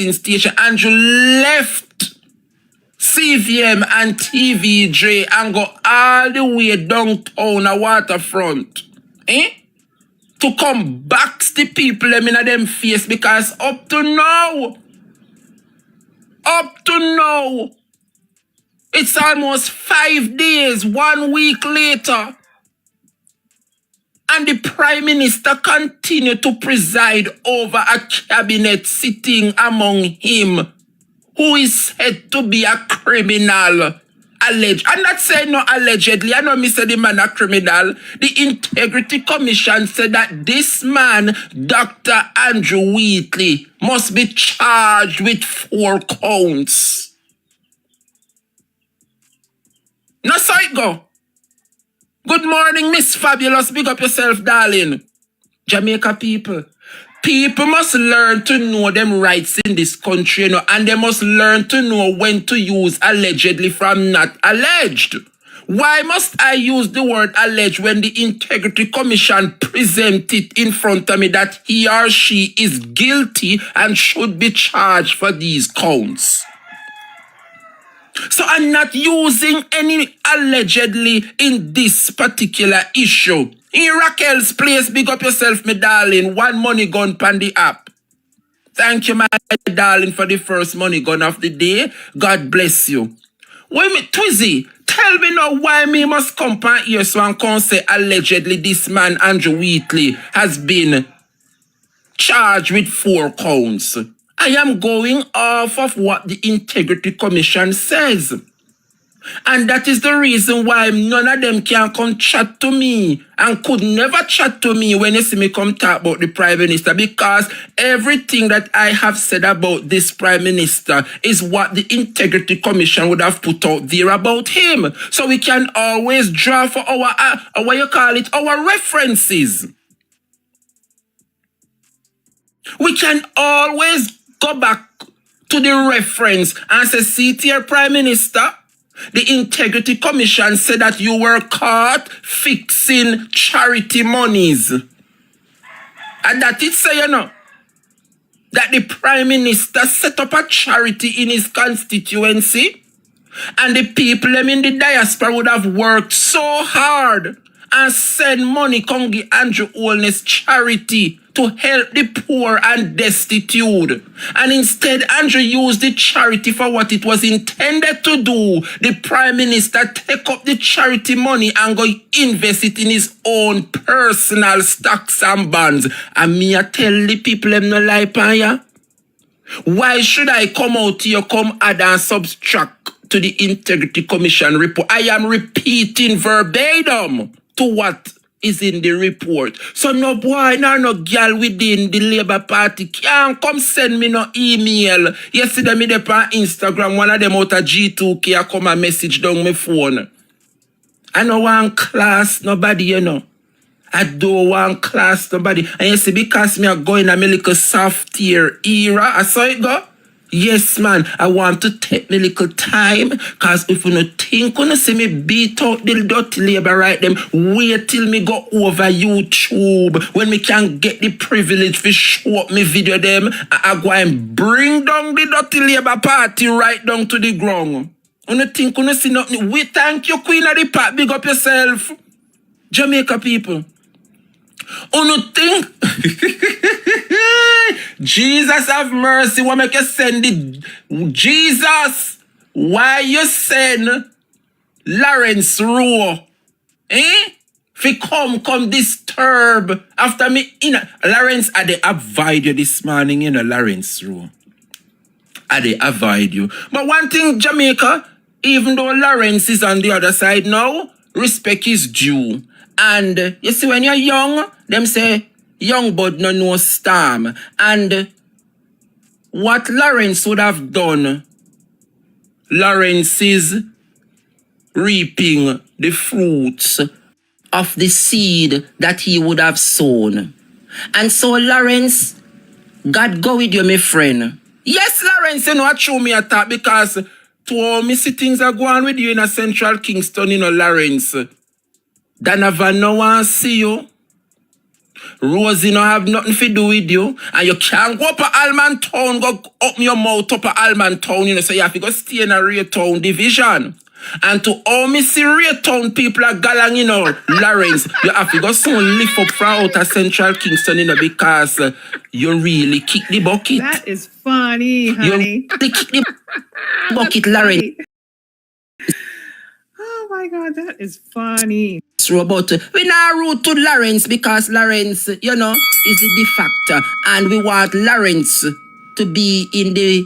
broadcasting station. Andrew left CVM and TVJ and go all the way downtown a waterfront. To come back the people them in them face, because up to now, it's almost 5 days, 1 week later, and the Prime Minister continued to preside over a cabinet sitting among him who is said to be a criminal. Alleged. I'm not saying no allegedly. I know me say the man a criminal. The Integrity Commission said that this man, Dr. Andrew Wheatley, must be charged with 4 counts. No, so it go. Good morning, Miss Fabulous. Big up yourself, darling. Jamaica people. People must learn to know them rights in this country, and they must learn to know when to use allegedly from not alleged. Why must I use the word alleged when the Integrity Commission presented in front of me that he or she is guilty and should be charged for these counts? So I'm not using any allegedly in this particular issue. In Raquel's place, big up yourself, my darling. 1 money gun pan the app. Thank you, my darling, for the first money gun of the day. God bless you. Wait me, Twizzy, tell me now why me must come pan here so and come say allegedly this man, Andrew Wheatley, has been charged with 4 counts. I am going off of what the Integrity Commission says. And that is the reason why none of them can come chat to me and could never chat to me when you see me come talk about the Prime Minister, because everything that I have said about this Prime Minister is what the Integrity Commission would have put out there about him. So we can always draw for our references. We can always go back to the reference and say, see here, Prime Minister, the Integrity Commission said that you were caught fixing charity monies. And that it say, that the Prime Minister set up a charity in his constituency, and the people in the diaspora would have worked so hard and send money come give Andrew Holness charity to help the poor and destitute. And instead, Andrew used the charity for what it was intended to do. The Prime Minister take up the charity money and go invest it in his own personal stocks and bonds. And me I tell the people them no lie pan ya. Why should I come out here, come add and subtract to the Integrity Commission report? I am repeating verbatim to what is in the report. So no boy, no girl within the Labour Party can't come send me no email. Yesterday me dey on Instagram, one of them out of G2K a come a message down my phone. I no want class nobody, I don't want class nobody. And you see, because me are going a little soft tier era, I saw it go. Yes, man, I want to take me little time, because if you don't think you see me beat out the dirty Labour right them, wait till me go over YouTube when me can get the privilege to show up me video them, I go and bring down the dirty Labour Party right down to the ground. You don't think you see nothing? We thank you, Queen of the Park, big up yourself. Jamaica people. You think Jesus have mercy, what make you send it? Jesus, why you send Lawrence Rowe? Fi come disturb after me, Lawrence, I they avoid you this morning, Lawrence Rowe. I they avoid you. But one thing, Jamaica, even though Lawrence is on the other side now, respect is due. And you see, when you're young, them say, young bud no know storm. And what Lawrence would have done, Lawrence is reaping the fruits of the seed that he would have sown. And so, Lawrence, God go with you, my friend. Yes, Lawrence, I show me a thought, because to all me see things are going with you in a Central Kingston, Lawrence. Donovan no want see you. Rosie no have nothing to do with you. And you can't go up a Alman Town, go open your mouth up a Alman Town, you know, so you have to go stay in a Ray Town division. And to all me see Ray Town people are galang, you know, Lawrence, you have to go soon lift up from outer Central Kingston, you know, because you really kick the bucket. That is funny, honey. You kick the bucket, Lawrence. Oh my God, that is funny. But we now root to Lawrence because Lawrence, you know, is the de facto. And we want Lawrence to be in the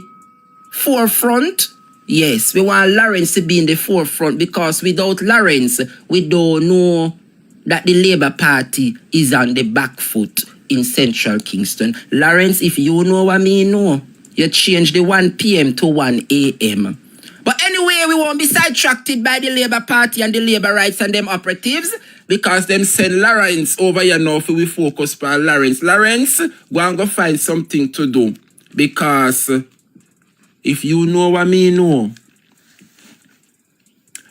forefront. Yes, we want Lawrence to be in the forefront because without Lawrence, we don't know that the Labour Party is on the back foot in Central Kingston. Lawrence, if you know what I mean, know, you change the 1 p.m. to 1 a.m. But anyway, we won't be sidetracked by the Labour Party and the Labour Rights and them operatives because them send Lawrence over here now for we focus on Lawrence. Lawrence, go and go find something to do because if you know what I mean, know.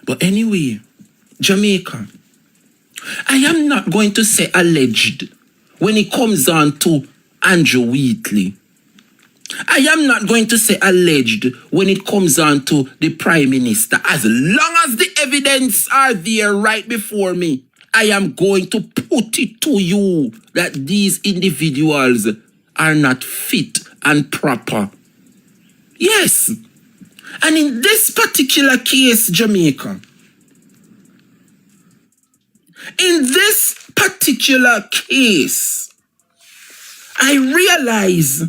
But anyway, Jamaica, I am not going to say alleged when it comes on to Andrew Wheatley. I am not going to say alleged when it comes on to the Prime Minister. As long as the evidence are there right before me, I am going to put it to you that these individuals are not fit and proper. Yes. And in this particular case, Jamaica, in this particular case, I realize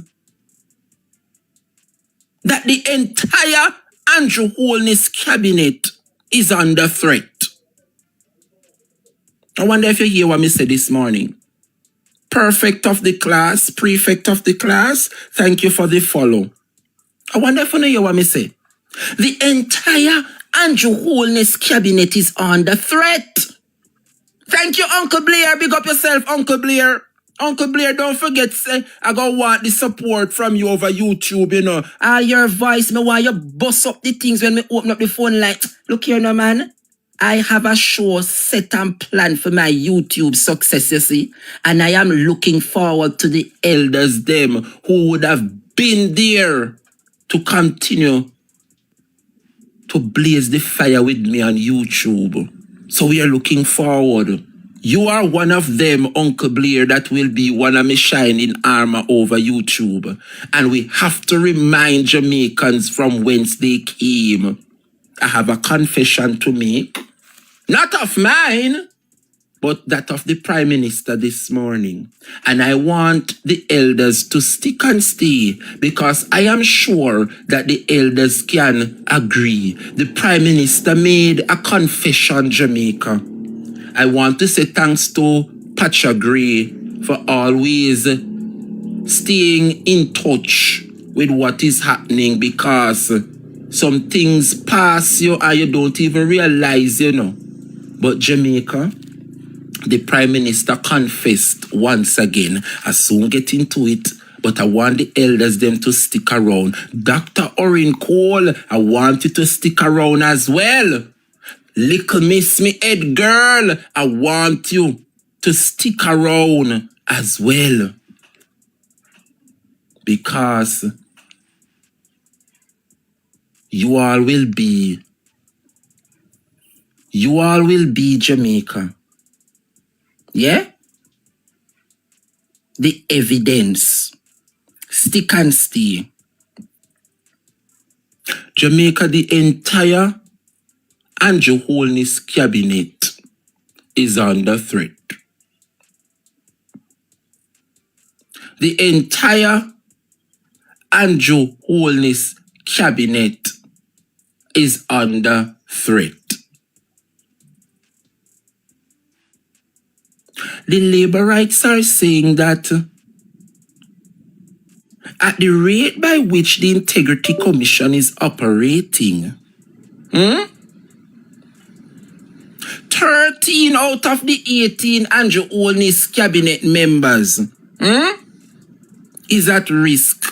that the entire Andrew Holness cabinet is under threat. I wonder if you hear what I said this morning. Perfect of the class, prefect of the class, thank you for the follow. I wonder if you hear what I say. The entire Andrew Holness cabinet is under threat. Thank you, Uncle Blair. Big up yourself, Uncle Blair. Uncle Blair, don't forget, say, I gonna want the support from you over YouTube, you know. All your voice, me want you bust up the things when me open up the phone like, look here now, man. I have a show set and planned for my YouTube success, you see. And I am looking forward to the elders, them, who would have been there to continue to blaze the fire with me on YouTube. So we are looking forward. You are one of them, Uncle Blair, that will be one of my shining armor over YouTube. And we have to remind Jamaicans from whence they came. I have a confession to make. Not of mine, but that of the Prime Minister this morning. And I want the elders to stick and stay because I am sure that the elders can agree. The Prime Minister made a confession, Jamaica. I want to say thanks to Pacha Gray for always staying in touch with what is happening because some things pass you and you don't even realize, you know. But Jamaica, the Prime Minister confessed once again. I soon get into it, but I want the elders them to stick around. Dr. Orin Cole, I want you to stick around as well. Little Miss Me Head Girl, I want you to stick around as well. Because you all will be Jamaica. Yeah? The evidence. Stick and stay. Jamaica, the entire Andrew Holness cabinet is under threat. The entire Andrew Holness cabinet is under threat. The Labour Rights are saying that at the rate by which the Integrity Commission is operating, 13 out of the 18 Andrew Holness cabinet members is at risk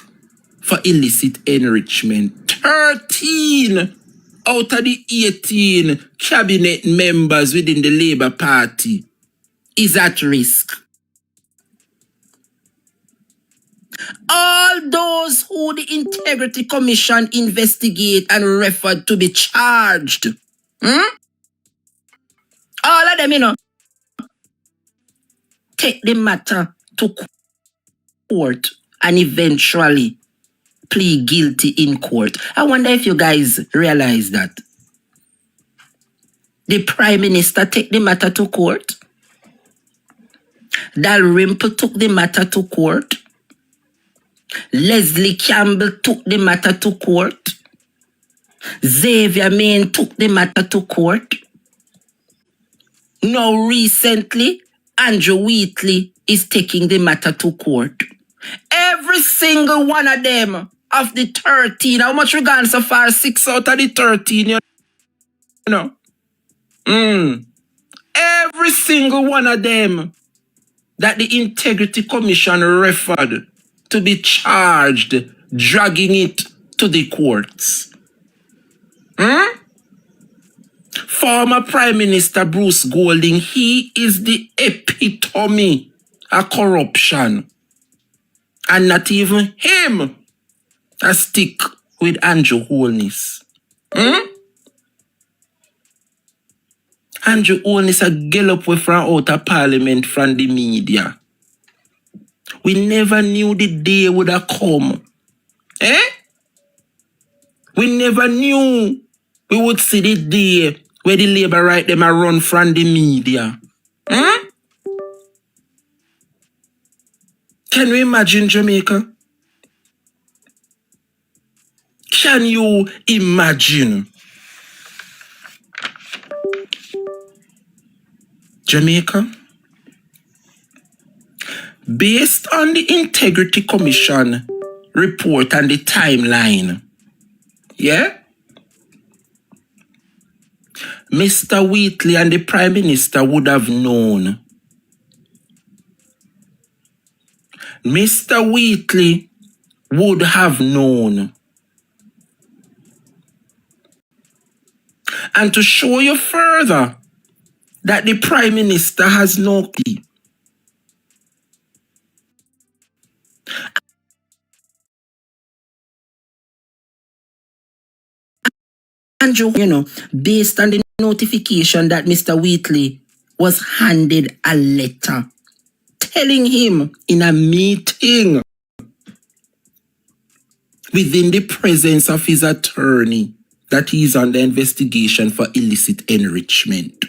for illicit enrichment. 13 out of the 18 cabinet members within the Labour Party is at risk. All those who the Integrity Commission investigate and referred to be charged. All of them, take the matter to court and eventually plead guilty in court. I wonder if you guys realize that. The Prime Minister take the matter to court. Dalrymple took the matter to court. Leslie Campbell took the matter to court. Xavier Main took the matter to court. Now recently, Andrew Wheatley is taking the matter to court. Every single one of them of the 13, how much we gone so far? 6 out of the 13, you know. Every single one of them that the Integrity Commission referred to be charged, dragging it to the courts. Former Prime Minister Bruce Golding, he is the epitome of corruption. And not even him a stick with Andrew Holness. Andrew Holness a gallop way from out of Parliament from the media. We never knew the day would have come. We never knew we would see the day where the Labour right them a run from the media. Can you imagine Jamaica? Can you imagine Jamaica? Based on the Integrity Commission report and the timeline, Mr. Wheatley and the Prime Minister would have known. Mr. Wheatley would have known. And to show you further that the Prime Minister has no key, Andrew, based on the notification that Mr. Wheatley was handed a letter telling him in a meeting within the presence of his attorney that he is under investigation for illicit enrichment.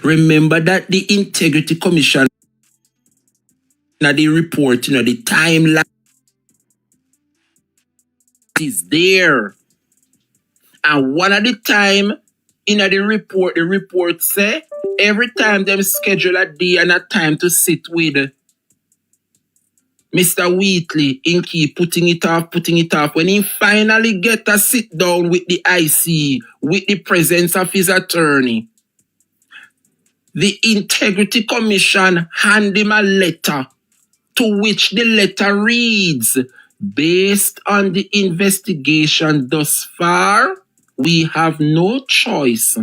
Remember that the Integrity Commission, the report, the timeline is there. And one at the time, in the report say, every time them schedule a day and a time to sit with Mr. Wheatley, in keep putting it off. When he finally get a sit down with the IC, with the presence of his attorney, the Integrity Commission hand him a letter, to which the letter reads, based on the investigation thus far, we have no choice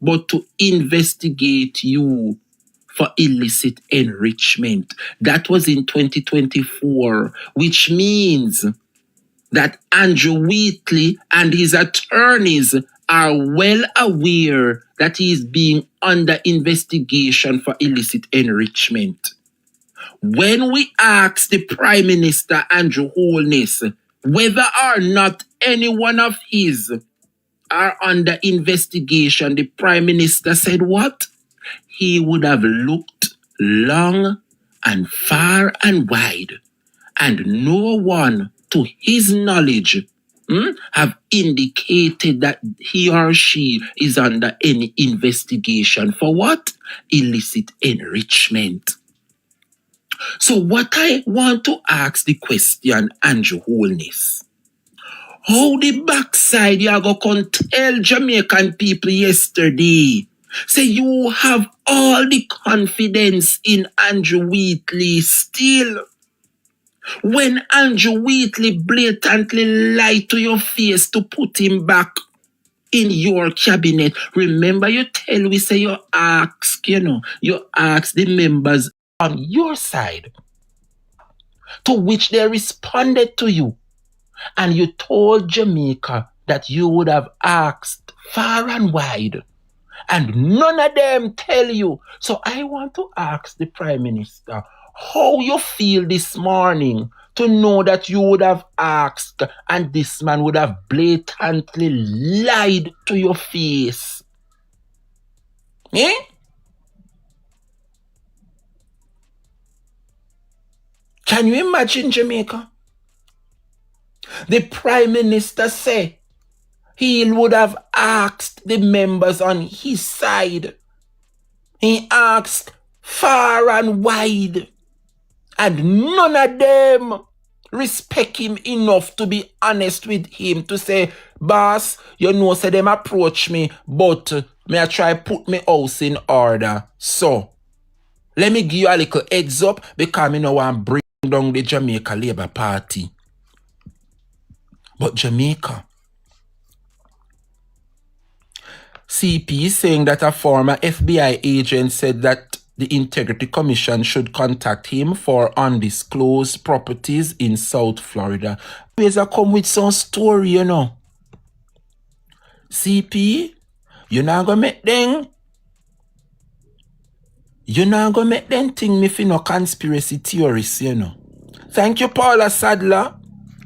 but to investigate you for illicit enrichment. That was in 2024, which means that Andrew Wheatley and his attorneys are well aware that he is being under investigation for illicit enrichment. When we asked the Prime Minister Andrew Holness whether or not any one of his are under invesigation, the Prime Minister said what? He would have looked long and far and wide, and no one, to his knowledge, have indicated that he or she is under any investigation for what? Illicit enrichment. So what I want to ask the question, Andrew Holness, how the backside you go come tell Jamaican people yesterday, say you have all the confidence in Andrew Wheatley still, when Andrew Wheatley blatantly lied to your face to put him back in your cabinet. Remember you tell we say you ask the members on your side To which they responded to you. And you told Jamaica that you would have asked far and wide. And none of them tell you. So I want to ask the Prime Minister how you feel this morning to know that you would have asked and this man would have blatantly lied to your face. Eh? Can you imagine, Jamaica? The Prime Minister said he would have asked the members on his side. He asked far and wide. And none of them respect him enough to be honest with him to say, boss, you know, say them approach me, but me I try put my house in order. So, let me give you a little heads up because me no want to bring down the Jamaica Labour Party. But Jamaica, CP is saying that a former FBI agent said that the Integrity Commission should contact him for undisclosed properties in South Florida. Always I come with some story, you know. CP, you not gonna make them. You not gonna make them think me for no conspiracy theorists, you know. Thank you, Paula Sadler.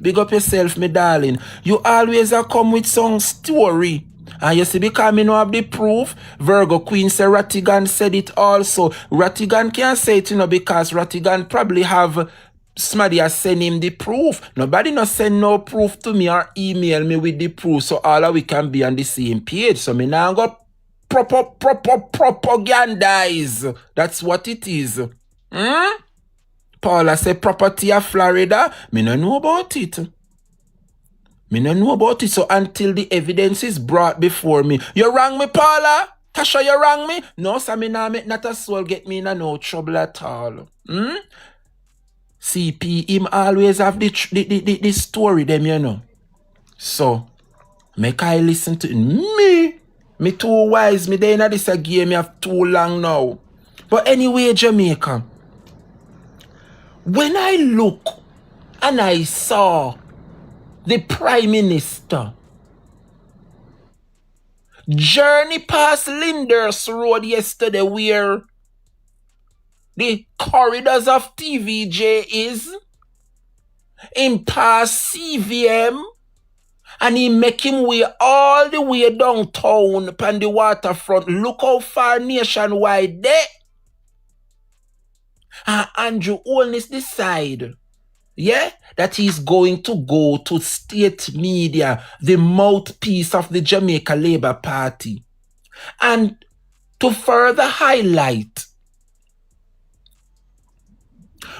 Big up yourself, me darling. You always come with some story. And you see, because me know have the proof, Virgo Queen say Rattigan said it also. Rattigan can't say it, you know, because Rattigan probably have somebody has sent him the proof. Nobody no send no proof to me or email me with the proof, so all of we can be on the same page. So me now go propagandize. That's what it is. Paula say property of Florida. Me no know about it. Me no know about it. So until the evidence is brought before me. You wrong me, Paula? Tasha, you wrong me? No, so me nah make not a soul get me in no trouble at all. CP, him always have the story them, you know. So, make I listen to me. Me too wise. Me there in this game. Me have too long now. But anyway, Jamaica. When I look and I saw the Prime Minister journey past Lyndhurst Road yesterday where the corridors of TVJ is, in past CVM, and he make him way all the way downtown upon the waterfront. Look how far nationwide there. And Andrew Holness decide, yeah, that he's going to go to state media, the mouthpiece of the Jamaica Labour Party. And to further highlight,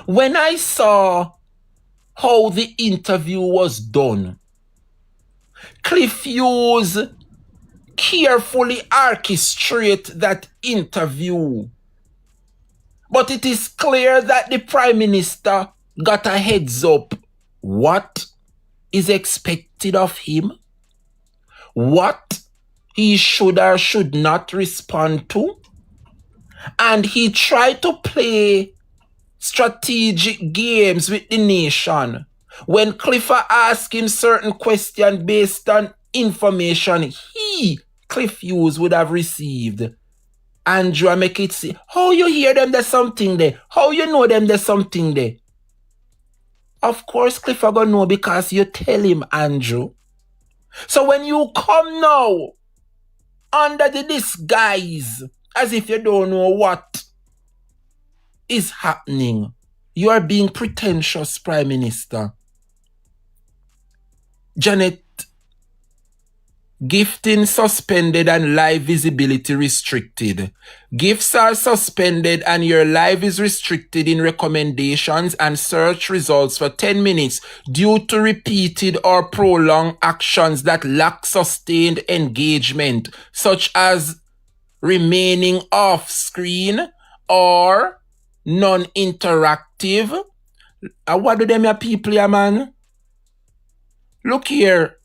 when I saw how the interview was done, Cliff Hughes carefully orchestrate that interview. But it is clear that the Prime Minister got a heads up what is expected of him, what he should or should not respond to, and he tried to play strategic games with the nation. When Clifford asked him certain questions based on information Cliff Hughes, would have received. Andrew, make it see. How you hear them, there's something there. How you know them, there's something there. Of course, Clifford gonna know because you tell him, Andrew. So when you come now, under the disguise, as if you don't know what is happening, you are being pretentious, Prime Minister. Janet, gifting suspended and live visibility restricted. Gifts are suspended and your live is restricted in recommendations and search results for 10 minutes due to repeated or prolonged actions that lack sustained engagement, such as remaining off screen or non-interactive. What do them your people here, man? Look here.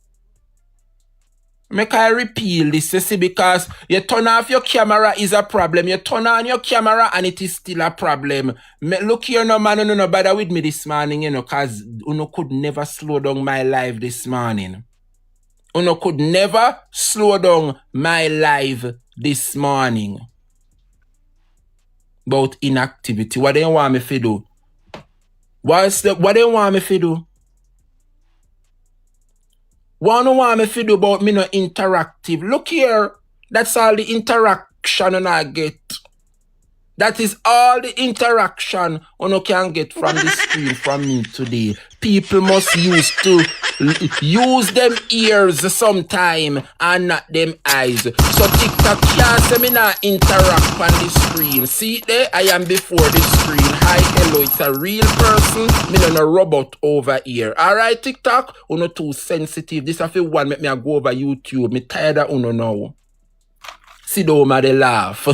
Make I repeal this, you see, because you turn off your camera is a problem. You turn on your camera and it is still a problem. Look here, no man, no bother with me this morning, you know, because you could never slow down my life this morning. You could never slow down my life this morning. About inactivity. What do you want me to do? What do you want me to do? What do you want me to do about me not interactive? Look here. That's all the interaction I get. That is all the interaction you can get from the screen from me today. People must use them ears sometime and not them eyes. So TikTok can't say me not interact on the screen. See there, I am before the screen. Hi, hello, it's a real person. Me not a robot over here. Alright, TikTok, you not too sensitive. This is the one make me go over YouTube. Me tired of you now. See down they laugh. Yeah,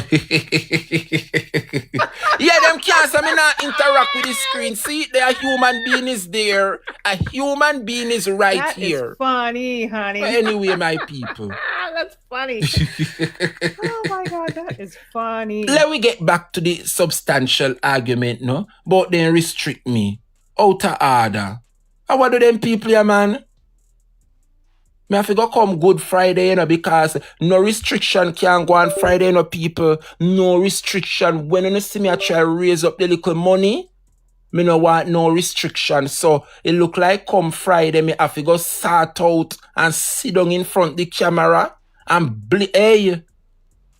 them can't say me not interact with the screen. See, there a human being is there. A human being is right That here. is funny, honey. But anyway, my people. That's funny. Oh my God, that is funny. Let we get back to the substantial argument, no? But then restrict me. Out of order. And what do them people here, man? Me have to go come Good Friday, you know, because no restriction can go on Friday, you know, people. No restriction. When you see me I try to raise up the little money, me no want no restriction. So it look like come Friday, me have to go sort out and sit down in front of the camera and hey,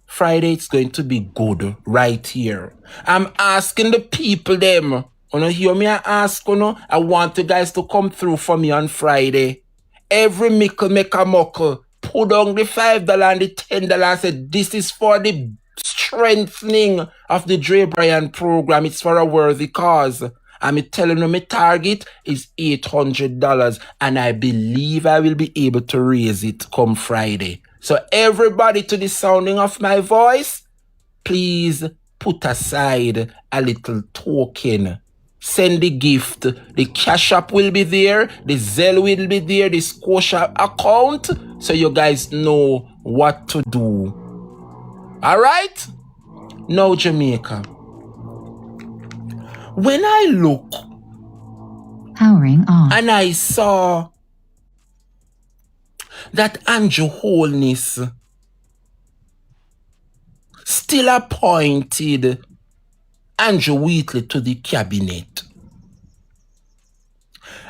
Friday it's going to be good right here. I'm asking the people them. You know, hear me I ask, you know, I want you guys to come through for me on Friday. Every mickle make a muckle. Put down the $5 and the $10 and say, this is for the strengthening of the Dre Bryan program. It's for a worthy cause. I'm telling you, my target is $800 and I believe I will be able to raise it come Friday. So everybody to the sounding of my voice, please put aside a little token. Send the gift. The Cash App will be there. The Zelle will be there. The Scotia account. So you guys know what to do. Alright? Now Jamaica. When I look powering on and I saw that Andrew Holness still appointed Andrew Wheatley to the cabinet,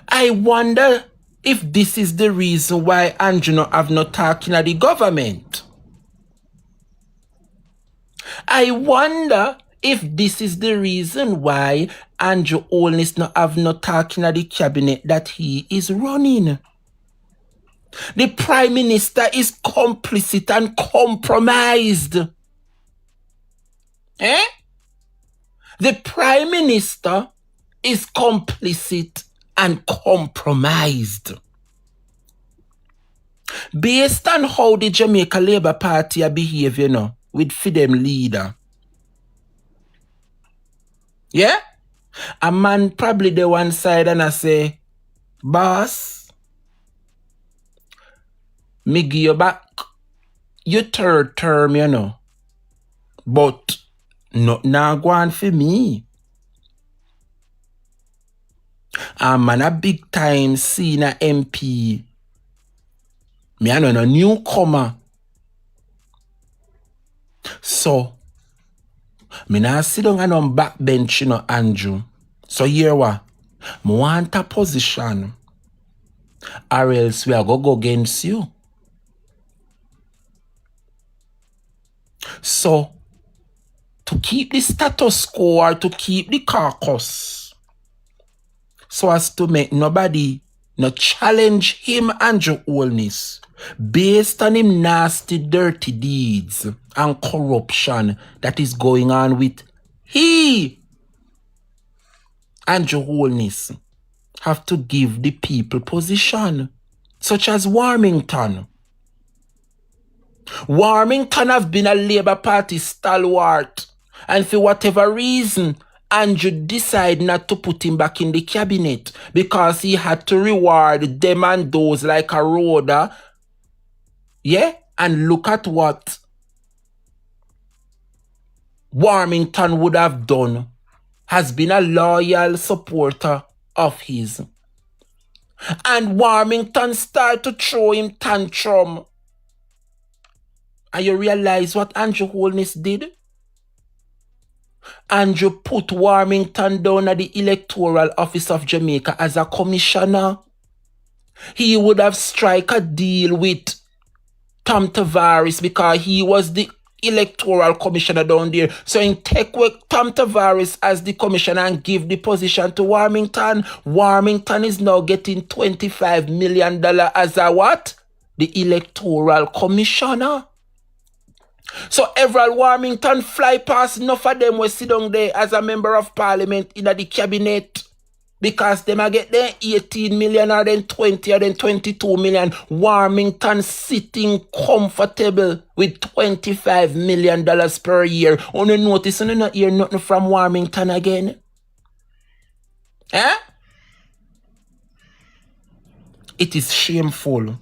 I wonder if this is the reason why Andrew not have no talking at the government. I wonder if this is the reason why Andrew Holness not have no talking at the cabinet that he is running. The Prime Minister is complicit and compromised. Eh? The Prime Minister is complicit and compromised. Based on how the Jamaica Labour Party are behaving, you know, with them leader. Yeah? A man probably the one side and I say, boss, me give you back your third term, you know. But not now go on for me. I'm a big time senior MP. Me I know no newcomer. So, me now sit down and on backbench, you know, Andrew. So here what? Me want a position. Or else we are go against you. So, to keep the status quo or to keep the caucus, so as to make nobody not challenge him, Andrew Holness, based on him nasty, dirty deeds and corruption that is going on with Andrew Holness, have to give the people position, such as Warmington. Warmington have been a Labour Party stalwart, and for whatever reason, Andrew decided not to put him back in the cabinet because he had to reward them and those like a Rhoda, Yeah? And look at what Warmington would have done, has been a loyal supporter of his. And Warmington started to throw him tantrum. And you realize what Andrew Holness did? Andrew put Warmington down at the Electoral Office of Jamaica as a commissioner. He would have struck a deal with Tom Tavares because he was the electoral commissioner down there. So in take away Tom Tavares as the commissioner and give the position to Warmington. Warmington is now getting $25 million as a what? The electoral commissioner. So Everald Warmington fly past enough of them will sit down there as a member of parliament in the cabinet. Because them a get them 18 million or then 20 or then 22 million. Warmington sitting comfortable with $25 million per year. Only notice you not hear nothing from Warmington again. Eh? It is shameful.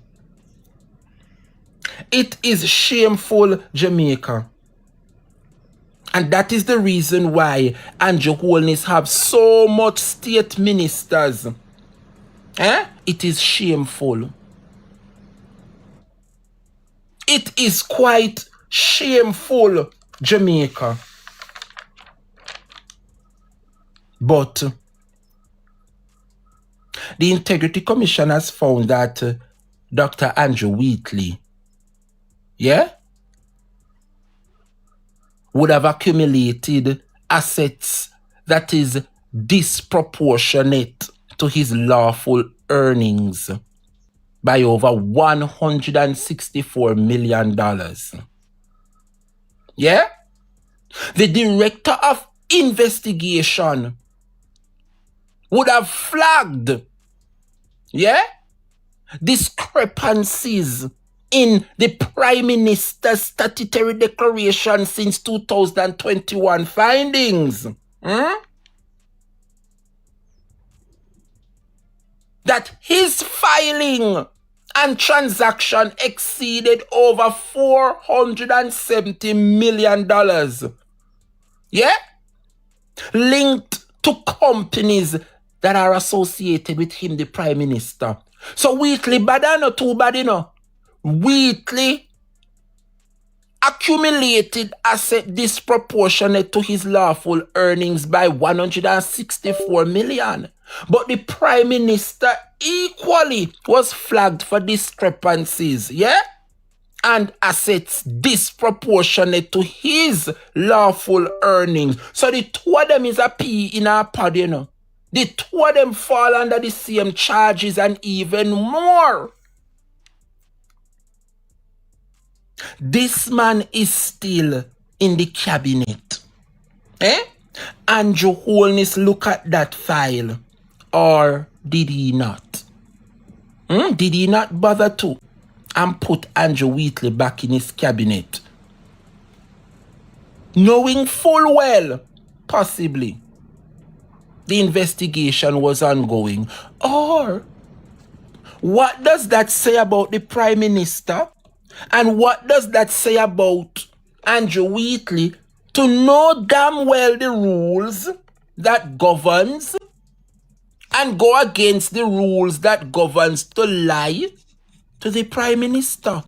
It is shameful, Jamaica. And that is the reason why Andrew Holness have so much state ministers. It is shameful. It is quite shameful, Jamaica. But the Integrity Commission has found that Dr. Andrew Wheatley, would have accumulated assets that is disproportionate to his lawful earnings by over $164 million. Yeah? The director of investigation would have flagged, discrepancies in the Prime Minister's statutory declaration since 2021 findings. That his filing and transaction exceeded over $470 million. Yeah? Linked to companies that are associated with him, the Prime Minister. So Wheatley bad or not too bad, Wheatley accumulated asset disproportionate to his lawful earnings by $164 million. But the Prime Minister equally was flagged for discrepancies, and assets disproportionate to his lawful earnings. So the two of them is a pea in a pod, The two of them fall under the same charges and even more. This man is still in the cabinet. Andrew Holness look at that file. Or did he not? Did he not bother to and put Andrew Wheatley back in his cabinet? Knowing full well, possibly, the investigation was ongoing. Or what does that say about the Prime Minister? And what does that say about Andrew Wheatley to know damn well the rules that governs and go against the rules that governs to lie to the Prime Minister?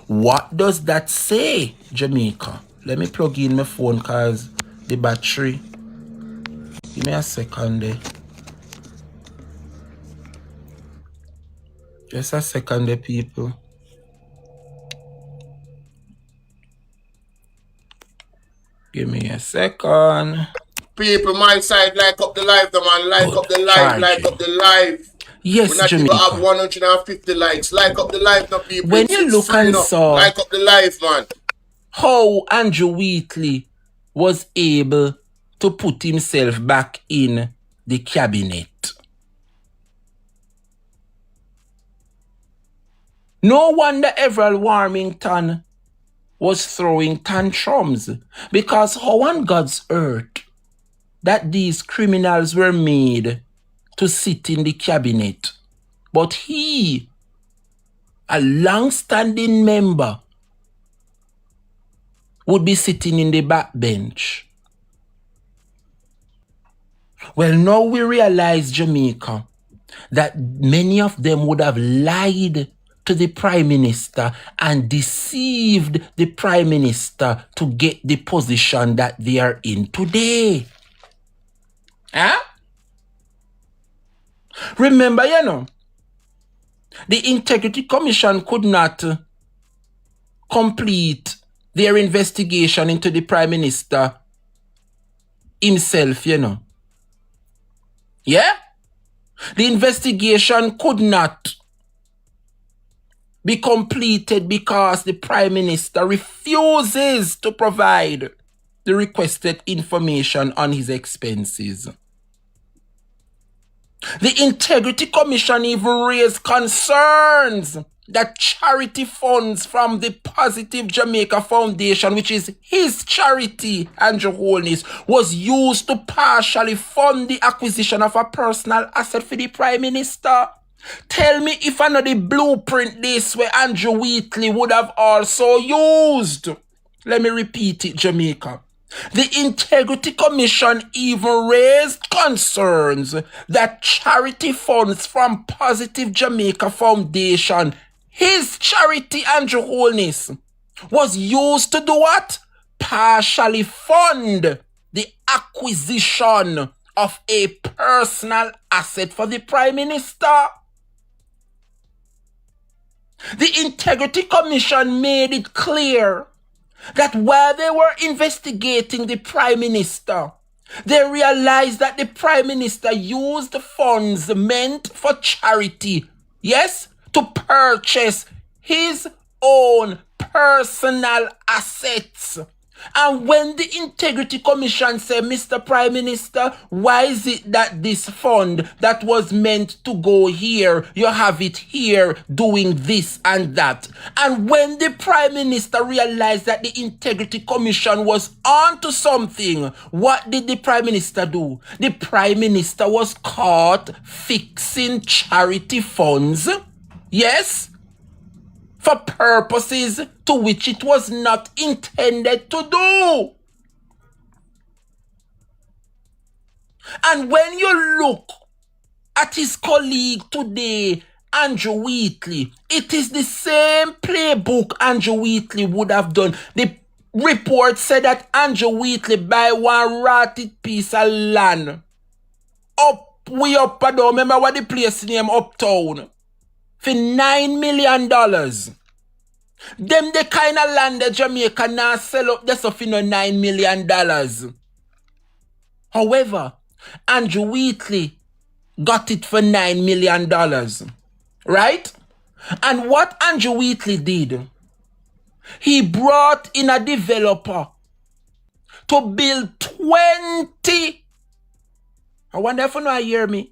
What does that say, Jamaica? Let me plug in my phone because the battery. Give me a second there. Just a second there, people. Give me a second. People, my side, like up the live, the man. Like up the live, like up the live. Yes, we're not Jamaica. even have 150 likes. Like up the live now, people. When you look and saw like up the live, man, how Andrew Wheatley was able to put himself back in the cabinet. No wonder Everald Warmington was throwing tantrums, because how on God's earth that these criminals were made to sit in the cabinet But he, a long-standing member, would be sitting in the back bench. Well, now we realize, Jamaica, that many of them would have lied to the Prime Minister and deceived the Prime Minister to get the position that they are in today. Huh? Remember, the Integrity Commission could not complete their investigation into the Prime Minister himself, Yeah? The investigation could not be completed because the Prime Minister refuses to provide the requested information on his expenses. The Integrity Commission even raised concerns that charity funds from the Positive Jamaica Foundation, which is his charity, Andrew Holness, was used to partially fund the acquisition of a personal asset for the Prime Minister. Tell me if I know the blueprint this way Andrew Wheatley would have also used. Let me repeat it, Jamaica. The Integrity Commission even raised concerns that charity funds from Positive Jamaica Foundation, his charity, Andrew Holness, was used to do what? Partially fund the acquisition of a personal asset for the Prime Minister. The Integrity Commission made it clear that while they were investigating the Prime Minister, they realized that the Prime Minister used funds meant for charity, yes, to purchase his own personal assets. And when the Integrity Commission said, Mr. Prime Minister, why is it that this fund that was meant to go here, you have it here doing this and that? And when the Prime Minister realized that the Integrity Commission was onto something, what did the Prime Minister do? The Prime Minister was caught fixing charity funds, yes, for purposes to which it was not intended to do. And when you look at his colleague today, Andrew Wheatley, it is the same playbook Andrew Wheatley would have done. The report said that Andrew Wheatley buy one rotted piece of land way up and down. Remember what the place name Uptown? For $9 million. Them the kind of land that Jamaica now sell up this for $9 million. However, Andrew Wheatley got it for $9 million. Right? And what Andrew Wheatley did, he brought in a developer to build 20. I wonder if you know hear me.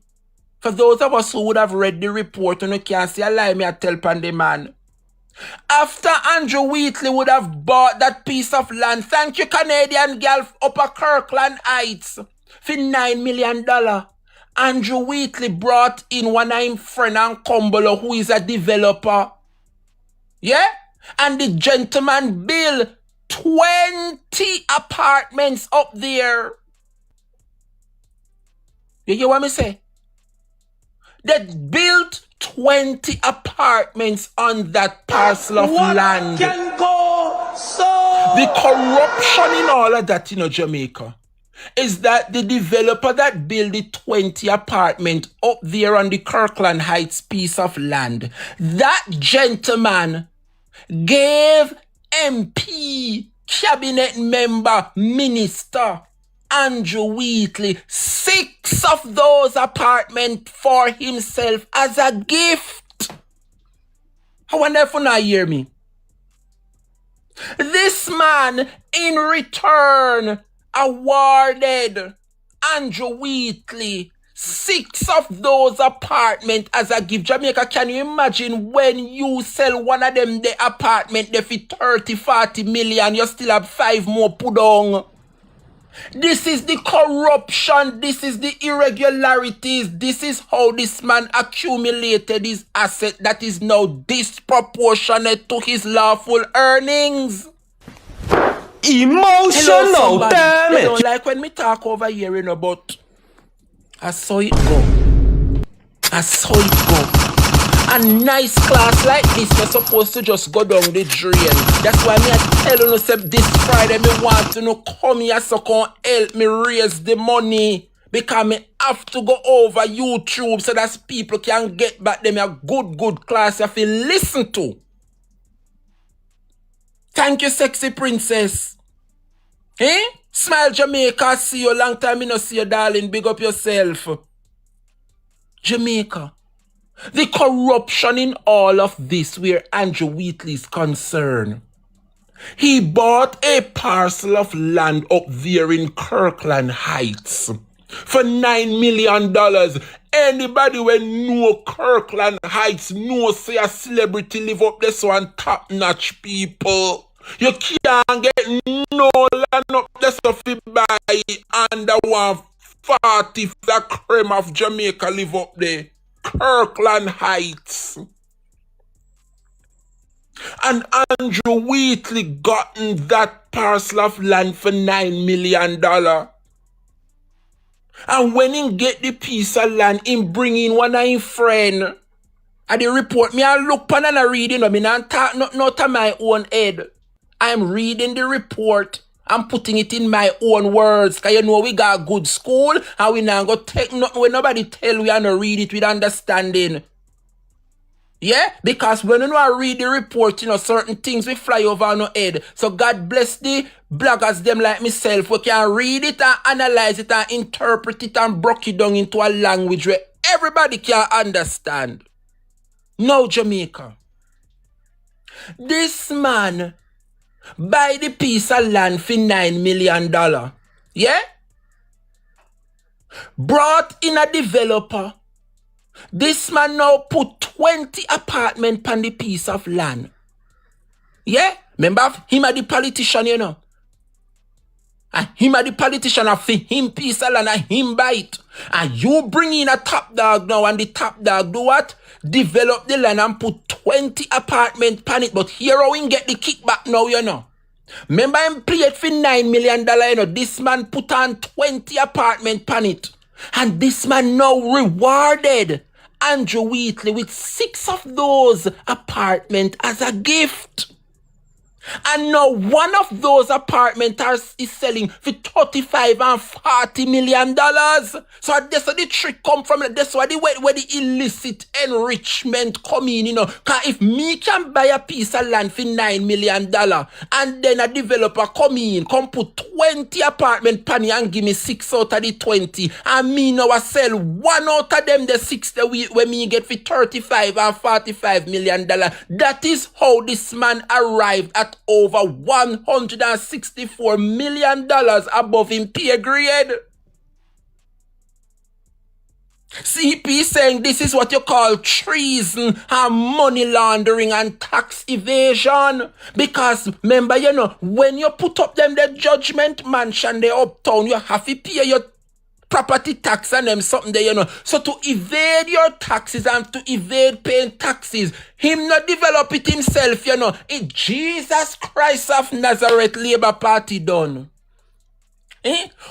For those of us who would have read the report and you can't see a lie me I tell Pandy man. After Andrew Wheatley would have bought that piece of land, thank you Canadian girl Upper Kirkland Heights, for $9 million, Andrew Wheatley brought in one of his friend and Cumbolo who is a developer. Yeah? And the gentleman built 20 apartments up there. You hear what me say? They built 20 apartments on that parcel of land. Can go so? The corruption in all of that, Jamaica, is that the developer that built the 20 apartment up there on the Kirkland Heights piece of land, that gentleman gave MP, cabinet member, minister, Andrew Wheatley 6 of those apartments for himself as a gift. I wonder if you not hear me. This man, in return, awarded Andrew Wheatley 6 of those apartments as a gift. Jamaica, can you imagine when you sell one of them the apartment there for 30-40 million, you still have 5 more put on? This is the corruption. This is the irregularities. This is how this man accumulated his asset that is now disproportionate to his lawful earnings. Emotional You damage. don't like when me talk over here, you know, but I saw it go. I saw it go. A nice class like this, you're supposed to just go down the drain. That's why me I tell you, say this Friday, me want to come here so can help me raise the money. Because me have to go over YouTube so that people can get back them a good class if you listen to. Thank you, sexy princess. Eh? Smile Jamaica, see you long time, me no see you, darling. Big up yourself. Jamaica. The corruption in all of this where Andrew Wheatley is concerned. He bought a parcel of land up there in Kirkland Heights for $9 million. Anybody when know Kirkland Heights know say a celebrity live up there so and top-notch people. You can't get no land up there so fi buy under 140 the cream of Jamaica live up there. Kirkland Heights. And Andrew Wheatley gotten that parcel of land for $9 million. And when he get the piece of land, he bring in one of his friend. And the report, me I look pan and I read it, me not talk not on my own head. I'm reading the report. I'm putting it in my own words. Because you know we got a good school and we not go take nothing when nobody tell we and read it with understanding. Yeah? Because when you know I read the report, you know, certain things we fly over on our head. So God bless the bloggers them like myself. We can read it and analyze it and interpret it and break it down into a language where everybody can understand. No, Jamaica. This man buy the piece of land for $9 million. Yeah? Brought in a developer. This man now put 20 apartments on the piece of land. Yeah? Remember him are the politician, you know. And him are the politician of him piece of land and him buy it. And you bring in a top dog now and the top dog do what? Develop the land and put 20 apartments on it. But here how we get the kickback now, you know. Remember him played for $9 million, you know. This man put on 20 apartments on it. And this man now rewarded Andrew Wheatley with 6 of those apartments as a gift. And now one of those apartments is selling for $35 and $40 million. So that's where the trick come from. That's where the illicit enrichment come in, you know. Because if me can buy a piece of land for $9 million and then a developer come in, come put 20 apartment panny and give me 6 out of the 20 and me now sell 1 out of them the 6 when me get for $35 and $45 million. That is how this man arrived at over $164 million above him pay grade. CP saying this is what you call treason and money laundering and tax evasion. Because remember, you know, when you put up them the judgment mansion, they uptown, you have to pay your property tax and them something there, you know. So to evade your taxes and to evade paying taxes, him not develop it himself, you know. It Jesus Christ of Nazareth Labour Party done.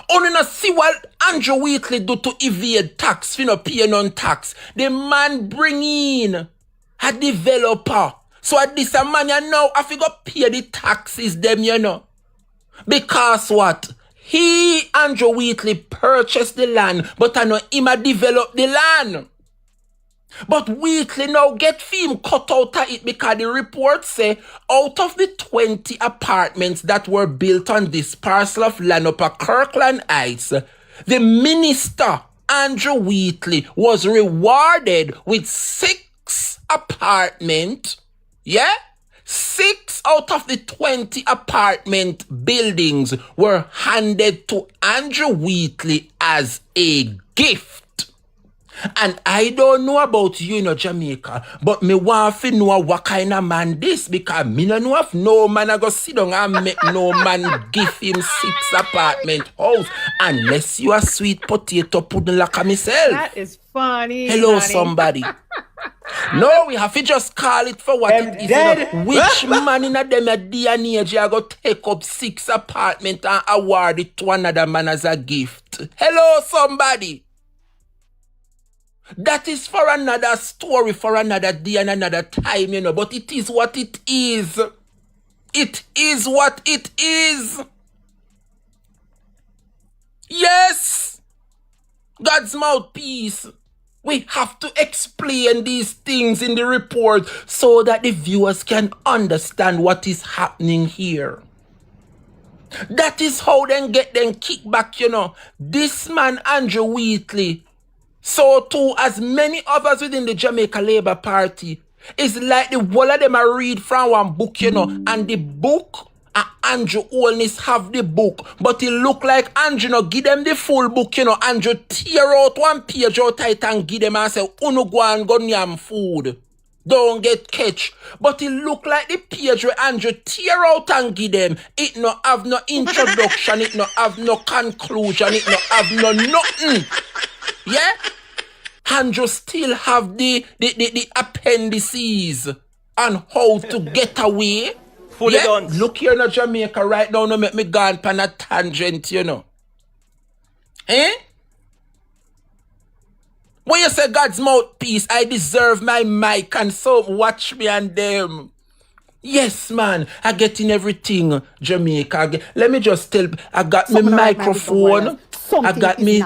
Only not see what Andrew Wheatley do to evade tax, you know, pay non tax. The man bring in a developer. So at this a man you know have to go pay the taxes them, you know. Because what? He, Andrew Wheatley, purchased the land, but I know him a develop the land. But Wheatley now get film cut out of it because the report say out of the 20 apartments that were built on this parcel of land up at Kirkland Heights, the minister, Andrew Wheatley, was rewarded with 6 apartments. Yeah? 6 out of the 20 apartment buildings were handed to Andrew Wheatley as a gift. And I don't know about you, Jamaica, but me want to know what kind of man this, because me no know if no man I go sit down and make no man give him 6 apartment house unless you a sweet potato pudding like myself. That is funny. Hello, honey. somebody. No, we have to just call it for what it is. Which man in a them a day and age you go take up 6 apartment and award it to another man as a gift? Hello, somebody. That is for another story, for another day and another time, but it is what it is. It is what it is. Yes. God's mouthpiece. We have to explain these things in the report so that the viewers can understand what is happening here. That is how they get them kickback, This man, Andrew Wheatley, so too as many others within the Jamaica Labour Party, it's like the whole of them I read from one book, and the book, Andrew Holness have the book, but it look like Andrew give them the full book, Andrew tear out one page out it and give them and say, "Uno go and go yam food. Don't get catch." But it look like the page where Andrew tear out and give them. It no have no introduction, it no have no conclusion, it no have no nothing. Yeah? Andrew still have the appendices on how to get away. Fully done. Look here in Jamaica right now, no make me go on a tangent, Eh? When you say God's mouthpiece, I deserve my mic and so watch me and them. Yes, man, I get in everything, Jamaica. Let me just tell, I got my microphone, I got me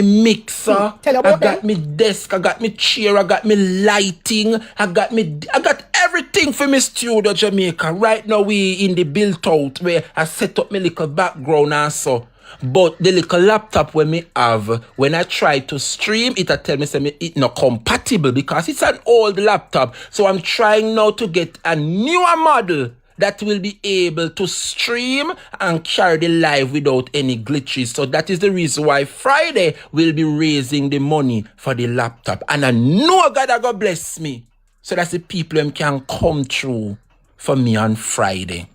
mixer, I got me desk, I got me chair, I got me lighting, I got everything for me studio, Jamaica. Right now we in the built out where I set up my little background and so. But the little laptop when me have, when I try to stream, it tell me say it not compatible because it's an old laptop. So I'm trying now to get a newer model that will be able to stream and carry the live without any glitches. So that is the reason why Friday we'll be raising the money for the laptop. And I know God are gonna bless me. So that's the people who can come through for me on Friday.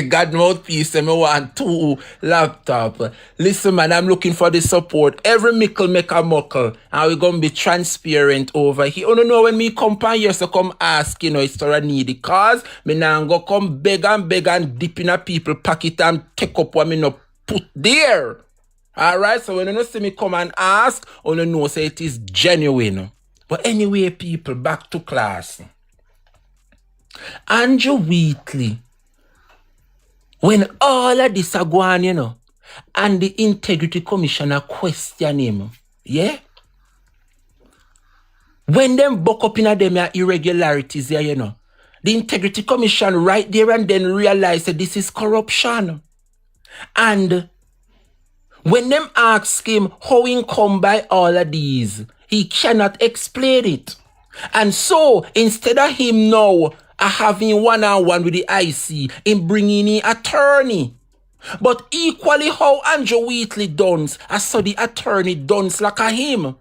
God mouthpiece, I want 2 laptop. Listen, man, I'm looking for the support. Every mickle make a muckle. And we're going to be transparent over here. You don't know when me come pan here, so come ask, it's for a needy cause. Me now go come beg and dip in a people pocket and take up what me no put there. Alright, so when you see me come and ask, you know say it is genuine. But anyway, people, back to class. Andrew Wheatley, when all of this are going, and the Integrity Commissioner question him, yeah? When them buck up in them irregularities here, the Integrity Commission right there and then realize that this is corruption. And when them ask him how he come by all of these, he cannot explain it. And so, instead of him now having one-on-one with the IC, in bringing in attorney. But equally how Andrew Wheatley done, I saw the attorney done like a him.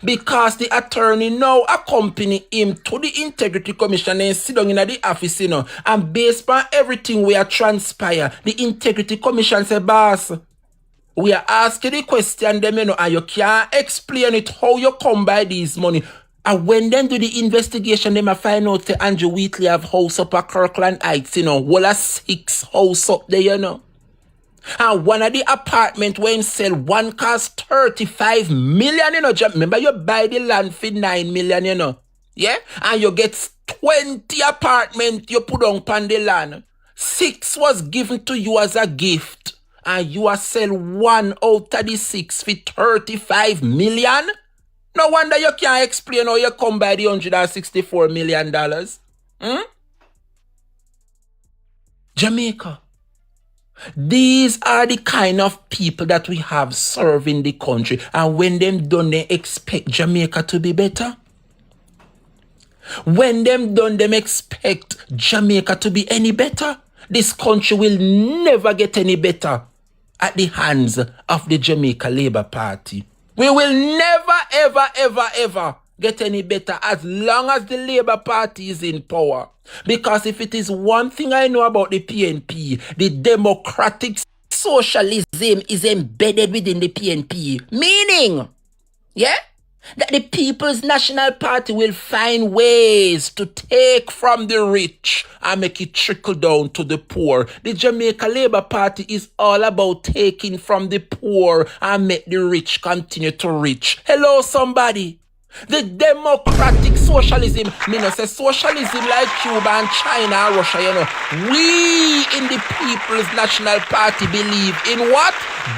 Because the attorney now accompany him to the Integrity Commission and sit down in the office, and based on everything we are transpire, the Integrity Commission say, boss, we are asking the question them, and you can't explain it how you come by this money. And when them do the investigation, them find out that Andrew Wheatley have house up at Kirkland Heights, well, a 6 house up there, And one of the apartment when sell, one cost 35 million, Remember you buy the land for 9 million, Yeah? And you get 20 apartment you put on the land. 6 was given to you as a gift. And you are sell 1 out of the 6 for 35 million? No wonder you can't explain how you come by the $164 million. Jamaica. These are the kind of people that we have serving the country. And when them done, they expect Jamaica to be better. When them done, them expect Jamaica to be any better. This country will never get any better at the hands of the Jamaica Labour Party. We will never, ever, ever, ever get any better as long as the Labour Party is in power. Because if it is one thing I know about the PNP, the democratic socialism is embedded within the PNP. Meaning, yeah, that the People's National Party will find ways to take from the rich and make it trickle down to the poor. The Jamaica Labour Party is all about taking from the poor and make the rich continue to rich. Hello, somebody. The democratic socialism, me no say socialism like Cuba and China and Russia, you know. We in the People's National Party believe in what?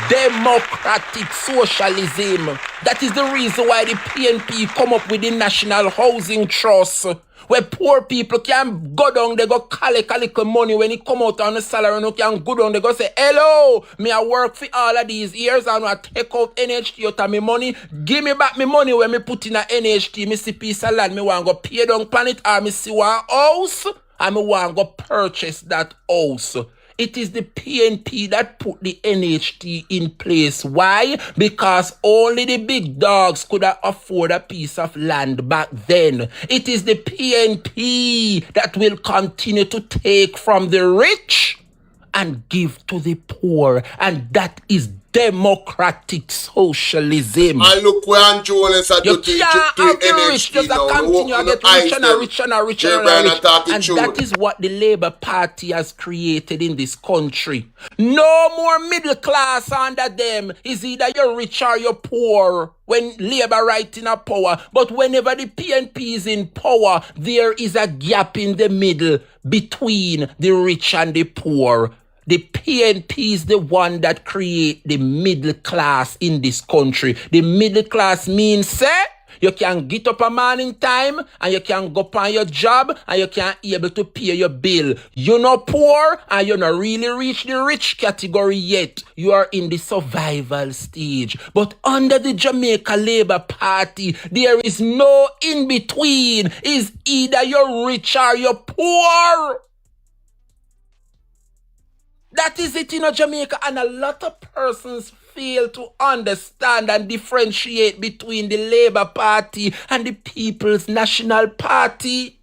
Democratic socialism. That is the reason why the PNP come up with the National Housing Trust, where poor people can go down, they go collect a little money when it come out on the salary, and you can go down, they go say, hello, me I work for all of these years and I take out NHT out of my money, give me back my money when me put in a NHT, me see piece of land, me want go pay down planet, or me see one house, and me want go purchase that house. It is the PNP that put the NHT in place. Why? Because only the big dogs could afford a piece of land back then. It is the PNP that will continue to take from the rich and give to the poor. And that is democratic socialism. And look where Andrew is at You can't have the rich just continue to get rich and rich. And that is what the Labour Party has created in this country. No more middle class under them. Is either you're rich or you're poor when Labour right in a power. But whenever the PNP is in power, there is a gap in the middle between the rich and the poor. The PNP is the one that create the middle class in this country. The middle class means, say, you can get up a morning time and you can go on your job and you can able to pay your bill. You're not poor and you're not really reach the rich category yet. You are in the survival stage. But under the Jamaica Labour Party, there is no in between. It's either you're rich or you're poor. That is it in Jamaica, and a lot of persons fail to understand and differentiate between the Labour Party and the People's National Party.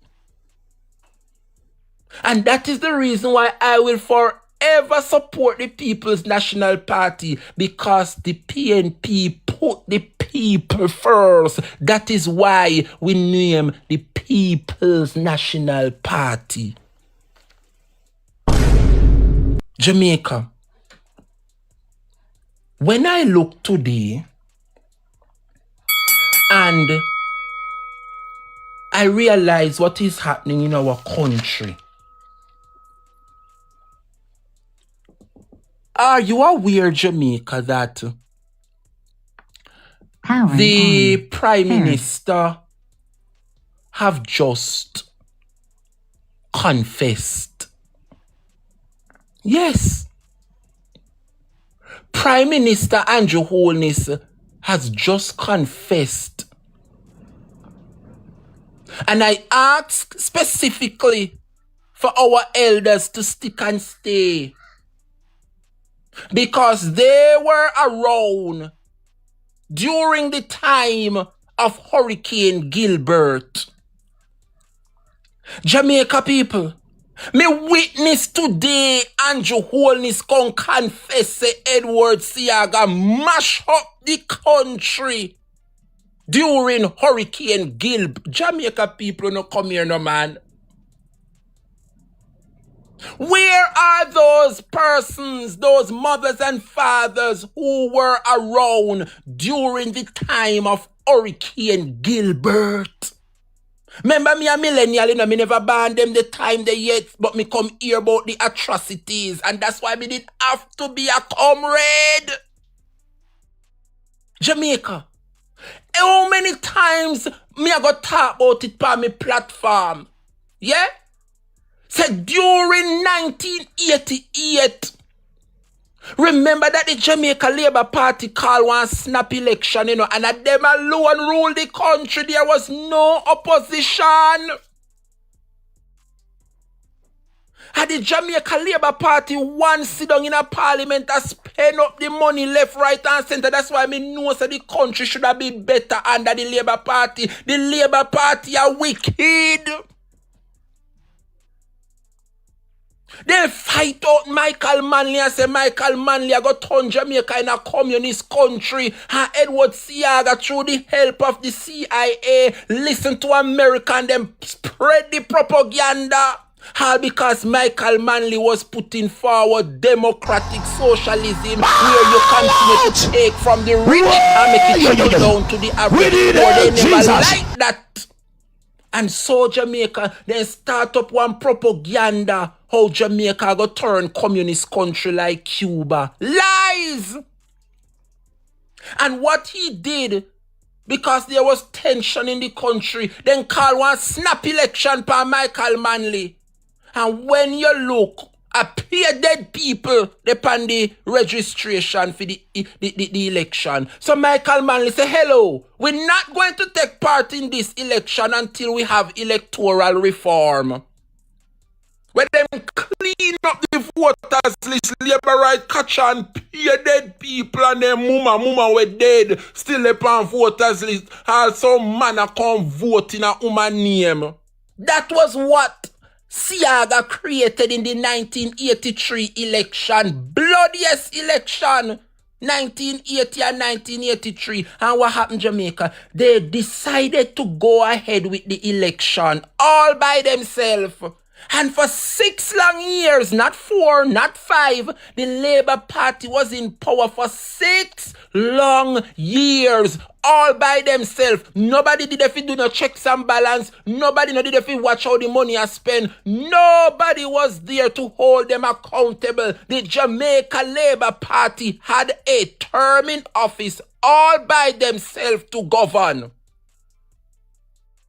And that is the reason why I will forever support the People's National Party, because the PNP put the people first. That is why we name the People's National Party. Jamaica. When I look today and I realize what is happening in our country, are you aware, Jamaica, that the Prime Minister have just confessed? Yes. Prime Minister Andrew Holness has just confessed. And I ask specifically for our elders to stick and stay, because they were around during the time of Hurricane Gilbert. Jamaica people, me witness today Andrew Holness come confess say Edward Siaga mash up the country during Hurricane Gilbert. Jamaica people no come here no man. Where are those persons, those mothers and fathers who were around during the time of Hurricane Gilbert? Remember me a millennial, you know, me never ban them the time they yet, but me come hear about the atrocities, and that's why me did have to be a comrade. Jamaica, how many times me I got talk about it on my platform? Yeah? Said during 1988, remember that the Jamaica Labour Party called one snap election, you know, and at them alone ruled the country. There was no opposition. Had the Jamaica Labour Party one sit down in a parliament and spend up the money left, right and centre. That's why I know that the country should have been better under the Labour Party. The Labour Party are wicked. They fight out Michael Manley and say Michael Manley got turn Jamaica in a communist country. And Edward Seaga, through the help of the CIA, listen to America and them spread the propaganda. All because Michael Manley was putting forward democratic socialism where you continue to take from the rich and make it trickle down to the average poor. They never like that. And so Jamaica then start up one propaganda how Jamaica go turn communist country like Cuba. Lies! And what he did, because there was tension in the country, then call one snap election by Michael Manley. And when you look, appear dead people upon the registration for the election. So Michael Manley say, hello, we're not going to take part in this election until we have electoral reform. When them clean up the voters list, Labour right catch and pay dead people and them mama were dead, still upon voters list, also man a come vote in a woman name. That was what Seaga created in the 1983 election, bloodiest election, 1980 and 1983. And what happened, Jamaica? They decided to go ahead with the election all by themselves. And for 6 long years, not 4, not 5, the Labour Party was in power for 6 long years, all by themselves. Nobody did if do no checks and balance. Nobody did if watch how the money is spent. Nobody was there to hold them accountable. The Jamaica Labour Party had a term in office all by themselves to govern.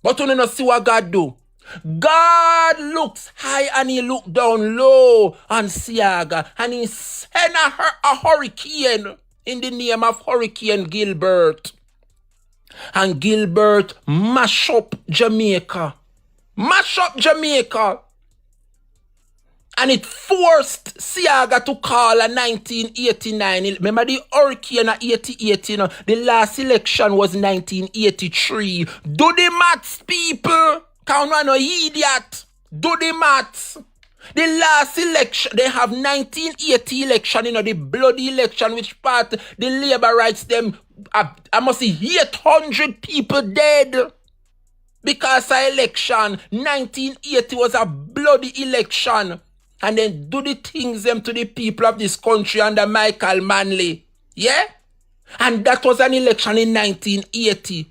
But you don't see what God do. God looks high and he look down low on Seaga and he sent a hurricane in the name of Hurricane Gilbert. And Gilbert mash up Jamaica. Mash up Jamaica. And it forced Seaga to call a 1989. Remember the hurricane of 88, you know? The last election was 1983. Do the maths, people. Can't run no idiot. Do the maths. The last election, they have 1980 election, you know, the bloody election, which part the Labour rights them, I must see 800 people dead. Because of election, 1980 was a bloody election. And then do the things them to the people of this country under Michael Manley. Yeah? And that was an election in 1980.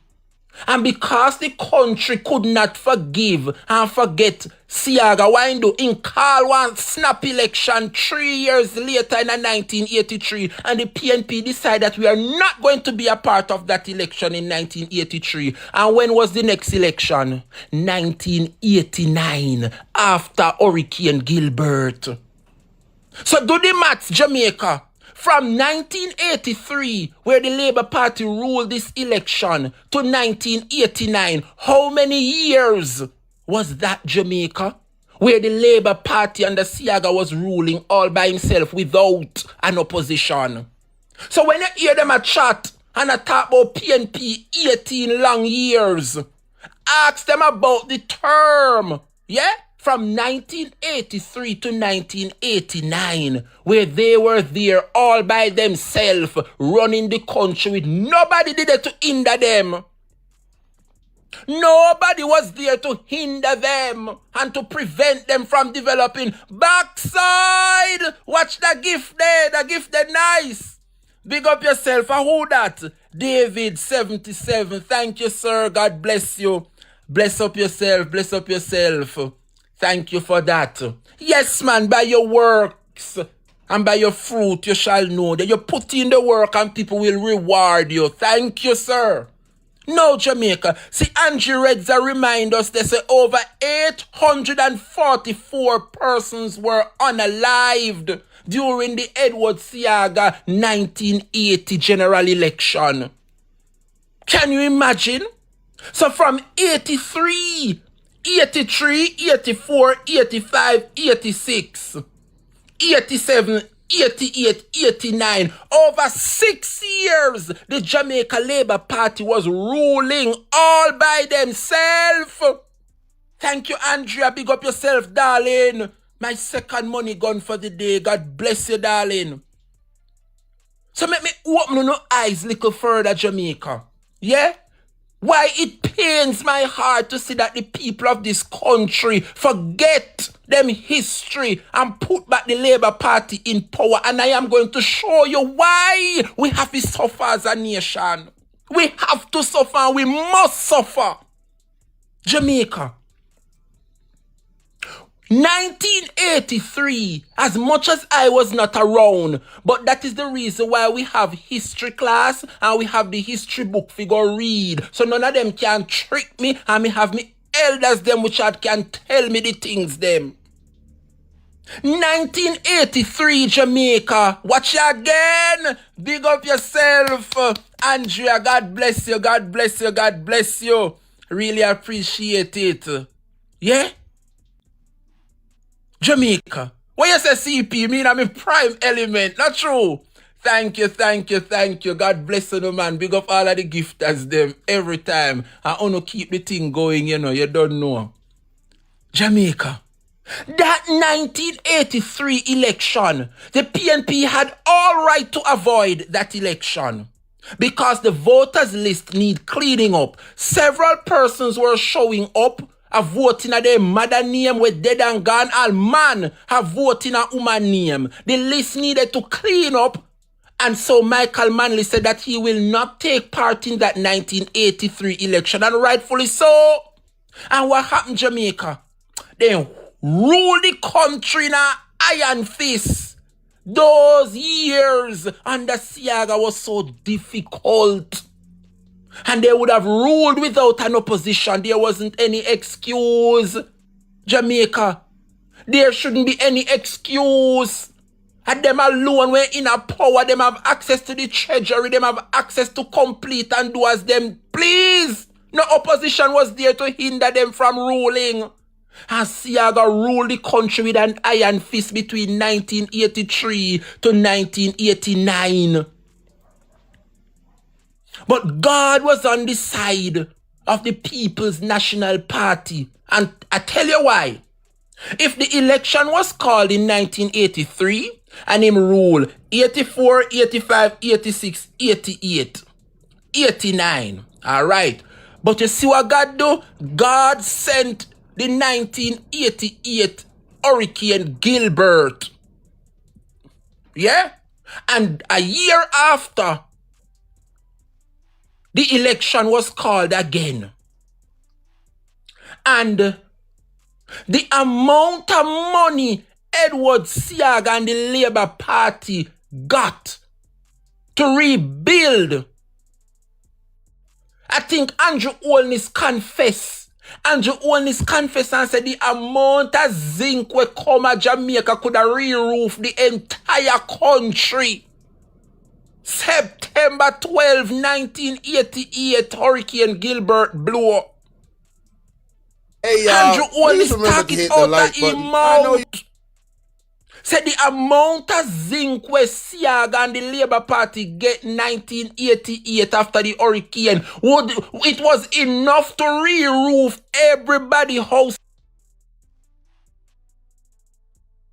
And because the country could not forgive and forget Seaga, why do in call one snap election 3 years later in 1983, and the PNP decided that we are not going to be a part of that election in 1983. And when was the next election? 1989, after Hurricane Gilbert. So do the maths, Jamaica. From 1983, where the Labour Party ruled this election, to 1989, how many years was that, Jamaica? Where the Labour Party under Seaga was ruling all by himself without an opposition. So when you hear them a chat and a talk about PNP 18 long years, ask them about the term, yeah? From 1983 to 1989, where they were there all by themselves, running the country with nobody there to hinder them. Nobody was there to hinder them and to prevent them from developing. Backside! Watch the gift there, the gift there nice. Big up yourself. Who that? David 77. Thank you, sir. God bless you. Bless up yourself. Bless up yourself. Thank you for that. Yes, man, by your works and by your fruit you shall know that you put in the work and people will reward you. Thank you, sir. No, Jamaica. See, Angie Redza remind us they say over 844 persons were unalived during the Edward Seaga 1980 general election. Can you imagine? So from 83 83, 84, 85, 86, 87, 88, 89. Over 6 years, the Jamaica Labour Party was ruling all by themselves. Thank you, Andrea. Big up yourself, darling. My second money gone for the day. God bless you, darling. So make me open no eyes little further, Jamaica. Yeah? Why it pains my heart to see that the people of this country forget them history and put back the Labour Party in power. And I am going to show you why we have to suffer as a nation. We have to suffer. We must suffer. Jamaica. 1983, as much as I was not around, but that is the reason why we have history class and we have the history book figure read. So none of them can trick me and me have me elders them which can tell me the things them. 1983 Jamaica. Watch you again. Big up yourself. Andrea, God bless you. God bless you. God bless you. Really appreciate it. Yeah? Jamaica. When you say CP, mean I'm in prime element. Not true. Thank you, thank you, thank you. God bless you, no man. Big up all of the gifters them every time. I want to keep the thing going, you know. You don't know. Jamaica. That 1983 election, the PNP had all right to avoid that election because the voters list need cleaning up. Several persons were showing up have voting a their mother name with dead and gone. All man have voting a woman name. The list needed to clean up. And so Michael Manley said that he will not take part in that 1983 election. And rightfully so. And what happened, Jamaica? They rule the country in an iron fist. Those years under Siaga was so difficult. And they would have ruled without an opposition. There wasn't any excuse. Jamaica, there shouldn't be any excuse. And them alone were in a power. Them have access to the treasury. Them have access to complete and do as them please. No opposition was there to hinder them from ruling. And Siaga ruled the country with an iron fist between 1983 to 1989. But God was on the side of the People's National Party. And I tell you why. If the election was called in 1983 and him rule 84, 85, 86, 88, 89. All right. But you see what God do? God sent the 1988 Hurricane Gilbert. Yeah? And a year after, the election was called again. And the amount of money Edward Siaga and the Labour Party got to rebuild, I think Andrew Holness confessed. Andrew Holness confessed and said the amount of zinc we come at Jamaica could have re-roof the entire country. September 12, 1988, Hurricane Gilbert blew up. Hey, Andrew please Holness remember talk to it hit the out like of button. his I know mouth. Said the amount of zinc where Siaga and the Labour Party get 1988 after the hurricane, it was enough to re-roof everybody's house.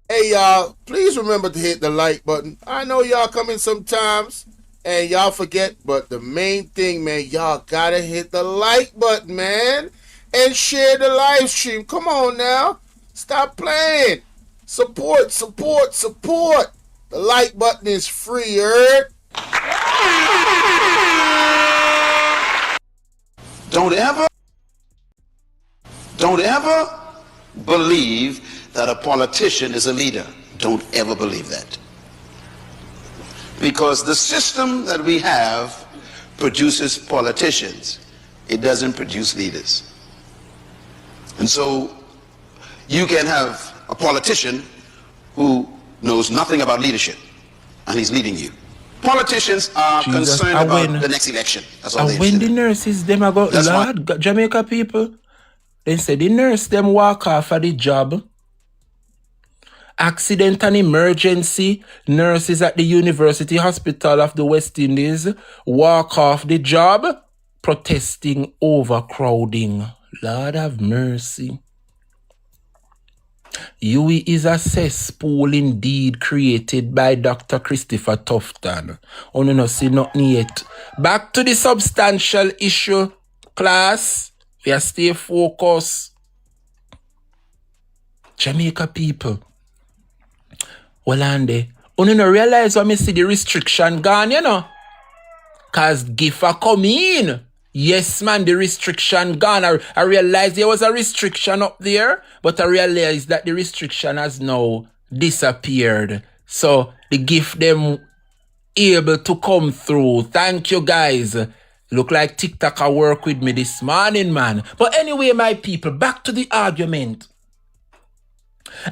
Hey, y'all, please remember to hit the like button. I know y'all come in sometimes and y'all forget, but the main thing, man, y'all gotta hit the like button, man, and share the live stream. Come on now. Stop playing. Support, support, support. The like button is free, heard? Don't ever believe that a politician is a leader. Don't ever believe that. Because the system that we have produces politicians. It doesn't produce leaders. And so you can have a politician who knows nothing about leadership and he's leading you. Politicians are concerned about the next election. That's all they when the nurses, them are go, Lord, Jamaica people, They say the nurse them walk off of the job. Accident and emergency. Nurses at the University Hospital of the West Indies walk off the job protesting overcrowding. Lord have mercy. UE is a cesspool indeed created by Dr. Christopher Tufton. Oh, no, see nothing yet. Back to the substantial issue, class. We are stay focused. Jamaica people. Well, Andy, you no realize when me see the restriction gone, you know? Cause GIFA come in. Yes, man, the restriction gone. I realized there was a restriction up there, but I realized that the restriction has now disappeared. So the gift them able to come through. Thank you, guys. Look like TikTok work with me this morning, man. But anyway, my people, back to the argument.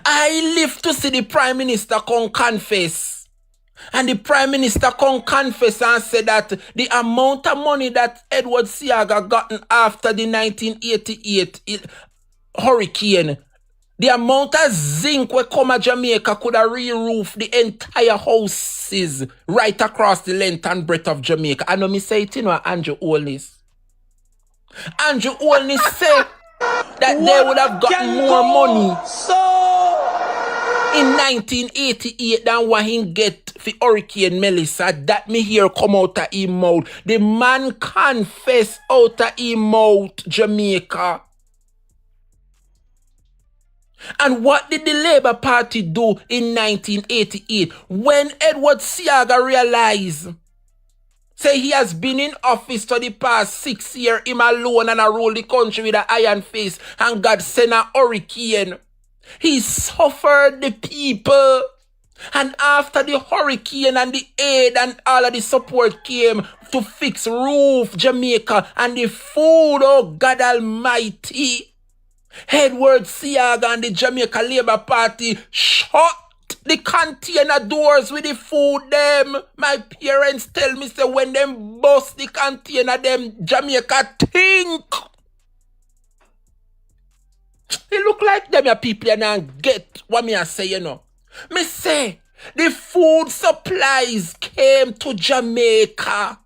I live to see the Prime Minister come confess. And the Prime Minister come confess and say that the amount of money that Edward Seaga gotten after the 1988 hurricane, the amount of zinc we come to Jamaica could have re-roof the entire houses right across the length and breadth of Jamaica. I know me say it, you know, Andrew Holness. Andrew Holness say that they would have gotten more money in 1988 than what he get for Hurricane Melissa. That me hear come out of his mouth. The man confess out of his mouth, Jamaica. And what did the Labour Party do in 1988 when Edward Seaga realized, say he has been in office for the past 6 years, him alone, and I rule the country with an iron fist, and God sent a hurricane. He suffered the people. And after the hurricane and the aid and all of the support came to fix roof Jamaica and the food, oh God Almighty, Edward Seaga and the Jamaica Labour Party shut the container doors with the food them. My parents tell me, say, when them bust the container, them Jamaica think. It look like them your people and get what me I say, you know. Me say, the food supplies came to Jamaica.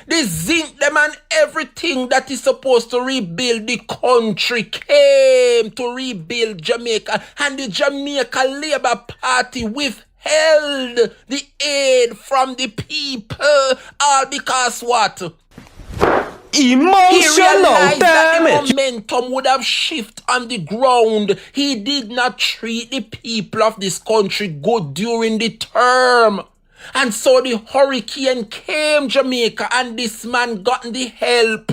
The zinc them and everything that is supposed to rebuild the country came to rebuild Jamaica. And the Jamaica Labour Party withheld the aid from the people. All because what? Emotional that damage. the momentum would have shifted on the ground. He did not treat the people of this country good during the term. And so the hurricane came Jamaica and this man got the help.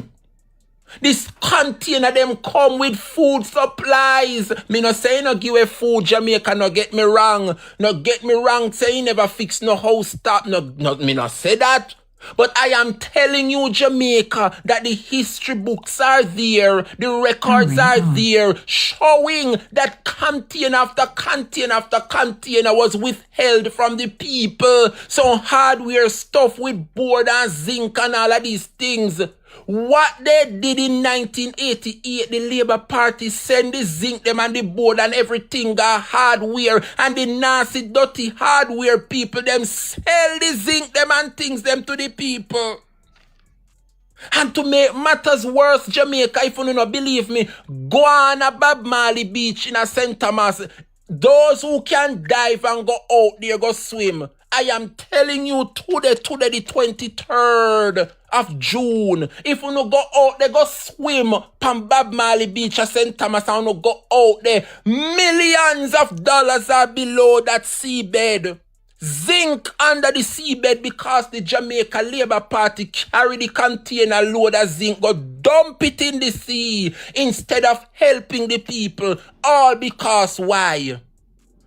This container them come with food supplies. Me no say no give a food Jamaica, no get me wrong. No get me wrong, say he never fix no house stop. No, me no say that. But I am telling you, Jamaica, that the history books are there, the records are there, showing that container after container after container was withheld from the people. So hardware stuff with board and zinc and all of these things. What they did in 1988, the Labour Party send the zinc them and the board and everything got hardware, and the nasty dirty hardware people them sell the zinc them and things them to the people. And to make matters worse, Jamaica, if you don't believe me, go on a Bob Marley beach in a St. Thomas. Those who can dive and go out there, go swim. I am telling you today, the 23rd of June. If you no go out there, go swim on Bob Marley Beach at St. Thomas and no go out there, millions of dollars are below that seabed. Zinc under the seabed because the Jamaica Labour Party carry the container load of zinc, go dump it in the sea instead of helping the people. All because why?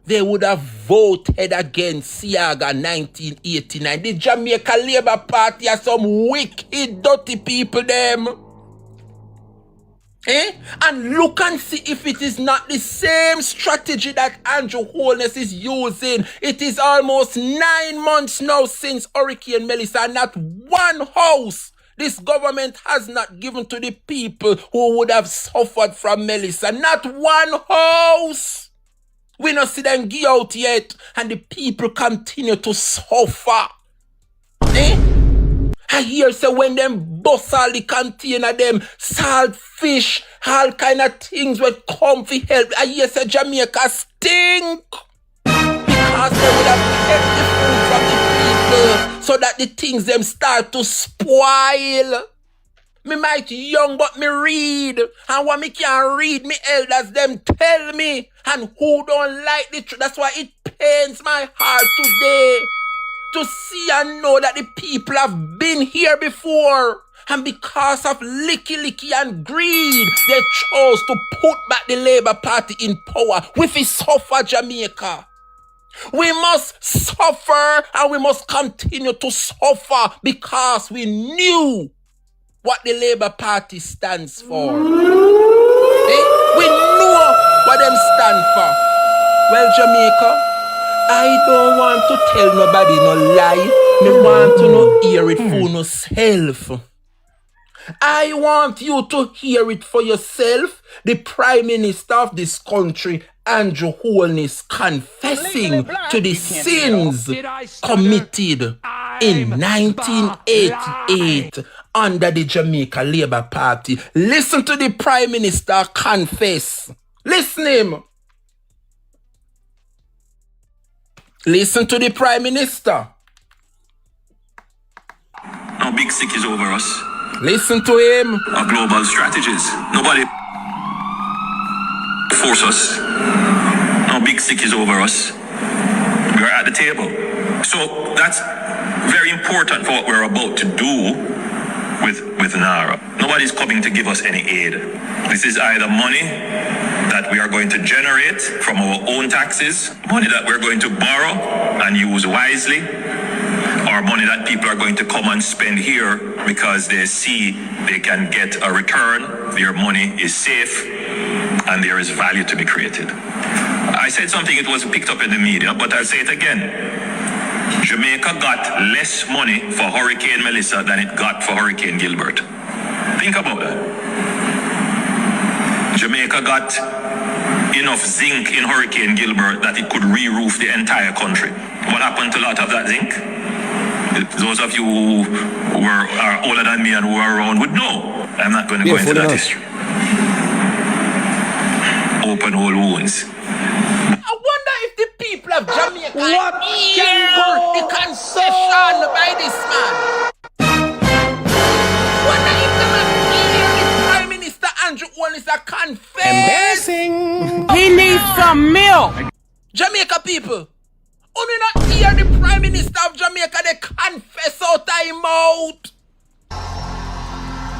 They would have voted against Seaga 1989. The Jamaica Labour Party are some wicked, dirty people, them. And look and see if it is not the same strategy that Andrew Holness is using. It is almost 9 months now since Hurricane Melissa, and not one house this government has not given to the people who would have suffered from Melissa. Not one house. We not see them give out yet, and the people continue to suffer. I hear say when them bust all the container, them salt fish, all kind of things with comfy help. I hear say Jamaica stink. Because they would have kept the food from the people so that the things them start to spoil. Me might young but me read. And when me can read, me elders them tell me. And who don't like the truth, that's why it pains my heart today to see and know that the people have been here before. And because of licky and greed, they chose to put back the Labour Party in power. We fi suffer Jamaica. We must suffer and we must continue to suffer because we knew what the Labour Party stands for. We know what them stand for. Well, Jamaica, I don't want to tell nobody no lie. Me want to no hear it for no self. I want you to hear it for yourself. The Prime Minister of this country, Andrew Holness, confessing to the sins committed in 1988 under the Jamaica Labour Party. Listen to the Prime Minister confess. Listen him. Listen to the Prime Minister. No big sick is over us. Listen to him. Our global strategies. Nobody force us. No big sick is over us. We're at the table. So that's very important for what we're about to do with NARA. Nobody's coming to give us any aid. This is either money that we are going to generate from our own taxes, money that we're going to borrow and use wisely, or money that people are going to come and spend here because they see they can get a return, their money is safe, and there is value to be created. I said something, it was picked up in the media, but I'll say it again. Jamaica got less money for Hurricane Melissa than it got for Hurricane Gilbert. Think about that. Jamaica got enough zinc in Hurricane Gilbert that it could re-roof the entire country. What happened to a lot of that zinc? Those of you who are older than me and who are around would know. I'm not going to go into that history. Open all wounds. I wonder if the people of Jamaica hear the concession by this man. Wonder if they must hear the Prime Minister Andrew Holness a confess. Embarrassing. He needs some milk. Jamaica people, only not hear the Prime Minister of Jamaica, they confess out time out.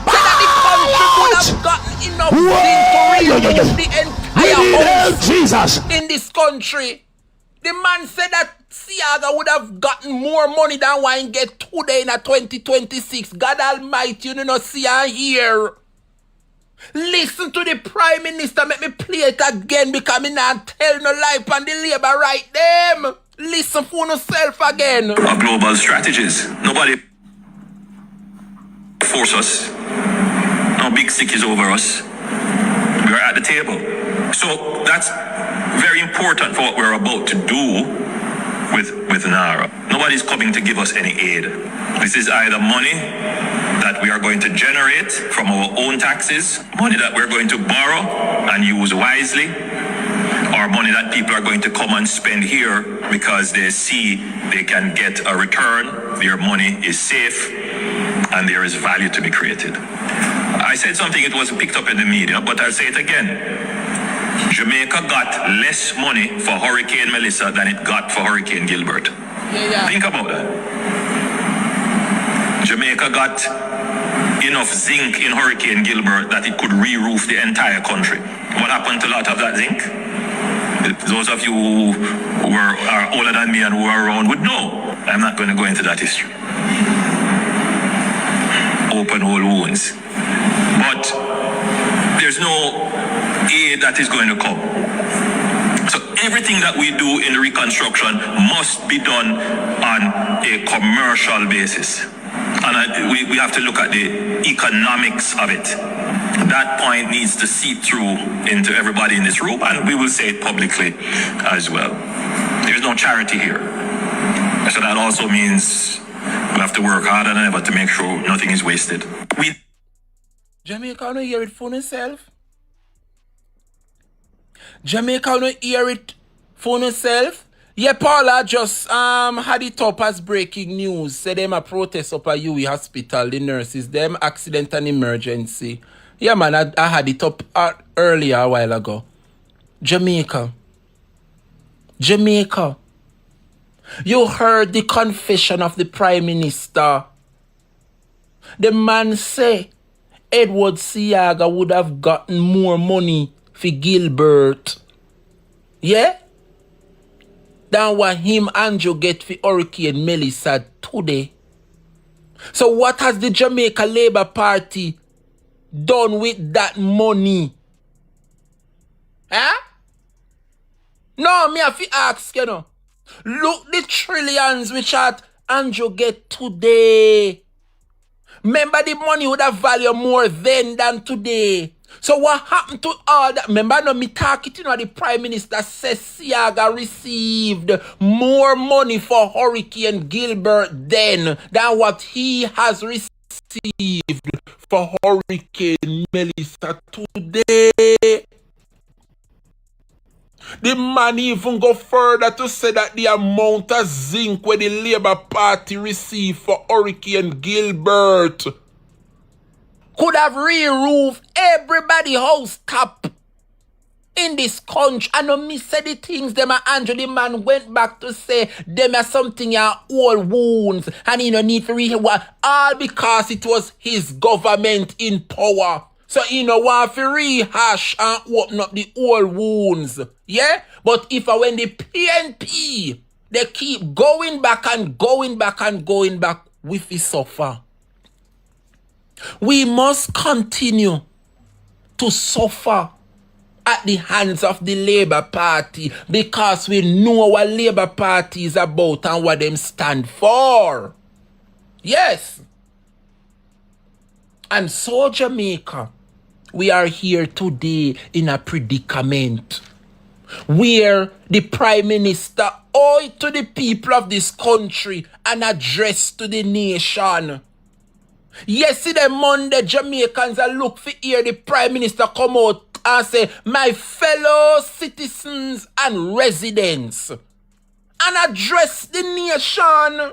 Say that the country would have gotten enough thing to remove the entire house Jesus in this country. The man said that Siaga would have gotten more money than what he get today in a 2026. God Almighty, you know, see and hear. Listen to the Prime Minister. Make me play it again because me not tell no lie on the Labour right them. Listen for yourself again. Our global strategies. Nobody force us. No big sick is over us. We're at the table. So that's very important for what we're about to do with NARA. Nobody's coming to give us any aid. This is either money that we are going to generate from our own taxes, money that we're going to borrow and use wisely, or money that people are going to come and spend here because they see they can get a return, their money is safe, and there is value to be created. I said something, it was picked up in the media, but I'll say it again. Jamaica got less money for Hurricane Melissa than it got for Hurricane Gilbert. Think about that. Jamaica got enough zinc in Hurricane Gilbert that it could re-roof the entire country. What happened to a lot of that zinc? Those of you who are older than me and who are around would know. I'm not going to go into that history. Open all wounds. But there's no aid that is going to come. So everything that we do in the reconstruction must be done on a commercial basis. And we have to look at the economics of it. That point needs to seep through into everybody in this room, and we will say it publicly as well. There's no charity here. So that also means we have to work harder than ever to make sure nothing is wasted. Jamaica, no hear it for yourself. Jamaica, no hear it for yourself. Yeah, Paula just had it up as breaking news. Say them a protest up at UE Hospital, the nurses, them accident and emergency. Yeah, man, I had it up earlier a while ago. Jamaica. Jamaica. You heard the confession of the Prime Minister. The man say Edward Siaga would have gotten more money for Gilbert. Yeah? Than what him Andrew get for Hurricane Melissa today. So what has the Jamaica Labour Party done with that money? Huh? No, me have to ask, you know. Look the trillions which Andrew get today. Remember the money would have value more then than today. So what happened to all that? Remember no me talking, you know, the Prime Minister says Siaga received more money for Hurricane Gilbert then than what he has received for Hurricane Melissa today. The man even go further to say that the amount of zinc where the Labour Party received for Hurricane Gilbert could have re-roofed everybody house top in this country. I know me said the things them and Andrew the man went back to say them are something are old wounds and he no need to read all because it was his government in power. So he no want to rehash and open up the old wounds. Yeah? But if when the PNP they keep going back and going back and going back, we will suffer. We must continue to suffer at the hands of the Labour Party because we know what Labour Party is about and what them stand for. Yes. And so Jamaica, we are here today in a predicament where the Prime Minister owed to the people of this country an address to the nation. Yesterday, Monday, Jamaicans are look for hear the Prime Minister come out and say, my fellow citizens and residents, and address the nation.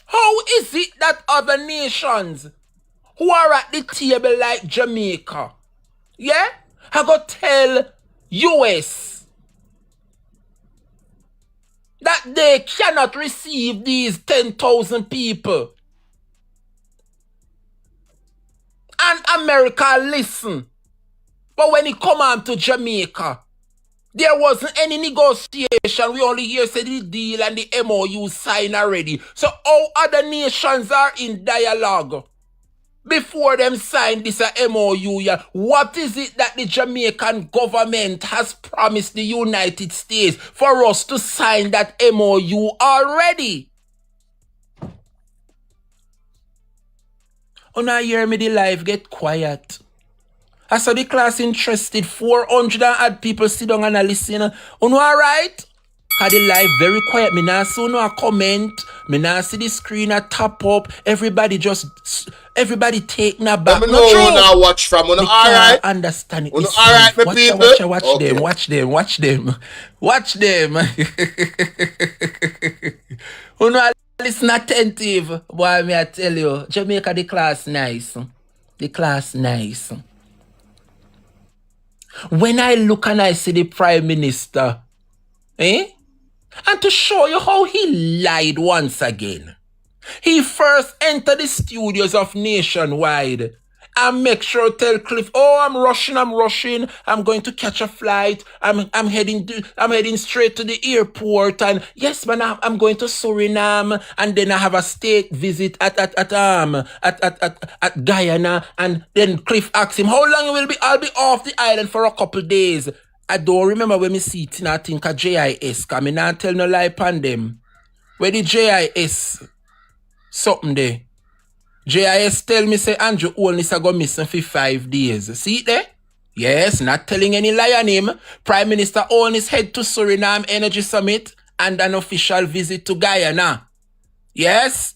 How is it that other nations who are at the table like Jamaica, yeah, I go tell US that they cannot receive these 10,000 people? And America listen. But when it come on to Jamaica, there wasn't any negotiation. We only hear say the deal and the MOU signed already. So all other nations are in dialogue before them sign this MOU. Yeah. What is it that the Jamaican government has promised the United States for us to sign that MOU already? Oh, now hear me the live get quiet. I saw the class interested. 400 and odd people sit down and listen. Oh, no, all right? Cause the live very quiet. Me not see no comment. Me not see the screen a top up. Everybody taking a back. Let me know who now watch from. All right? Understand it. All right, my people. Watch them. Who know listen attentive. Boy, me I tell you. Jamaica, the class nice. The class nice. When I look and I see the Prime Minister, and to show you how he lied once again, he first entered the studios of Nationwide and make sure tell Cliff, oh, I'm rushing, I'm going to catch a flight, I'm heading straight to the airport, and yes, man, I'm going to Suriname, and then I have a state visit at Guyana, and then Cliff asks him, how long will be? I'll be off the island for a couple days. I don't remember when me see it, and I think a JIS, because I not tell no lie upon them. Where the JIS something there. JIS tell me say Andrew Holness a go missing for 5 days. See it there? Yes, not telling any lie on him. Prime Minister Holness head to Suriname Energy Summit and an official visit to Guyana. Yes,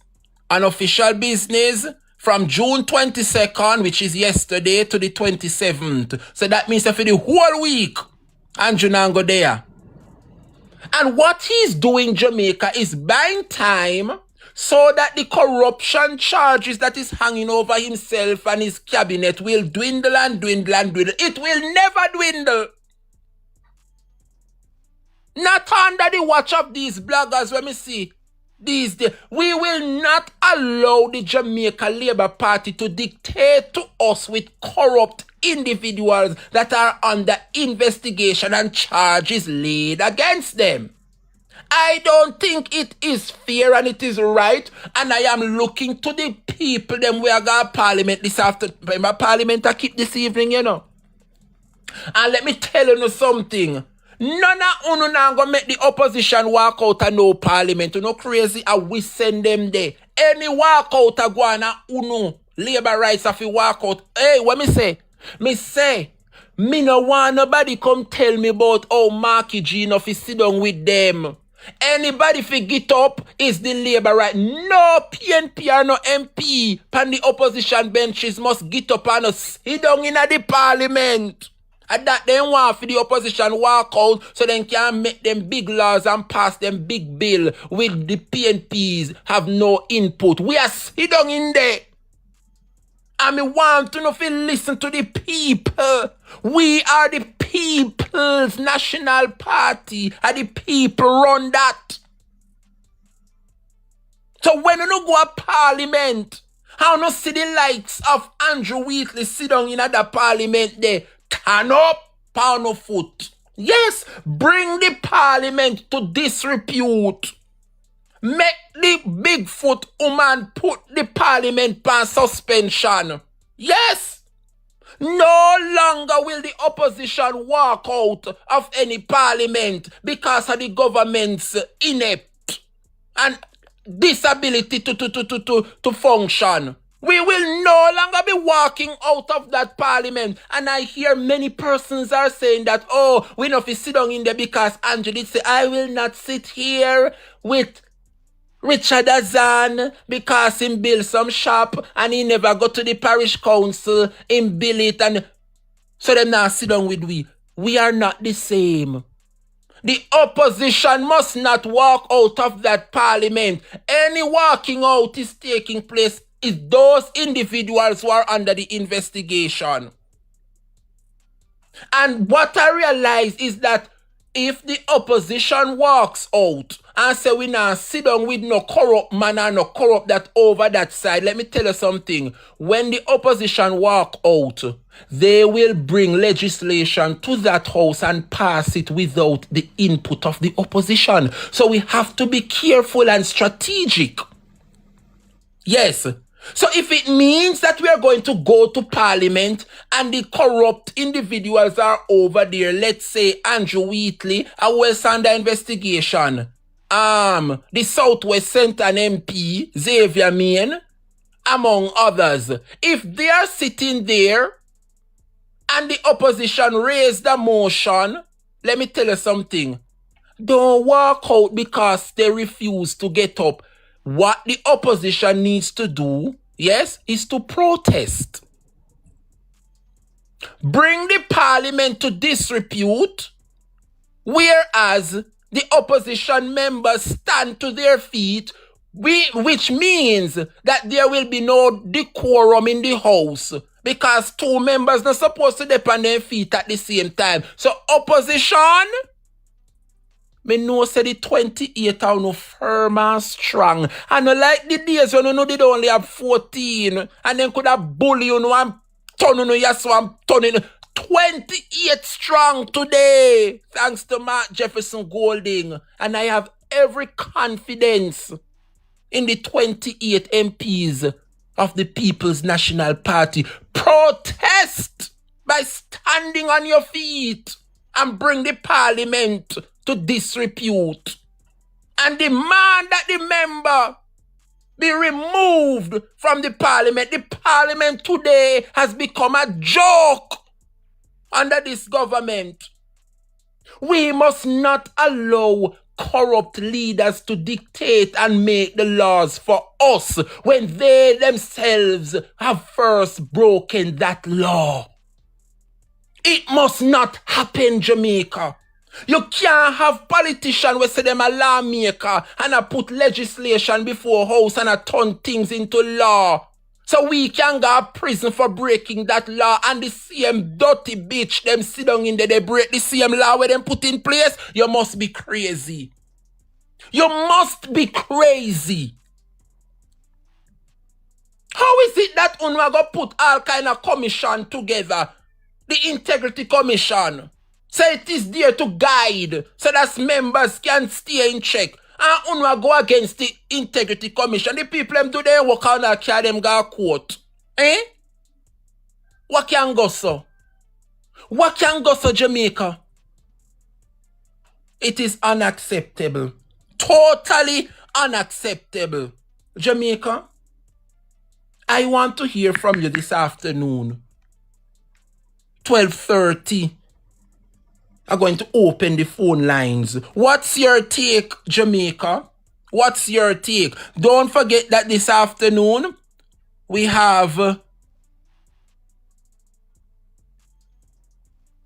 an official business from June 22nd, which is yesterday, to the 27th. So that means that for the whole week, Andrew now go there. And what he's doing, Jamaica, is buying time so that the corruption charges that is hanging over himself and his cabinet will dwindle and dwindle and dwindle. It will never dwindle. Not under the watch of these bloggers when we see these days. We will not allow the Jamaica Labour Party to dictate to us with corrupt individuals that are under investigation and charges laid against them. I don't think it is fair and it is right, and I am looking to the people them we are going to Parliament this afternoon. Remember Parliament I keep this evening, you know. And let me tell you something. None of you now going to make the opposition walk out of no Parliament. You know crazy, and we send them there. Any walk out of go on uno labor rights if you walk out. Hey, what me say? Me no want nobody come tell me about how Marky G enough fi sit down with them. Anybody fi get up is the labor right. No PNP or no MP pan the opposition benches must get up and sit down in the Parliament. And that they want for the opposition walk out so they can make them big laws and pass them big bill with the PNPs have no input. We are sit down in there. And me want to know if you listen to the people. We are the People's National Party. And the people run that. So when you go to Parliament, how you see the likes of Andrew Wheatley sit down in the Parliament there, turn up, pound of foot. Yes, bring the Parliament to disrepute. Make the Bigfoot woman put the Parliament on suspension. Yes. No longer will the opposition walk out of any Parliament because of the government's inept and disability to function. We will no longer be walking out of that Parliament. And I hear many persons are saying that, oh, we not sit down in there because Andrew did say, I will not sit here with Richard Azan because he built some shop and he never go to the parish council, he built it, and so them now sit down with we. We are not the same. The opposition must not walk out of that Parliament. Any walking out is taking place is those individuals who are under the investigation. And what I realize is that if the opposition walks out and say we now sit down with no corrupt man and no corrupt that over that side, let me tell you something. When the opposition walk out, they will bring legislation to that house and pass it without the input of the opposition. So we have to be careful and strategic. Yes. So if it means that we are going to go to Parliament and the corrupt individuals are over there, let's say Andrew Wheatley, who is under investigation, the Southwest Centre MP, Xavier Main, among others, if they are sitting there and the opposition raise the motion, let me tell you something. Don't walk out because they refuse to get up. What the opposition needs to do, yes, is to protest. Bring the Parliament to disrepute, whereas the opposition members stand to their feet, which means that there will be no decorum in the House because two members are supposed to depend on their feet at the same time. So opposition, me know say the 28 are no firm and strong. And no like the days when you know they only have 14 and then could have bully you know and turn you yes so I'm turning 28 strong today. Thanks to Mark Jefferson Golding. And I have every confidence in the 28 MPs of the People's National Party. Protest by standing on your feet and bring the parliament to disrepute and demand that the member be removed from the parliament. The parliament today has become a joke under this government. We must not allow corrupt leaders to dictate and make the laws for us when they themselves have first broken that law. It must not happen, Jamaica. You can't have politicians who say them a lawmaker and a put legislation before house and a turn things into law. So we can go to prison for breaking that law, and the same dirty bitch them sit down in there, they break the same law where them put in place. You must be crazy. You must be crazy. How is it that UNWA go put all kind of commission together? The Integrity Commission. So it is there to guide so that members can stay in check. And UNWA go against the Integrity Commission. The people them do their work on that carry them go court. Eh? What can go so? What can go so, Jamaica? It is unacceptable. Totally unacceptable. Jamaica, I want to hear from you this afternoon. 12:30. I'm going to open the phone lines. What's your take, Jamaica? What's your take? Don't forget that this afternoon we have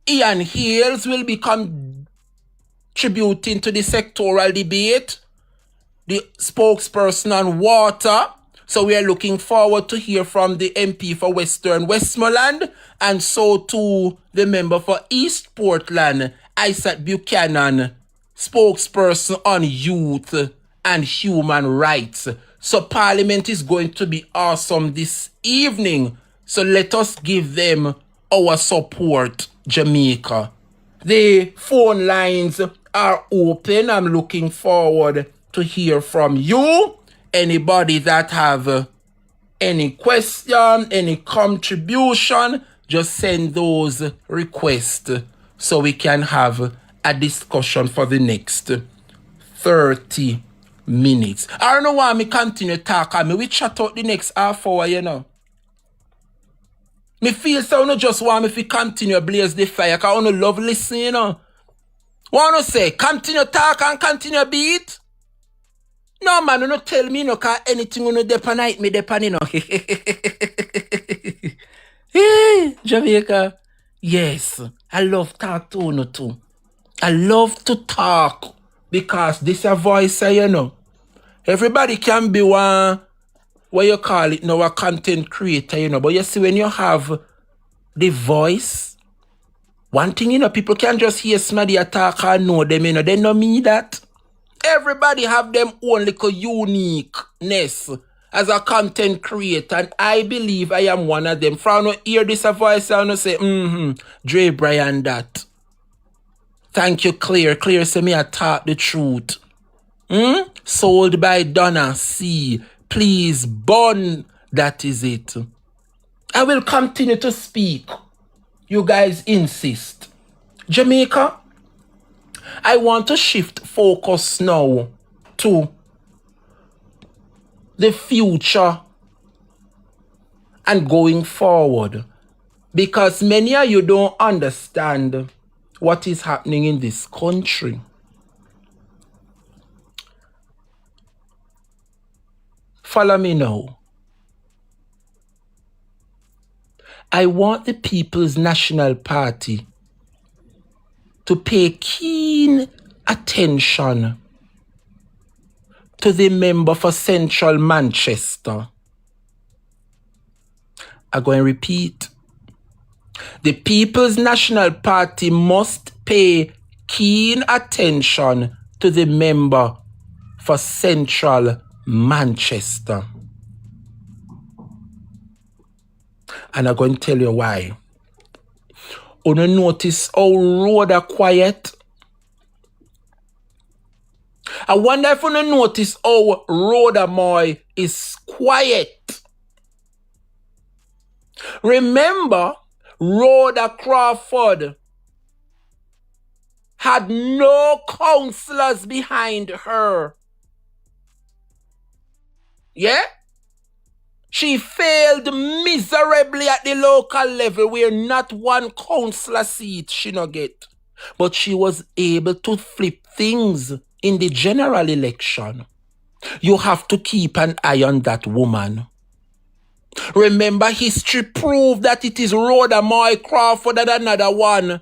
Ian Hales will be contributing to the sectoral debate, the spokesperson on water. So we are looking forward to hear from the MP for Western Westmoreland and so too the member for East Portland, Isaac Buchanan, spokesperson on youth and human rights. So Parliament is going to be awesome this evening. So let us give them our support, Jamaica. The phone lines are open. I'm looking forward to hear from you. Anybody that have any question, any contribution, just send those requests so we can have a discussion for the next 30 minutes. I don't know why me continue talking. We chat out the next half hour, you know. Me feel so I just want me to continue blaze the fire because I love listening, you know. Want to say, continue talk and continue beat? No, man, you don't tell me, no, because anything you depanite me depan, you know. Hey, Jamaica. Yes, I love talk to you too. I love to talk because this is a voice, you know. Everybody can be one, what you call it now, a content creator, you know. But you see, when you have the voice, one thing, you know, people can just hear somebody talk and know them, you know. They know me that. Everybody have them own little uniqueness as a content creator, and I believe I am one of them. From no hear this a voice, I no say, Dre Brian that. Thank you, Claire. Claire say me I talk the truth. Sold by Donna C. Please, burn. That is it. I will continue to speak. You guys insist. Jamaica, I want to shift focus now to the future and going forward, because many of you don't understand what is happening in this country. Follow me now. I want the People's National Party to pay keen attention to the member for Central Manchester. I'm going to repeat. The People's National Party must pay keen attention to the member for Central Manchester. And I'm going to tell you why. You notice how road are quiet? I wonder if you notice how Rhodamoy is quiet. Remember, Rhoda Crawford had no counselors behind her. Yeah? She failed miserably at the local level where not one councillor seat she no get. But she was able to flip things in the general election. You have to keep an eye on that woman. Remember, history proved that it is Rhoda Moy Crawford and another one,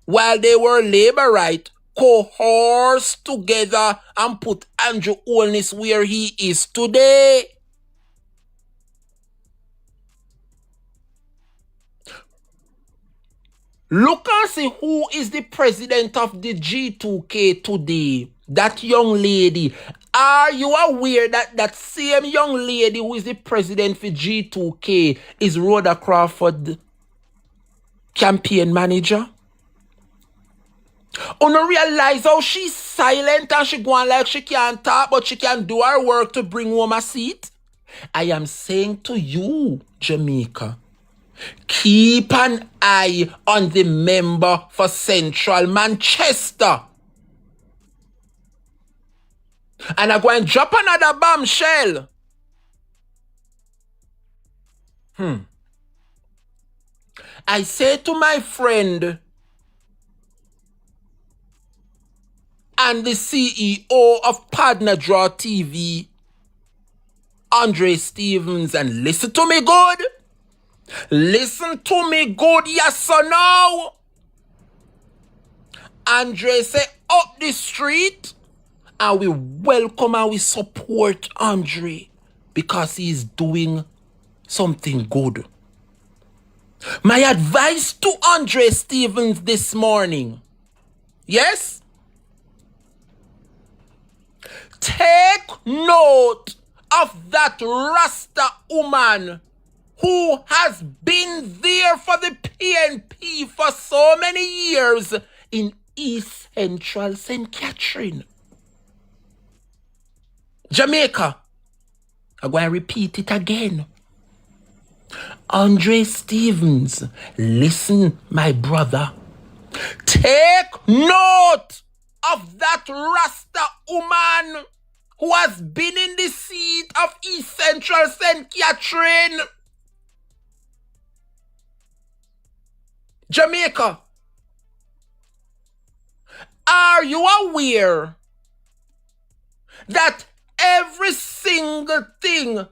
while they were Labourite, coerced together and put Andrew Holness where he is today. Look and see who is the president of the G2K today. That young lady. Are you aware that that same young lady who is the president for G2K is Rhoda Crawford, campaign manager? You realize how she's silent and she go on like she can't talk, but she can do her work to bring home a seat? I am saying to you, Jamaica, keep an eye on the member for Central Manchester. And I'm going to drop another bombshell. I say to my friend and the CEO of Bolo Tbv, Andre Stevens, and listen to me good. Listen to me good, yes or no? Andre say up the street, and we welcome and we support Andre because he's doing something good. My advice to Andre Stevens this morning, yes? Take note of that Rasta woman who has been there for the PNP for so many years in East Central St. Catherine. Jamaica. I'm going to repeat it again. Andre Stevens, listen, my brother. Take note of that Rasta woman who has been in the seat of East Central St. Catherine. Jamaica. Are you aware that every single thing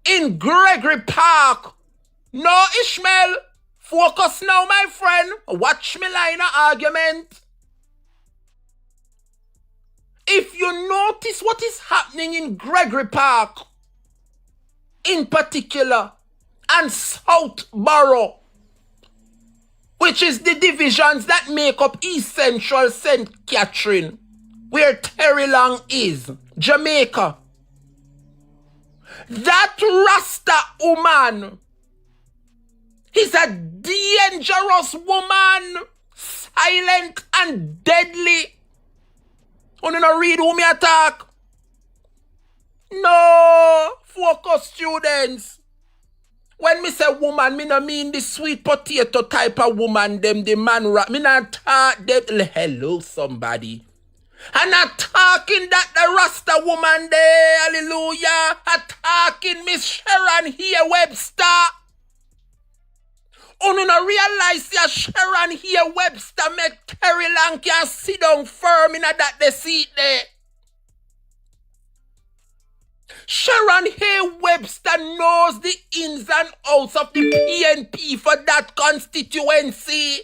in Gregory Park, no Ishmael, focus now, my friend, watch me line of argument. If you notice what is happening in Gregory Park, in particular, and Southborough, which is the divisions that make up East Central St. Catherine, where Terry Long is, Jamaica. That Rasta woman is a dangerous woman, silent and deadly. You don't read who me attack? No, focus students. When me say woman, me no mean the sweet potato type of woman, them the man rap. Me not talk them. Hello, somebody. I'm not talking that the Rasta woman there, hallelujah. I'm talking Miss Sharon here, Webster. You no realize that Sharon here, Webster, make Terry Long can sit down firm in that the seat there. Sharon Hay Webster knows the ins and outs of the PNP for that constituency.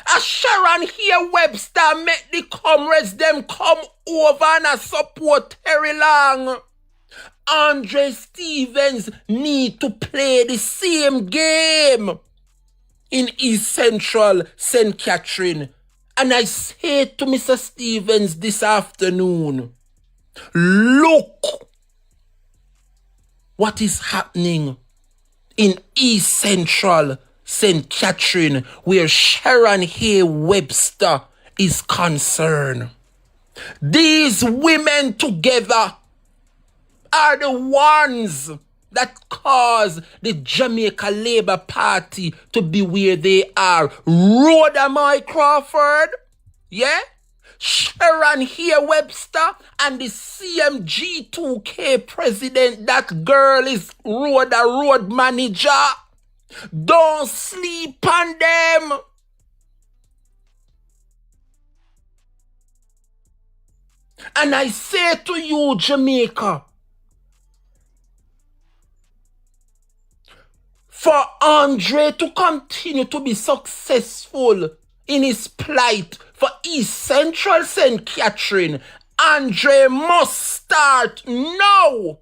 As Sharon Hay Webster make the comrades them come over and support Terry Long, Andre Stevens need to play the same game in East Central St. Catherine. And I say to Mr. Stevens this afternoon, look what is happening in East Central St. Catherine, where Sharon Hay Webster is concerned. These women together are the ones that caused the Jamaica Labour Party to be where they are. Rhoda Moy Crawford, yeah? Sharon Here Webster and the CMG2K president, that girl is Rhoda road manager. Don't sleep on them. And I say to you, Jamaica, for Andre to continue to be successful in his plight for East Central St. Catherine, Andre must start now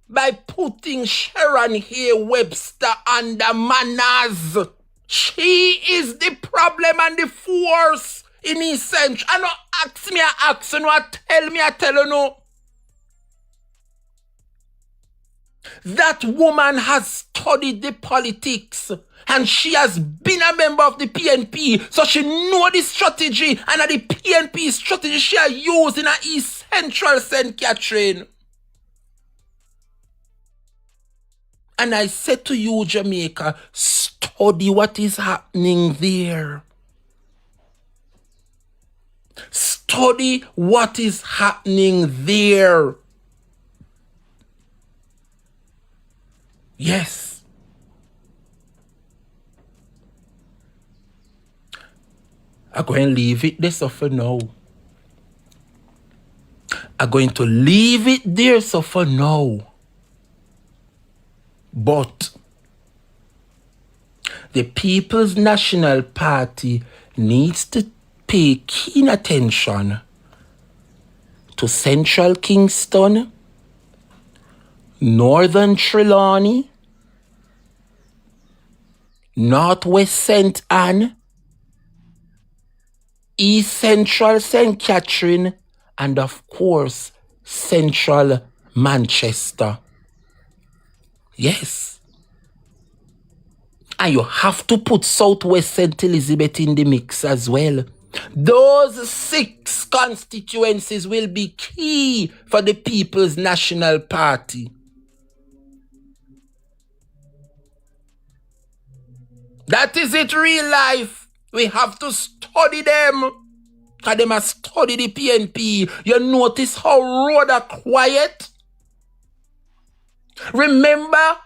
by putting Sharon Hay Webster under manners. She is the problem and the force in East Central. I know ask me, I ask you, I tell you no. That woman has studied the politics and she has been a member of the PNP, so she know the strategy, and the PNP strategy she has used in a East Central St. Catherine. And I said to you, Jamaica, study what is happening there. Study what is happening there. Yes. I'm going to leave it there so for now. I'm going to leave it there so for now. But the People's National Party needs to pay keen attention to Central Kingston, Northern Trelawney, Northwest St. Anne, East Central St. Catherine, and of course, Central Manchester. Yes. And you have to put Southwest St. Elizabeth in the mix as well. Those 6 constituencies will be key for the People's National Party. That is it, real life. We have to study them. Because they must study the PNP. You notice how Rhoda quiet? Remember,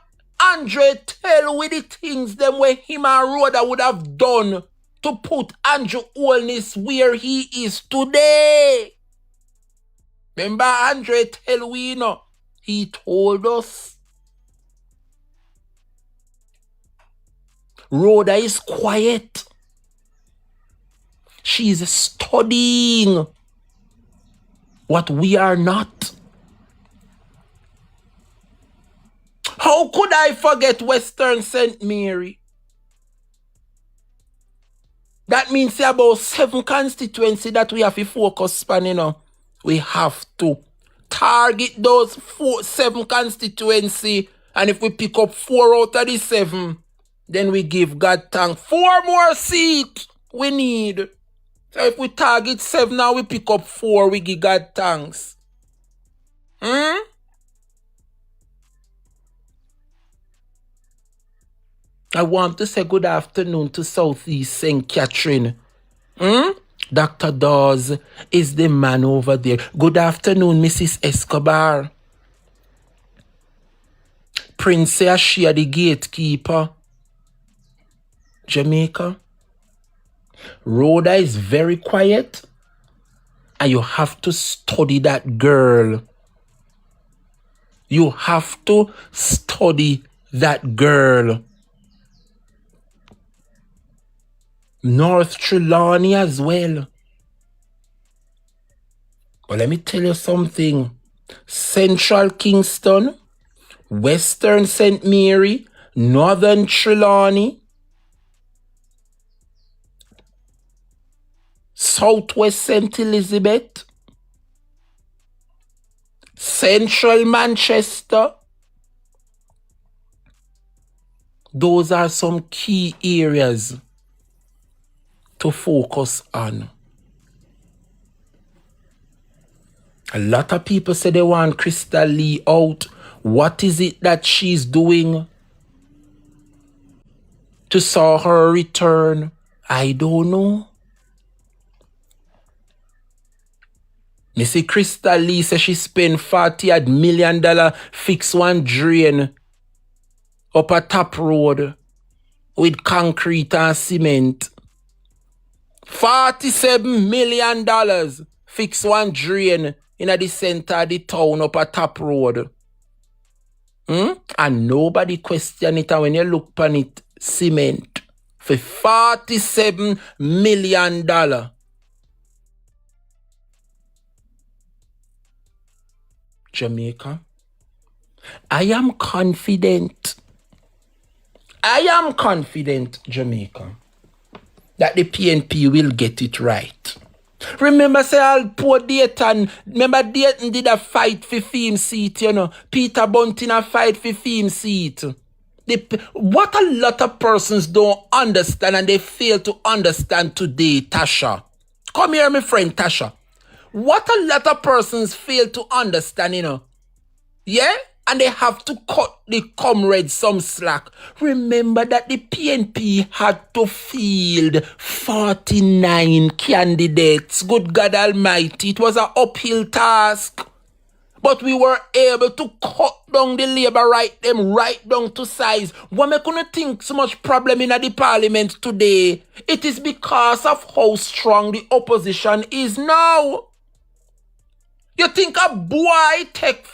Andre tell with the things them where him and Rhoda would have done to put Andrew Holness where he is today. Remember, Andre tell we no. He told us. Rhoda is quiet. She's studying what we are not. How could I forget Western St. Mary? That means about 7 constituencies that we have to focus on, you know. We have to target those 7 constituencies, and if we pick up 4 out of the 7, then we give God thanks. 4 more seats we need. So if we target 7 now, we pick up 4, we give God thanks. I want to say good afternoon to Southeast St. Catherine. Dr. Dawes is the man over there. Good afternoon, Mrs. Escobar. Prince Ashia, the gatekeeper. Jamaica. Rhoda is very quiet. And you have to study that girl. You have to study that girl. North Trelawney as well. But let me tell you something. Central Kingston, Western St. Mary, Northern Trelawney, Southwest St. Elizabeth, Central Manchester. Those are some key areas to focus on. A lot of people say they want Crystal Lee out. What is it that she's doing to saw her return? I don't know. Me see Crystal Lee say she spent $40 million fix one drain up a top road with concrete and cement. $47 million fix one drain in the center of the town up a top road. And nobody question it, and when you look upon it, cement for $47 million. Jamaica, I am confident, Jamaica, that the PNP will get it right. Remember, say I'll poor Dayton. Remember, Dayton did a fight for fame seat, you know. Peter Bunting a fight for fame seat. What a lot of persons don't understand, and they fail to understand today, Tasha. Come here, my friend Tasha. What a lot of persons fail to understand, you know. Yeah? And they have to cut the comrades some slack. Remember that the PNP had to field 49 candidates. Good God Almighty. It was an uphill task. But we were able to cut down the labor right down to size. Why me couldn't think so much problem in the parliament today? It is because of how strong the opposition is now. You think a boy take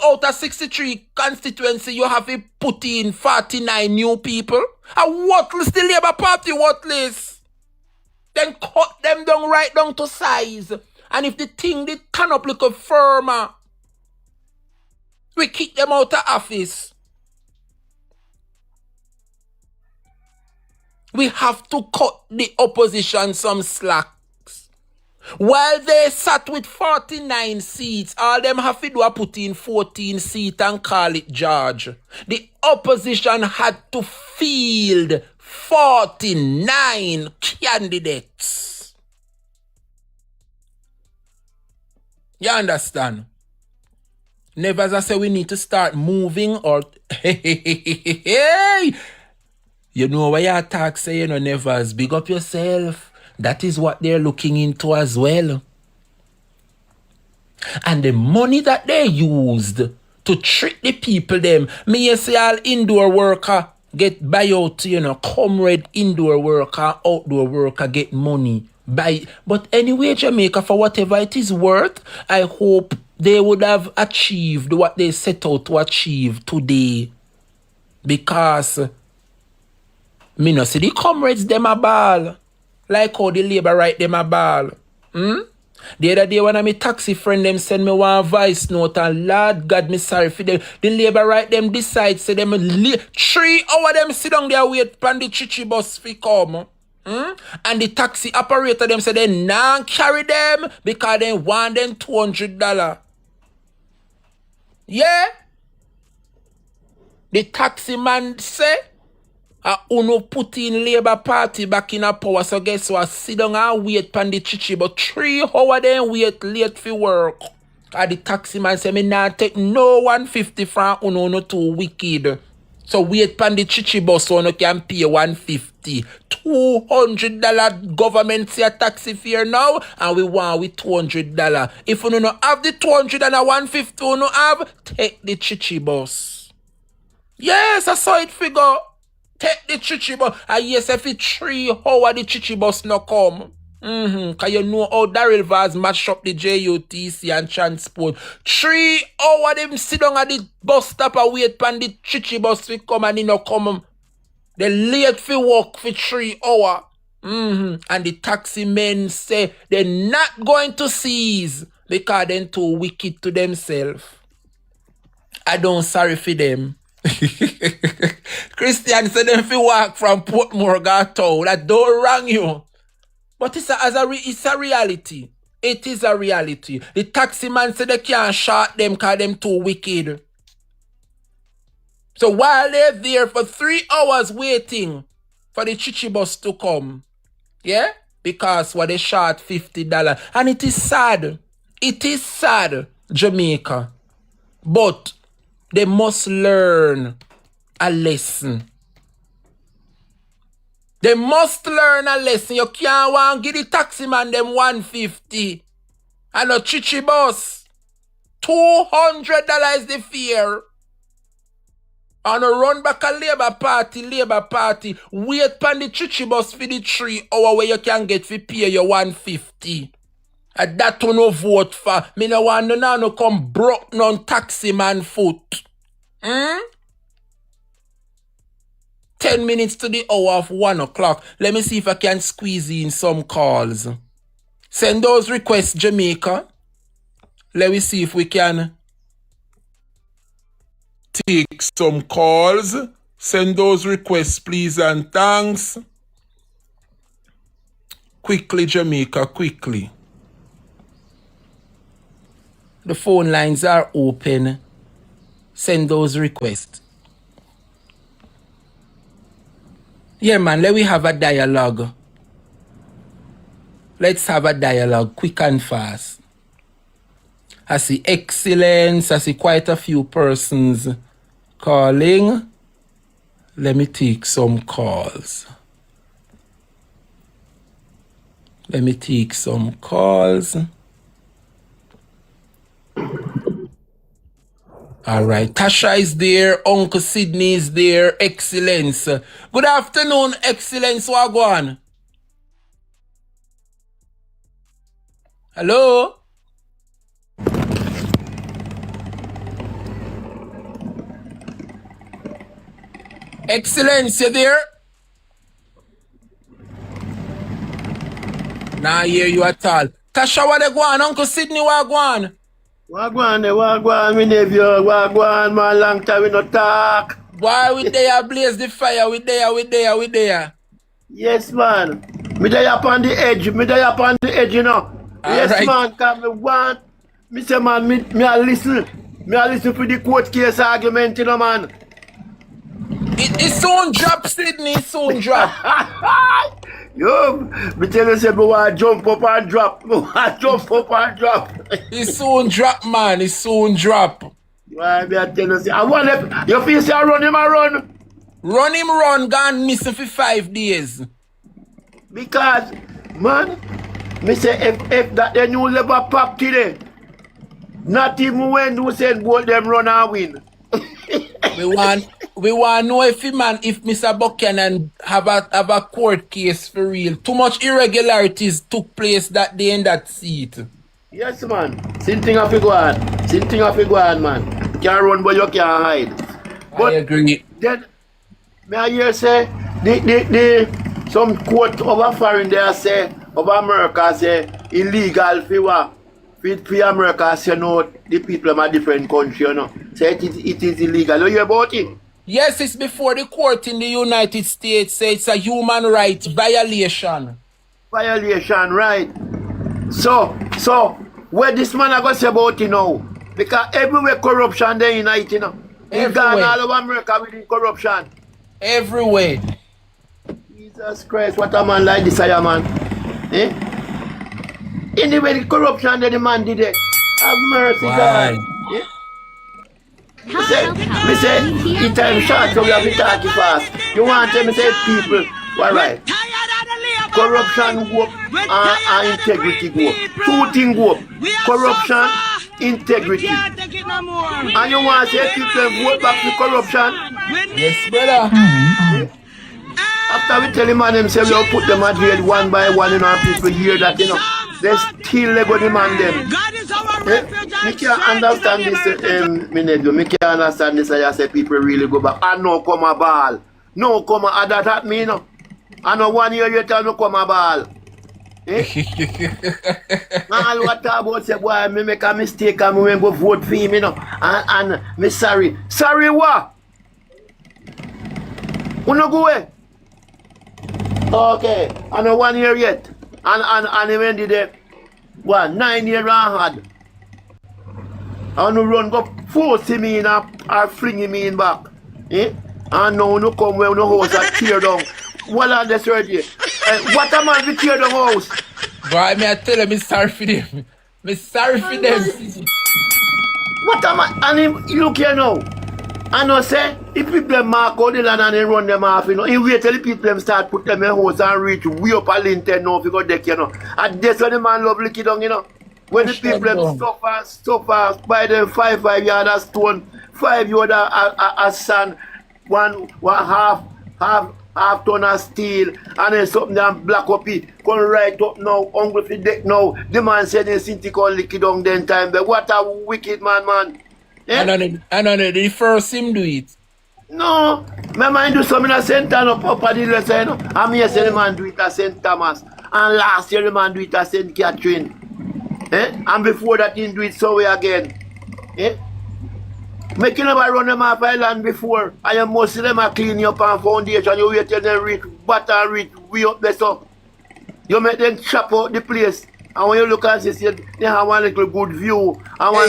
out of 63 constituency, you have to put in 49 new people? A worthless, the Labour Party worthless. Then cut them down right down to size. And if the thing they turn up like a firmer, we kick them out of office. We have to cut the opposition some slack. While they sat with 49 seats, all them have to do is put in 14 seats and call it George. The opposition had to field 49 candidates. You understand? Never as I say we need to start moving or hey. You know why you talk say you know Nevers, big up yourself. That is what they're looking into as well. And the money that they used to trick the people them, me say all indoor worker get buyout, you know, comrade indoor worker, outdoor worker get money. But anyway, Jamaica, for whatever it is worth, I hope they would have achieved what they set out to achieve today. Because me no see the comrades them a ball. Like how the Labour write them a ball. The other day when my taxi friend them send me one voice note and Lord God me sorry for them. The Labour write them decide say them 3 hours them sit down there wait pan the chichi bus fi come. And the taxi operator them say they nah carry them because they want them $200. Yeah? The taxi man say uno put in Labour Party back in a power, so guess what? Sit down and wait pan the chichi, but 3 hours then wait late for work. And the taxi man say me not take no 150 from uno too wicked. So wait pan the chichi bus so uno can pay 150. $200 government say a taxi fare now, and we want with $200. If uno no have the 200 and a 150 uno have, take the chichi bus. Yes, I saw it figure. Take the chichi bus. And yes, if it's 3 hours the chichi bus no come. Cause you know how Daryl Vaz match up the JUTC and transport. 3 hours them sit down at the bus stop and wait pan the chichi bus to come and he no come. They late for work for 3 hours. And the taxi men say they're not going to seize because they're too wicked to themselves. I don't sorry for them. Christian said them if you walk from Portmore town, that don't wrong you. But it's a reality. It is a reality. The taxi man said they can't shot them because them too wicked. So while they're there for 3 hours waiting for the chichi bus to come, yeah? Because what they shot $50. And it is sad. It is sad, Jamaica, but they must learn a lesson. They must learn a lesson. You can't want to give the taxi man them 150 and a chichi bus. $200 the fare. And a run back a Labour Party. Wait on the chichi bus for the 3 hour where you can get for pay your 150. And that to no vote for. Me no want no come broke non taxi man foot. 10 minutes to the hour of 1 o'clock. Let me see if I can squeeze in some calls. Send those requests, Jamaica. Let me see if we can take some calls. Send those requests, please, and thanks. Quickly, Jamaica, quickly. The phone lines are open. Send those requests. Yeah, man, let we have a dialogue. Let's have a dialogue, quick and fast. I see excellence. I see quite a few persons calling. Let me take some calls. Let me take some calls. All right. Tasha is there. Uncle Sydney is there. Excellence. Good afternoon, Excellence. Wagwan. Hello? Excellence, you there? Nah, hear you at all. Tasha, what they go on? Uncle Sydney, what go on? Wagwan, me nephew, wagwan, man, long time we no talk. Why we there blaze the fire? We there. Yes, man. Me there upon the edge, you know. Yes, right. man, cause me want, me say, man, me a listen for the court case argument, you know, man. It soon drop, Sydney, soon drop. Yo, me tell you, say, me want jump up and drop. It soon drop, man, it soon drop. Why, me I tell you, say, I want to, you feel say I run him, I run. Run him run, gone missing for 5 days. Because, man, me say if that the news ever pop today, not even when you said both them run and win. we want know if Mr. Buchanan have a court case for real. Too much irregularities took place that day in that seat. Yes, man. Same thing have to go on, man. Can't run but you can't hide. But I agree. Then may I hear say the some court over foreign there say over America say illegal for America say no, the people of a different country, you know. Say it is illegal. You hear about it? Yes, it's before the court in the United States say it's a human rights violation. Violation, right. So where this man I go say about it now? Because everywhere corruption there in it, you know. In Ghana, all over America with corruption. Everywhere. Jesus Christ, what a man like this I am, man. Eh? Anyway, the corruption that the man did it. Have mercy, God. Yeah? Me say, the time short, so we have to talk fast. You want to say people, all right. Corruption go up and integrity go up. 2 things go up. Corruption, integrity. And you want to say people vote back to corruption? Yes, brother. After we tell him and them say we'll put them at jail one by one, you know, people hear that, you know. They still go demand them. Me can't understand this, me nephew. Me can't understand this. I say people really go back. I know come a ball. No come a that me no. I know 1 year later no come a ball. All what about say boy me make a mistake and me go vote for him, you know. And me sorry. Sorry what? You no go away. Okay. I know 1 year yet. And he went there, 9 years and hard. And you run go force him in or fling him in back. Eh? And now you come where no house and tear down. What are the surgery? What a man to tear down house? Boy, me I tell him sorry for them. Me sorry for them. What am I? And him, you look here now. I know say, if people mark out the land and they run them off, you know, he wait till the people them start put them in house and reach way up a lintel now if you go deck, you know. And that's when the man love lick it down, you know. When the people them suffer by them 5 yard of stone, 5 yard of sand, one half ton of steel, and then something that black up it, come right up now, hungry for deck now. The man said they think he can lick it down then time, but what a wicked man. Yeah? I know the first him do it. No, my man do something at St. Thomas up at the lesson, you know. And me say the man do it at St. Thomas. And last year the man do it at St. Catherine. And before that he do it somewhere again. Make you never run them off island before. And you must see them a clean you up on foundation. You wait till them reach butter reach way up there so. You make them chop out the place. And when you look and see, they have one little good view. And one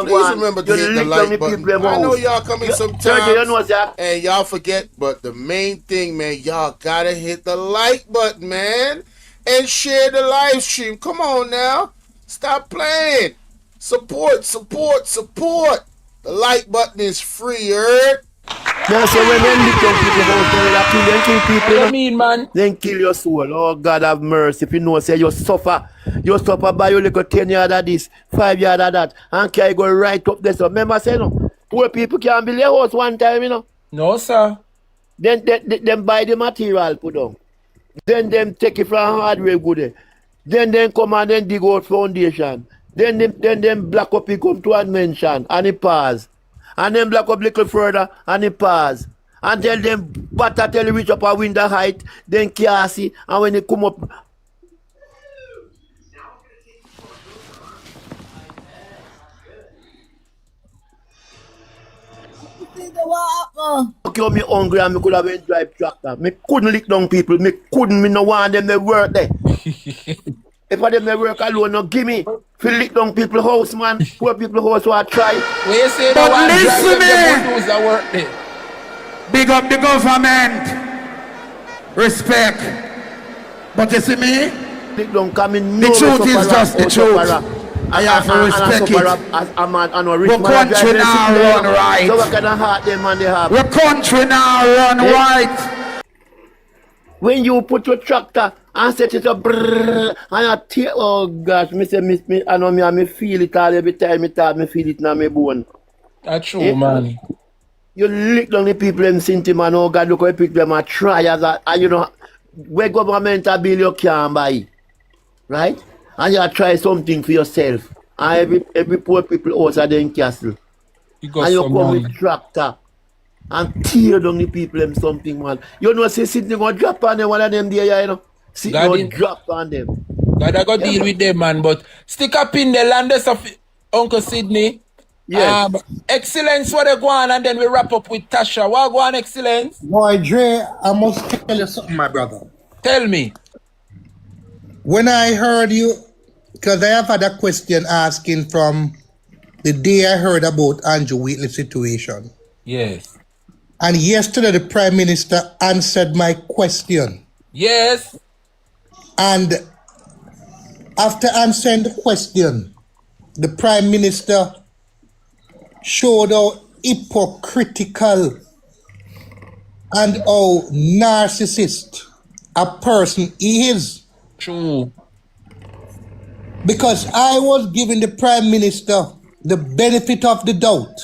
please remember to hit the like button. I know y'all coming sometimes and y'all forget, but the main thing, man, y'all gotta hit the like button, man. And share the live stream. Come on now. Stop playing. Support. The like button is free, heard? Now, so when them little people kill people, what you mean, man? Then kill your soul. Oh, God have mercy. If you know, say you suffer by your little 10 yard of this, 5 yard of that, and can go right up there. So remember, say no, poor people can't build their house one time, you know. No, sir. Then buy the material, put on. Then them take it from hardware good. Then come and then dig out foundation. Then them black up it come to mention and it pass. And then black up little further and it pass. And tell them butter tell you reach up a window height, then see, and when it come up. Okay, me hungry and me could have been drive tractor. Me couldn't lick down people. Me no want them to work there. If I them they work alone, no give me. If you lick down people house, man. Poor people house who I try. When you say but no listen me. Work there. Big up the government. Respect. But you see me? Lick down coming. The truth is just the truth. I have to respect it. The country now run right. So what kind of heart them man they have? The country now run right. When you put your tractor and set it up, brrr, and you tear, oh gosh, I know me feel it all every time me feel it in my bone. That's true, man. You lick down the people and sing to man, oh God, look how people them are try as that, and you know, where government a bill you can't buy, right? And you try something for yourself. And every poor people also then castle. You come with tractor and tear down the people them something, man. You know, say sitting go drop on them, one of them there, you know. Sitting go drop on them. God, I got deal with them, man. But stick up in the land of Uncle Sydney. Yes. Excellence, what they go on, and then we wrap up with Tasha. What go on, Excellence? Boy, Dre, I must tell you something, my brother. Tell me. When I heard you, because I have had a question asking from the day I heard about Andrew Wheatley's situation. Yes. And yesterday the Prime Minister answered my question. Yes. And after answering the question, the Prime Minister showed how hypocritical and how narcissist a person he is. True. Because I was giving the Prime Minister the benefit of the doubt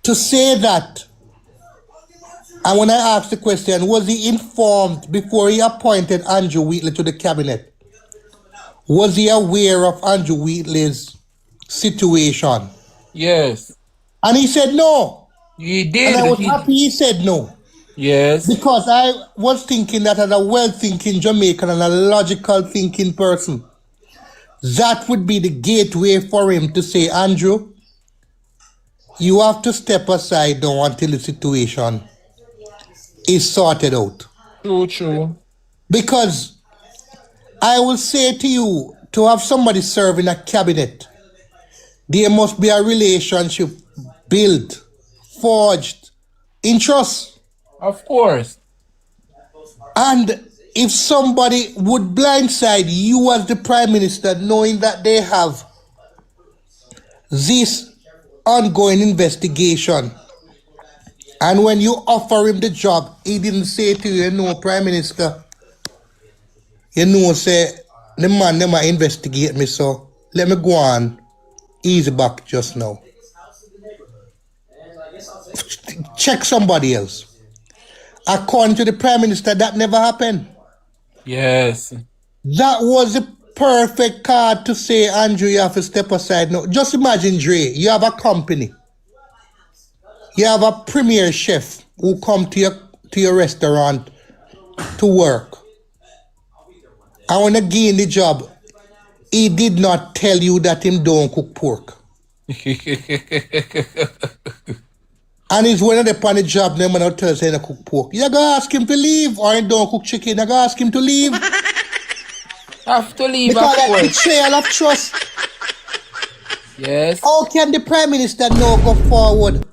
to say that, and when I asked the question, was he informed before he appointed Andrew Wheatley to the cabinet? Was he aware of Andrew Wheatley's situation? Yes. And he said no. He did. And I was happy he said no. Yes. Because I was thinking that as a well-thinking Jamaican and a logical thinking person, that would be the gateway for him to say, Andrew, you have to step aside now until the situation is sorted out. True. Because I will say to you, to have somebody serve in a cabinet, there must be a relationship built, forged in trust. Of course. And if somebody would blindside you as the Prime Minister knowing that they have this ongoing investigation, and when you offer him the job, he didn't say to you, Prime Minister, say, the man never investigate me, so let me go on easy back just now. Check somebody else. According to the Prime Minister, that never happened. Yes. That was the perfect card to say, Andrew, you have to step aside. No, just imagine, Dre, you have a company. You have a premier chef who come to your restaurant to work. And when he gain the job, he did not tell you that him don't cook pork. And he's when they're on the job, them and tell us he don't cook pork. You gotta ask him to leave, or he don't cook chicken. You gotta ask him to leave. Have to leave, because of course. betrayal of trust. Yes. How can the Prime Minister now go forward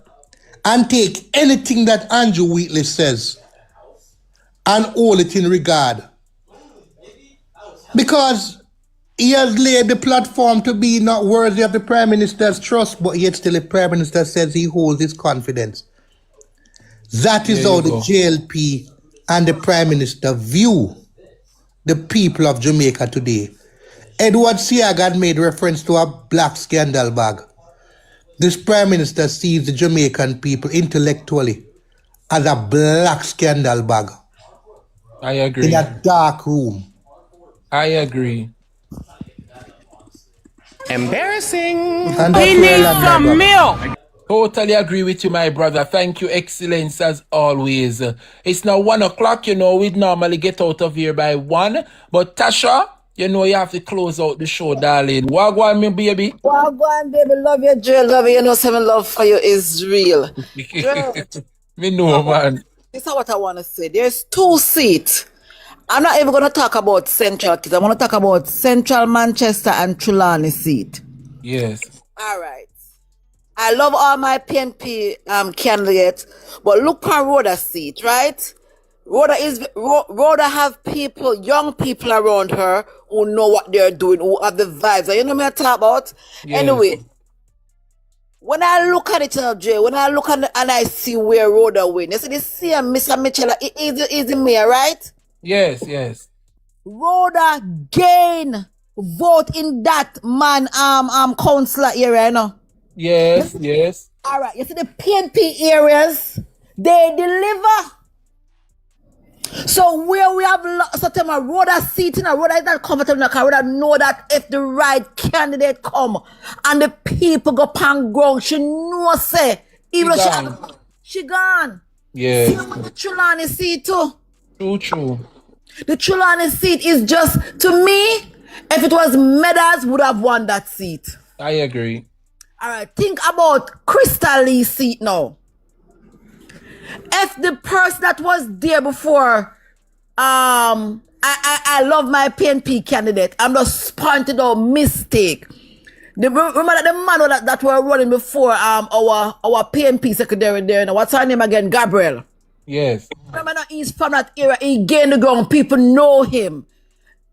and take anything that Andrew Wheatley says and hold it in regard? Because he has laid the platform to be not worthy of the Prime Minister's trust, but yet still the Prime Minister says he holds his confidence. That is how the JLP and the Prime Minister view the people of Jamaica today. Edward Siaga made reference to a black scandal bag. This Prime Minister sees the Jamaican people intellectually as a black scandal bag. I agree. In a dark room. I agree. Embarrassing. And He needs some milk. Totally agree with you, my brother. Thank you, Excellence, as always. It's now 1 o'clock, we'd normally get out of here by 1. But Tasha, you have to close out the show, darling. Wagwan, me baby. Wagwan, baby. Love you, Jill. Love you. Some love for you is real. Me know, man. This is what I want to say. There's 2 seats. I'm not even going to talk about Central kids. I want to talk about Central Manchester and Trelawney seat. Yes. All right. I love all my PNP candidates, but look at Rhoda's seat, right? Rhoda have people, young people around her who know what they're doing, who have the vibes. You know what I'm talking about? Yes. Anyway, when I look at it, Jay, when I look at it and I see where Rhoda win, you see the same Mr. Mitchell is the mayor, right? Yes, yes. Rhoda gain vote in that man councillor area, you know. Yes, yes. All right, you see the PNP areas, they deliver. So where we have certain Rhoda seat in a Rhoda is not comfortable in a car. Rhoda know that if the right candidate come and the people go pan ground, she know say even she gone. Yes. See what the Trelawney seat too. True. The Trelawney seat is just, to me, if it was Meadows, would have won that seat. I agree. All right, think about Crystal Lee's seat now. If the person that was there before, I love my PNP candidate. I'm just pointing out mistake. Remember that the man that were running before our PNP secretary there. What's her name again? Gabriel. Yes. Remember that he's from that era. He gained the ground. People know him.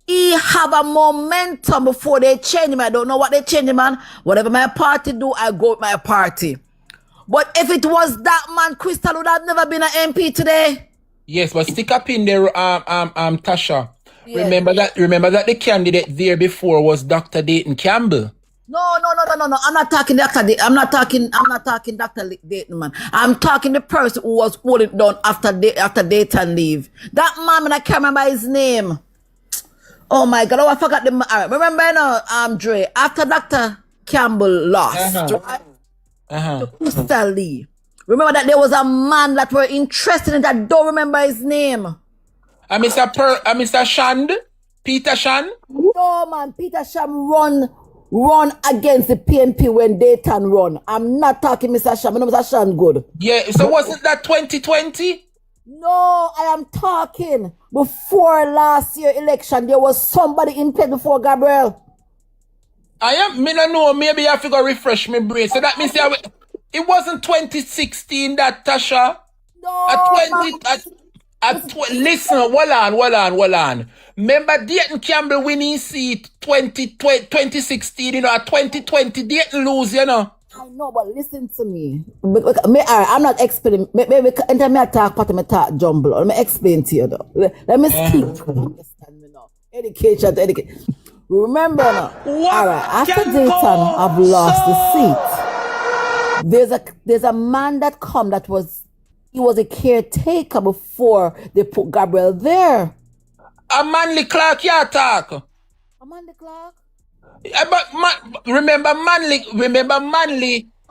He have a momentum before they change him. I don't know what they change him, man. Whatever my party do, I go with my party. But if it was that man, Crystal would have never been an MP today. Yes, but stick up in there, Tasha. Yeah. Remember that the candidate there before was Dr. Dayton Campbell. No. I'm not talking Dr. Dayton. I'm not talking Dr. Dayton, man. I'm talking the person who was holding down after Dayton leave. That man, I can't remember his name. Oh my God! Oh, I forgot the. Right. Remember, Dre, after Dr. Campbell lost, to Crystal Lee. Remember that there was a man that were interested in that. I don't remember his name. Mr. Shand, Peter Shand. No man, Peter Shand run against the PNP when Dayton run. I'm not talking Mr. Shand. No, Mr. Shand good. Yeah. So wasn't that 2020? No, I am talking before last year election. There was somebody in place before Gabriel. Me no know. Maybe I have to go refresh my brain. So that means it wasn't 2016 that Tasha. No. Listen, hold on. Remember Dayton Campbell winning seat 2016, you know, at 2020, Dayton lose, you know. I know, but listen to me. I'm not explaining. Maybe anytime I talk, part of me talk jumble. Let me explain to you though. Let me speak. Understand me now. Education to education. Remember now. All right. After Dayton, I've lost the seat. There's a man that come that he was a caretaker before they put Gabriel there. A Manley Clark, yeah, talk. A Manley Clark. But remember Manley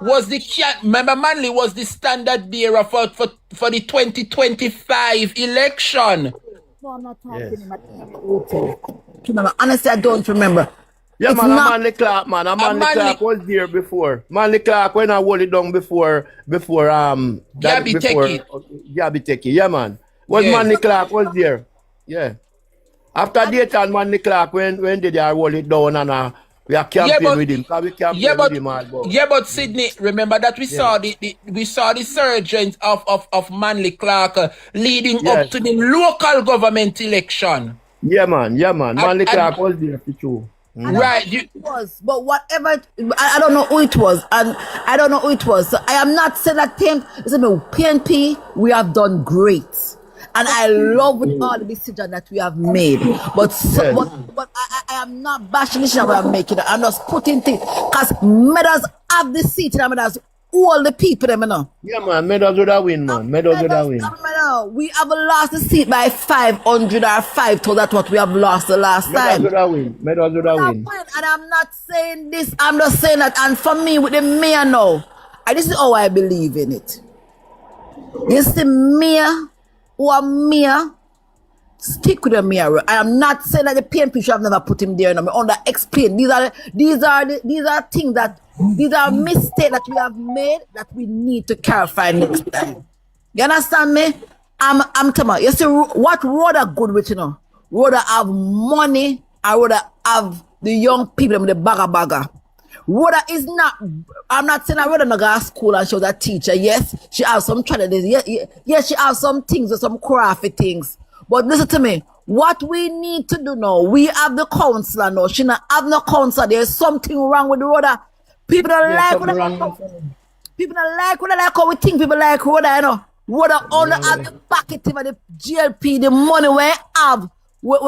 was the standard bearer for the 2025 election. No, I'm not talking about honestly, I don't remember. Yeah, it's man, not... Manley Clark, man. Manley Clark was there before. Manley Clark when I hold it down before Gabby Teki. Yeah, man. Manley Clark was there. Yeah. After Dayton, Manley Clark when did they roll it down and we are campaigning with him. But Sydney, remember that we saw the surgeons of Manley Clark leading up to the local government election. Yeah, man. Manley Clark was there for sure. Right. It was, but whatever, I don't know who it was, and I don't know who it was. So I am not saying that PNP, we have done great. And I love with all the decisions that we have made. But I am not bashing the decision we are making. I'm just putting things. Because Meadows have the seat and Meadows all the people, you know. Yeah, man. Meadows would have win, man. Meadows would have win. We have lost the seat by 500 or 5,000. That's what we have lost the last time. Meadows would have win. And I'm not saying this. I'm just saying that. And for me, with the mayor now, this is how I believe in it. You see, mayor... or mayor, stick with the mayor. I am not saying that the PNP should have never put him there. I'm under explain. These are things that these are mistakes that we have made that we need to clarify next time. You understand me? I'm telling you. You see, what rather good with rather have money, I rather have the young people with the bagger. Rhoda is not, I'm not saying I Rhoda not go to school and she was a teacher. Yes, she has some challenges. Yes, she has some things or some crafty things. But listen to me. What we need to do now, we have the counselor now. She not have no counselor. There's something wrong with Rhoda. People don't like Rhoda. People don't like Rhoda like how we think people like Rhoda, you know. Rhoda only have the packet of the GLP, the money we have. We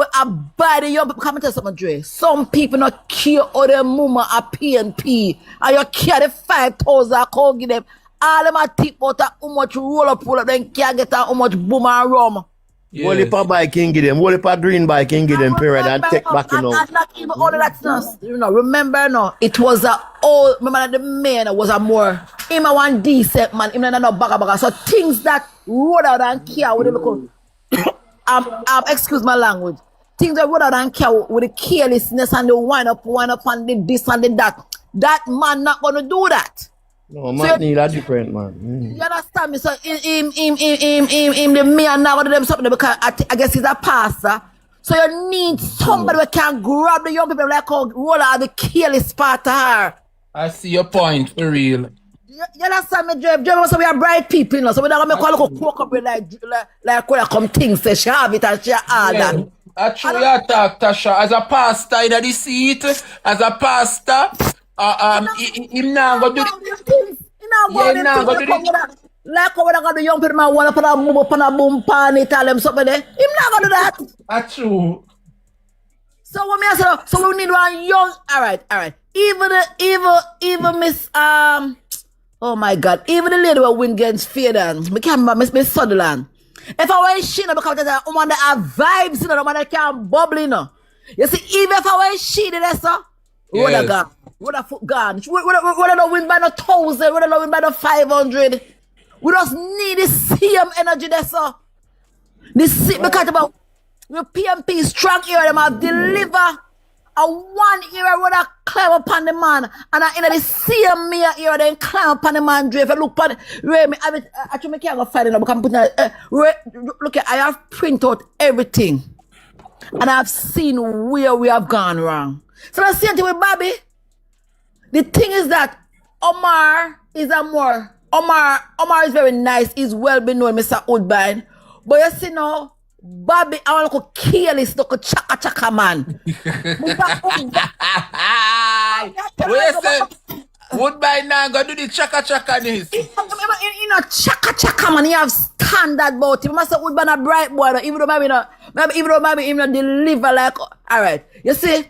buy the young people. Come and tell something, Dre. Some people not care how their mama a PNP. And you care the 5,000 I can't give them. All them a tip out how much roll up, then can't get how much boom and rum. Yes. Whole heap of bike can give them. Whole heap of green bike can give them period and take back, you know. And not even all of that stuff. You know, remember it was a old, remember the man was a more, him a one decent man, him not no baga. So things that roll out and care with the local excuse my language. Things that rather than care with the carelessness and the wind up and the this and the that. That man not gonna do that. No, man need a different man. You understand me? So him the man now gonna do them something because I guess he's a pastor. So you need somebody who can grab the young people like how roll out the careless part of her. I see your point for real. You understand me, Dre? So we are bright people, you know. So we don't make a look coke up like when I come things say she have it and she all that. Actually, I talk, Tasha, as a pastor in the seat, as a pastor, him now go do it. Like how when I got the young people, want to put a boom up and a boom pan it, tell them something there. Him not gonna do that. That's true. So what me say? So we need one young. All right. Even Miss oh my God, even the lady who win against Faden, me can't remember Miss Sutherland. If I wear she, because there's a woman that have vibes, you know, the woman that can't bubble, you know. You see, even if I wear she, that's so. What a gun, what a foot gun. What don't win by the 1,000, what don't win by the 500. We just need the same energy, that's so. Because about the PMP strong here, them have deliver. A one era would have climb upon the man, and in the same mere era then climb upon the man. If you look upon it, actually I can't go find it now because I'm putting look at I have print out everything, and I've seen where we have gone wrong. So the same thing with Bobby. The thing is that Omar is is very nice. He's well known, Mr. Woodbine. But you see now, Bobby, I want to kill this look chaka chaka man. Where you say? Woodbine now go do the chaka chaka this. You know, chaka chaka man, you have standard about him. You must say Woodbine a bright boy, even though maybe him not deliver like. Alright, you see?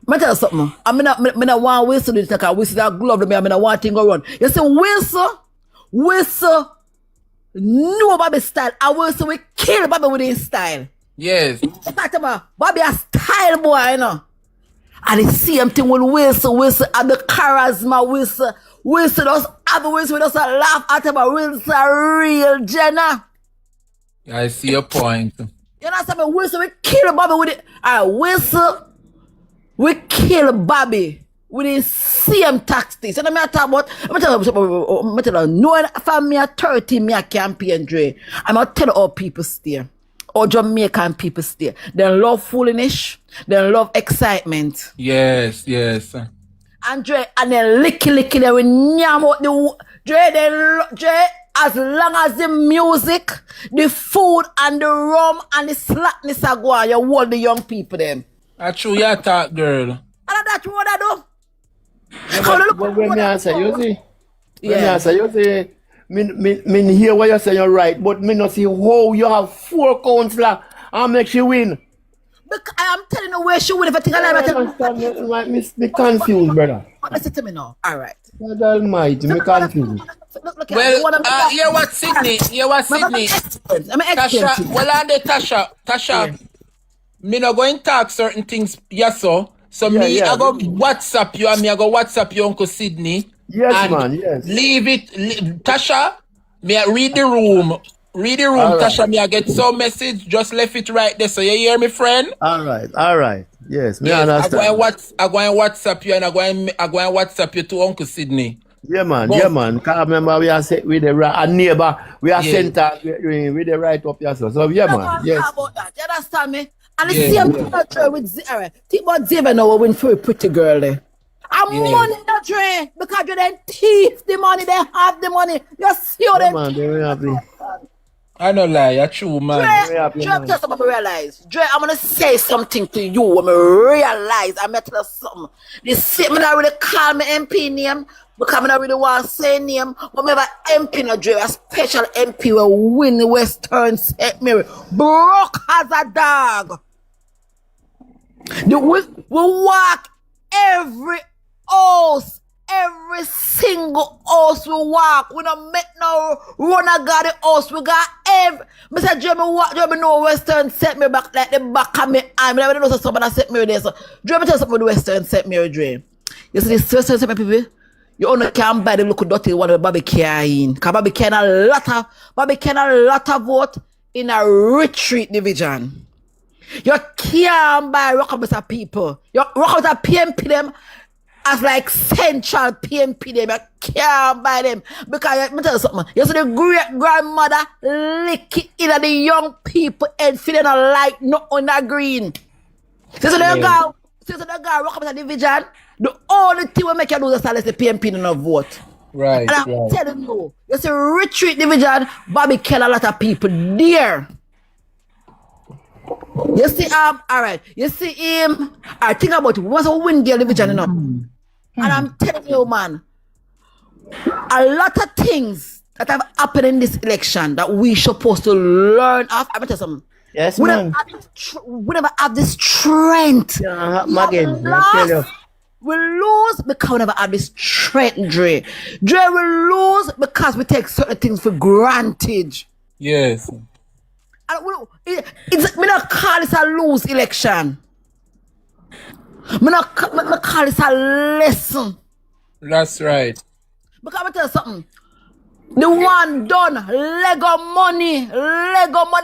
I tell you something. I not want Wilson to take a whistle that glove. I not want thing go run. You see, Wilson, no Bobby style. I Wilson we kill Bobby with his style. Yes. Bobby a style boy, you know. And the same thing with Wilson and the charisma, Wilson does have Wilson does laugh at him, Wilson a real Jenna. I see your point. You know what I'm saying? Wilson we kill Bobby with it. Wilson we kill Bobby with the same tactics. And I'm talking about, I'm telling you, knowing from me at 30, me a campaign, Dre. I'm going to tell all people stay. Or Jamaican people stay. They love foolishness. They love excitement. Yes. And Dre, and then licky, they will nyam out the, Dre, as long as the music, the food, and the rum, and the slackness are going, you hold the young people them. That's true, you talk, girl. And that's what I do. But when me answer, you see? Yeah. When me answer, you see? Me hear what you're saying, you're right, but me not see how you have 4 councillors and make she win. Because I am telling you where she win. If I think I understand, me confused, brother. Listen to me now. All right. God almighty, me confused. Look, Well, hear what Sydney. Tasha, well, on the Tasha, me not going to talk certain things, yes, so I go WhatsApp you, and me I go WhatsApp you, Uncle Sydney. Yes, man, yes. Leave it, Tasha, me I read the room, right. Tasha, me I get some message, just left it right there, so you hear me, friend? All right, yes, me understand. I go and WhatsApp you, and I go and WhatsApp you to Uncle Sydney. Yeah, man. Because remember, we are with a neighbor, we are sent out with the right up here, so yeah, man, yes. About that. You understand me? And the same thing with Zara. Think about Zara now win for a pretty girl there. And money not Dre, because you then thief the money, they have the money. You see how them. Man, they happy. I don't lie, you're true, man. Dre, just about to realize. Dre, I'm gonna say something to you when I realize. I'm gonna tell you something. The same man already call me MP name, because I don't really want to say name. But me have an MP now, Dre, a special MP will win the Western St. Mary. Broke as a dog. We walk every house, every single house we walk. We don't make no run a got the house. We got every. Mr. Jeremy walk, Jeremy know Western St. Mary back like the back of me. I never know somebody St. Mary there. So, Jeremy tell something with the Western St. Mary, Dre. You see this Western St. Mary people? You only can't buy the look dirty one of Bobby carrying. Because Bobby can a lot of vote in a retreat division. You can't buy Rockabisa people. You Rockabisa PMP them as like central PMP them. You can't buy them. Because let me tell you something. You see the great grandmother lick it in the young people and feeling like not on the green. See the guy Rockabisa division. The only thing we make you lose is the PMP in a vote. Right. And I'm telling you, you see retreat division, Bobby kill a lot of people there. You see, alright. You see him. I think about it. Once we win the division, you know. And I'm telling you, man, a lot of things that have happened in this election that we supposed to learn of. I'm tell you something. Yes, man. We never have this strength. We lose because we never have this strength, Dre. Dre will lose because we take certain things for granted. Yes. Me not call this a lose election. Me call this a lesson. That's right. Because I'm tell you something. The one done, Lego money, left and right.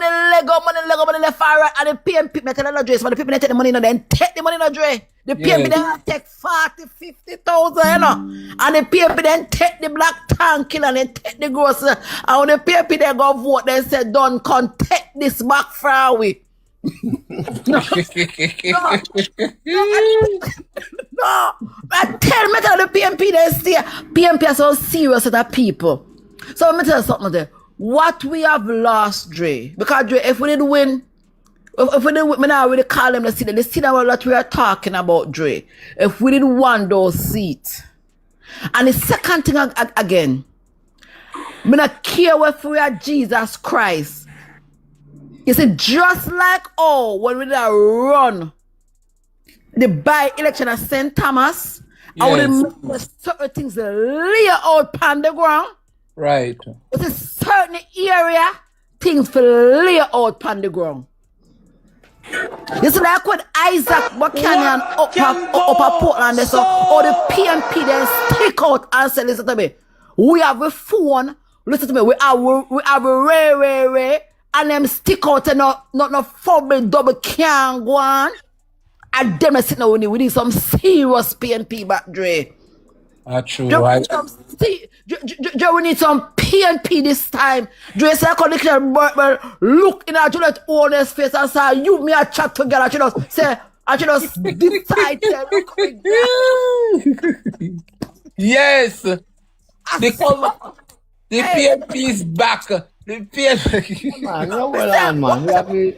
And the PMP, me tell you, Dre, so the people take the money, then take the money, Dre. The PMP then take 40,000, 50,000, you know. And the PMP then take the black tank and then take the grocery. And when the PMP then go vote, they say, don't come take this back from away. No. I tell me the PMP they say PMP are so serious to the people. So let me tell you something there. what we have lost, Dre. Because Dre, if we didn't win, if we didn't win, me now already call them the seat that we are talking about, Dre. If we didn't want those seats. And the second thing again, me not care if we are Jesus Christ. You see, just like when we run the by-election at St. Thomas, I would make certain things lay out on the ground. Right. It's a certain area, things for lay out on the ground. You see, like when Isaac Buchanan up a Portland, so all the PNP then stick out and say, listen to me, we have a phone, listen to me, we have a ray, and them stick out and not four double can go on. And them sitting now, we need some serious PNP back, Dre. True. We need some PNP this time. Dre said, look in our Juliet owner's face and say, you me a chat together. I should just decide. Yes. The PNP is back. The PNP. Man, no well on, man. We have to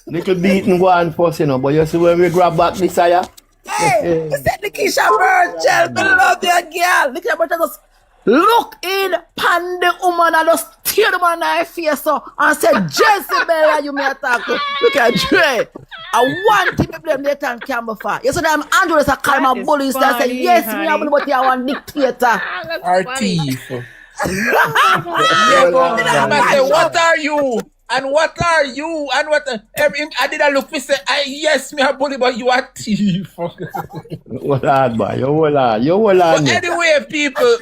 little beating go on first, but you see when we grab back this aya. Hey, said Nikisha Virgil, me love your girl. Nikisha Virgil just look in Panda woman and just tear the man in her face and say, Jezebel, you may attack. Look at Dre. I want to be blame later on camera for. You see them Andrew is a call my bullies and say, yes, me a bully, but you are one dictator. Our thief. I say, what are you? And what are you? And what? I did a look. Me say, yes, me a bully, but you are thief. What hard, boy? You hold on. But anyway, people,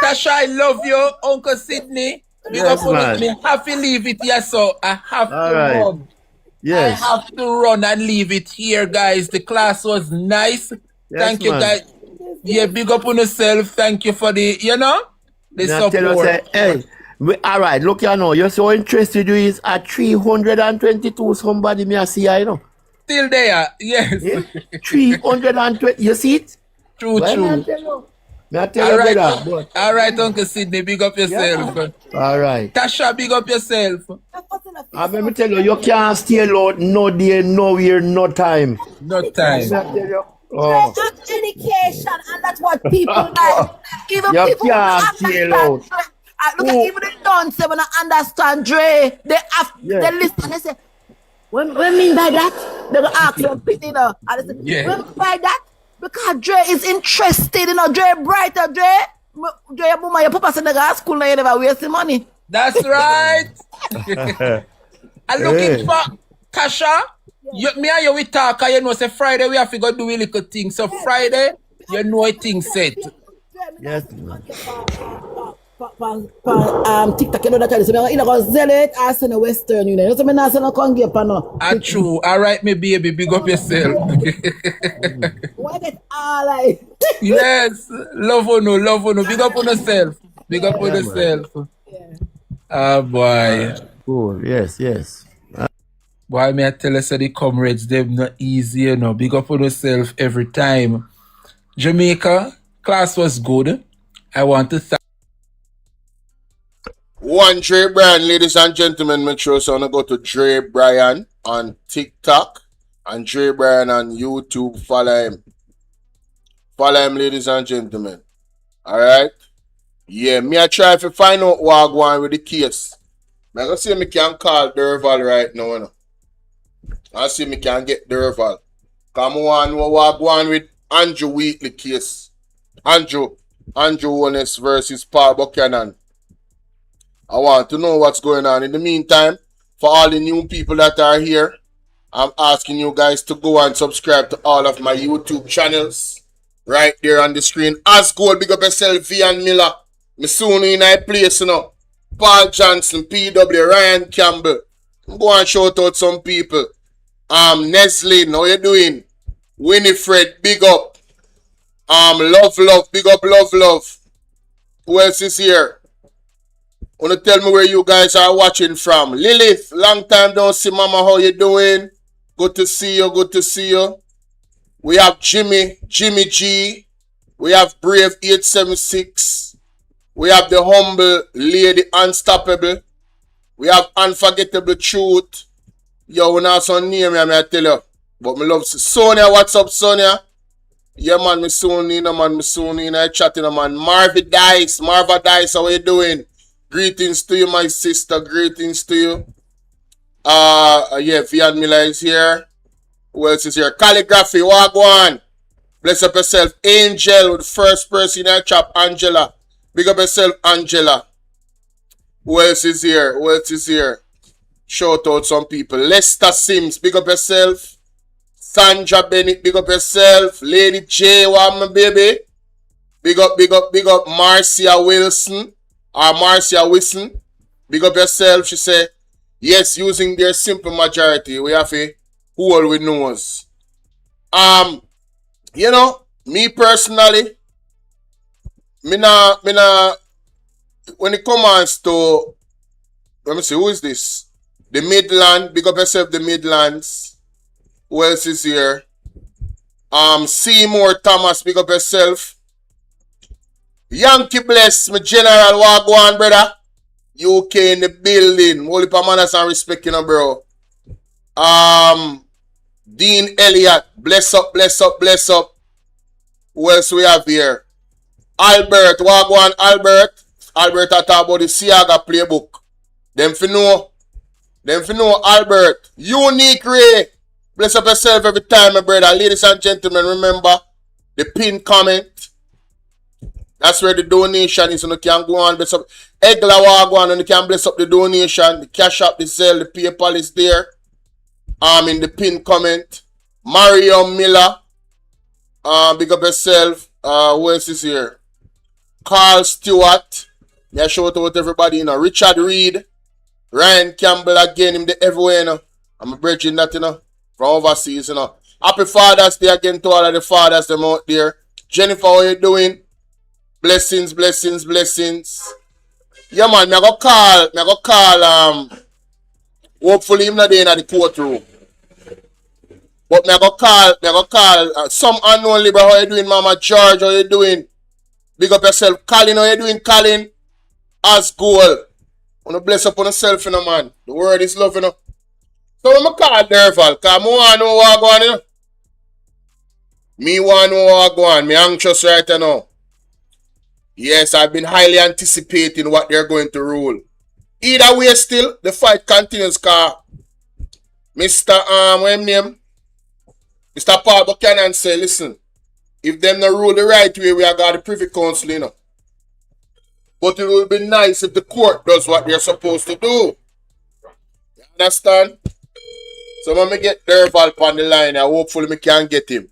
Tasha, I love you, Uncle Sydney. Yes, man. Me have to leave it here, so I have to run. Yes. I have to run and leave it here, guys. The class was nice. Thank you, guys. Yeah, big up on yourself. Thank you for the support. Tell us, hey. All right, look here now. You're so interested you is at 322 somebody me I see here, Still there, yes. Yeah? 320, you see it? True. All right, Uncle Sydney, big up yourself. Yeah. All right. Tasha, big up yourself. Let me tell you can't stay out no day, nowhere, no time. No time. Just education, and that's what people like. Even you people can't stay out. Look at even the dunce when I understand Dre. They listen and they say, what mean by that? They go ask them, and they say, what mean by that? Because Dre is interested, Dre brighter, Dre, mama, your papa said, nigga, school, now you never waste money. That's right. I'm looking for Tasha. Me and you we talk, and you know, say Friday we have to go do a little thing. So Friday, you know a thing set. Yes. TikTok, you know that kind of stuff. You know, go sell it as in the Western Union. You know, I'm not saying I can't get no. True. All right, me baby, big up yourself. Why get all like? Yes, love on you. Big up on yourself. Big up on yourself. Yeah. Ah, boy. Cool. Yes. Boy, me I tell us that the comrades, them not easy, Big up on yourself every time. Jamaica, class was good. I want to thank one Dre Brian, ladies and gentlemen. Make sure so go to Dre Brian on TikTok and Dre Brian on YouTube. Follow him, ladies and gentlemen. Alright? Yeah, me I try to find out what going on with the case. I'm gonna see me can call Durval right now. I see me can get Durval. Come on, what going on with Andrew Wheatley case. Andrew Honest versus Paul Buchanan. I want to know what's going on. In the meantime, for all the new people that are here, I'm asking you guys to go and subscribe to all of my YouTube channels. Right there on the screen. Asgold, big up yourself, Ian Miller. Me soon in my place, Paul Johnson, PW, Ryan Campbell. Go and shout out some people. Nestle, how you doing? Winifred, big up. Love, big up, love. Who else is here? Wanna tell me where you guys are watching from? Lilith, long time don't see mama, how you doing? Good to see you. We have Jimmy G. We have Brave 876. We have the humble lady unstoppable. We have unforgettable truth. Yo, we not some name, I tell you. But me love Sonia. What's up, Sonia? Yeah, man, me soon in, man. Me soon in. I chatting, man. Marva Dice, how you doing? Greetings to you, my sister. Greetings to you. Yeah, Vian Miller is here. Who else is here? Calligraphy, Wagwan. Bless up yourself. Angel, the first person I chop, Angela. Big up yourself, Angela. Who else is here? Who else is here? Shout out some people. Lester Sims, big up yourself. Sandra Bennett, big up yourself. Lady J, what my baby? Big up Marcia Wilson. Or Marcia Wilson. Big up yourself. She said, yes, using their simple majority, we have a whole with nose. You know, me personally, me na when it comes to, let me see, who is this? The Midland, big up yourself, the Midlands. Who else is here? Seymour Thomas, big up yourself. Yankee Bless, my general, Wagwan, brother. UK in the building. Holy manners and respect, you know, bro. Dean Elliott, bless up, bless up, bless up. Who else we have here? Albert, Wagwan, Albert. Albert I talk about the Siaga playbook. Them for know Albert. Unique Ray. Bless up yourself every time, my brother. Ladies and gentlemen, remember the pinned comment. That's where the donation is. And you can go on, bless up. Egla Wagwan, and you can bless up the donation. The cash up, the sale, the PayPal is there. In the pinned comment. Mario Miller. Big up yourself. Who else is here? Carl Stewart. Yeah, shout out everybody, you know. Richard Reed. Ryan Campbell again, him the everywhere, you know. I'm bridging that, you know, from overseas, you know. Happy Father's Day again to all of the fathers them out there. Jennifer, how you doing? Blessings, blessings, blessings. Yeah, man, me go call, hopefully him not there in the courtroom. But me go call, some unknown Libra, how you doing, Mama George, how you doing? Big up yourself. Colin, how you doing, Colin? As goal. Wanna bless up on yourself, you know, man. The word is love, you know. So I'm going to call Derval, because I want to know what going on, you know. Me want to know what going on. Me anxious right now. Yes, I've been highly anticipating what they're going to rule. Either way still, the fight continues, because Mr. What's his name? Mr. Paul Buchanan say, listen, if them not rule the right way, we are got the Privy Council, you know. But it will be nice if the court does what they're supposed to do. You understand? So when I get Derval on the line, hopefully I can get him.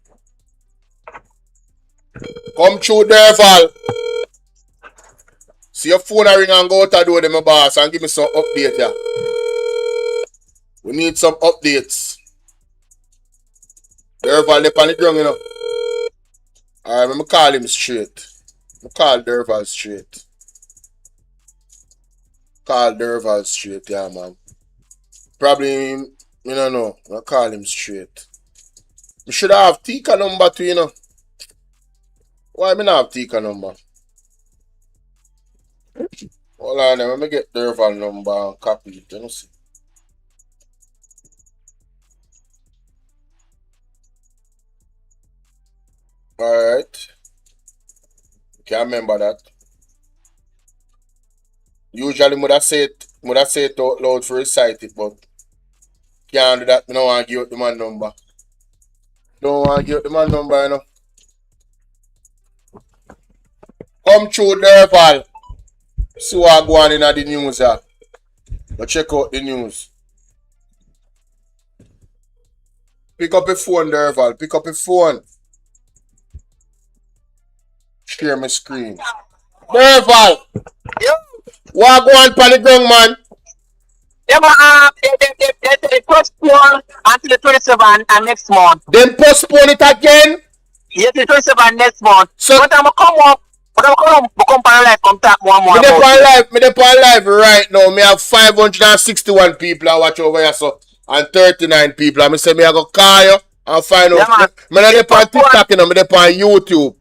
Come through, Derval. See your phone ring and go out the door, my boss, and give me some update, yeah. We need some updates. Derval, they on the ground, you know. Alright, I'm going to call him straight. I'm going to call Derval straight. Call Derval straight, yeah, man. Probably, you don't know. I'll call him straight. We should have Tika number too, you know. Why me not have Tika number? Hold on, let me get Derval number and copy it, you know, see. Alright. Can't remember that. Usually would have say it out loud for recite it, but can't do that. I don't want to give out the man number. Don't want to give out the man number, you know. Come through Derval. See what go on in the news here. But check out the news. Pick up your phone, Derval. Pick up your phone. Share my screen. Derval! Yep. What go on the ground, man? Yeah, but they postpone until the 27th and next month. Then postpone it again? Yes, the 27th next month. So but I'm come up. But I'm come on live, come talk more. Me dey on live right now. Me have 561 people I watch over here, so and 39 people. I say me I go call you and find out. Me not dey on TikTok, you know, me dey on YouTube.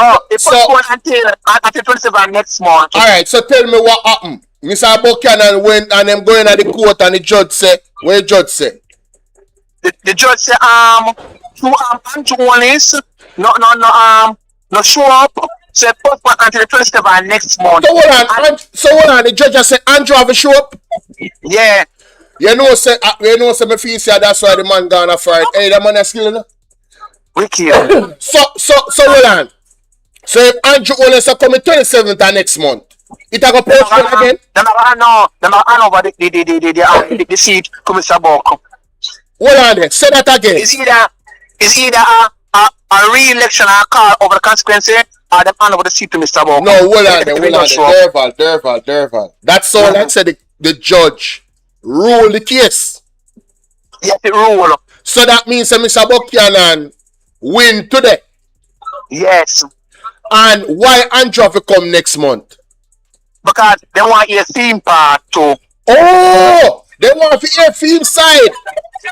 Oh, it postponed until 27 next month. Alright, so tell me what happened. Mr. Buchanan went and them going at the court and the judge said, what the judge said? The judge said, two Andrew no show up. So postpone until the 27 next month. So hold on, the judge just said Andrew have a show up? Yeah. You know, me feel say that's why the man gonna fight. Hey, that man is still enough. Wicked. So hold on. So if Andrew only say coming 27th next month, it a go postpone again? Them hand over the seat to Mr. Buck. Hold on then, say that again. It's either a re-election or a call over the consequences, or them hand over the seat to Mr. Buck. No, hold on then, Derval. That's all I said the judge rule the case. Yes, it rule. So that means that Mr. Buchanan win today. Yes. And why Andrew have to come next month? Because they want a theme part too. Oh! They want to hear theme side.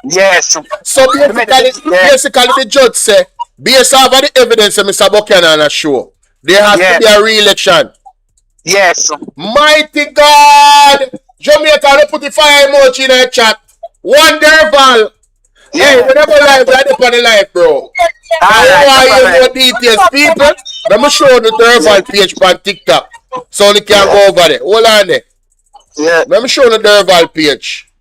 Yes. So basically the judge say, based off of the evidence that Mr. Buchanan has shown, there has to be a re-election. Yes. Mighty God! Jamaica, don't put the fire emoji in the chat. One Derval. Yeah. Hey, we never live, we're up on the live, bro. I want you more details, people. Let me show the Derval page on TikTok. So they can go over there. Hold on there. Yeah. Let me show the Derval page.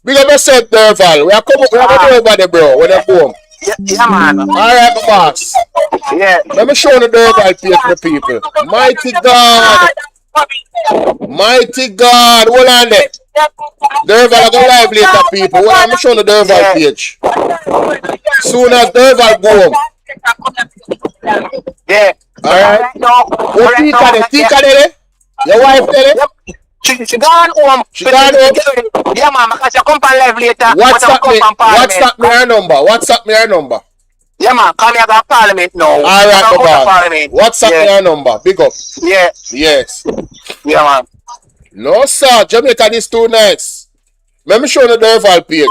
Big up yourself, Derval. We are coming over there, bro. When I home. Yeah, man. Alright, my boss. Yeah. Let me show the Derval page for people. Mighty God. Mighty God. Hold on there. Derval, I go live later, people. Well, I'm showing the Derval page. Soon as Derval go home. Yeah. Alright. What Tika there? Your wife there? She gone home. She gone home? Yeah, man, because she come on live later. WhatsApp me her number. Yeah, man, come here to Parliament now. Alright, my boss. WhatsApp me her number. Big up. Yeah. Yes. Yeah, man. No, sir. Jamaica is too nice. Let me show the Derval page.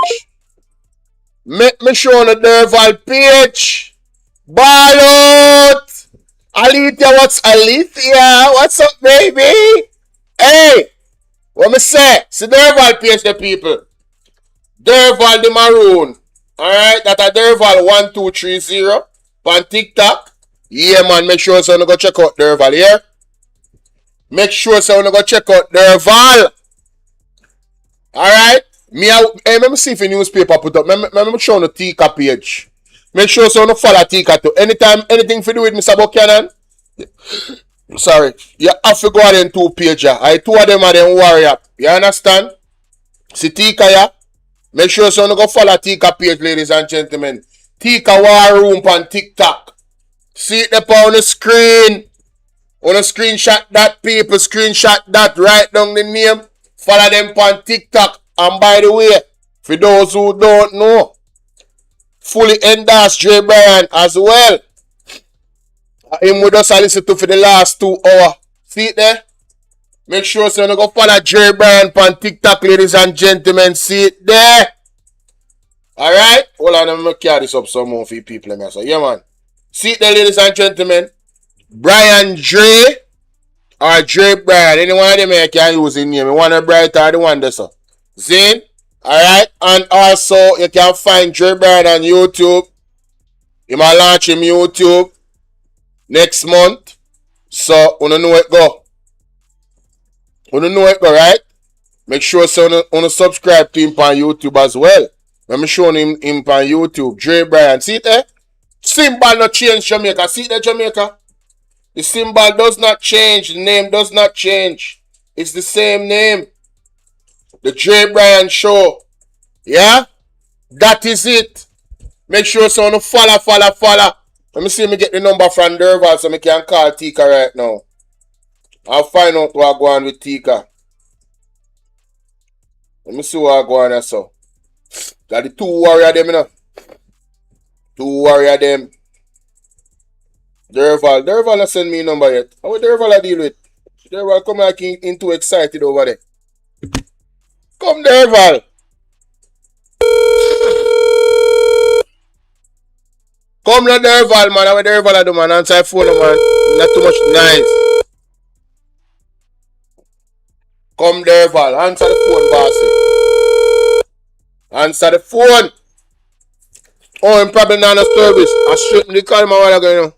Let me show the Derval page. Bolo Alithia, what's up, baby? Hey, what me say? See Derval page, the people. Derval the Maroon. Alright, that a Derval 1230 on TikTok. Yeah, man, make sure so you go check out Derval here. Yeah? Make sure so you go check out Derval. Alright? Let me see if the newspaper put up. Let me show the Tika page. Make sure so you follow Tika too. Anything to do with Mr. Buchanan? Sorry. You have to go on in 2 pages. Two of them are them warrior. You understand? See Tika yeah? Make sure so you go follow Tika page, ladies and gentlemen. Tika War Room on TikTok. See it up on the screen. On a screenshot that, people. Screenshot that. Write down the name. Follow them on TikTok. And by the way, for those who don't know, fully endorsed Dre Bryan as well. Him with us listen to for the last 2 hours. See it there? Make sure so you go follow Dre Bryan on TikTok, ladies and gentlemen. See it there? Alright? Hold on, let me carry this up some more for you people. So, yeah, man. See it there, ladies and gentlemen. Brian Dre or Dre Bryan. Any one of them here can use the name. You want a bright or the one there, so. Zane? Alright? And also, you can find Dre Bryan on YouTube. You might launch him YouTube next month. So, you know it go. You know it go, right? Make sure so you subscribe to him on YouTube as well. Let me show him on YouTube. Dre Bryan. See it there? Symbol not change, Jamaica. See it there, Jamaica? The symbol does not change. The name does not change. It's the same name. The Dre Bryan Show. Yeah? That is it. Make sure so you follow. Let me see me get the number from Derval so I can call Tika right now. I'll find out what I go on with Tika. Let me see what I go on there, so. Got the 2 warrior them, you know. 2 warrior them. Derval not send me a number yet. How will Derval I deal with? Derval come like in too excited over there. Come Derval. Come to Derval, man. I'm Derval I do, man. Answer the phone, man. Not too much nice. Come Derval. Answer the phone, bossy. Answer the phone. Oh, I'm probably not on service. I straighten the call, man, while I go, you know.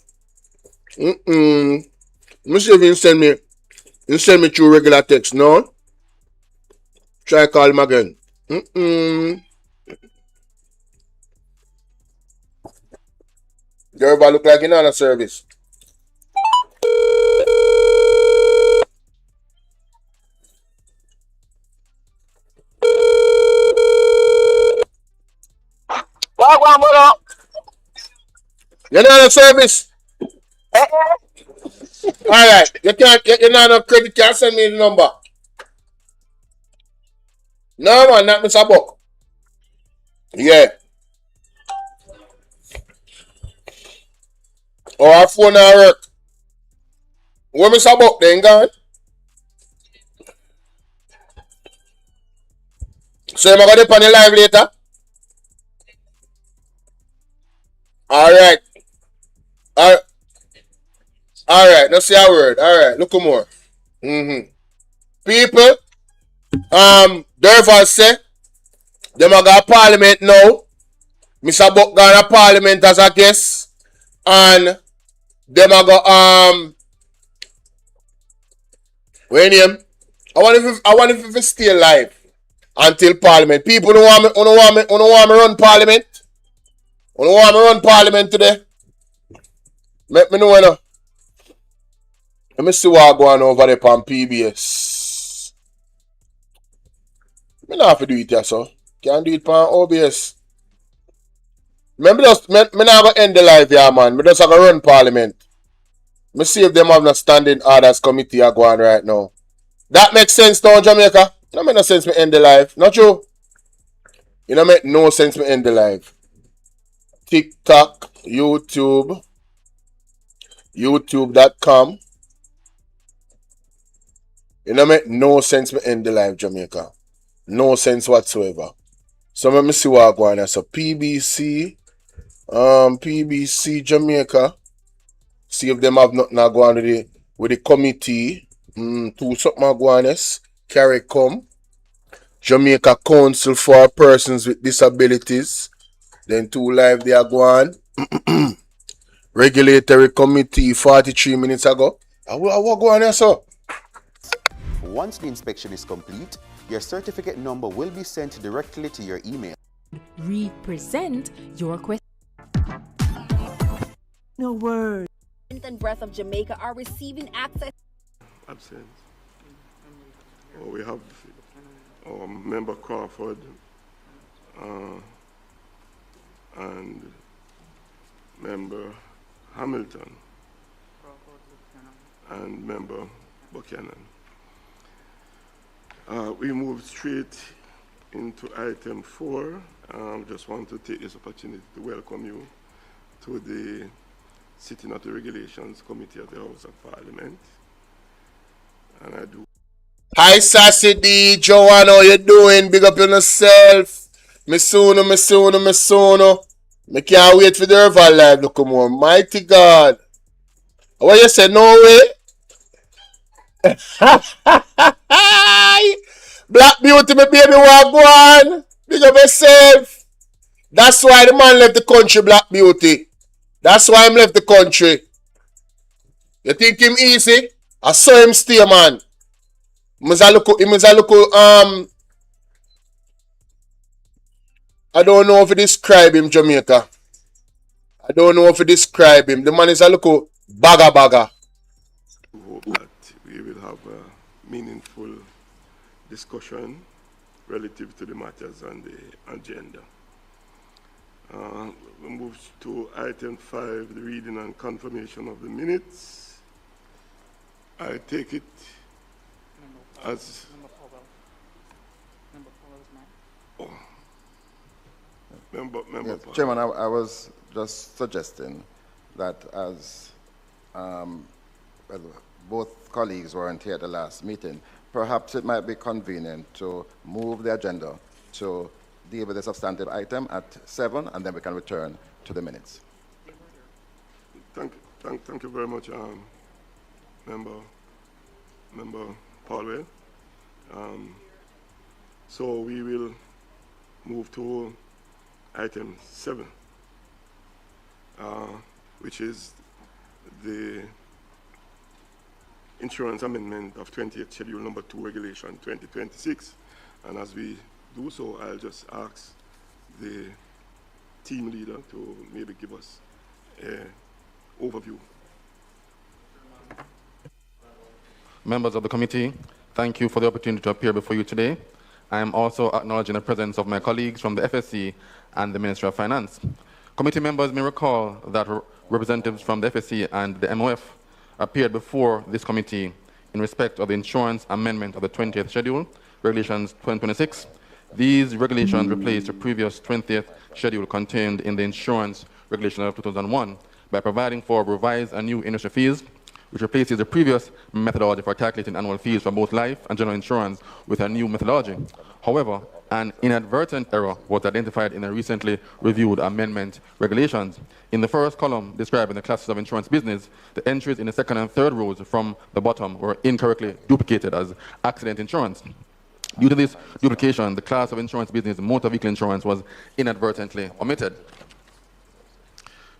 Let me see if you send me through regular text, no? Try call him again. Derval look like you're not on service. You're not on service. Alright. You're not on credit. Can't send me the number. No, man, not Mr. Buck. Yeah. Oh, our phone not work. Where Mr. Buck then gone? So you're going to dip on the live later? Alright. Alright, let's see a word. Alright, look more. People, Derval say, them a got parliament now. Mr. Buck gone to parliament as a guest. And them a go, what name? I want if it stay alive until parliament. People don't want me run parliament. Don't want me run parliament today. Let me know, you know. Let me see what going on over there on PBS. Me not have to do it here, so. Can't do it on OBS. Me not going to end the live here, man. Me just have to run parliament. Me see if them have no standing orders committee are going right now. That makes sense now, Jamaica. It don't make no sense me end the live. Not true? It don't make no sense me end the live. TikTok, YouTube, YouTube.com. It don't make no sense me end the live, Jamaica. No sense whatsoever. So let me see what I'm going on. So PBC Jamaica. See if them have nothing going with the committee. To something going on. CARICOM. Jamaica Council for Persons with Disabilities. Then 2 live they are going. Regulatory Committee 43 minutes ago. What going on, sir? Once the inspection is complete, your certificate number will be sent directly to your email. Represent your question. No word. And Breath of Jamaica are receiving access. Absent. Oh, we have Member Crawford and Member Hamilton and Member Buchanan. We move straight into item 4. Just want to take this opportunity to welcome you to the sitting of the Regulations Committee of the House of Parliament. And I do. Hi, Sassy D, Joanna, how you doing? Big up on yourself. Me sooner. Me can't wait for the Derval live to come on. Mighty God. What you say, no way? Black Beauty, my baby, walk on. Big up yourself. That's why the man left the country, Black Beauty. That's why him left the country. You think him easy? I saw him stay, man. I don't know if you describe him, Jamaica. I don't know if you describe him. The man is a little bagger. We hope that we will have a meaningful discussion relative to the matters on the agenda. We move to item 5, the reading and confirmation of the minutes. I take it as... Member yes, Paul. Chairman, I was just suggesting that as both colleagues weren't here at the last meeting, perhaps it might be convenient to move the agenda to deal with the substantive item at 7, and then we can return to the minutes. Thank you very much, member Paulwell. So we will move to item 7, which is the insurance amendment of 20th schedule number 2 regulation 2026. And as we do so, I'll just ask the team leader to maybe give us an overview. Members of the committee, thank you for the opportunity to appear before you today. I am also acknowledging the presence of my colleagues from the FSC and the Ministry of Finance. Committee members may recall that representatives from the FSC and the MOF appeared before this committee in respect of the insurance amendment of the 20th schedule, regulations 2026. These regulations replaced the previous 20th schedule contained in the insurance regulation of 2001 by providing for revised and new industry fees, which replaces the previous methodology for calculating annual fees for both life and general insurance with a new methodology. However, an inadvertent error was identified in a recently reviewed amendment regulations. In the first column describing the classes of insurance business, the entries in the second and third rows from the bottom were incorrectly duplicated as accident insurance. Due to this duplication, the class of insurance business, motor vehicle insurance, was inadvertently omitted.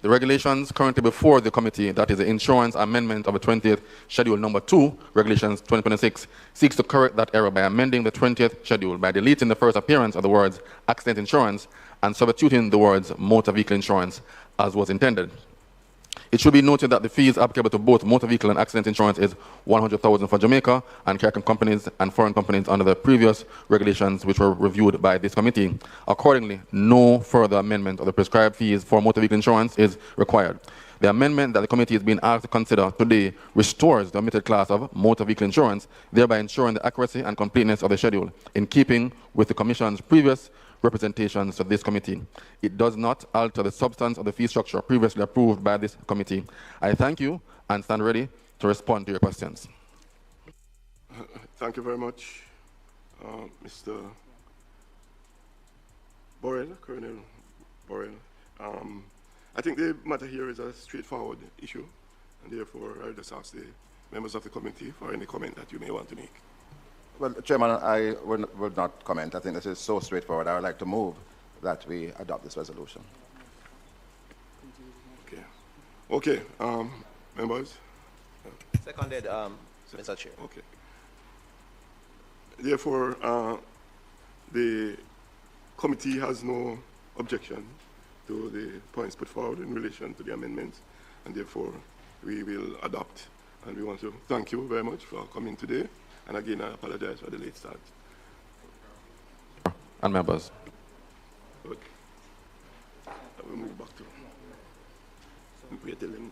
The regulations currently before the committee, that is the insurance amendment of the 20th schedule number 2, regulations 2026, seeks to correct that error by amending the 20th schedule by deleting the first appearance of the words accident insurance and substituting the words motor vehicle insurance as was intended. It should be noted that the fees applicable to both motor vehicle and accident insurance is $100,000 for Jamaica and Caribbean companies and foreign companies under the previous regulations which were reviewed by this committee. Accordingly, no further amendment of the prescribed fees for motor vehicle insurance is required. The amendment that the committee is being asked to consider today restores the omitted class of motor vehicle insurance, thereby ensuring the accuracy and completeness of the schedule in keeping with the Commission's previous representations to this committee. It does not alter the substance of the fee structure previously approved by this committee. I thank you and stand ready to respond to your questions. Thank you very much, Mr. Borrell, Colonel Borrell. I think the matter here is a straightforward issue, and therefore I'll just ask the members of the committee for any comment that you may want to make. Well, Chairman, I will not comment. I think this is so straightforward. I would like to move that we adopt this resolution. Okay, members? Seconded, Mr. Chair. Okay. Therefore, the committee has no objection to the points put forward in relation to the amendments, and therefore we will adopt. And we want to thank you very much for coming today. And again, I apologize for the late start. And members. Good. I will move back to wait till him.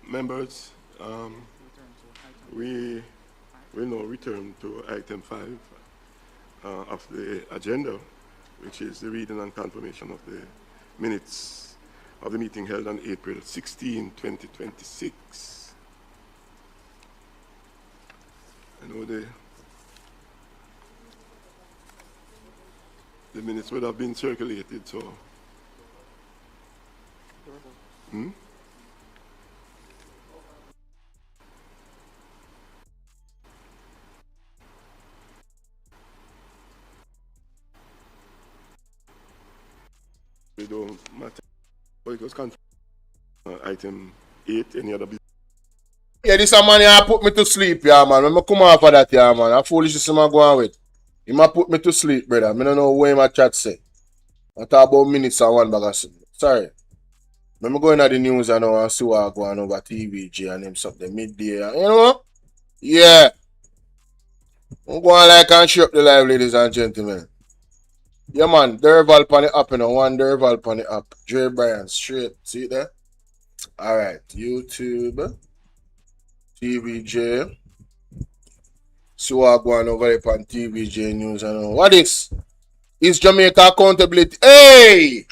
Members, we will now return to item 5 of the agenda, which is the reading and confirmation of the minutes of the meeting held on April 16, 2026. I know the minutes would have been circulated, so. We don't matter. But it was item 8, any other business? Yeah, this a man here put me to sleep, yeah, man. When I come off of that, yeah, man. I foolishness him a go on with. He might put me to sleep, brother. I don't know what my chat say. I talk about minutes and one bag of sleep. Sorry. When I go into the news and I see what going on over TVG and them stuff, the midday, you know? Yeah. I'm going like and shake up the live, ladies and gentlemen. Yeah, man. Derval on the up, you know. One Derval on the up. Dre Bryan, straight. See it there? All right. YouTube. TVJ. So I go on over there on TVJ News. I know. What is? Is Jamaica accountability? Hey!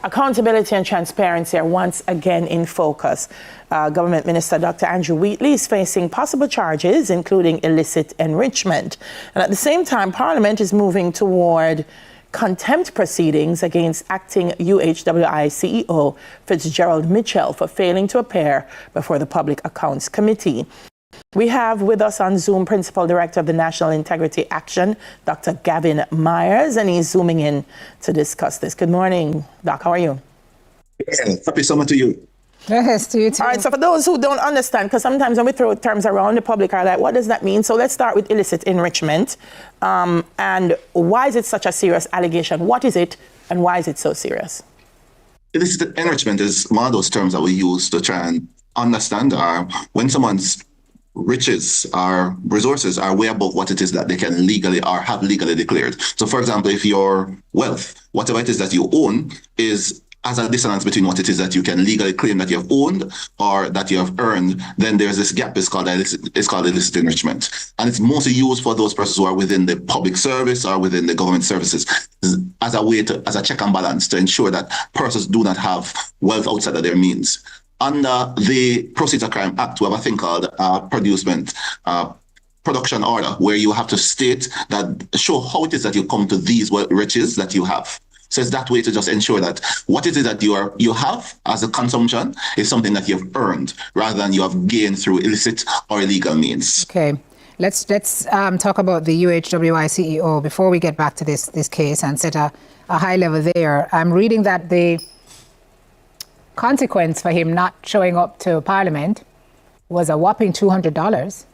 Accountability and transparency are once again in focus. Government Minister Dr. Andrew Wheatley is facing possible charges, including illicit enrichment. And at the same time, Parliament is moving toward contempt proceedings against acting UHWI CEO Fitzgerald Mitchell for failing to appear before the Public Accounts Committee. We have with us on Zoom Principal Director of the National Integrity Action, Dr. Gavin Myers, and he's zooming in to discuss this. Good morning, Doc. How are you? Happy summer to you. Yes, to you too. All right, so for those who don't understand, because sometimes when we throw terms around, the public are like, what does that mean? So let's start with illicit enrichment. And why is it such a serious allegation? What is it, and why is it so serious? Illicit enrichment is one of those terms that we use to try and understand when someone's riches or resources are way above what it is that they can legally or have legally declared. So, for example, if your wealth, whatever it is that you own, has a dissonance between what it is that you can legally claim that you have owned or that you have earned, then there's this gap. It's called illicit enrichment. And it's mostly used for those persons who are within the public service or within the government services as a check and balance to ensure that persons do not have wealth outside of their means. Under the Proceeds of Crime Act, we have a thing called production order, where you have to state that, show how it is that you come to these riches that you have. So it's that way to just ensure that what it is that you have as a consumption is something that you've earned rather than you have gained through illicit or illegal means. Okay. Let's talk about the UHWI CEO before we get back to this case and set a high level there. I'm reading that the consequence for him not showing up to Parliament was a whopping $200.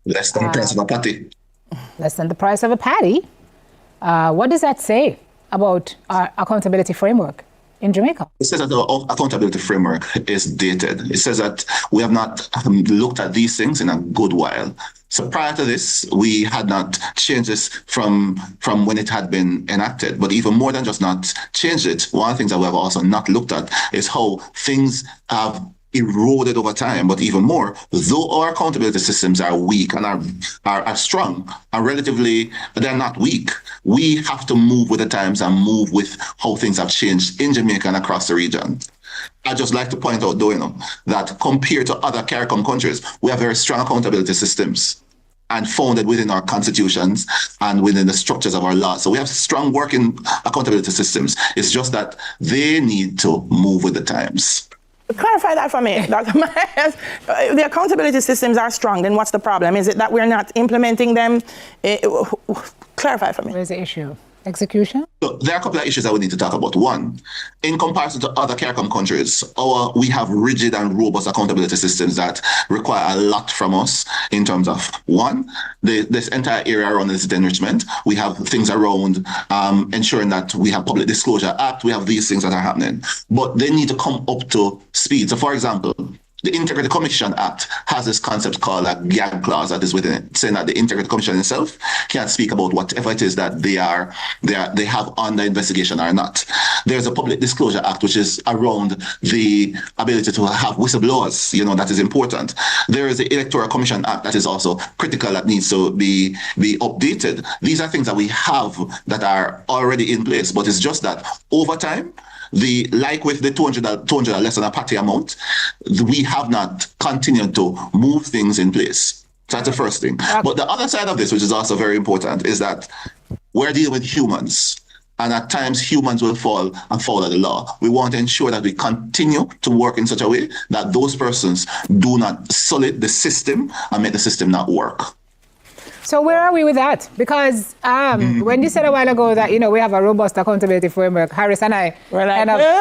Less than the price of a patty. Less than the price of a patty. What does that say about our accountability framework in Jamaica? It says that the accountability framework is dated. It says that we have not looked at these things in a good while. So prior to this, we had not changed this from when it had been enacted. But even more than just not changed it, one of the things that we have also not looked at is how things have eroded over time. But even more, though our accountability systems are weak and are strong and relatively, they're not weak, we have to move with the times and move with how things have changed in Jamaica and across the region. I'd just like to point out, though, that compared to other CARICOM countries, we have very strong accountability systems and founded within our constitutions and within the structures of our laws. So we have strong working accountability systems. It's just that they need to move with the times. Clarify that for me, Dr. Myers. The accountability systems are strong, then what's the problem? Is it that we're not implementing them? Clarify for me. Where's the issue? Execution? So there are a couple of issues that we need to talk about. One, in comparison to other CARICOM countries, we have rigid and robust accountability systems that require a lot from us in terms of, one, this entire area around illicit enrichment. We have things around ensuring that we have Public Disclosure Act. We have these things that are happening, but they need to come up to speed. So, for example, the Integrity Commission Act has this concept called a gag clause that is within it, saying that the Integrity Commission itself can't speak about whatever it is that they have under investigation or not. There's a Public Disclosure Act, which is around the ability to have whistleblowers, that is important. There is the Electoral Commission Act that is also critical, that needs to be updated. These are things that we have that are already in place, but it's just that over time, like with the $200 less than a party amount, we have not continued to move things in place. So that's the first thing. But the other side of this, which is also very important, is that we're dealing with humans. And at times, humans will fall and follow the law. We want to ensure that we continue to work in such a way that those persons do not sully the system and make the system not work. So where are we with that? Because when you said a while ago that, we have a robust accountability framework, Harris and I,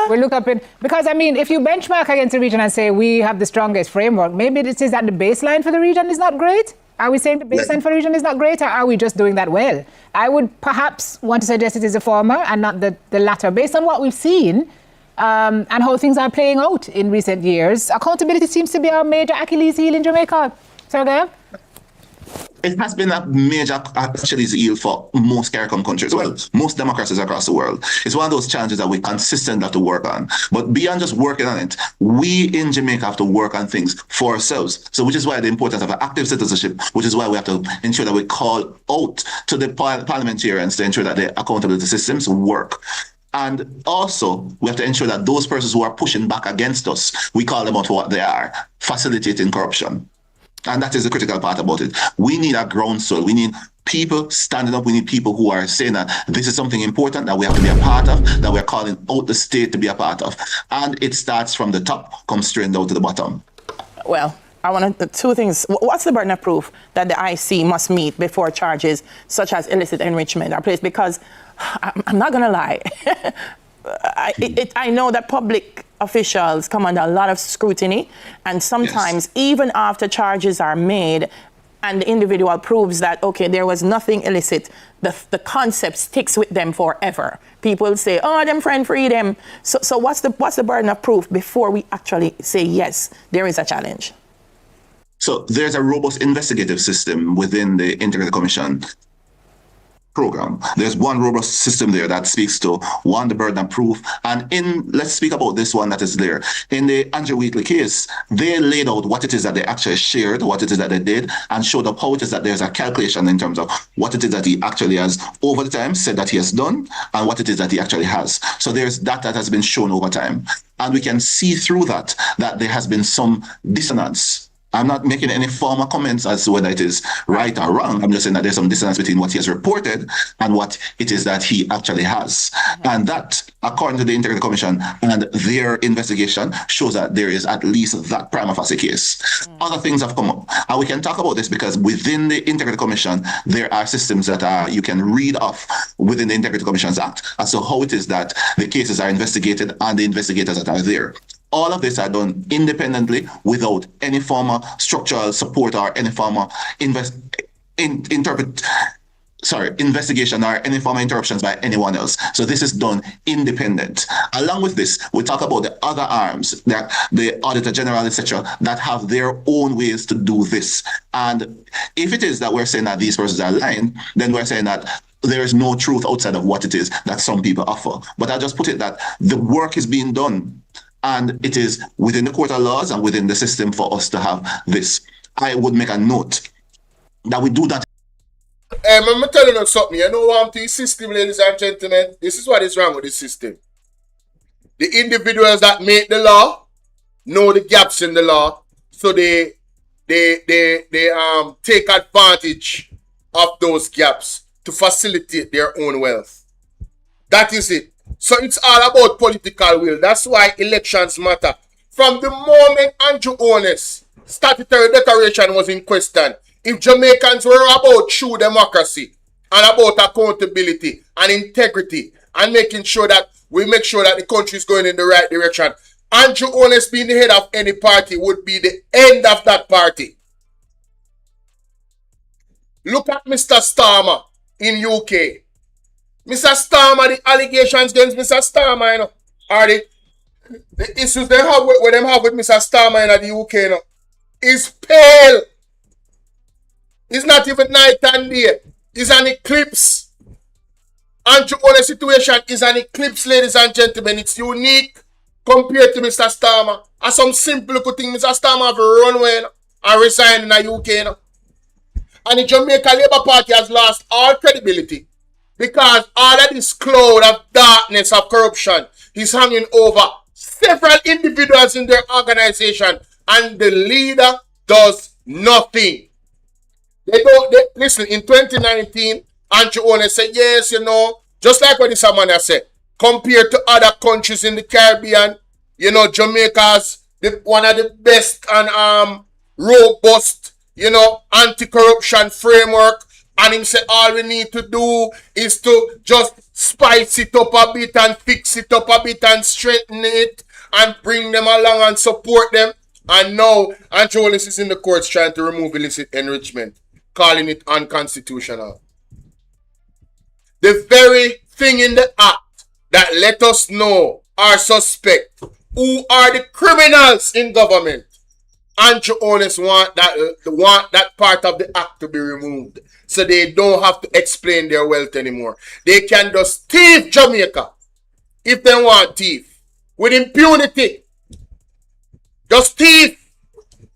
we look up in, because if you benchmark against the region and say we have the strongest framework, maybe it is that the baseline for the region is not great? Are we saying the baseline for the region is not great, or are we just doing that well? I would perhaps want to suggest it is the former and not the latter. Based on what we've seen, and how things are playing out in recent years. Accountability seems to be our major Achilles heel in Jamaica. Sergey? It has been a major Achilles heel for most CARICOM countries, well, most democracies across the world. It's one of those challenges that we consistently have to work on. But beyond just working on it, we in Jamaica have to work on things for ourselves. So which is why the importance of active citizenship, which is why we have to ensure that we call out to the parliamentarians to ensure that the accountability systems work. And also, we have to ensure that those persons who are pushing back against us, we call them out for what they are, facilitating corruption. And that is the critical part about it. We need a groundswell. We need people standing up. We need people who are saying that this is something important that we have to be a part of, that we're calling out the state to be a part of. And it starts from the top, comes straight down to the bottom. Well, I want to, two things. What's the burden of proof that the IC must meet before charges such as illicit enrichment are placed? Because I'm not going to lie. I know that public officials come under a lot of scrutiny, and sometimes even after charges are made and the individual proves that, okay, there was nothing illicit, the concept sticks with them forever. People say, oh, them friend free them. So what's the burden of proof before we actually say, yes, there is a challenge? So there's a robust investigative system within the Integrity Commission program. There's one robust system there that speaks to, one, the burden of proof. And let's speak about this one that is there. In the Andrew Wheatley case, they laid out what it is that they actually shared, what it is that they did, and showed up how it is that there's a calculation in terms of what it is that he actually has over the time said that he has done and what it is that he actually has. So there's that has been shown over time. And we can see through that there has been some dissonance. I'm not making any formal comments as to whether it is right or wrong. I'm just saying that there's some dissonance between what he has reported and what it is that he actually has. And that, according to the Integrity Commission and their investigation, shows that there is at least that prima facie case. Other things have come up. And we can talk about this because within the Integrity Commission, there are systems that you can read off within the Integrity Commissions Act as to how it is that the cases are investigated and the investigators that are there. All of this are done independently without any form of structural support or any form of investigation or any form of interruptions by anyone else. So this is done independent. Along with this, we talk about the other arms, that the Auditor General, etc., that have their own ways to do this. And if it is that we're saying that these persons are lying, then we're saying that there is no truth outside of what it is that some people offer. But I'll just put it that the work is being done. And it is within the court of laws and within the system for us to have this. I would make a note that we do that. I'm telling you something. You know what the system, ladies and gentlemen? This is what is wrong with the system. The individuals that make the law know the gaps in the law, so they take advantage of those gaps to facilitate their own wealth. That is it. So it's all about political will. That's why elections matter. From the moment Andrew Honest statutory declaration was in question, if Jamaicans were about true democracy and about accountability and integrity and making sure that we make sure that the country is going in the right direction, Andrew Honest being the head of any party would be the end of that party. Look at Mr. Starmer in UK. Mr. Starmer, the allegations against Mr. Starmer, you know, are the issues they have with Mr. Starmer in the UK, you know, is pale. It's not even night and day. It's an eclipse. Andrew Honest situation is an eclipse, ladies and gentlemen. It's unique compared to Mr. Starmer. And some simple little thing, Mr. Starmer have run away, you know, and resign in the UK, you know. And the Jamaica Labour Party has lost all credibility. Because all of this cloud of darkness of corruption is hanging over several individuals in their organization, and the leader does nothing. Listen, in 2019, Andrew Honest said, yes, you know, just like what this man has said, compared to other countries in the Caribbean, you know, Jamaica's one of the best and robust, you know, anti-corruption framework. And him say all we need to do is to just spice it up a bit and fix it up a bit and strengthen it and bring them along and support them. And now Andrew Honest is in the courts trying to remove illicit enrichment, calling it unconstitutional. The very thing in the act that let us know or suspect, who are the criminals in government, Andrew Honest want that part of the act to be removed, so they don't have to explain their wealth anymore. They can just thief Jamaica if they want thief with impunity. Just thief.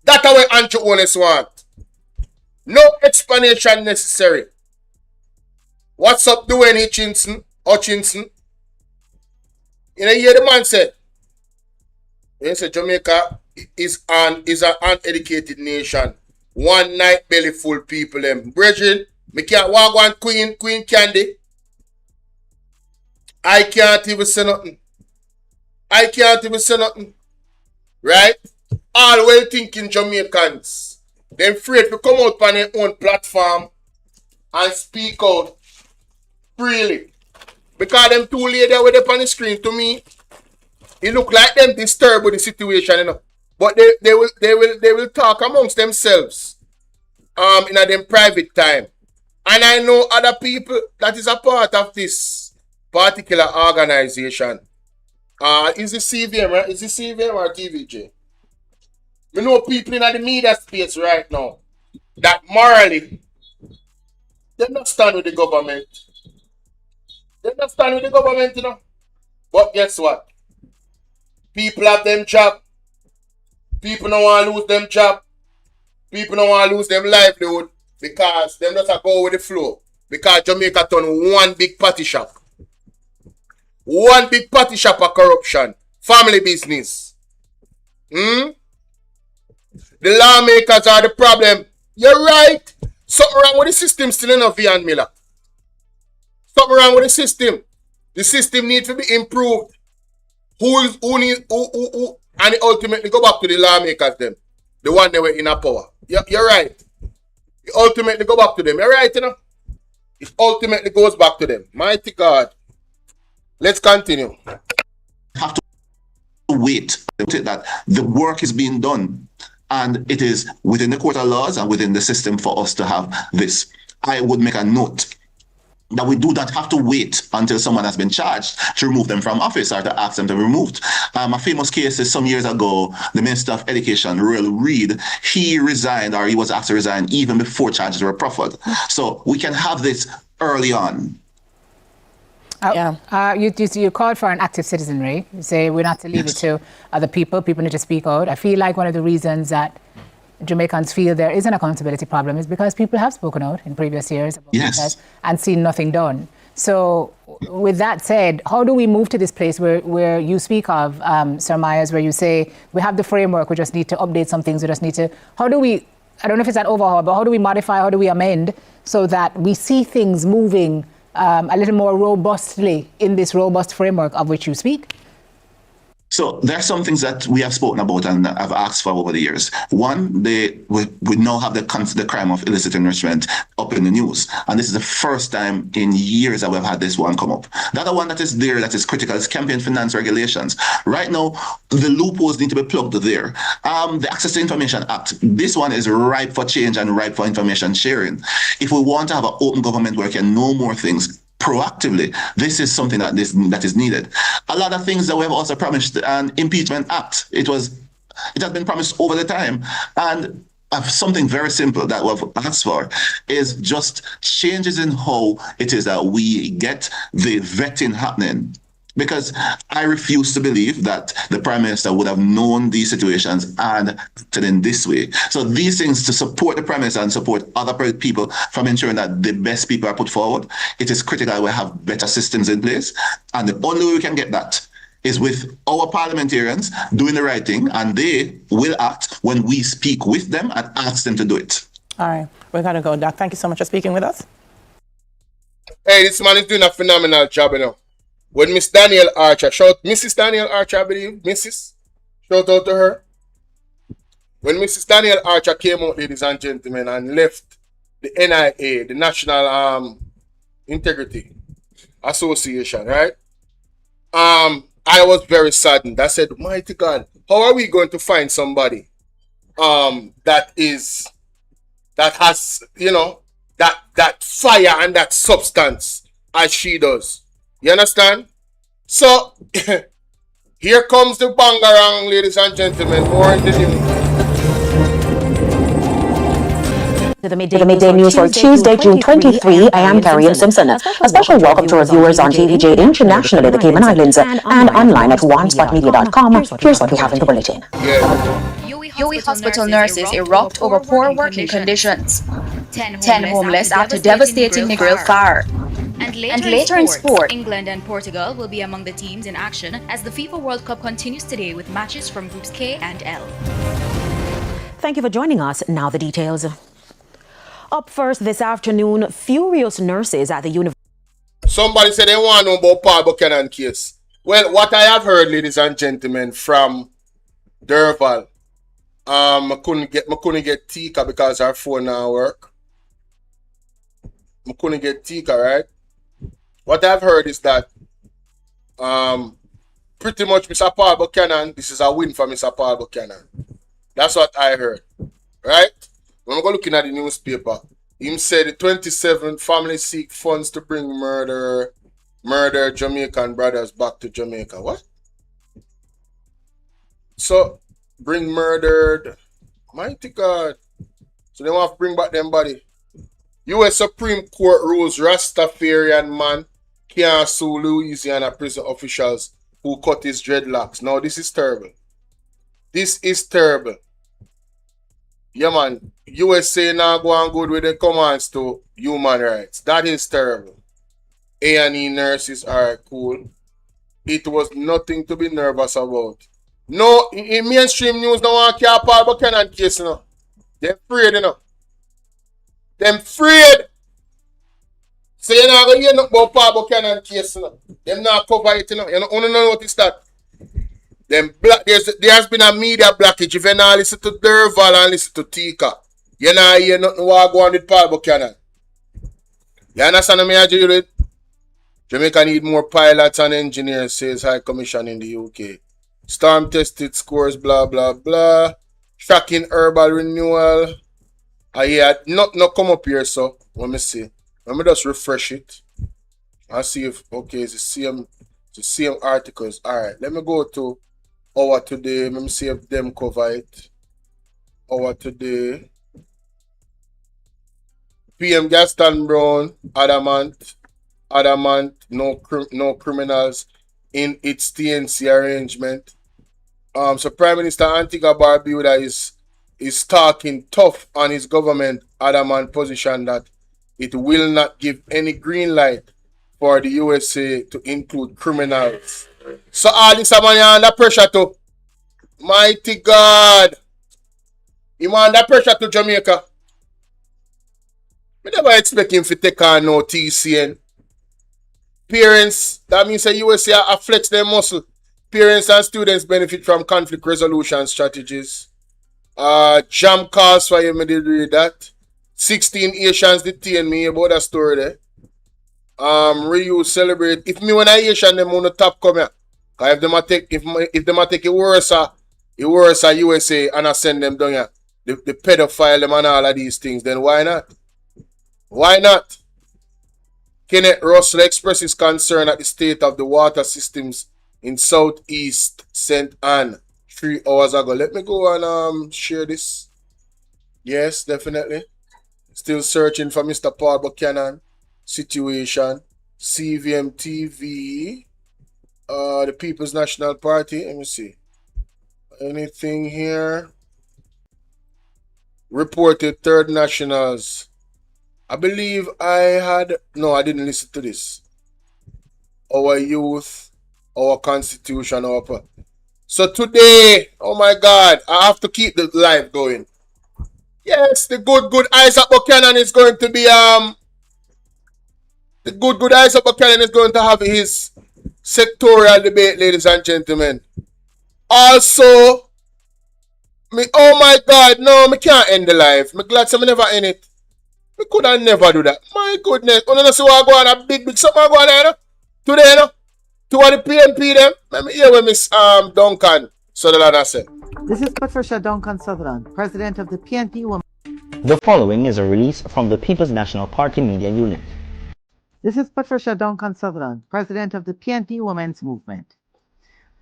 That's what Andrew Honest want. No explanation necessary. What's up, Dwayne Hutchinson? You know, hear the man said. He said Jamaica is an uneducated nation. One night belly full people them. Brethren, me can't walk on Queen Candy. I can't even say nothing. Right? All well-thinking Jamaicans, them afraid to come out on their own platform and speak out freely. Because them two ladies with up on the screen, to me, it look like them disturbed with the situation, you know. But they will talk amongst themselves in a them private time. And I know other people that is a part of this particular organization. Is it CVM, right? Is it CVM or TVJ? We know people in the media space right now that morally they're not stand with the government. They're not stand with the government, you know. But guess what? People have them job. People don't want to lose them job. People don't want to lose them livelihood because them just a go with the flow. Because Jamaica turn one big party shop. One big party shop of corruption. Family business. The lawmakers are the problem. You're right. Something wrong with the system still enough, Ian Miller. Something wrong with the system. The system needs to be improved. Who, and it ultimately go back to the lawmakers them. The one they were in a power. You're right. It ultimately go back to them. You're right, you know. It ultimately goes back to them. Mighty God. Let's continue. Have to wait that the work is being done. And it is within the court of laws and within the system for us to have this. I would make a note that we do not have to wait until someone has been charged to remove them from office or to ask them to be removed. A famous case is some years ago, the Minister of Education, Royal Reid, he resigned, or he was asked to resign even before charges were proffered. So we can have this early on. You called for an active citizenry. You say we're not to leave it to other people. People need to speak out. I feel like one of the reasons that Jamaicans feel there is an accountability problem is because people have spoken out in previous years about this and seen nothing done. So with that said, how do we move to this place where you speak of, Sir Myers, where you say we have the framework, we just need to update some things, we just need to, how do we, I don't know if it's an overhaul, but how do we modify, how do we amend so that we see things moving a little more robustly in this robust framework of which you speak? So there are some things that we have spoken about and I've asked for over the years. One, we now have the crime of illicit enrichment up in the news. And this is the first time in years that we've had this one come up. The other one that is there that is critical is campaign finance regulations. Right now, the loopholes need to be plugged there. The Access to Information Act, this one is ripe for change and ripe for information sharing. If we want to have an open government where we can know more things proactively, this is something that is needed. A lot of things that we have also promised, an impeachment act, it has been promised over the time, and something very simple that we've asked for is just changes in how it is that we get the vetting happening. Because I refuse to believe that the Prime Minister would have known these situations and acted in this way. So these things to support the Prime Minister and support other people from ensuring that the best people are put forward, it is critical that we have better systems in place. And the only way we can get that is with our parliamentarians doing the right thing, and they will act when we speak with them and ask them to do it. All right, we're going to go, Doc. Thank you so much for speaking with us. Hey, this man is doing a phenomenal job, you know. When Miss Daniel Archer, Mrs. Daniel Archer, I believe, Mrs. Shout out to her. When Mrs. Daniel Archer came out, ladies and gentlemen, and left the NIA, the National Integrity Association, right? I was very saddened. I said, mighty God, how are we going to find somebody that has, you know, that fire and that substance as she does? You understand? So Here comes the bangarang, ladies and gentlemen. More in the news. To the Midday News for Tuesday, June 23, I am Carrie Simpson. A special welcome to our viewers on TVJ internationally, the Cayman Islands, and online at onespotmedia.com. Here's what we have in the bulletin. UWI hospital nurses erupt over poor working conditions. 10 homeless after devastating Negril fire. And later in sport, England and Portugal will be among the teams in action as the FIFA World Cup continues today with matches from Groups K and L. Thank you for joining us. Now the details. Up first this afternoon, furious nurses at the university. Somebody said they want to know about Paul Buchanan case. Well, what I have heard, ladies and gentlemen, from Durval, I couldn't get Tika because her phone now work. I couldn't get Tika, right? What I've heard is that pretty much Mr. Paul Buchanan, this is a win for Mr. Paul Buchanan. That's what I heard, right? When we go looking at the newspaper, him said the 27th family seek funds to bring murder Jamaican brothers back to Jamaica. What? So, bring murdered, mighty God. So they want to bring back them body. U.S. Supreme Court rules Rastafarian man can't sue Louisiana prison officials who cut his dreadlocks. Now, this is terrible. This is terrible. Yeah, man. USA now go on good with the commands to human rights. That is terrible. A&E nurses are cool. It was nothing to be nervous about. No, in mainstream news, no one care Paul Buchanan case, you know. They're afraid, you know. Them afraid. So you're not going to hear nothing about Paul Buchanan case, you know. Them not cover it, you know. You don't know what is that. Them black, there has been a media blockage. If you not listen to Durval and listen to Tika, you not hear nothing what go on with Paul Buchanan. You understand what I mean? Jamaica need more pilots and engineers, says High Commission in the UK. Storm tested scores, blah, blah, blah. Tracking herbal renewal. Yeah, not come up here, so let me see. Let me just refresh it. I'll see if, okay, it's the same articles. All right, let me go to Our Today. Let me see if them cover it. Our Today. PM Gaston Brown, adamant, no criminals in its TNC arrangement. So Prime Minister Antigua Barbuda is talking tough on his government adamant position that it will not give any green light for the USA to include criminals. So all this man under pressure to mighty God. He under pressure to Jamaica. I never expect him to take on no TCN. Parents, that means the USA are flex their muscle. Parents and students benefit from conflict resolution strategies. Jam calls for you, me did read that. 16 Asians detained me about that story there. Reuse celebrate. If me when I Asian them on the top come here. Cause if them a take it worse USA and I send them down here. The pedophile them and all of these things, then why not? Why not? Kenneth Russell expresses concern at the state of the water systems in Southeast St. Anne 3 hours ago. Let me go and share this. Yes, definitely. Still searching for Mr. Paul Buchanan situation. CVM TV. The People's National Party. Let me see. Anything here? Reported third nationals. I believe I didn't listen to this. Our youth, our constitution, So today, oh my God, I have to keep the live going. Yes, the good Isaac Buchanan is going to be the good Isaac Buchanan is going to have his sectorial debate, ladies and gentlemen. Also, oh my God, no, me can't end the live. Me glad some never end it. We could have never do that. My goodness. You don't see what go on a big something go on there, no? Today, no? To what the PNP them? Let me hear what Miss Duncan Sutherland said. This is Patricia Duncan Sutherland, President of the PNP Women. The following is a release from the People's National Party Media Unit. This is Patricia Duncan Sutherland, President of the PNP Women's Movement.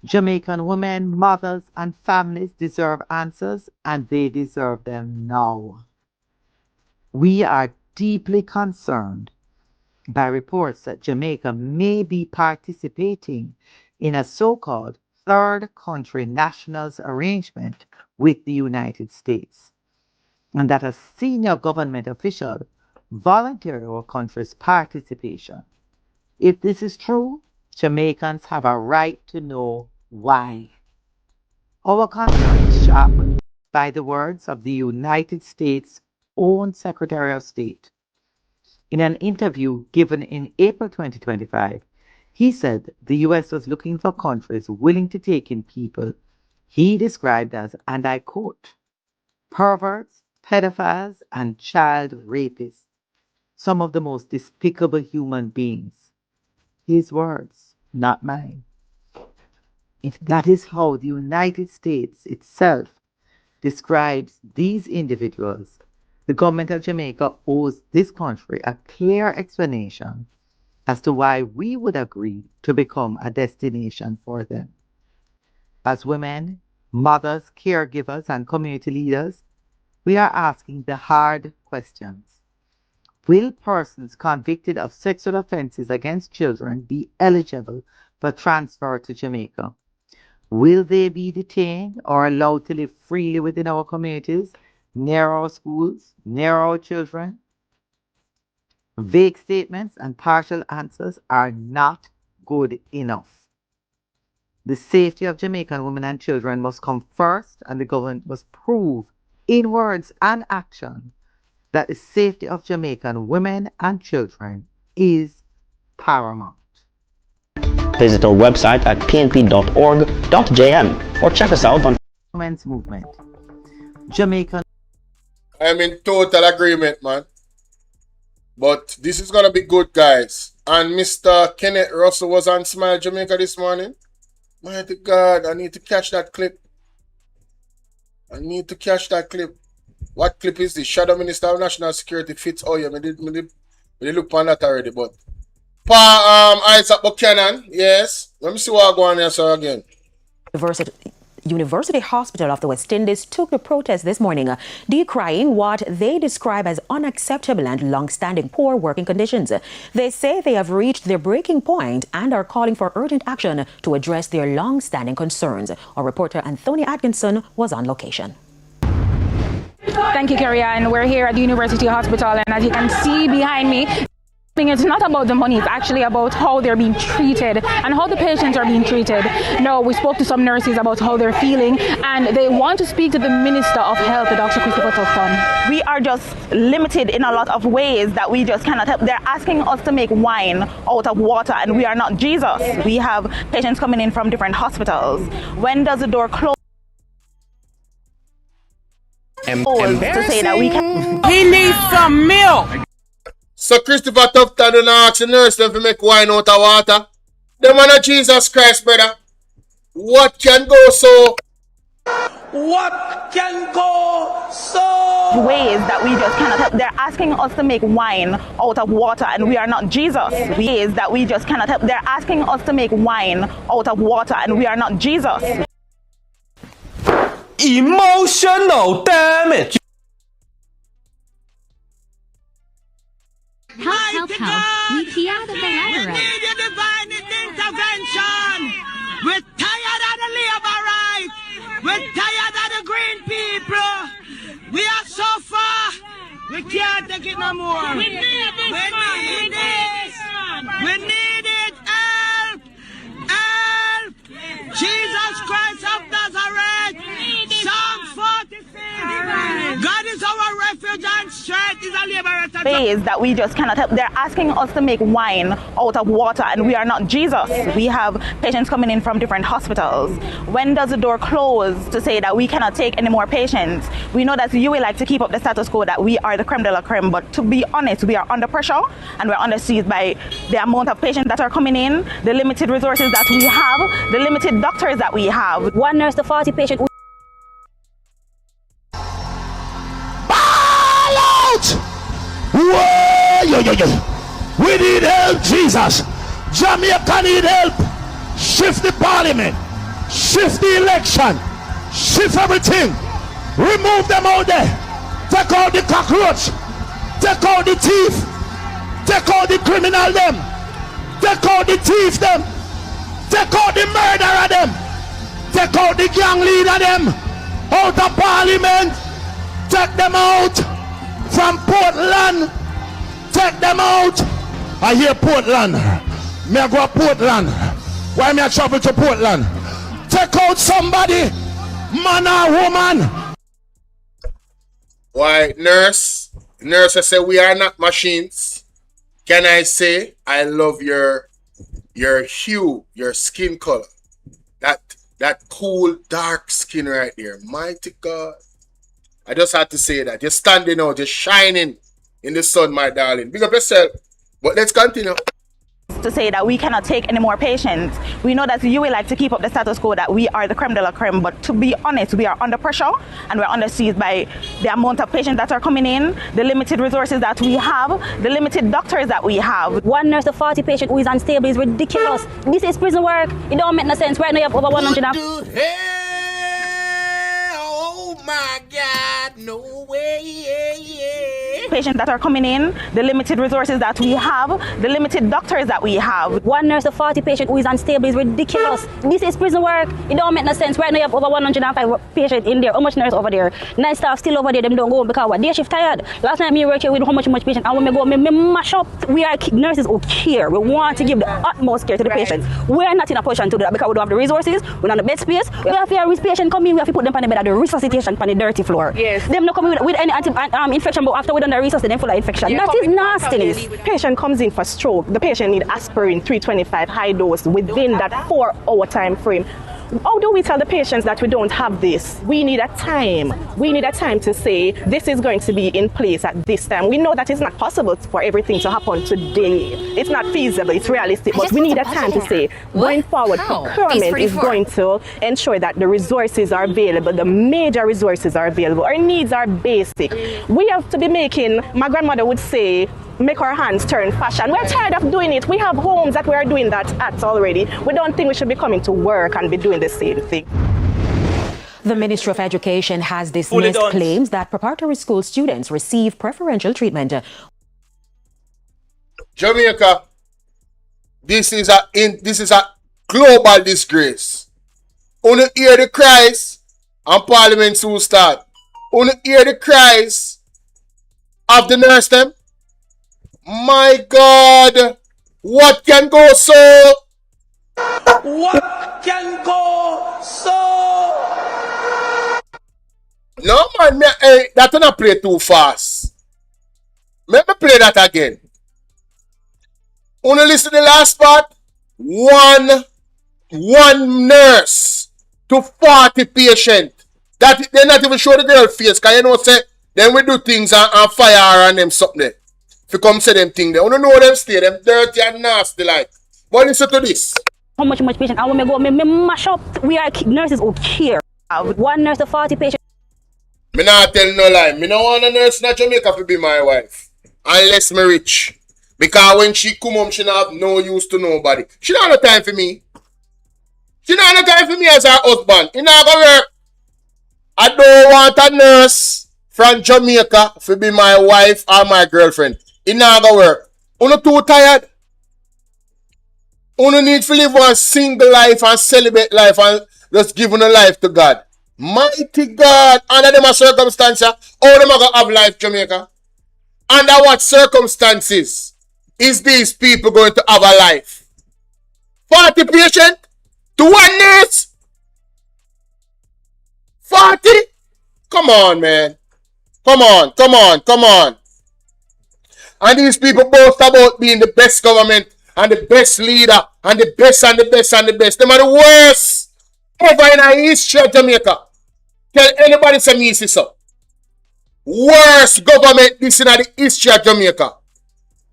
Jamaican women, mothers, and families deserve answers, and they deserve them now. We are deeply concerned by reports that Jamaica may be participating in a so-called third country nationals arrangement with the United States, and that a senior government official volunteered our country's participation. If this is true, Jamaicans have a right to know why. Our concern is sharpened by the words of the United States' own Secretary of State. In an interview given in April 2025, he said the U.S. was looking for countries willing to take in people he described as, and I quote, perverts, pedophiles, and child rapists, some of the most despicable human beings. His words, not mine. If that is how the United States itself describes these individuals, the government of Jamaica owes this country a clear explanation as to why we would agree to become a destination for them. As women, mothers, caregivers, and community leaders, we are asking the hard questions. Will persons convicted of sexual offenses against children be eligible for transfer to Jamaica? Will they be detained or allowed to live freely within our communities, near our schools, near our children? Vague statements and partial answers are not good enough. The safety of Jamaican women and children must come first, and the government must prove in words and action that the safety of Jamaican women and children is paramount. Visit our website at pnp.org.jm or check us out on Women's Movement. Jamaican. I'm in total agreement, man. But this is gonna be good, guys. And Mr. Kenneth Russell was on Smile Jamaica this morning. Mighty God, I need to catch that clip. What clip is this? Shadow Minister of National Security fits. Oh yeah, we did look on that already, but Isaac Buchanan, yes. Let me see what I go on here, sir, again. University Hospital of the West Indies took to protest this morning, decrying what they describe as unacceptable and long-standing poor working conditions. They say they have reached their breaking point and are calling for urgent action to address their long-standing concerns. Our reporter Anthony Atkinson was on location. Thank you, Carrie Ann. We're here at the University Hospital, and as you can see behind me, it's not about the money, it's actually about how they're being treated and how the patients are being treated. No, we spoke to some nurses about how they're feeling, and they want to speak to the Minister of Health, Dr. Christopher Tufton. We are just limited in a lot of ways that we just cannot help. They're asking us to make wine out of water, and we are not Jesus. We have patients coming in from different hospitals. When does the door close? To say that we can. He needs some milk. So Christopher Tufton don't ask the nurse them to make wine out of water. The man of Jesus Christ, brother. What can go so? What can go so? Ways that we just cannot help. They're asking us to make wine out of water, and we are not Jesus. Ways that we just cannot help. They're asking us to make wine out of water, and we are not Jesus. Emotional damage. Help, we hear the We need your divine intervention. We're tired of the labor right. We're tired of the green people. We are so far. We can't take it no more. We need this. We need this. We need it. Help. Help. Jesus Christ of Nazareth. Psalm 46. God is our refuge and strength. Is a liberator. Ways that we just cannot help. They're asking us to make wine out of water, and we are not Jesus. We have patients coming in from different hospitals. When does the door close to say that we cannot take any more patients? We know that you will like to keep up the status quo, that we are the creme de la creme, but to be honest, we are under pressure and we're under siege by the amount of patients that are coming in, the limited resources that we have, the limited doctors that we have. One nurse to 40 patients. Whoa, yo. We need help, Jesus. Jamaica need help. Shift the parliament. shift the election, shift everything, remove them out there, take out the cockroach, take out the thief, take out the criminal them, take out the thief them, take out the murderer them, take out the gang leader them, out of Parliament, take them out from Portland, take them out. I hear Portland, me I go to Portland, why me I travel to Portland? Take out somebody, man or woman. Why, nurse? Nurse, I say we are not machines. Can I say I love your hue, your skin color, that cool dark skin right there. Mighty God, I just had to say that. You're standing out, you're shining in the sun, my darling. Big up yourself. But let's continue. To say that we cannot take any more patients. We know that you will like to keep up the status quo that we are the creme de la creme, but to be honest, we are under pressure and we're under siege by the amount of patients that are coming in, the limited resources that we have, the limited doctors that we have. One nurse to 40 patients who is unstable is ridiculous. This is prison work. It don't make no sense. Right now you have over 100. Oh my God, no way. Patients that are coming in, the limited resources that we have, the limited doctors that we have. One nurse to 40 patients who is unstable is ridiculous. This is prison work. It don't make no sense. Right now you have over 105 patients in there. How much nurse over there? 9 staff still over there. Them don't go home because what? Day shift tired. Last time me work here with how much patient, and when we go, me mash up. We are nurses who care. We want to give the utmost care to the patients. We are not in a position to do that because we don't have the resources. We don't have the bed space. We have to risk patient come in. We have to put them on the bed at the resuscitation on the dirty floor. Yes. Them not coming with any infection, but after we done the resuscitation, them full of infection. That is nastiness. Patient comes in for stroke. The patient need aspirin 325 high dose within that 4-hour time frame. How do we tell the patients that we don't have this? We need a time. We need a time to say this is going to be in place at this time. We know that it's not possible for everything to happen today. It's not feasible, it's realistic, but we need a time to say going forward, procurement is going to ensure that the resources are available, the major resources are available. Our needs are basic. We have to be making, my grandmother would say, make our hands turn fashion. We're tired of doing it. We have homes that we are doing that at already. We don't think we should be coming to work and be doing the same thing. The Ministry of Education has dismissed claims that preparatory school students receive preferential treatment. Jamaica, this is a global disgrace. Only hear the cries and Parliament soon start. Only hear the cries of the nurse them. My God, what can go so? What can go so? No man, that don't play too fast. Let me play that again. Only listen to the last part. One nurse to 40 patients. That they not even show the girl face, cause you know say then we do things and fire and them something there. If you come say them thing there, you don't know them stay, them dirty and nasty like. But listen to this. How much patient, and when we go, me mash up. We are nurses who care. One nurse to 40 patients. Me not tell no lie. Me no want a nurse in Jamaica to be my wife. Unless me rich. Because when she come home, she not have no use to nobody. She not have no time for me. She not have no time for me as her husband. It not gonna work. I don't want a nurse from Jamaica to be my wife or my girlfriend. It not gonna work. Uno too tired. Uno need to live one single life and celebrate life and just give a life to God. Mighty God, under them circumstances, how them gonna have life, Jamaica? Under what circumstances is these people going to have a life? 40 patients to 1 nurse? 40? Come on, man. Come on. And these people boast about being the best government and the best leader and the best and the best and the best. Them are the worst ever in the history of Jamaica. Tell anybody say me see so. Worst government this in the history of Jamaica.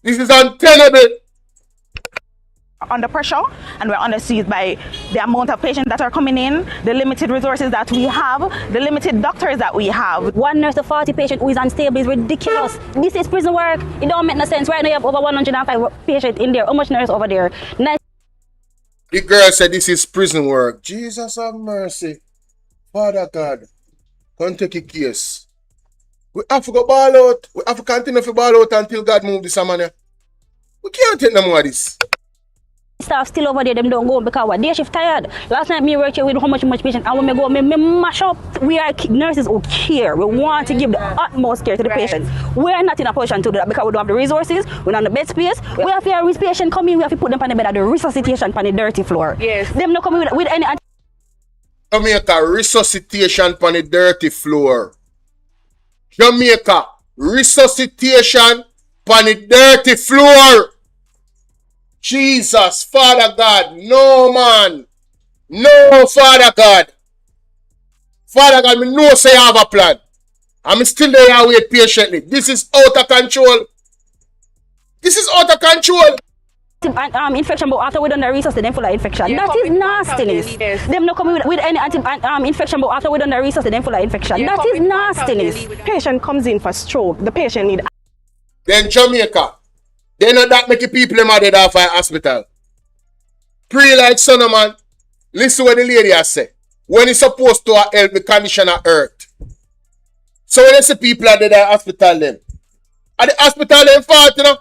This is untenable. Under pressure and we're under siege by the amount of patients that are coming in, the limited resources that we have, the limited doctors that we have. One nurse to 40 patients who is unstable is ridiculous. This is prison work. It don't make no sense. Right now you have over 105 patients in there. How much nurse over there? The girl said this is prison work. Jesus have mercy. Father God, come take a case. We have to go ball out. We have to continue to ball out until God move this man. We can't take no more of this. Staff still over there, them don't go because what? Day shift tired. Last night me work here with how much patient, and when me go, me mash up. We are nurses who care. We want to give the utmost care to the patients. We are not in a position to do that because we don't have the resources. We're not in the bed space. We have to have a patient come in. We have to put them on the bed at the resuscitation on the dirty floor. Yes. Them not coming with any. Jamaica resuscitation on the dirty floor. Jamaica resuscitation on the dirty floor. Jesus, Father God, no man. No, Father God. Father God, me know say I have a plan. I'm still there and wait patiently. This is out of control. This is out of control. Infection, but after we done the resource, then full of infection. Yeah, that is nastiness. Yes. Them not coming with any infection, but after we done the resource, then full of infection. Yeah, that is nastiness. Patient comes in for stroke. The patient need. Then Jamaica. They know that make people them dead off a hospital. Pray like son of man. Listen what the lady has said. When it's supposed to help the condition of earth. So when they see people are dead at hospital them. At the hospital them fault, you know.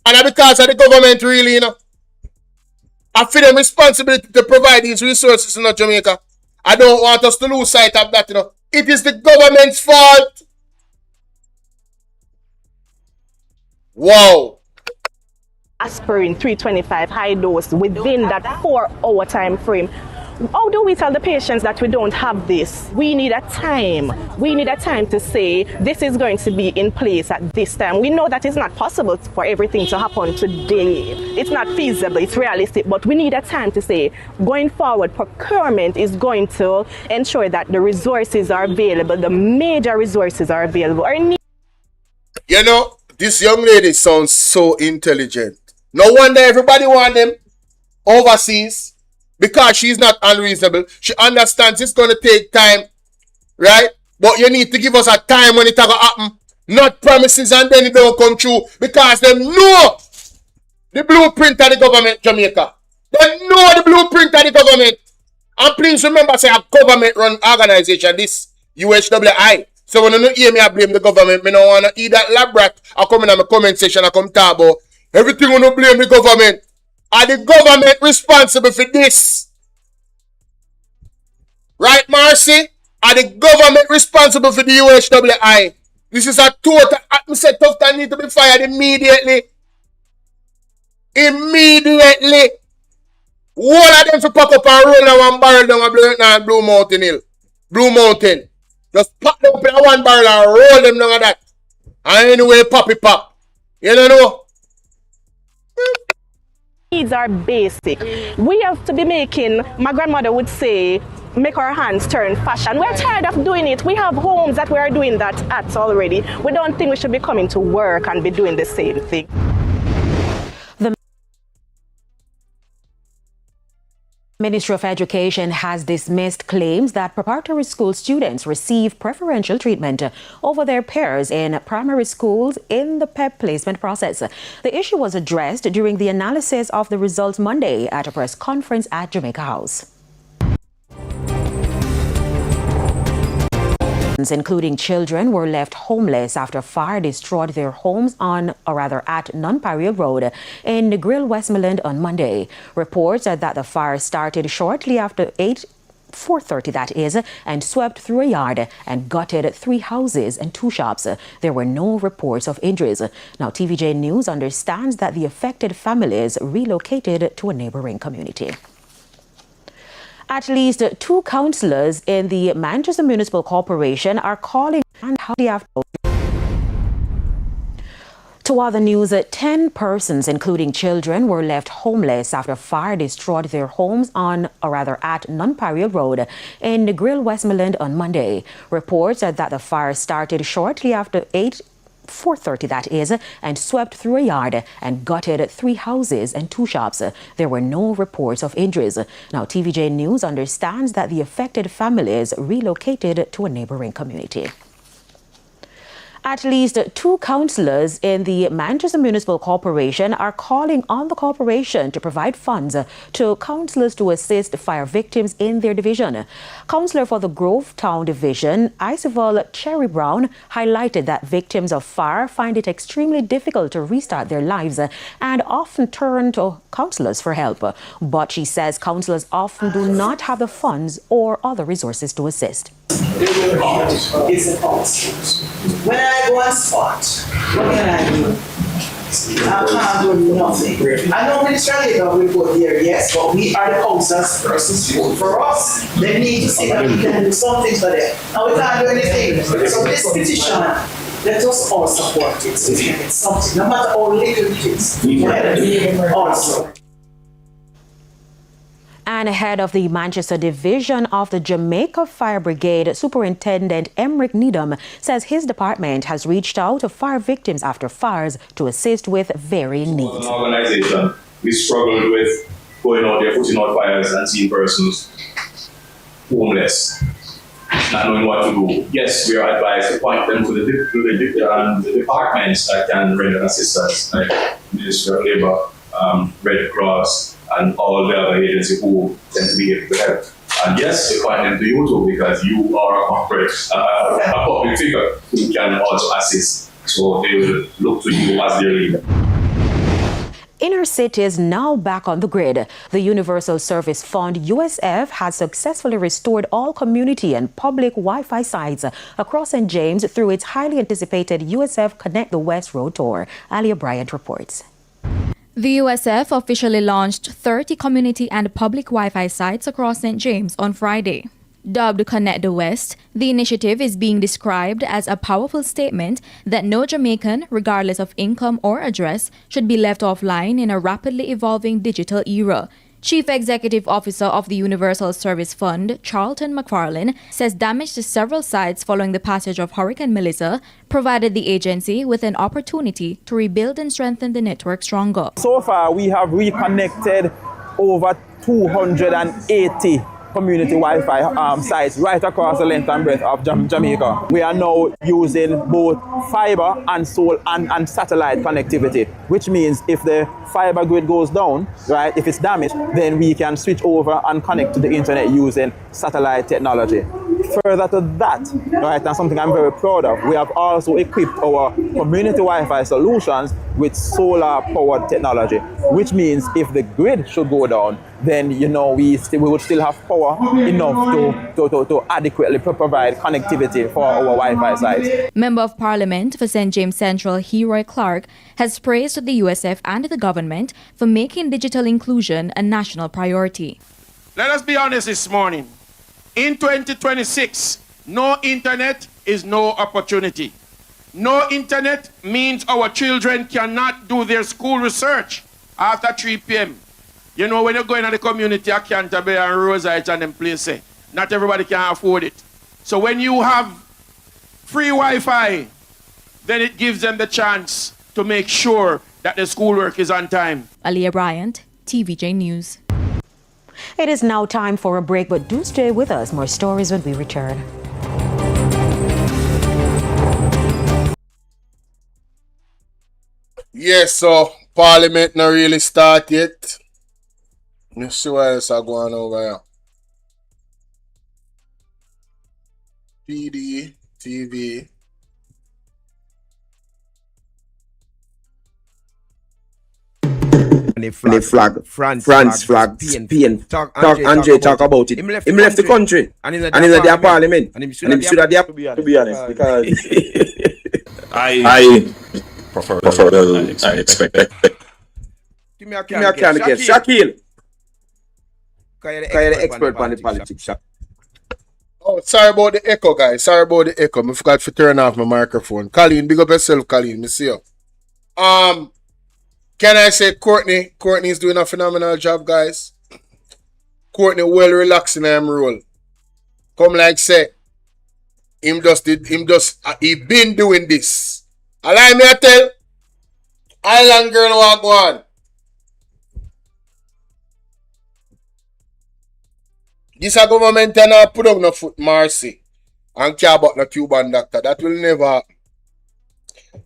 And because of the government really, you know. I feel them responsibility to provide these resources in Jamaica. I don't want us to lose sight of that, you know. It is the government's fault. Wow. Aspirin 325 high dose within that 4-hour time frame. How do we tell the patients that we don't have this? We need a time. We need a time to say this is going to be in place at this time. We know that it's not possible for everything to happen today. It's not feasible, it's realistic, but we need a time to say going forward, procurement is going to ensure that the resources are available, the major resources are available. You know, this young lady sounds so intelligent. No wonder everybody want them overseas. Because she's not unreasonable. She understands it's going to take time. Right? But you need to give us a time when it's going to happen. Not promises and then it don't come true. Because they know the blueprint of the government, Jamaica. They know the blueprint of the government. And please remember, say a government-run organization, this UHWI. So when you hear me, I blame the government. I don't want to eat that lab rat. I come in my comment section, I come talk about everything when you blame the government. Are the government responsible for this? Right, Marcy? Are the government responsible for the UHWI? This is a total... I said tough time need to be fired immediately. Immediately. All of them to pack up and roll down one barrel down Blue Mountain Hill. Blue Mountain. Just pack them up in one barrel and roll them down that. And anyway, poppy pop. You don't know? Needs are basic. We have to be making, my grandmother would say, make our hands turn fashion. We're tired of doing it. We have homes that we are doing that at already. We don't think we should be coming to work and be doing the same thing. The Ministry of Education has dismissed claims that preparatory school students receive preferential treatment over their peers in primary schools in the PEP placement process. The issue was addressed during the analysis of the results Monday at a press conference at Jamaica House. Including children, were left homeless after fire destroyed their homes at Non-Parial Road in Negril, Westmoreland on Monday. Reports are that the fire started shortly after 4:30 that is, and swept through a yard and gutted 3 houses and 2 shops. There were no reports of injuries. Now, TVJ News understands that the affected families relocated to a neighboring community. At least 2 councillors in the Manchester Municipal Corporation are calling after. To other news, 10 persons, including children, were left homeless after fire destroyed their homes at Non-Parial Road in Negril, Westmoreland on Monday. Reports are that the fire started shortly after 4:30 that is, and swept through a yard and gutted 3 houses and 2 shops. There were no reports of injuries. Now, TVJ News understands that the affected families relocated to a neighboring community. At least 2 councillors in the Manchester Municipal Corporation are calling on the corporation to provide funds to councillors to assist fire victims in their division. Councillor for the Grove Town Division, Icival Cherry Brown, highlighted that victims of fire find it extremely difficult to restart their lives and often turn to councillors for help. But she says councillors often do not have the funds or other resources to assist. It's a cost. When I go and spot, what can I do? I can't do nothing. I know Ministerial will go there, yes, but we are the council's persons for us. They need to see that we can do something for them. And we can't do anything. So this petition, let us all support it. So we can get something, no matter how little it is. We can do it also. And head of the Manchester Division of the Jamaica Fire Brigade, Superintendent Emric Needham, says his department has reached out to fire victims after fires to assist with varying needs. As an organization, we struggled with going out there, putting out fires and seeing persons homeless, not knowing what to do. Yes, we are advised to point them to the departments that can render assistance, like Ministerial Labour, Red Cross, and all the other agencies who tend to be able to help. And yes, we point them to you too, because you are a corporate, a public figure who can also assist. So they will look to you as their leader. Inner City is now back on the grid. The Universal Service Fund, USF, has successfully restored all community and public Wi-Fi sites across St. James through its highly anticipated USF Connect the West Road Tour. Alia Bryant reports. The USF officially launched 30 community and public Wi-Fi sites across St. James on Friday. Dubbed Connect the West, the initiative is being described as a powerful statement that no Jamaican, regardless of income or address, should be left offline in a rapidly evolving digital era. Chief Executive Officer of the Universal Service Fund, Charlton McFarlane, says damage to several sites following the passage of Hurricane Melissa provided the agency with an opportunity to rebuild and strengthen the network stronger. So far, we have reconnected over 280 community Wi-Fi sites right across the length and breadth of Jamaica. We are now using both fiber and satellite connectivity, which means if the fiber grid goes down, right, if it's damaged, then we can switch over and connect to the internet using satellite technology. Further to that, right, and something I'm very proud of, we have also equipped our community Wi-Fi solutions with solar-powered technology, which means if the grid should go down, then we would still have power enough to adequately provide connectivity for our Wi-Fi sites. Member of Parliament for St. James Central, Heroy Clark, has praised the USF and the government for making digital inclusion a national priority. Let us be honest this morning. In 2026, no internet is no opportunity. No internet means our children cannot do their school research after 3 p.m. You know, when you're going to the community at Canterbury and Roseheights and them places, not everybody can afford it. So when you have free Wi-Fi, then it gives them the chance to make sure that the schoolwork is on time. Aliyah Bryant, TVJ News. It is now time for a break, but do stay with us. More stories when we return. Yes, so Parliament not really start yet. Let's see what else are going on over here. PD, TV. The flag, France flag, Spain. Talk Andre talk about it. Him left the country. And in their parliament. And him should have there, to be honest. Because I prefer than I expect. Give me a candidate. Shaquille. Because you're the expert on the politics. Oh, sorry about the echo, guys. Sorry about the echo. I forgot to turn off my microphone. Colleen, big up yourself, Colleen. Me see you. Can I say Courtney? Courtney is doing a phenomenal job, guys. Courtney well relaxing him role. Come like say, he been doing this. Allow me to tell, Island girl walk on. This a government and put up no foot mercy and care about no Cuban doctor. That will never happen.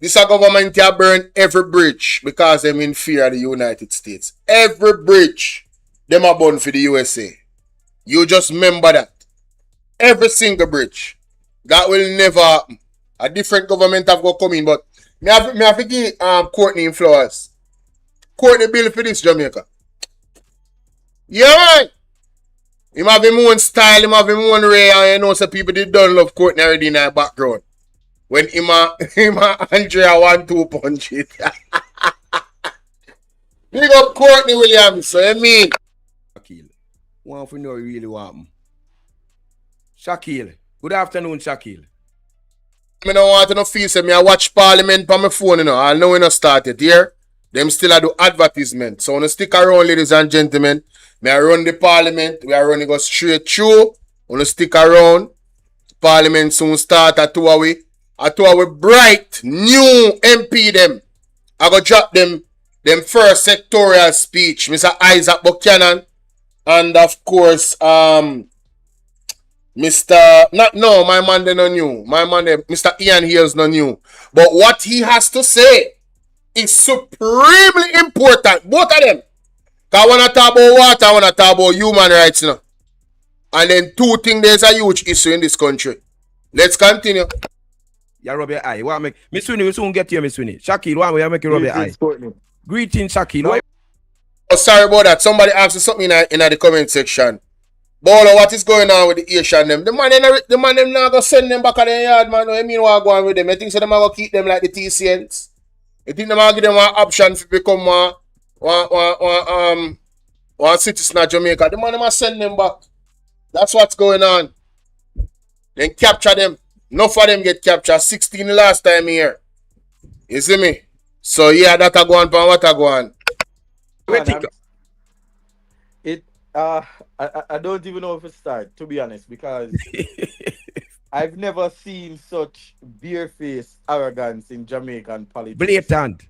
This a government can burn every bridge because them in fear of the United States. Every bridge them are burn for the USA. You just remember that. Every single bridge. That will never happen. A different government have got come in, but me have to give Courtney in flowers. Courtney bill for this Jamaica. Yeah, man. Him have him own style, him have him own way, and you know some people did don't love Courtney already in the background. When him and Andrea 1-2 punch it. Big up Courtney Williams, so you mean? Shaquille. One of you know really want me. Shaquille. Good afternoon, Shaquille. I don't want to no feel say me I watch Parliament on my phone, you know. I know we not started here. Them still I do advertisement. So wanna stick around, ladies and gentlemen. Me I run the Parliament. We are running go straight through. Wanna stick around. Parliament soon start at 2 away. At 2 away bright new MP them. I go drop them first sectorial speech. Mr. Isaac Buchanan. And of course, my man they no new. My man Mr. Ian Hales no new. But what he has to say is supremely important. Both of them. Because I want to talk about water, I want to talk about human rights, you know. And then two things, there's a huge issue in this country. Let's continue. You rub your eye. What make Miss Sweeney, we soon get you, Miss Sweeney. Shaquille, why you make you rub your eye? Greetings, Shaquille. Oh, sorry about that. Somebody asked me something in the comment section. Bolo, what is going on with the Asian them? The man them now go send them back at the yard, man. I mean what go on with them? I think so them are going to keep them like the TCNs. I think them are give them one option to become one citizen of Jamaica. The man them are send them back. That's what's going on. Then capture them. Enough of them get captured. 16 the last time here. You see me? So yeah, that a go on pan what a go on. I don't even know if it start, to be honest, because I've never seen such bare-faced arrogance in Jamaican politics. Blatant.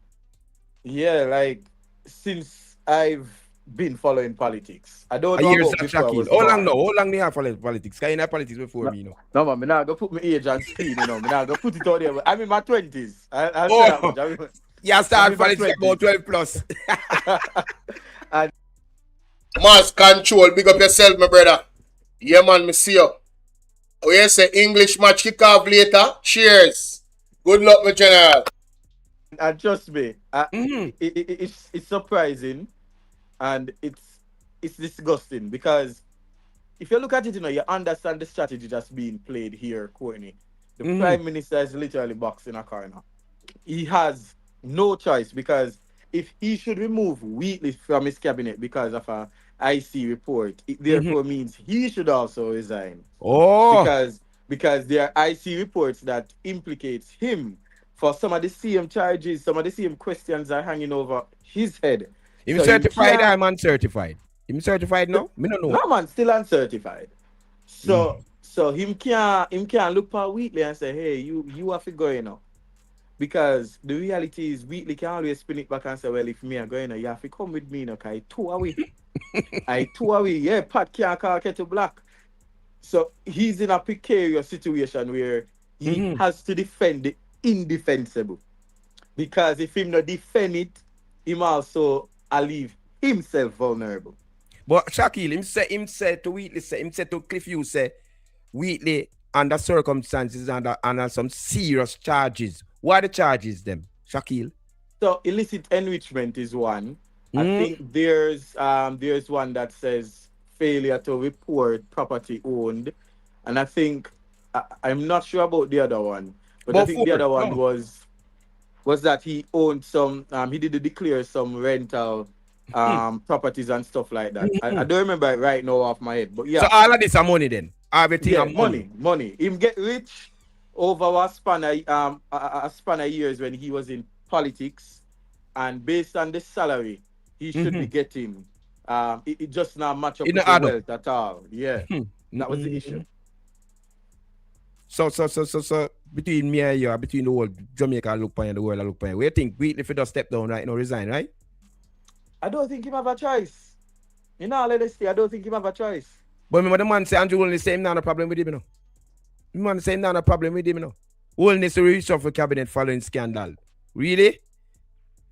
Yeah, like since I've been following politics. I don't know about before I was How long they have followed politics? Because you have politics before me, you know. No, man, I'm not going to put my age on screen, you know. I'm not going to put it out there. I'm in my 20s. I'll say that much. Yeah, start politics about 12 plus. And Mass control, big up yourself, my brother. Yeah, man, me see you. Oh, yes, say English match kick off later. Cheers. Good luck, my general. And trust me, it's surprising and it's disgusting because if you look at it, you know, you understand the strategy that's being played here, Courtney. The Prime Minister is literally boxing a corner. He has no choice because if he should remove Wheatley from his cabinet because of a IC report, it therefore means he should also resign. Oh, because there are IC reports that implicates him for some of the same charges, some of the same questions are hanging over his head. Him so certified, I'm uncertified. Him certified now? Me don't know. No, man, still uncertified. So him can't look for Wheatley and say, hey, you have to go, you know. Because the reality is Wheatley can always spin it back and say, well, if me are going, you have to come with me, you know, because I too away. Yeah, Pat can't call Kettle Black. So he's in a precarious situation where he has to defend the indefensible. Because if him not defend it, him also leave himself vulnerable. But Shaquille, him say to Wheatley, him say to Cliff Hughes, say Wheatley under circumstances under some serious charges. What are the charges them, Shaquille? So illicit enrichment is one. I think there's one that says failure to report property owned, and I think I'm not sure about the other one, but I think the other one was that he owned some. He did declare some rental properties and stuff like that. I don't remember it right now off my head, but yeah. So all of this are money then. Everything yeah, are money. Him get rich over a span of years when he was in politics, and based on the salary he should be getting, it just not match up with the wealth at all. Yeah, that was the issue. So between me and you, between the whole Jamaica look point and the world look point, where you think Wheatley if he does step down right now, resign, right? I don't think him have a choice. You know, let us see. I don't think him have a choice. But remember the man say Andrew only say him not a problem with him, you know. The man say him not a problem with him, you know. Whole necessary reshuffle cabinet following scandal. Really?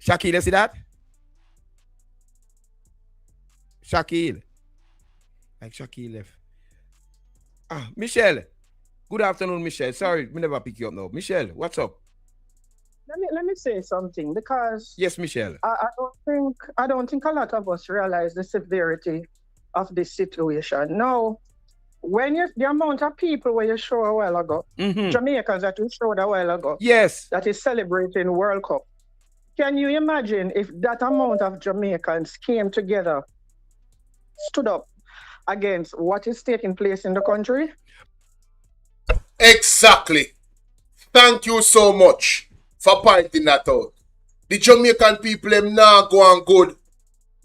Shakil, you see that? Shakil. Like Shakil left. Michelle. Good afternoon, Michelle. Sorry, we never pick you up now. Michelle, what's up? Let me say something, because yes, Michelle. I don't think a lot of us realize the severity of this situation. Now, when the amount of people where you showed a while ago, Jamaicans that you showed a while ago, yes, that is celebrating World Cup. Can you imagine if that amount of Jamaicans came together, stood up against what is taking place in the country? Exactly. Thank you so much for pointing that out. The Jamaican people, them now go on good.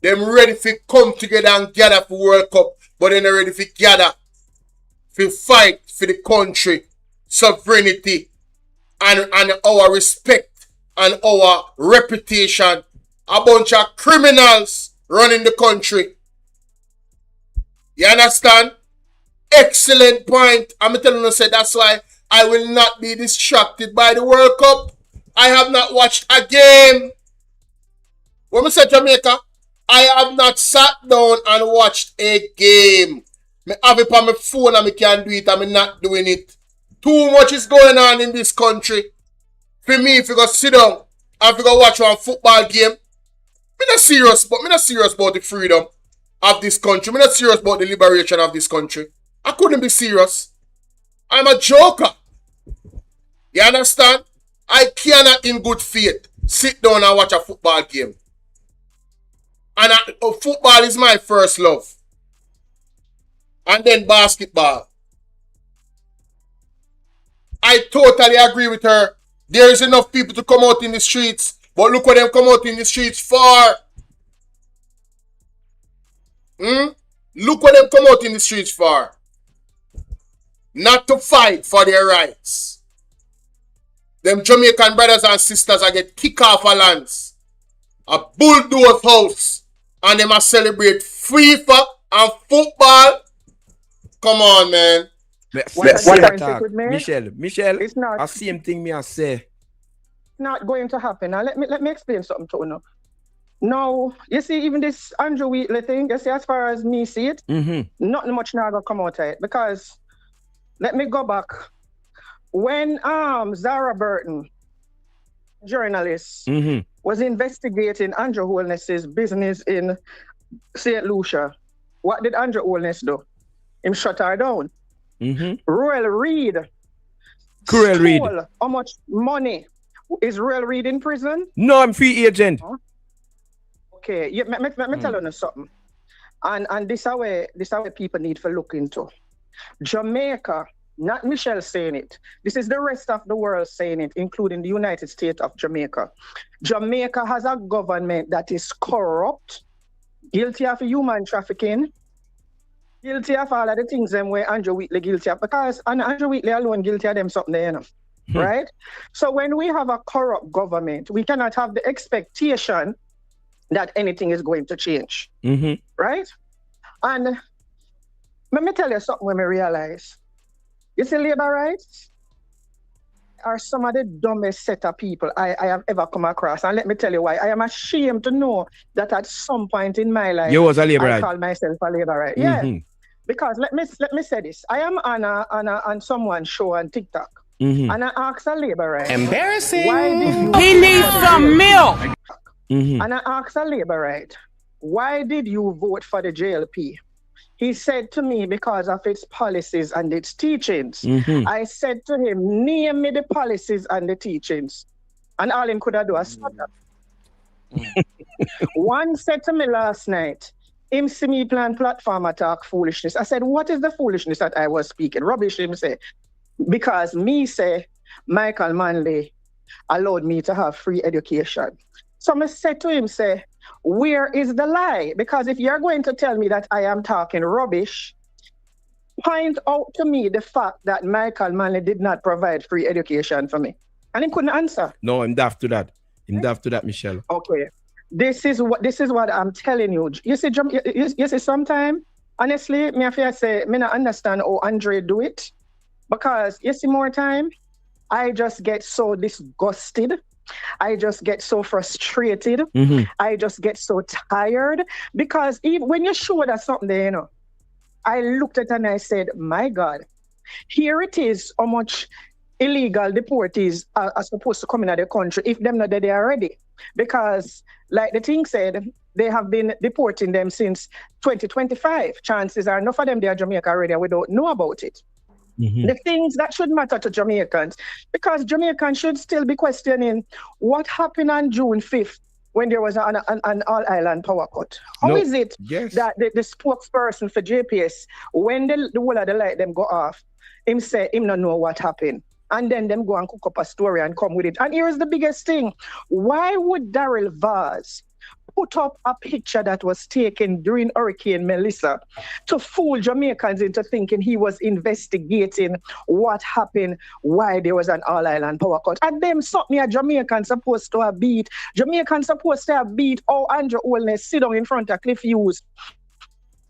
Them ready to come together and gather for World Cup, but they're not ready to gather to fight for the country, sovereignty, and our respect and our reputation. A bunch of criminals running the country. You understand? Excellent point. I'm telling you, that's why I will not be distracted by the World Cup. I have not watched a game. When we say Jamaica, I have not sat down and watched a game. I have it on my phone and I can do it, and I'm not doing it. Too much is going on in this country. For me, if you go sit down and if you go watch one football game, I'm not serious about the freedom of this country. I'm not serious about the liberation of this country. I couldn't be serious. I'm a joker. You understand? I cannot in good faith sit down and watch a football game. And football is my first love. And then basketball. I totally agree with her. There is enough people to come out in the streets. But look what them come out in the streets for. Look what them come out in the streets for. Not to fight for their rights. Them Jamaican brothers and sisters are get kicked off a lands. A bulldoze house. And them a celebrate FIFA and football. Come on, man. Michelle, it's not the same thing me I say. Not going to happen. Now let me explain something to you. Now, you see, even this Andrew Wheatley thing, you see, as far as me see it, nothing much now gonna come out of it. Because let me go back. When Zara Burton, journalist, was investigating Andrew Holness's business in St. Lucia, what did Andrew Holness do? Him shut her down. Royal Reid stole how much money? Is Royal Reid in prison? No, I'm free agent. Huh? Okay, let me tell you something. And this is where people need to look into. Jamaica, not Michelle saying it. This is the rest of the world saying it, including the United States of Jamaica. Jamaica has a government that is corrupt, guilty of human trafficking, guilty of all of the things them where Andrew Wheatley guilty of, because Andrew Wheatley alone guilty of them something there, you know. Right? So when we have a corrupt government, we cannot have the expectation that anything is going to change. Right? And let me tell you something when I realize. You see, labor rights are some of the dumbest set of people I have ever come across. And let me tell you why. I am ashamed to know that at some point in my life, you was a labor I right. call myself a labor right. Yeah. Because let me say this. I am on someone's show on TikTok. And I asked a labor right. Embarrassing. Why did you He needs some milk. And I asked a labor right. Why did you vote for the JLP? He said to me, because of its policies and its teachings. I said to him, name me the policies and the teachings. And all him could have done was stop that. One said to me last night, him see me plan platform attack foolishness. I said, what is the foolishness that I was speaking? Rubbish, him say. Because me say, Michael Manley allowed me to have free education. So I said to him, say, where is the lie? Because if you're going to tell me that I am talking rubbish, point out to me the fact that Michael Manley did not provide free education for me. And he couldn't answer. No, I'm daft to that. Michelle. Okay. This is what I'm telling you. You see, sometimes, honestly, me have to say, me not understand how Andre do it. Because you see more time, I just get so disgusted. I just get so frustrated. I just get so tired because even when you showed us something there, you know, I looked at it and I said, my God, here it is, how much illegal deportees are supposed to come into the country if them not there already. Because, like the thing said, they have been deporting them since 2025. Chances are enough of them there in Jamaica already and we don't know about it. The things that should matter to Jamaicans, because Jamaicans should still be questioning what happened on June 5th when there was an all-island power cut. How is it that the spokesperson for JPS, when the whole of the light them go off, him say him not know what happened? And then them go and cook up a story and come with it. And here's the biggest thing. Why would Daryl Vaz put up a picture that was taken during Hurricane Melissa to fool Jamaicans into thinking he was investigating what happened, why there was an all-island power cut? And them something a Jamaican supposed to have beat. Jamaicans supposed to have beat Andrew Holness sit down in front of Cliff Hughes.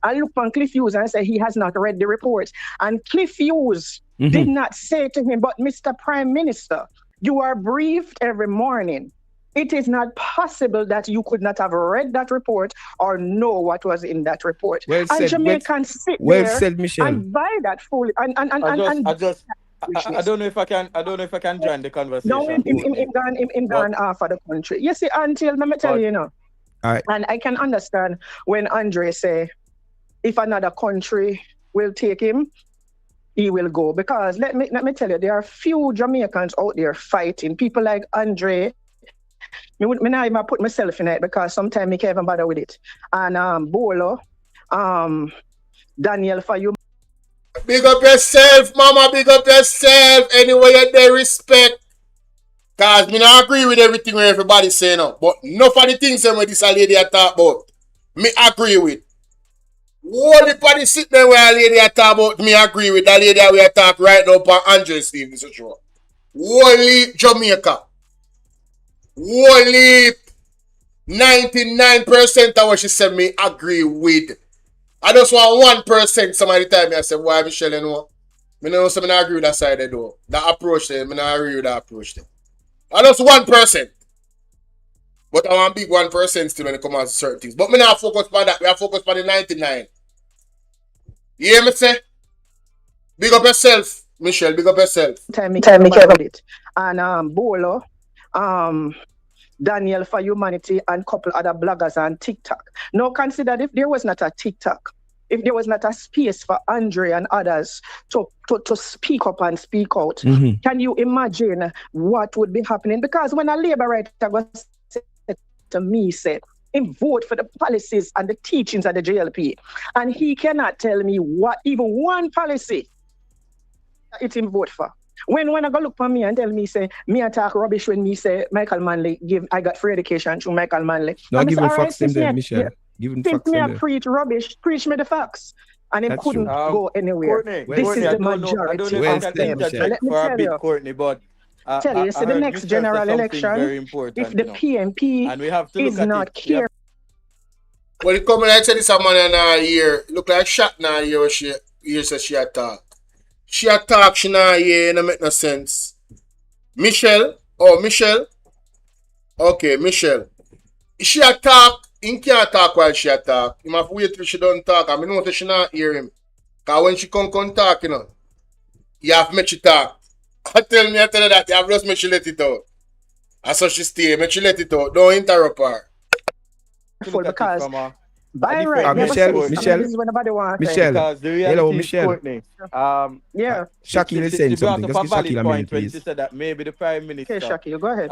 I look on Cliff Hughes and say he has not read the report. And Cliff Hughes did not say to him, but Mr. Prime Minister, you are briefed every morning. It is not possible that you could not have read that report or know what was in that report. Well and said, Jamaicans sit well there said, Michelle. and buy that fool. I don't know if I can join the conversation. No, in gone off of the country. You see, until let me tell you, you know. All right. And I can understand when Andre say, if another country will take him, he will go. Because let me tell you, there are few Jamaicans out there fighting. People like Andre. Me not even put myself in it because sometimes I can't even bother with it. And Bolo, Daniel, for you. Big up yourself, mama, big up yourself. Anyway, you there respect. Cause me not agree with everything where everybody say now. But enough of the things that this lady I talk about, me agree with. Only party sit there where a lady I talk about, me agree with. That lady we talk right now for Andre Steve, Mr. Show. Only Jamaica. Only 99% of what she said me agree with. I just want 1% somebody tell me, I said, why Michelle, you know? I know something I agree with that side they do. That approach there, I not agree with that approach there. I just 1%. But I want big 1% still when it comes to certain things. But me not focus on that. We are focused on the 99. You hear me say? Big up yourself, Michelle. Big up yourself. Tell me about it. And Bolo, Daniel for Humanity, and couple other bloggers on TikTok. Now consider if there was not a TikTok, if there was not a space for Andre and others to speak up and speak out, can you imagine what would be happening? Because when a Labour writer was to me, said, him vote for the policies and the teachings of the JLP, and he cannot tell me what even one policy it's him vote for. When I go look for me and tell me, say, me attack rubbish when me say Michael Manley I got free education through Michael Manley. No, give him facts them there, Michelle. Give him facts them there. Preach rubbish, preach me the facts. And it couldn't go anywhere. This is the majority of them. For a bit, Courtney, but tell you, the next general election, if the PMP and we have to is not care. Well, it come like say this a man in a year. Look like shot now here she says she attack. She attack, she not here, it don't make no sense. Michelle. Okay, Michelle. She attack, he can't talk while she attack. He must wait till she don't talk. I know that she not hear him. Because when she come talk, you know, you have to make she talk. I tell her that you have just make she let it out. And so she stay, make she let it out. Don't interrupt her. Because by right, Michelle. Hello, Michelle. Courtney, Shakil is saying something. Just give Shakil a minute, please. She said that maybe the Prime Minister. Okay, Shakil, go ahead.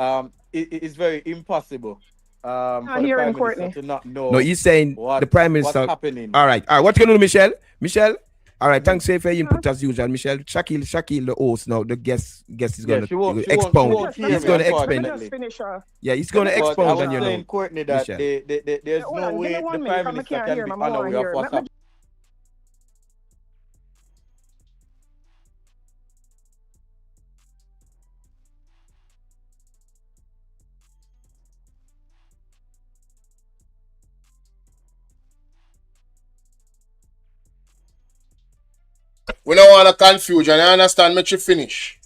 It is very impossible for the hearing Prime Minister Courtney to not know. No, he's saying the Prime Minister. What's happening? All right. What you gonna do, Michelle? Michelle. All right. Thanks for your input as usual, Michelle. Shakil, the host now. The guest is gonna expound. He's gonna explain. Yeah, he's gonna expound. And you know, Courtney, that there's no way the Prime Minister can be unaware of what's happening. We don't want to confusion. I understand. Make you finish.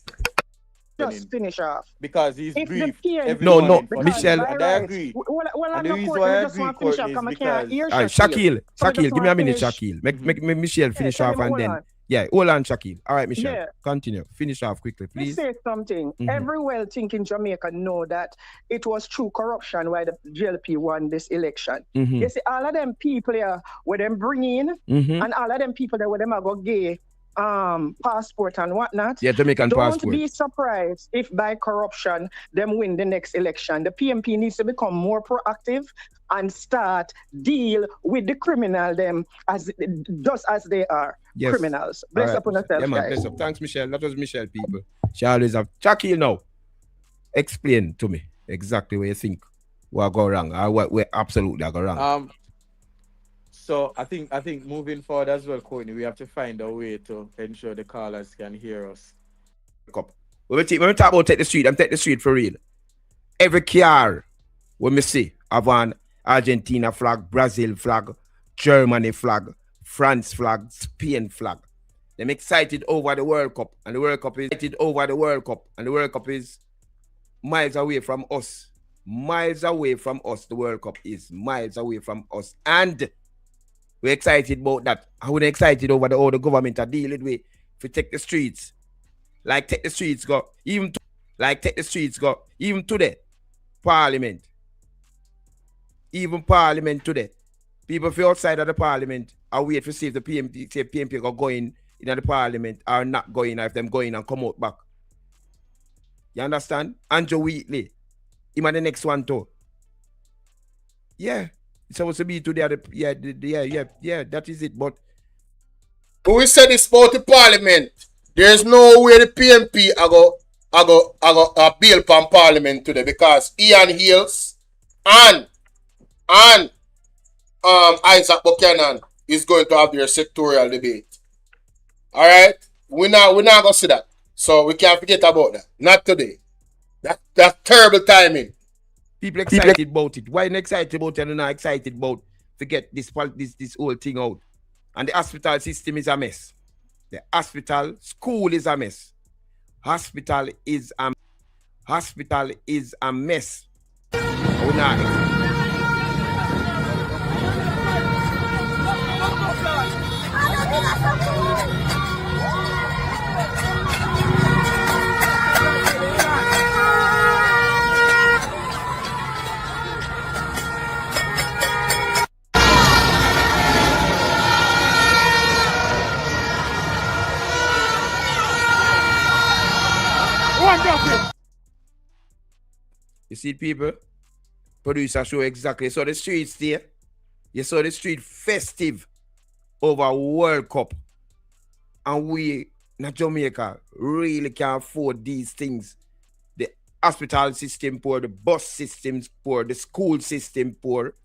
just finish off. Because he's If the briefed PNP every No, morning no, for Michelle. this. by And I right, agree. well, And I'm the not reason court, why I I just agree, want to finish off Courtney, because is I can't hear All right, Shaquille, So I just give me a want minute, finish. Shaquille. Make Michelle finish tell off him and hold then. on. Yeah, hold on, Shaquille. All right, Michelle. Yeah. Continue. Finish off quickly, Let me please. say something. Mhm. Every well-thinking Jamaica know that it was through corruption why the GLP won this election. Mhm. You see, all of them people here, where them bring in, Mhm. and all of them people there, where them are go gay passport and whatnot. Yeah, Jamaican Don't passport. be surprised if by corruption them win the next election. The PMP needs to become more proactive and start deal with the criminal them as just as they are Yes. criminals. All Bless right, up on Michelle. yourself, Yeah, man, guys. bless up. Thanks, Michelle. That was Michelle, people. She always have. Shaquille, now, explain to me exactly what you think what go wrong or what absolutely go wrong. So I think moving forward as well, Courtney, we have to find a way to ensure the callers can hear us. When we talk about take the street, I'm take the street for real. Every car when we see have an Argentina flag, Brazil flag, Germany flag, France flag, Spain flag. Them excited over the World Cup, and the World Cup is excited over the World Cup, and the World Cup is miles away from us. Miles away from us. The World Cup is miles away from us. And we're excited about that. And we're excited over all the government are dealing with. If we take the streets, like take the streets go, even today, Parliament. Even Parliament today. People feel outside of the Parliament are wait to see if the PMP are going in the Parliament or not going, or if them going and come out back. You understand? Andrew Wheatley. Him and the next one too. Yeah. It's supposed to be today. Yeah, that is it. But when we said this about the Parliament, there's no way the PMP I go bail from Parliament today because Ian Hills and Isaac Buchanan is going to have their sectorial debate. All right, we're not gonna see that, so we can't forget about that. Not today. That's terrible timing. people excited about it. Why not excited about it and not excited about to get this whole thing out? And the hospital system is a mess. The hospital school is a mess. Hospital is a mess. We're not. You see people? Producer show exactly. So the streets there. You saw the street festive over World Cup. And we, in Jamaica, really can't afford these things. The hospital system poor, the bus systems poor, the school system poor.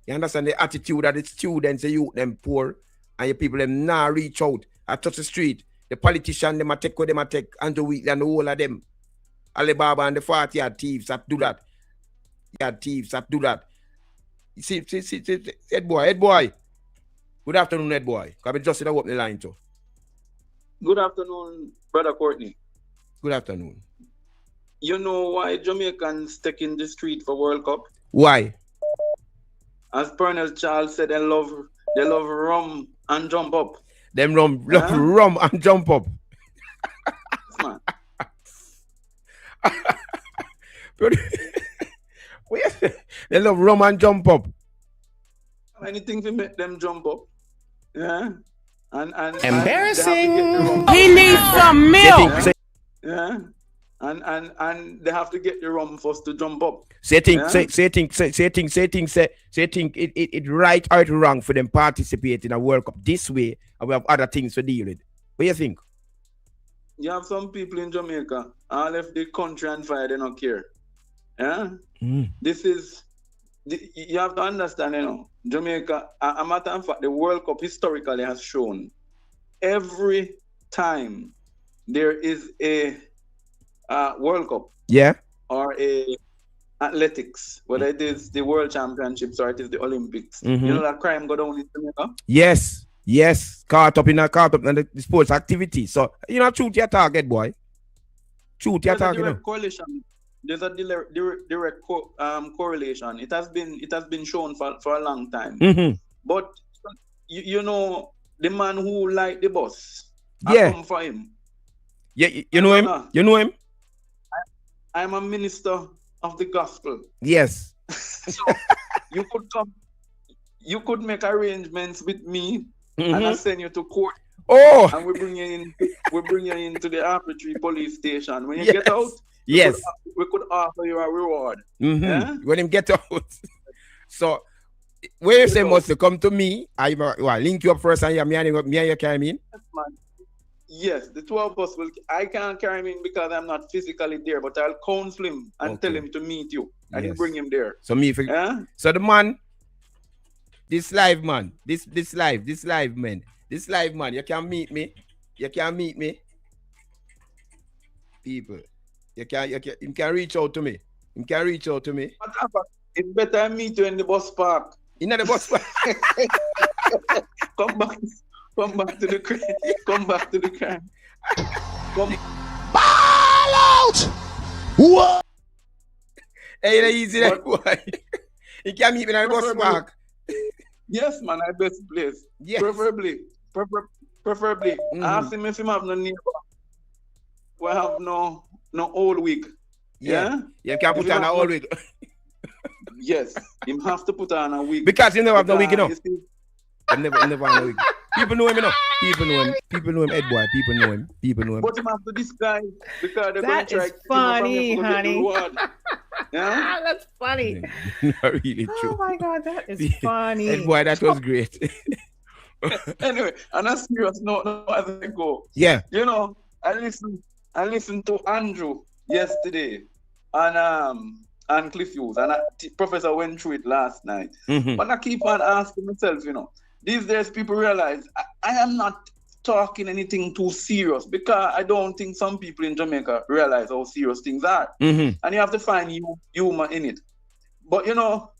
You understand the attitude of the students, the youth them poor, and your people them now reach out. I touch the street. The politician them a take what them a take, Andrew Wheatley and the whole of them. Alibaba and the 40-yard thieves that do that. See, head boy. Good afternoon, head boy. Can I just sit up the line too? Good afternoon, Brother Courtney. Good afternoon. You know why Jamaicans take in the street for World Cup? Why? As Pernell Charles said, they love rum and jump up. Them love rum and jump up. Man. They love rum and jump up. Anything to make them jump up. Yeah. And Embarrassing. He needs some milk. Yeah. And they have to get the rum first to jump up. Say it right or it wrong for them participate in a World Cup this way, and we have other things to deal with. What do you think? You have some people in Jamaica, all left the country on fire, they don't care. Yeah? This is, you have to understand, you know, Jamaica, a matter of fact, the World Cup historically has shown every time there is a World Cup. Yeah. Or a athletics, whether it is the World Championships or it is the Olympics. You know that crime go down in Jamaica? Yes. Caught up in the sports activity. So, you know, truth your target, boy. Truth you're talking direct about. correlation. There's a direct correlation. It has been shown for a long time. Mm-hmm. But you know, the man who like the boss, Yeah. I come for him. Yeah, you know him? You know him? I'm a minister of the gospel. Yes. So you could come, you could make arrangements with me, Mm-hmm. and I send you to court. Oh, and we bring you into the arbitrary police station. When you Yes. get out, Yes. we could offer you a reward. Mm-hmm. Yeah? When him get out. So where you say must you come to me, I link you up first and me and you carry me in? Yes, the two of us will. I can't carry him in because I'm not physically there, but I'll counsel him and tell him to meet you and Yes. bring him there. So me so the man, this live man, this live man, you can meet me. You can meet me. People. You can reach out to me. You can reach out to me. It's better I meet you in the bus park. In the bus park. Come back to the crime. Come back to the crime. Come. Ball out! What? Hey, easy that boy. You can meet me in the bus park. Yes, man, I best place. Yes. Preferably. Ask him if he have no neighbor. We have no old wig. Yeah? You can put on a old wig. Yes, him have to put on a wig. Because you never have no wig, you know. You see, I never have no wig. People know him, you know. People know him, Ed boy. People know him. but him have to disguise because they're That going to try is to keep funny, him from getting honey. reward. Yeah? That's funny. Not really true. Oh my God, that is funny. Ed boy, that was great. Anyway, on a serious note, as I go. Yeah. You know, I listened to Andrew yesterday and Cliff Hughes, and Professor went through it last night. Mm-hmm. But I keep on asking myself, you know, these days people realize I am not talking anything too serious because I don't think some people in Jamaica realize how serious things are. Mm-hmm. And you have to find humor in it. But you know,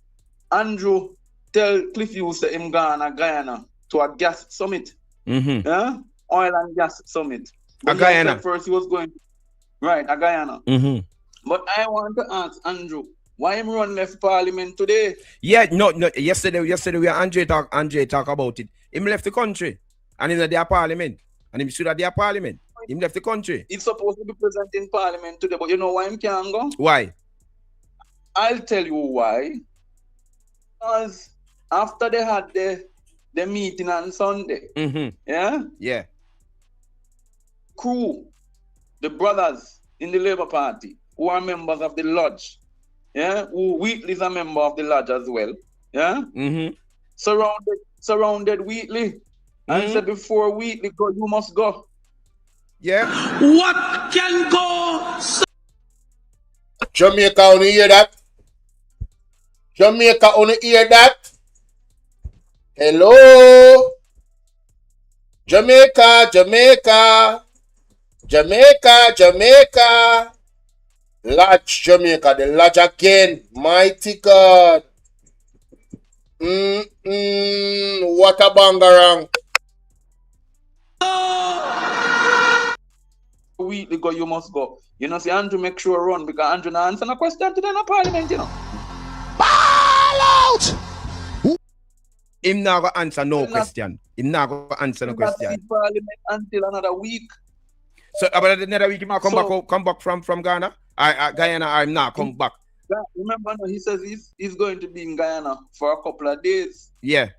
Andrew tell Cliff Hughes that him gone Guyana to a gas summit. Mm-hmm. Yeah? Oil and gas summit. A Guyana. First he was going right, a Guyana. Mm-hmm. But I want to ask Andrew, why him run left Parliament today? Yeah, no. Yesterday we Andre talk about it. Him left the country and in their Parliament. And him should have their Parliament. Him left the country. He's supposed to be present in Parliament today, but you know why him can't go? Why? I'll tell you why. Because after they had the meeting on Sunday, Mm-hmm. yeah? Yeah. Crew, the brothers in the Labour Party, who are members of the lodge, yeah, who Wheatley is a member of the lodge as well, yeah, Mm-hmm. surrounded Wheatley, and said before Wheatley go, you must go. Yeah. What can go? Jamaica, only hear that? Jamaica, only hear that? Hello? Jamaica. Lodge, Jamaica, the lodge again. Mighty God. What a bangarang. Wheatley go, you must go. You know, see, Andrew make sure run because Andrew not answer a question today in the Parliament, you know. Ball out! Him not gonna answer no question. Him not gonna answer no question. Parliament until another week. So about another week, he might come back from Ghana. Guyana, I'm not come back. Remember, no, he says he's going to be in Guyana for a couple of days. Yeah.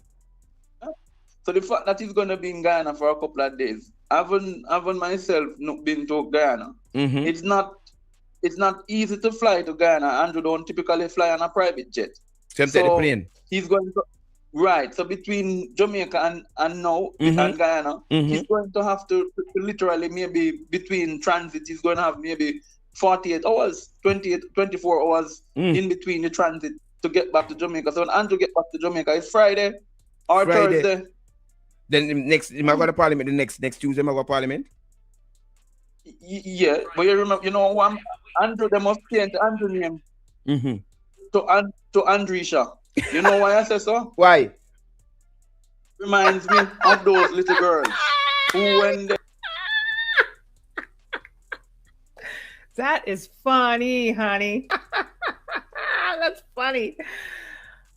So the fact that he's going to be in Guyana for a couple of days, having myself not been to Guyana, Mm-hmm. it's not easy to fly to Guyana. Andrew don't typically fly on a private jet. So take the plane. He's going to right. So between Jamaica and now Mm-hmm. and Guyana, Mm-hmm. he's going to have to literally maybe between transit, he's going to have maybe 48 hours, 24 hours in between the transit to get back to Jamaica. So when Andrew get back to Jamaica, it's Friday or Thursday. Then he might go to Parliament the next Tuesday, he might go to Parliament. Yeah, but you remember, you know, one Andrew, they must change the Andrew name to Andrisha. You know why I say so? Why? Reminds me of those little girls who when they That is funny, honey. That's funny.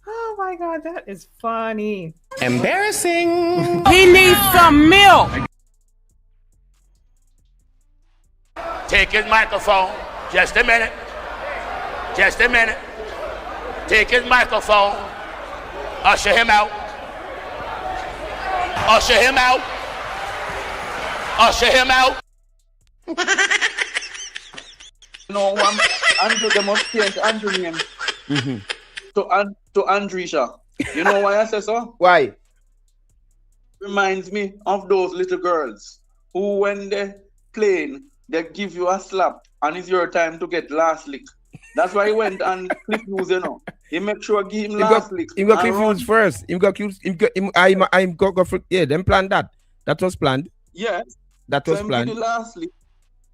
Oh my God, that is funny. Embarrassing. He needs some milk. Take his microphone. Just a minute. Just a minute. Take his microphone. Usher him out. Usher him out. Usher him out. No, Andrew, they must change Andrew name to Andrisha. You know why I say so? Why? Reminds me of those little girls who, when they're playing, they give you a slap and it's your time to get last lick. That's why he went and Cliff Hughes, you know. He make sure give him last lick. He got Cliff Hughes first. I'm go for them planned that. That was planned. Yes. That was so planned. Give the last lick.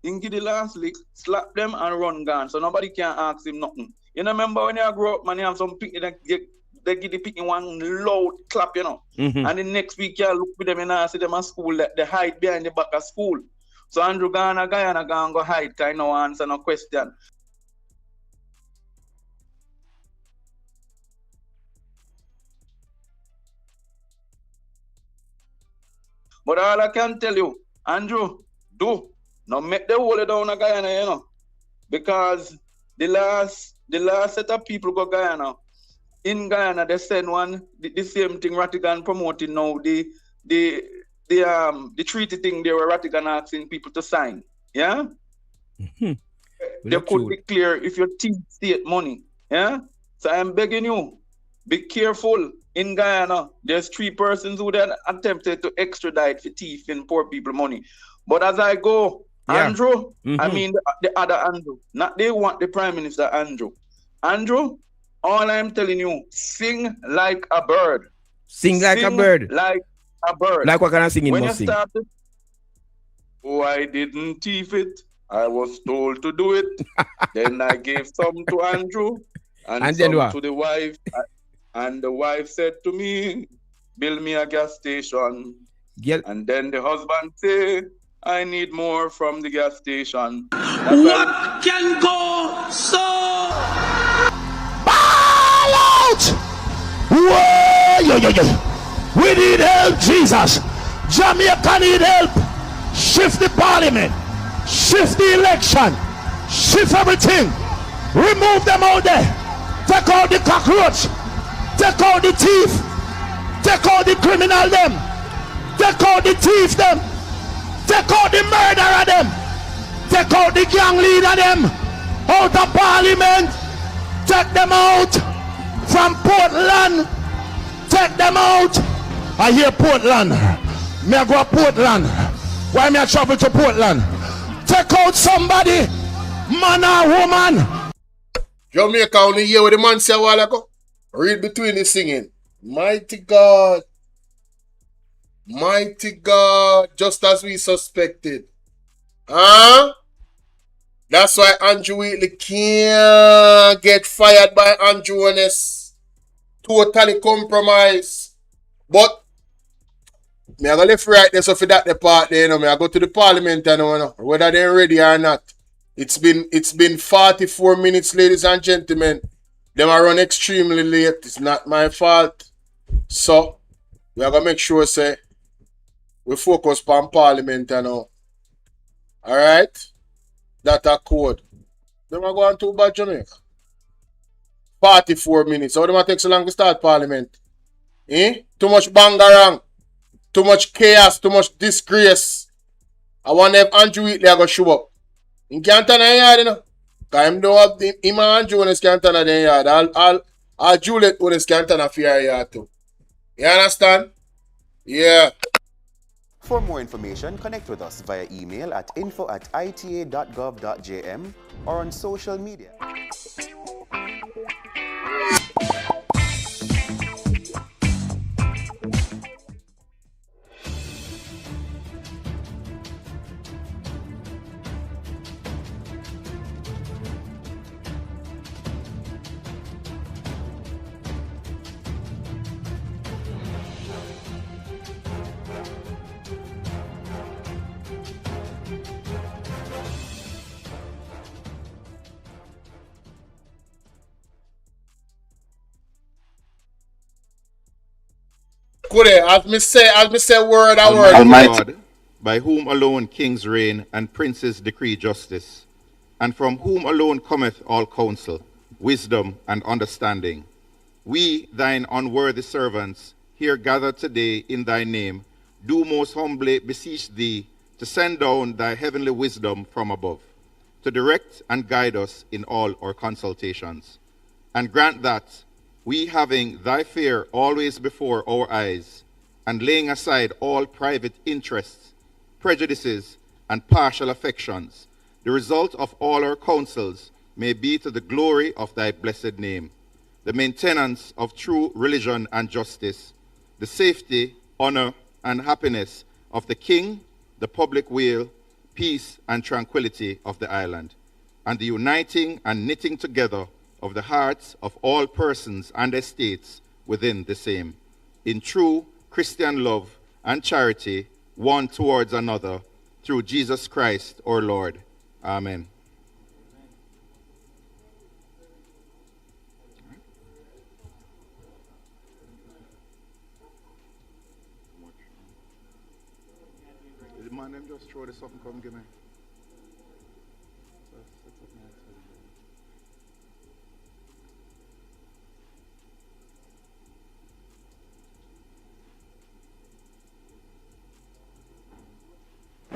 He give the last lick, slap them and run gone. So nobody can ask him nothing. You know, remember when you grow up, man, you have some picnic, they give the picnic one loud clap, you know. And the next week you look with them and see them at school, they hide behind the back of school. So Andrew Guyana go hide, kind of answer no question. But all I can tell you, Andrew, now make the whole down a Guyana, you know. Because the last set of people go Guyana. In Guyana, they send one, the same thing Rattigan promoting now, the treaty thing they were Rattigan asking people to sign. Yeah? They could declare if your team state money. Yeah? So I'm begging you, be careful. In Guyana, there's 3 persons who then attempted to extradite for thief in poor people money. But as I go, Andrew, I mean the other Andrew, not they want the Prime Minister Andrew. Andrew, all I'm telling you, sing like a bird. Sing like a bird. Like a bird. Like what kind of singing when must you sing? started, oh, I didn't thief it. I was told to do it. Then I gave some to Andrew and some to the wife. And the wife said to me, build me a gas station. And then the husband said, I need more from the gas station. What can go so? Ball out! Whoa, We need help, Jesus. Jamaica need help. Shift the parliament. Shift the election. Shift everything. Remove them out there. Take out the cockroach. Take out the thief. Take out the criminal them. Take out the thief them. Take out the murderer them. Take out the gang leader them. Out of parliament. Take them out from Portland. Take them out. I hear Portland. May I go to Portland? Why may I travel to Portland? Take out somebody. Man or woman. Jamaica only hear what the man said a while ago. Read between the singing. Mighty God. Mighty God. Just as we suspected. Huh? That's why Andrew Wheatley can't get fired by Andrew Honest. Totally compromised. But me I go left right there, so for that the part there, you know, me I go to the parliament and you know, whether they're ready or not. It's been 44 minutes, ladies and gentlemen. Them are run extremely late. It's not my fault. So we are gonna make sure say we focus on parliament and all. Alright? That a code. Them are going to bad Jamaica. 44 minutes. How do I take so long to start parliament? Too much bangarang. Too much chaos. Too much disgrace. I wonder if Andrew Wheatley are going to show up. In Cantana yard, you know. Because him don't have him and Andrew when it's Cantana then yard. I'll Juliet when it's Cantana fear yard too. You understand? Yeah. For more information, connect with us via email at info@ita.gov.jm or on social media. As me say word a word. Almighty God, by whom alone kings reign and princes decree justice, and from whom alone cometh all counsel, wisdom, and understanding. We, thine unworthy servants, here gathered today in thy name, do most humbly beseech thee to send down thy heavenly wisdom from above, to direct and guide us in all our consultations. And grant that, we having thy fear always before our eyes, and laying aside all private interests, prejudices, and partial affections, the result of all our counsels may be to the glory of thy blessed name, the maintenance of true religion and justice, the safety, honor, and happiness of the king, the public weal, peace, and tranquility of the island, and the uniting and knitting together of the hearts of all persons and estates within the same, in true Christian love and charity one towards another, through Jesus Christ our Lord. Amen. Man, them just throw this up and come give me.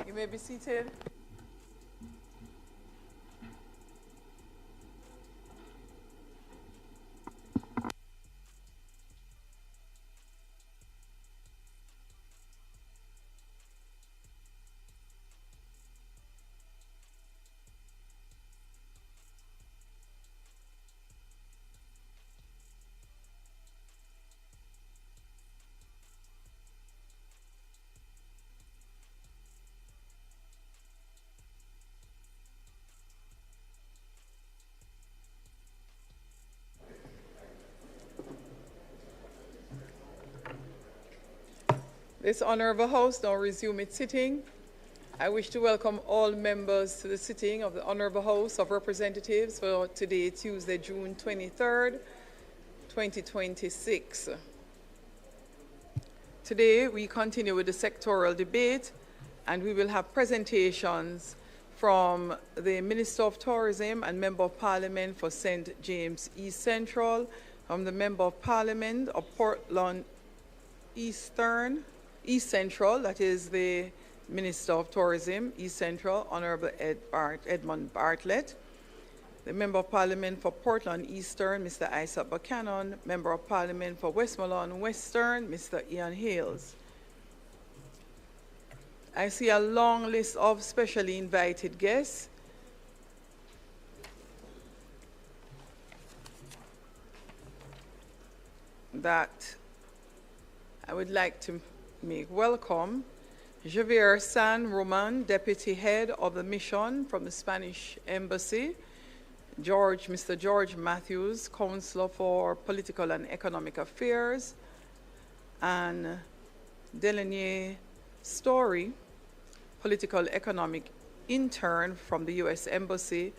You may be seated. This Honourable House now resume its sitting. I wish to welcome all members to the sitting of the Honourable House of Representatives for today, Tuesday, June 23rd, 2026. Today, we continue with the sectoral debate, and we will have presentations from the Minister of Tourism and Member of Parliament for St. James East Central, from the Member of Parliament of Portland East Central, that is the Minister of Tourism, East Central, Honourable Edmund Bartlett, the Member of Parliament for Portland Eastern, Mr. Isaac Buchanan, Member of Parliament for Westmoreland Western, Mr. Ian Hales. I see a long list of specially invited guests. That I would like to make welcome. Javier San Roman, Deputy Head of the Mission from the Spanish Embassy. Mr. George Matthews, Counselor for Political and Economic Affairs. And Delaney Story, Political Economic Intern from the U.S. Embassy.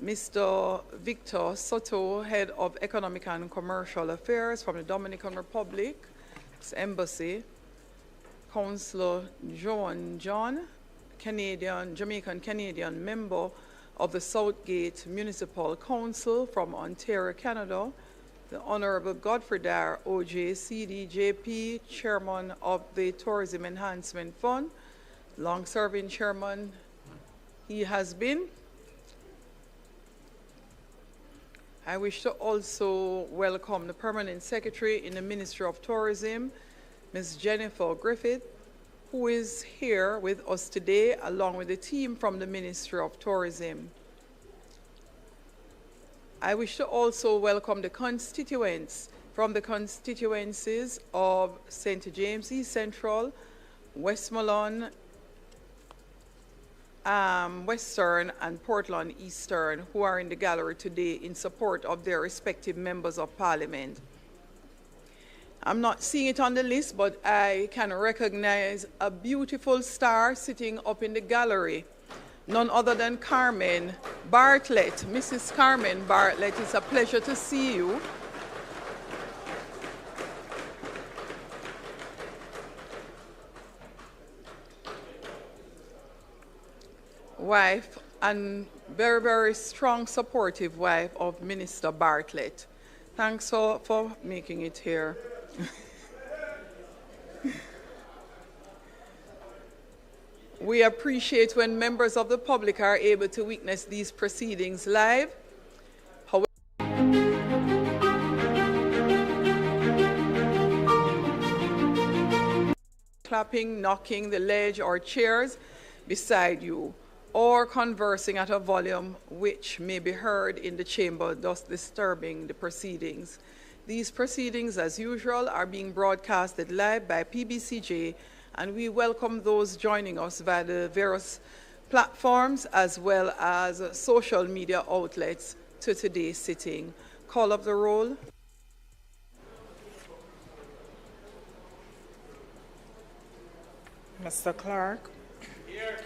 Mr. Victor Soto, Head of Economic and Commercial Affairs from the Dominican Republic's Embassy. Councillor Joan John, Jamaican-Canadian member of the Southgate Municipal Council from Ontario, Canada. The Honourable Godfrey Dare, OJ, CDJP, Chairman of the Tourism Enhancement Fund, long-serving chairman he has been. I wish to also welcome the Permanent Secretary in the Ministry of Tourism, Ms. Jennifer Griffith, who is here with us today, along with the team from the Ministry of Tourism. I wish to also welcome the constituents from the constituencies of St. James East Central, Westmoreland Western, and Portland Eastern, who are in the gallery today in support of their respective members of Parliament. I'm not seeing it on the list, but I can recognize a beautiful star sitting up in the gallery, none other than Carmen Bartlett. Mrs. Carmen Bartlett, it's a pleasure to see you. wife and very, very strong supportive wife of Minister Bartlett. Thanks for making it here. We appreciate when members of the public are able to witness these proceedings live. However, clapping, knocking the ledge or chairs beside you, or conversing at a volume which may be heard in the chamber, thus disturbing the proceedings. These proceedings, as usual, are being broadcasted live by PBCJ, and we welcome those joining us via the various platforms as well as social media outlets to today's sitting. Call of the roll. Mr. Clark. Here.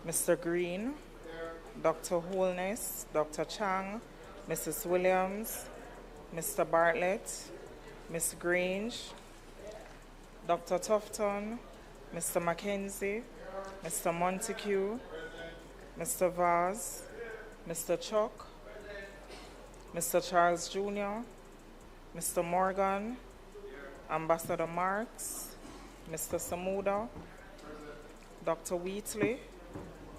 Mr. Green. Here. Dr. Holness, Dr. Chang, Mrs. Williams, Mr. Bartlett, Ms. Grange, Dr. Tufton, Mr. Mackenzie, Mr. Montague, Mr. Vaz, Mr. Chuck, Mr. Charles Jr., Mr. Morgan, Ambassador Marks, Mr. Samuda, Dr. Wheatley,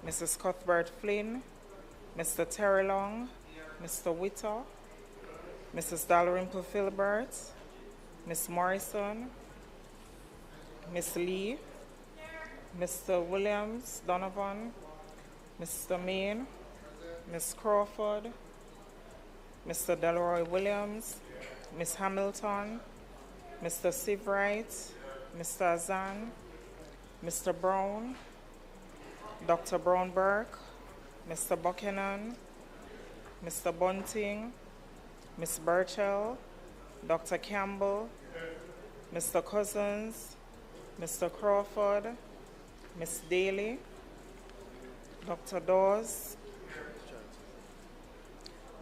Mrs. Cuthbert Flynn, Mr. Terry Long, Mr. Witter, Mrs. Dalrymple Filbert, Miss Morrison, Miss Lee, Mr. Williams Donovan, Mr. Main, Miss Crawford, Mr. Delroy Williams, Miss Hamilton, Mr. Sivright, Mr. Azan, Mr. Brown, Dr. Brown-Burke, Mr. Buchanan, Mr. Bunting, Miss Burchell, Dr. Campbell, Mr. Cousins, Mr. Crawford, Miss Daly, Dr. Dawes,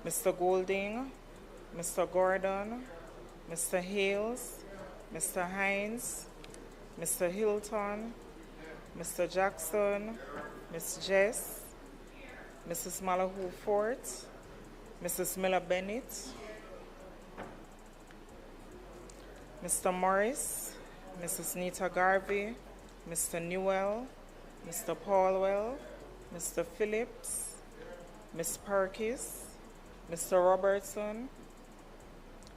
Mr. Golding, Mr. Gordon, Mr. Hales, Mr. Hines, Mr. Hilton, Mr. Jackson, Miss Jess, Mrs. Malahoo Fort, Mrs. Miller Bennett, Mr. Morris, Mrs. Nita Garvey, Mr. Newell, Mr. Paulwell, Mr. Phillips, Miss Perkis, Mr. Robertson,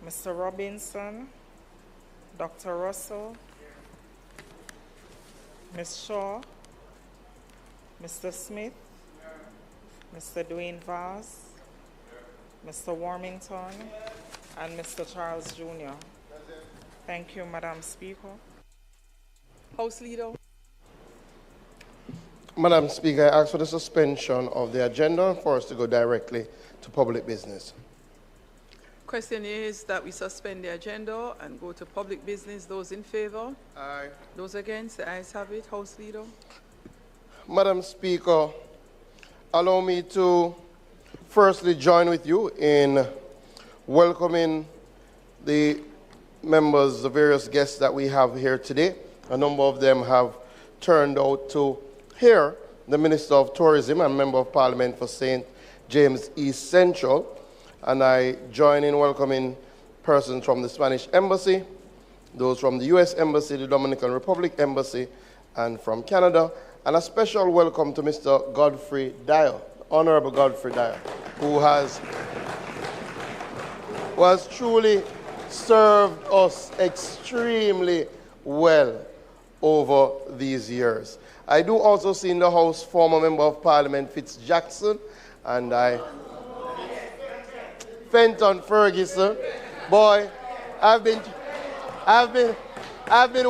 Mr. Robinson, Dr. Russell, Ms. Shaw, Mr. Smith, Mr. Dwayne Vaz, Mr. Warmington, and Mr. Charles Jr. Thank you, Madam Speaker. House Leader. Madam Speaker, I ask for the suspension of the agenda for us to go directly to public business. Question is that we suspend the agenda and go to public business. Those in favor? Aye. Those against? The ayes have it. House Leader. Madam Speaker, allow me to firstly join with you in welcoming the members, the various guests that we have here today. A number of them have turned out to hear the Minister of Tourism and Member of Parliament for St. James East Central. And I join in welcoming persons from the Spanish Embassy, those from the U.S. Embassy, the Dominican Republic Embassy, and from Canada. And a special welcome to Mr. Godfrey Dyer, Honorable Godfrey Dyer, who has truly served us extremely well over these years. I do also see in the House former Member of Parliament Fitz Jackson, and Fenton Ferguson. Boy, I've been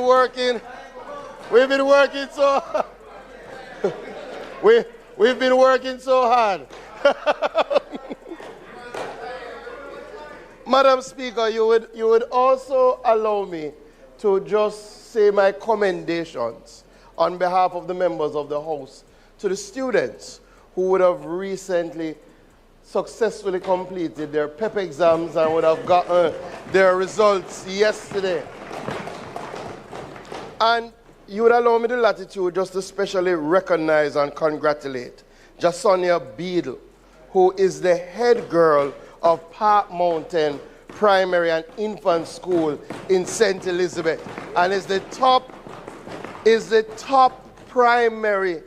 working. We've been working so we've been working so hard. Madam Speaker, you would also allow me to just say my commendations on behalf of the members of the House to the students who would have recently successfully completed their PEP exams and would have gotten their results yesterday. And you would allow me the latitude just to specially recognize and congratulate Jasonia Beadle, who is the head girl of Park Mountain Primary and Infant School in St. Elizabeth, and is the top primary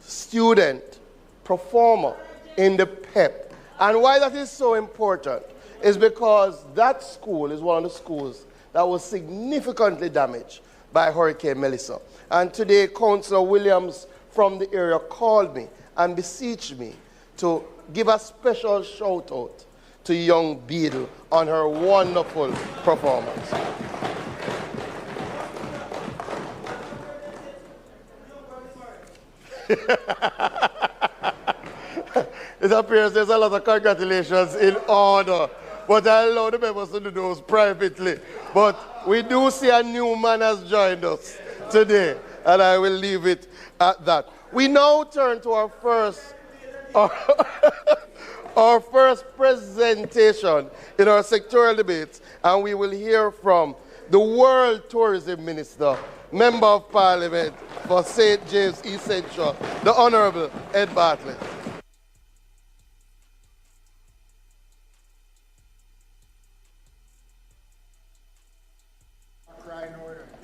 student performer in the PEP. And why that is so important is because that school is one of the schools that was significantly damaged by Hurricane Melissa. And today, Councillor Williams from the area called me and beseeched me to give a special shout out to young Beadle on her wonderful performance. It appears there's a lot of congratulations in order, but I allow the members to do those privately. But we do see a new man has joined us today, and I will leave it at that. We now turn to our first presentation in our sectoral debates, and we will hear from the World Tourism Minister, Member of Parliament for St. James East Central, the Honorable Ed Bartlett.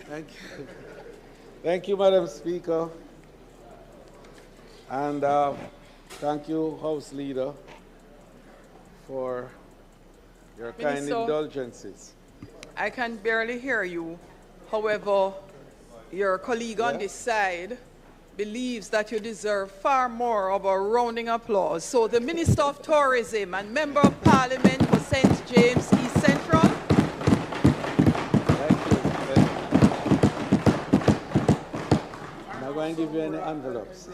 Thank you. Thank you, Madam Speaker. And thank you, House Leader, for your kind indulgences. I can barely hear you. However, your colleague on this side believes that you deserve far more of a rounding applause. So the Minister of Tourism and Member of Parliament for St. James East Central. I'm not going to give you any envelopes.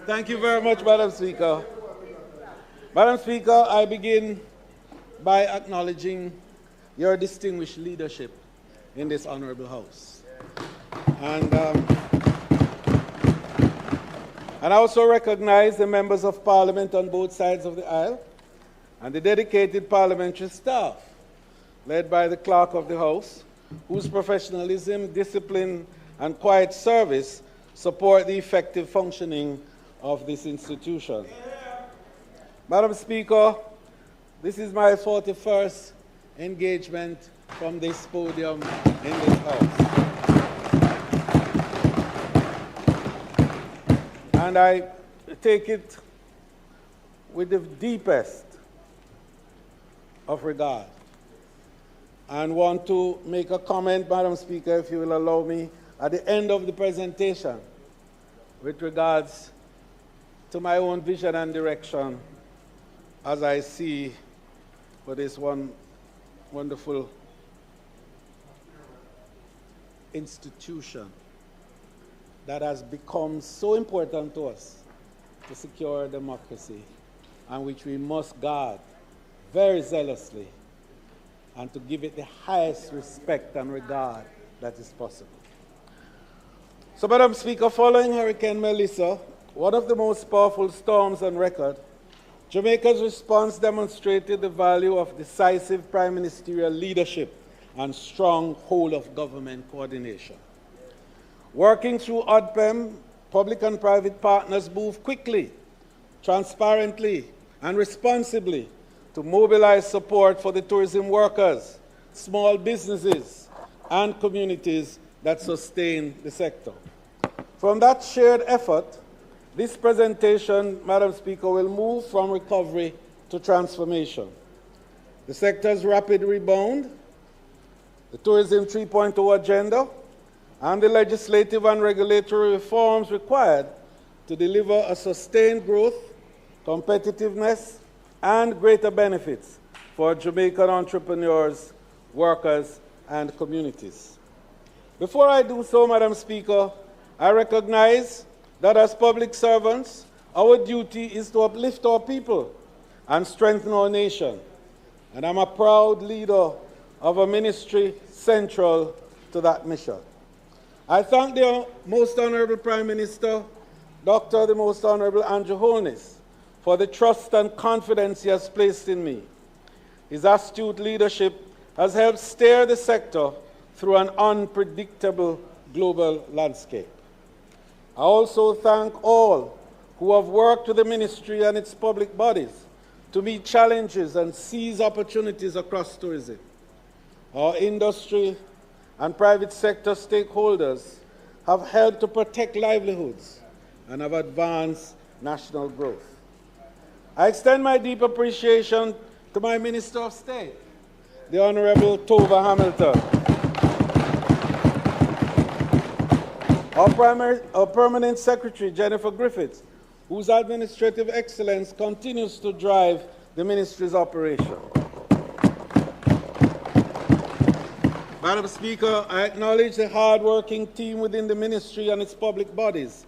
Thank you very much, Madam Speaker. Madam Speaker, I begin by acknowledging your distinguished leadership in this honorable House. And I also recognize the members of Parliament on both sides of the aisle and the dedicated parliamentary staff led by the Clerk of the House, whose professionalism, discipline, and quiet service support the effective functioning of this institution. Madam Speaker, this is my 41st engagement from this podium in this House. And I take it with the deepest of regard and want to make a comment, Madam Speaker, if you will allow me, at the end of the presentation with regards to my own vision and direction as I see for this one wonderful institution that has become so important to us to secure democracy, and which we must guard very zealously and to give it the highest respect and regard that is possible. So, Madam Speaker, following Hurricane Melissa, one of the most powerful storms on record, Jamaica's response demonstrated the value of decisive prime ministerial leadership and strong whole-of-government coordination. Working through ODPEM, public and private partners moved quickly, transparently, and responsibly to mobilize support for the tourism workers, small businesses, and communities that sustain the sector. From that shared effort, this presentation, Madam Speaker, will move from recovery to transformation. The sector's rapid rebound, the Tourism 3.0 agenda, and the legislative and regulatory reforms required to deliver a sustained growth, competitiveness, and greater benefits for Jamaican entrepreneurs, workers, and communities. Before I do so, Madam Speaker, I recognize that as public servants, our duty is to uplift our people and strengthen our nation. And I'm a proud leader of a ministry central to that mission. I thank the Most Honorable Prime Minister, Dr. the Most Honorable Andrew Holness, for the trust and confidence he has placed in me. His astute leadership has helped steer the sector through an unpredictable global landscape. I also thank all who have worked with the ministry and its public bodies to meet challenges and seize opportunities across tourism. Our industry and private sector stakeholders have helped to protect livelihoods and have advanced national growth. I extend my deep appreciation to my Minister of State, the Honorable Tova Hamilton, our Permanent Secretary, Jennifer Griffiths, whose administrative excellence continues to drive the ministry's operation. Madam Speaker, I acknowledge the hard-working team within the ministry and its public bodies,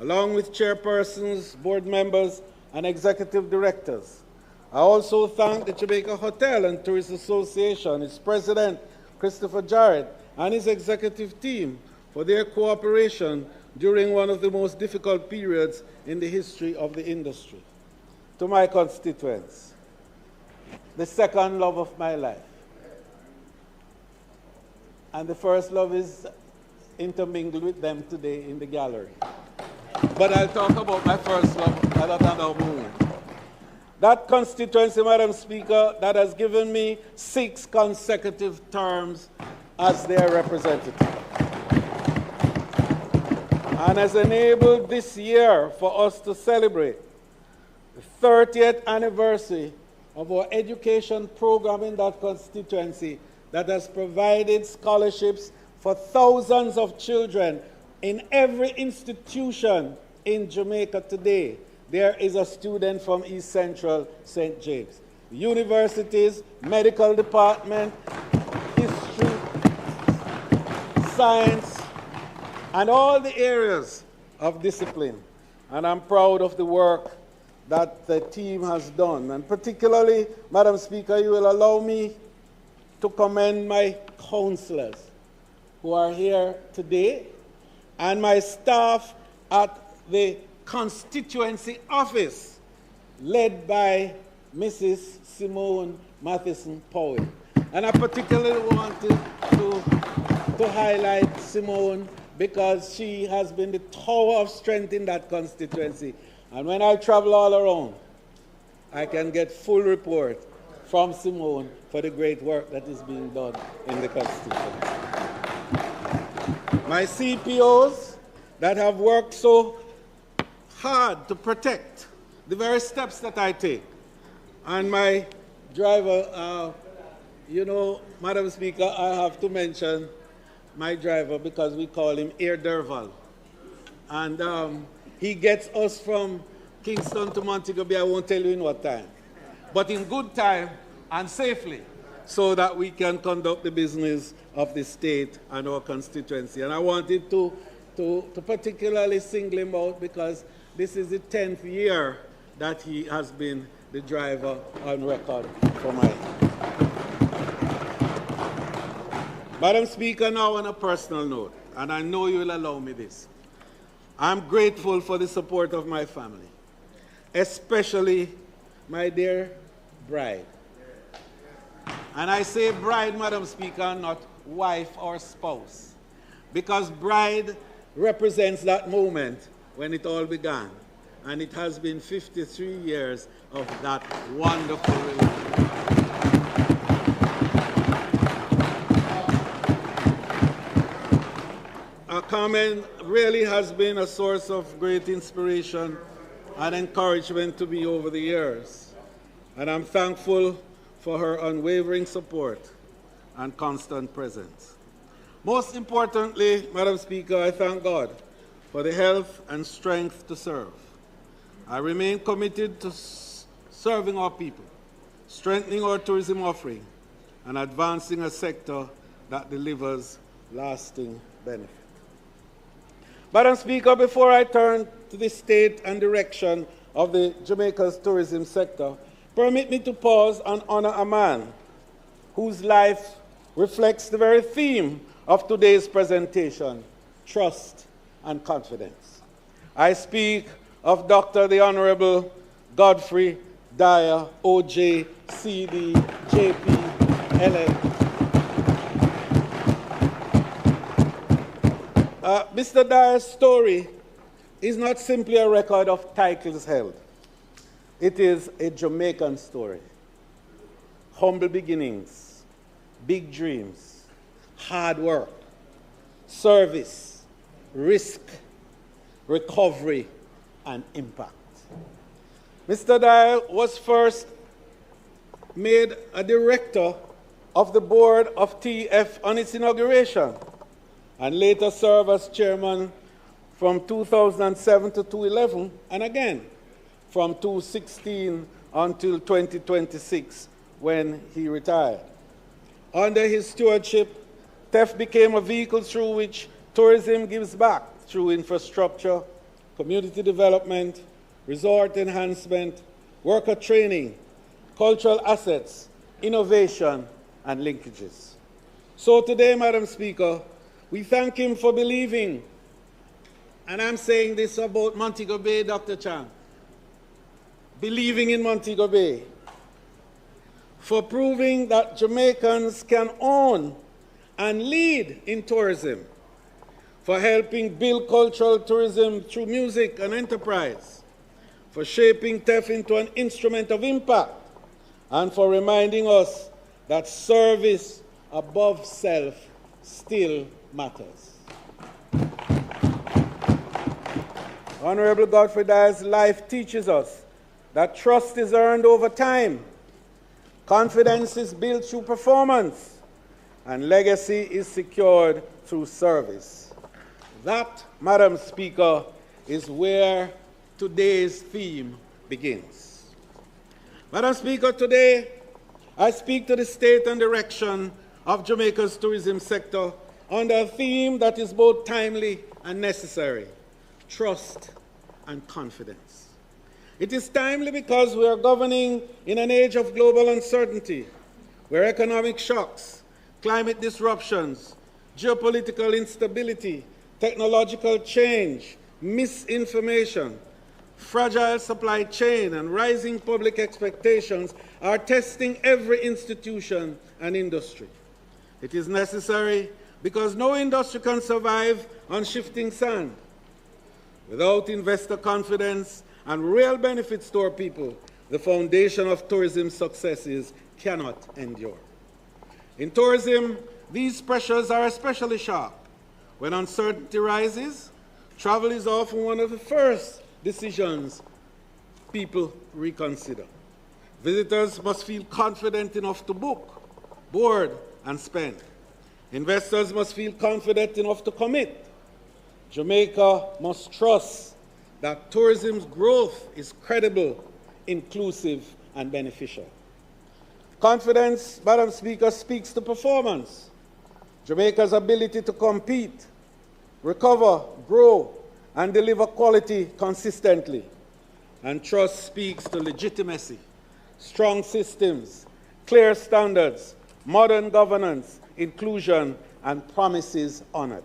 along with chairpersons, board members, and executive directors. I also thank the Jamaica Hotel and Tourist Association, its president, Christopher Jarrett, and his executive team for their cooperation during one of the most difficult periods in the history of the industry. To my constituents, the second love of my life. And the first love is intermingled with them today in the gallery. But I'll talk about my first love at another moment. That constituency, Madam Speaker, that has given me 6 consecutive terms as their representative, and has enabled this year for us to celebrate the 30th anniversary of our education program in that constituency that has provided scholarships for thousands of children in every institution in Jamaica today. There is a student from East Central St. James. Universities, medical department, history, science, and all the areas of discipline. And I'm proud of the work that the team has done. And particularly, Madam Speaker, you will allow me to commend my councillors who are here today and my staff at the constituency office led by Mrs. Simone Matheson Powell. And I particularly want to highlight Simone because she has been the tower of strength in that constituency. And when I travel all around, I can get full report from Simone for the great work that is being done in the constituency. My CPOs that have worked so hard to protect the very steps that I take. And my driver, you know, Madam Speaker, I have to mention my driver because we call him Air Derval. And he gets us from Kingston to Montego Bay, I won't tell you in what time, but in good time and safely, so that we can conduct the business of the state and our constituency. And I wanted to particularly single him out because this is the 10th year that he has been the driver on record for mine. Madam Speaker, now on a personal note, and I know you will allow me this. I'm grateful for the support of my family, especially my dear bride. And I say bride, Madam Speaker, not wife or spouse, because bride represents that moment when it all began. And it has been 53 years of that wonderful relationship. Carmen really has been a source of great inspiration and encouragement to me over the years. And I'm thankful for her unwavering support and constant presence. Most importantly, Madam Speaker, I thank God for the health and strength to serve. I remain committed to serving our people, strengthening our tourism offering, and advancing a sector that delivers lasting benefit. Madam Speaker, before I turn to the state and direction of the Jamaica's tourism sector, permit me to pause and honor a man whose life reflects the very theme of today's presentation, trust and confidence. I speak of Dr. the Honorable Godfrey Dyer, OJ, CD, JP, LL. Mr. Dyer's story is not simply a record of titles held. It is a Jamaican story. Humble beginnings, big dreams, hard work, service, risk, recovery, and impact. Mr. Dial was first made a director of the board of TF on its inauguration, and later served as chairman from 2007 to 2011, and again from 2016 until 2026, when he retired. Under his stewardship, TEF became a vehicle through which tourism gives back through infrastructure, community development, resort enhancement, worker training, cultural assets, innovation, and linkages. So today, Madam Speaker, we thank him for believing, and I'm saying this about Montego Bay, Dr. Chan, believing in Montego Bay, for proving that Jamaicans can own and lead in tourism, for helping build cultural tourism through music and enterprise, for shaping TEF into an instrument of impact, and for reminding us that service above self still matters. Honorable Godfrey Dial's life teaches us that trust is earned over time, confidence is built through performance, and legacy is secured through service. That, Madam Speaker, is where today's theme begins. Madam Speaker, today I speak to the state and direction of Jamaica's tourism sector under a theme that is both timely and necessary: trust and confidence. It is timely because we are governing in an age of global uncertainty, where economic shocks, climate disruptions, geopolitical instability, technological change, misinformation, fragile supply chain, and rising public expectations are testing every institution and industry. It is necessary because no industry can survive on shifting sand. Without investor confidence and real benefits to our people, the foundation of tourism successes cannot endure. In tourism, these pressures are especially sharp. When uncertainty rises, travel is often one of the first decisions people reconsider. Visitors must feel confident enough to book, board, and spend. Investors must feel confident enough to commit. Jamaica must trust that tourism's growth is credible, inclusive, and beneficial. Confidence, Madam Speaker, speaks to performance. Jamaica's ability to compete, recover, grow, and deliver quality consistently. And trust speaks to legitimacy, strong systems, clear standards, modern governance, inclusion, and promises honored.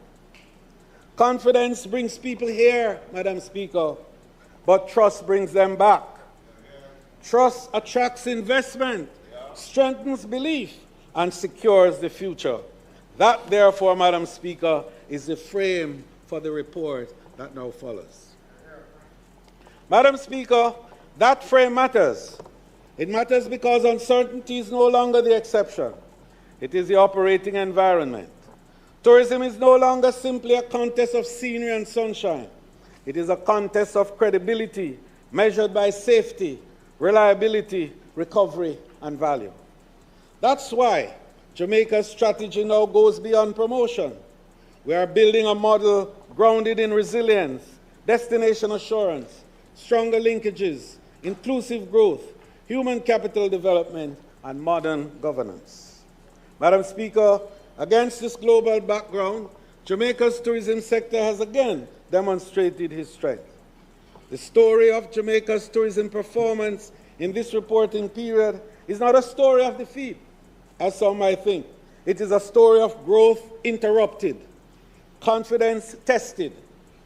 Confidence brings people here, Madam Speaker, but trust brings them back. Trust attracts investment, strengthens belief, and secures the future. That, therefore, Madam Speaker, is the frame for the report that now follows. Madam Speaker, that frame matters. It matters because uncertainty is no longer the exception. It is the operating environment. Tourism is no longer simply a contest of scenery and sunshine. It is a contest of credibility measured by safety, reliability, recovery, and value. That's why Jamaica's strategy now goes beyond promotion. We are building a model grounded in resilience, destination assurance, stronger linkages, inclusive growth, human capital development, and modern governance. Madam Speaker, against this global background, Jamaica's tourism sector has again demonstrated its strength. The story of Jamaica's tourism performance in this reporting period is not a story of defeat, as some might think. It is a story of growth interrupted, confidence tested,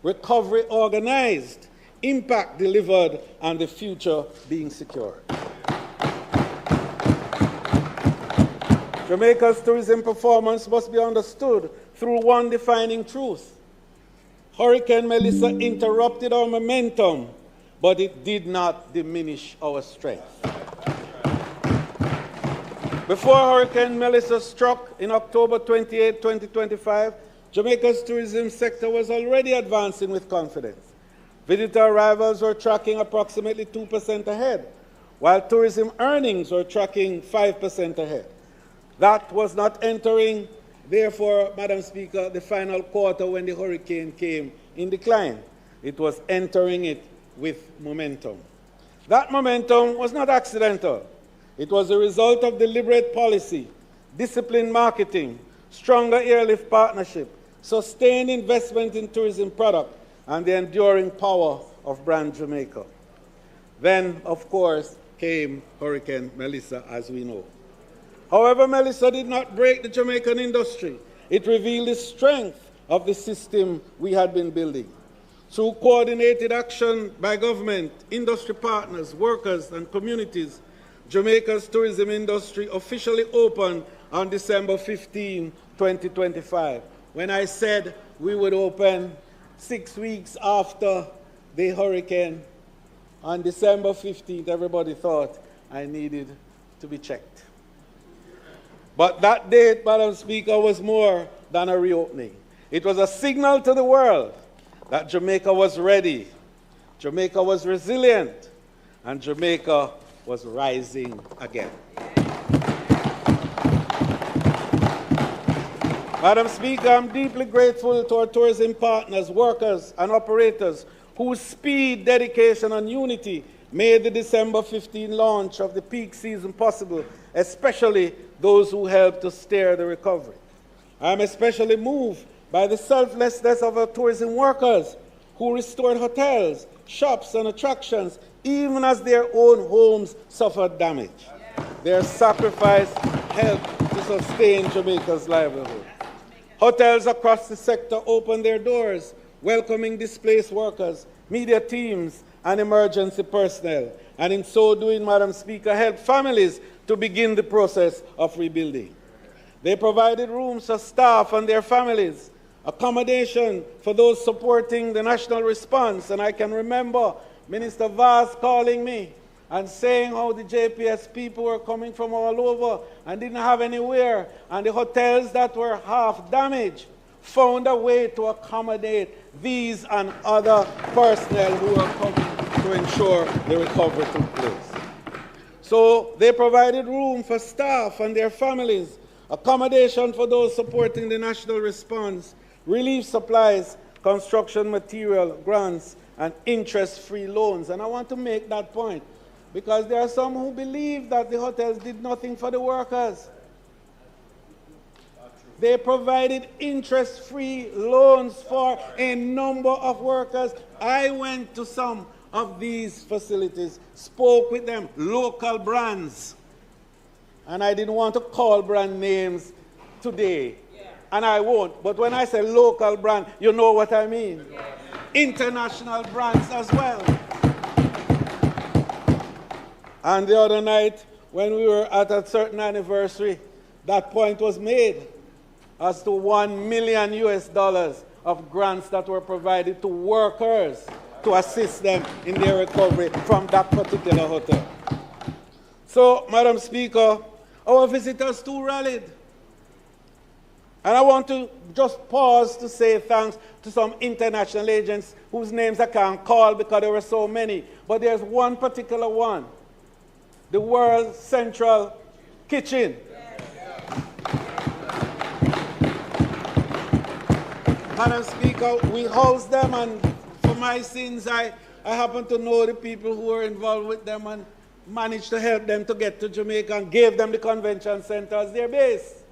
recovery organized, impact delivered, and the future being secured. Jamaica's tourism performance must be understood through one defining truth. Hurricane Melissa interrupted our momentum, but it did not diminish our strength. Before Hurricane Melissa struck in October 28, 2025, Jamaica's tourism sector was already advancing with confidence. Visitor arrivals were tracking approximately 2% ahead, while tourism earnings were tracking 5% ahead. That was not entering, therefore, Madam Speaker, the final quarter when the hurricane came in decline. It was entering it with momentum. That momentum was not accidental. It was a result of deliberate policy, disciplined marketing, stronger airlift partnership, sustained investment in tourism product, and the enduring power of brand Jamaica. Then, of course, came Hurricane Melissa, as we know. However, Melissa did not break the Jamaican industry. It revealed the strength of the system we had been building. Through coordinated action by government, industry partners, workers, and communities, Jamaica's tourism industry officially opened on December 15, 2025. When I said we would open 6 weeks after the hurricane, on December 15th, everybody thought I needed to be checked. But that date, Madam Speaker, was more than a reopening. It was a signal to the world that Jamaica was ready, Jamaica was resilient, and Jamaica was rising again. Madam Speaker, I'm deeply grateful to our tourism partners, workers, and operators whose speed, dedication, and unity made the December 15 launch of the peak season possible, especially those who helped to steer the recovery. I am especially moved by the selflessness of our tourism workers who restored hotels, shops, and attractions, even as their own homes suffered damage. Their sacrifice helped to sustain Jamaica's livelihood. Hotels across the sector opened their doors, welcoming displaced workers, media teams, and emergency personnel, and in so doing, Madam Speaker, helped families to begin the process of rebuilding. They provided rooms for staff and their families, accommodation for those supporting the national response, and I can remember Minister Vaz calling me and saying how the JPS people were coming from all over and didn't have anywhere, and the hotels that were half damaged found a way to accommodate these and other personnel who were coming to ensure the recovery took place. So they provided room for staff and their families, accommodation for those supporting the national response, relief supplies, construction material, grants, and interest-free loans. And I want to make that point because there are some who believe that the hotels did nothing for the workers. They provided interest-free loans for a number of workers. I went to some of these facilities, spoke with them, local brands. And I didn't want to call brand names today, and I won't. But when I say local brand, you know what I mean. International brands as well. And the other night, when we were at a certain anniversary, that point was made as to $1 million of grants that were provided to workers to assist them in their recovery from that particular hotel. So, Madam Speaker, our visitors too rallied. And I want to just pause to say thanks to some international agents whose names I can't call because there were so many. But there's one particular one, the World Central Kitchen. Madam Speaker, we house them, and for my sins, I happen to know the people who were involved with them and managed to help them to get to Jamaica and gave them the convention center as their base.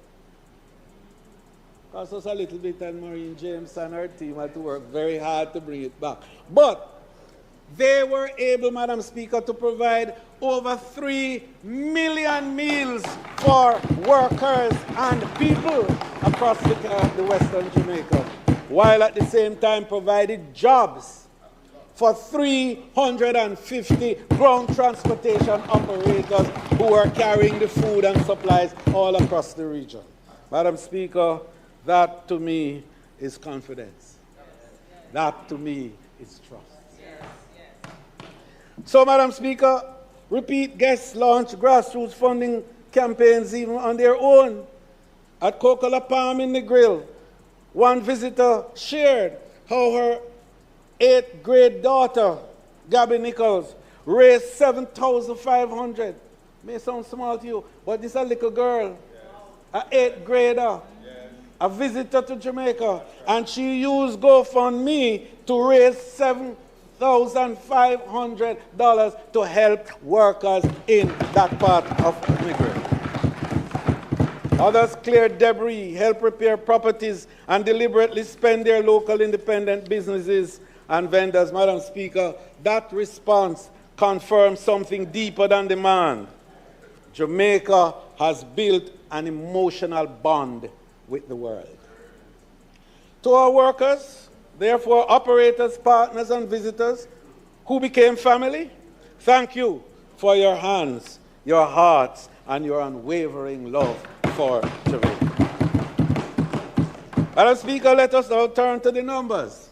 Cost us a little bit, and Maureen James and her team had to work very hard to bring it back. But they were able, Madam Speaker, to provide over 3 million meals for workers and people across the Western Jamaica, while at the same time provided jobs for 350 ground transportation operators who are carrying the food and supplies all across the region. Madam Speaker, that to me is confidence. That to me is trust. So, Madam Speaker, repeat guests launch grassroots funding campaigns even on their own. At Coca-Cola Palm in the Grill, one visitor shared how her 8th grade daughter, Gabby Nichols, raised $7,500. May sound small to you, but this is a little girl, an 8th grader, a visitor to Jamaica, and she used GoFundMe to raise $7,500 to help workers in that part of Migrant. Others cleared debris, help repair properties, and deliberately spend their local independent businesses and vendors. Madam Speaker, that response confirms something deeper than demand. Jamaica has built an emotional bond with the world. To our workers, therefore operators, partners, and visitors who became family, thank you for your hands, your hearts, and your unwavering love for Jamaica. Madam Speaker, let us now turn to the numbers.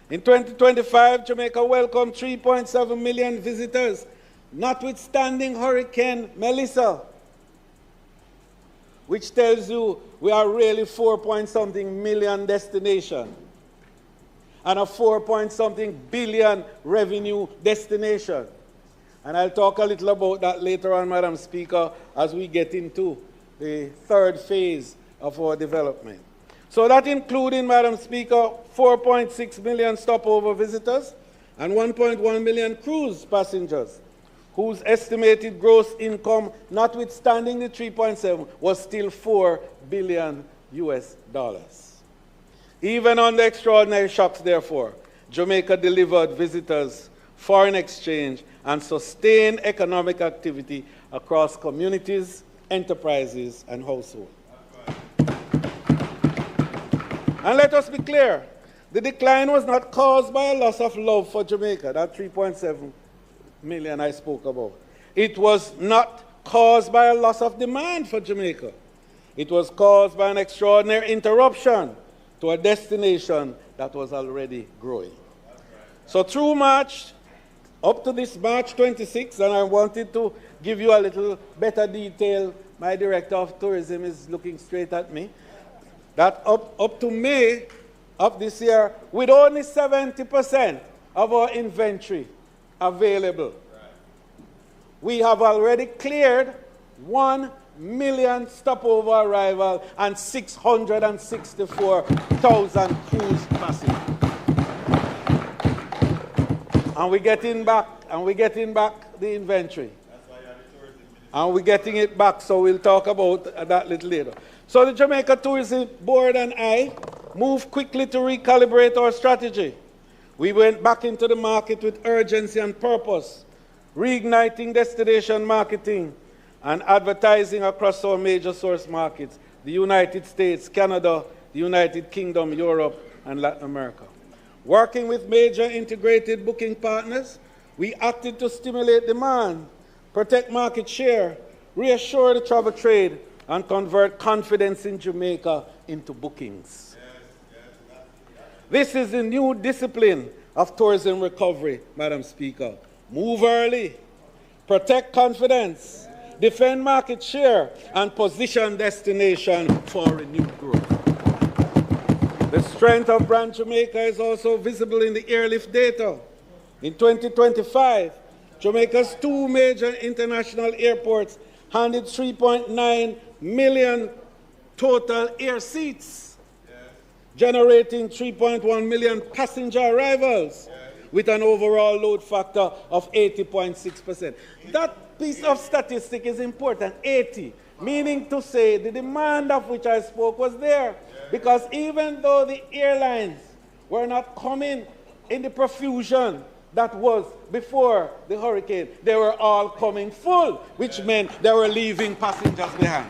In 2025, Jamaica welcomed 3.7 million visitors, notwithstanding Hurricane Melissa, which tells you we are really 4-point-something million destination and a 4-point-something billion revenue destination. And I'll talk a little about that later on, Madam Speaker, as we get into the third phase of our development. So that including, Madam Speaker, 4.6 million stopover visitors and 1.1 million cruise passengers, whose estimated gross income, notwithstanding the 3.7, was still $4 billion US. Even under extraordinary shocks, therefore, Jamaica delivered visitors, foreign exchange, and sustained economic activity across communities, enterprises, and households. And let us be clear, the decline was not caused by a loss of love for Jamaica, that 3.7 million I spoke about. It was not caused by a loss of demand for Jamaica. It was caused by an extraordinary interruption to a destination that was already growing. So through March, up to this March 26, and I wanted to give you a little better detail, my Director of Tourism is looking straight at me, that up to May of this year, with only 70% of our inventory available, we have already cleared 1 million stopover arrival and 664,000 cruise passengers. And we're getting back the inventory. And we're getting it back, so we'll talk about that little later. So the Jamaica Tourism Board and I moved quickly to recalibrate our strategy. We went back into the market with urgency and purpose, reigniting destination marketing and advertising across our major source markets, the United States, Canada, the United Kingdom, Europe, and Latin America. Working with major integrated booking partners, we acted to stimulate demand, protect market share, reassure the travel trade, and convert confidence in Jamaica into bookings. This is the new discipline of tourism recovery, Madam Speaker. Move early, protect confidence, defend market share, and position destination for renewed growth. The strength of brand Jamaica is also visible in the airlift data. In 2025, Jamaica's 2 major international airports handed 3.9 million total air seats, generating 3.1 million passenger arrivals, with an overall load factor of 80.6%. That piece of statistic is important, 80, meaning to say the demand of which I spoke was there, because even though the airlines were not coming in the profusion that was before the hurricane, they were all coming full, which meant they were leaving passengers behind.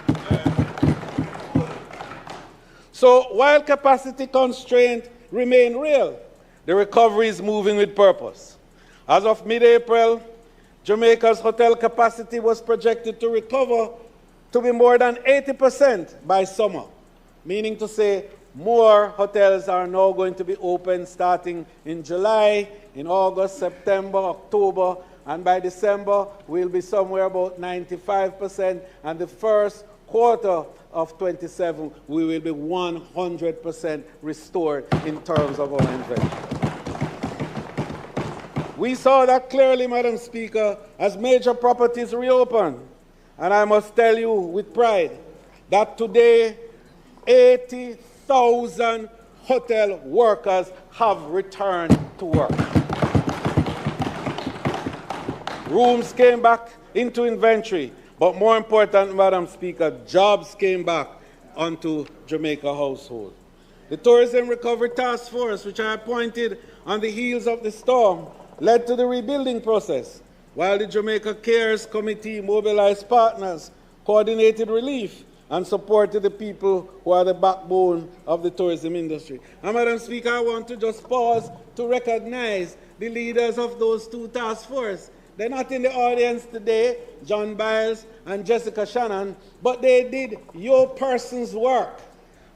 So while capacity constraints remain real, the recovery is moving with purpose. As of mid-April, Jamaica's hotel capacity was projected to recover to be more than 80% by summer, meaning to say More hotels are now going to be open starting in July, in August, September, October, and by December, we'll be somewhere about 95%, and the first quarter of 27, we will be 100% restored in terms of our inventory. We saw that clearly, Madam Speaker, as major properties reopen. And I must tell you with pride that today, 80,000 hotel workers have returned to work. Rooms came back into inventory, but more important, Madam Speaker, jobs came back onto Jamaica household. The Tourism Recovery Task Force, which I appointed on the heels of the storm, led to the rebuilding process, while the Jamaica Cares Committee mobilized partners, coordinated relief, and supported the people who are the backbone of the tourism industry. And Madam Speaker, I want to just pause to recognize the leaders of those two task forces. They're not in the audience today, John Biles and Jessica Shannon, but they did your person's work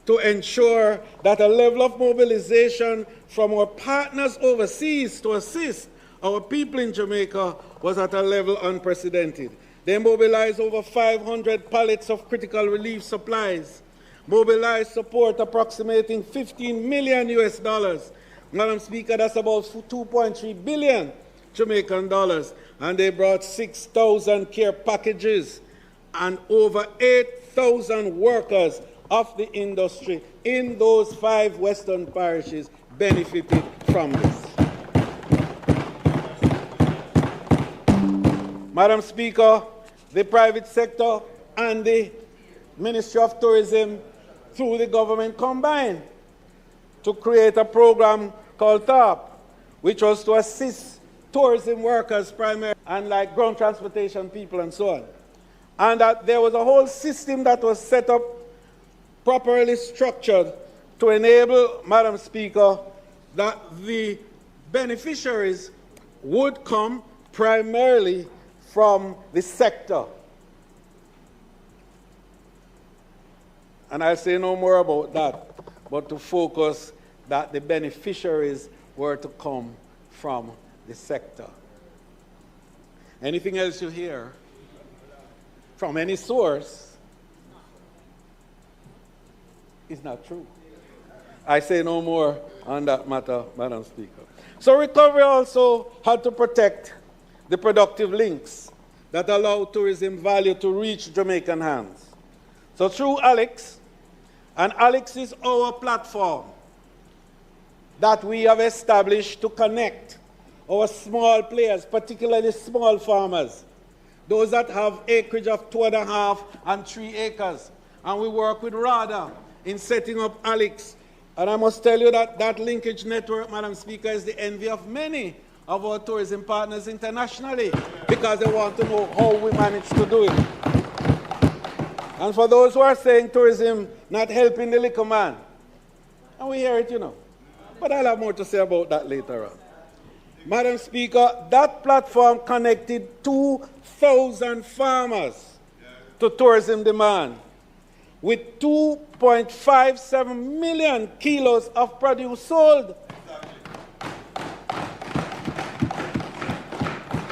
to ensure that a level of mobilization from our partners overseas to assist our people in Jamaica was at a level unprecedented. They mobilized over 500 pallets of critical relief supplies, mobilized support approximating $15 million US. Madam Speaker, that's about 2.3 billion Jamaican dollars. And they brought 6,000 care packages, and over 8,000 workers of the industry in those 5 western parishes benefited from this. Madam Speaker, the private sector and the Ministry of Tourism through the government combined to create a program called TAP, which was to assist tourism workers primarily, and like ground transportation people and so on. And that there was a whole system that was set up, properly structured, to enable, Madam Speaker, that the beneficiaries would come primarily from the sector. And I'll say no more about that, but to focus that the beneficiaries were to come from the sector. Anything else you hear from any source is not true. I say no more on that matter, Madam Speaker. So recovery also had to protect the productive links that allow tourism value to reach Jamaican hands. So through Alex, and Alex is our platform that we have established to connect our small players, particularly small farmers, those that have acreage of 2.5 and 3 acres. And we work with RADA in setting up Alex. And I must tell you that that linkage network, Madam Speaker, is the envy of many of our tourism partners internationally, because they want to know how we manage to do it. And for those who are saying tourism not helping the liquor man, and we hear it, you know, but I'll have more to say about that later on. Madam Speaker, that platform connected 2,000 farmers to tourism demand, with 2.57 million kilos of produce sold.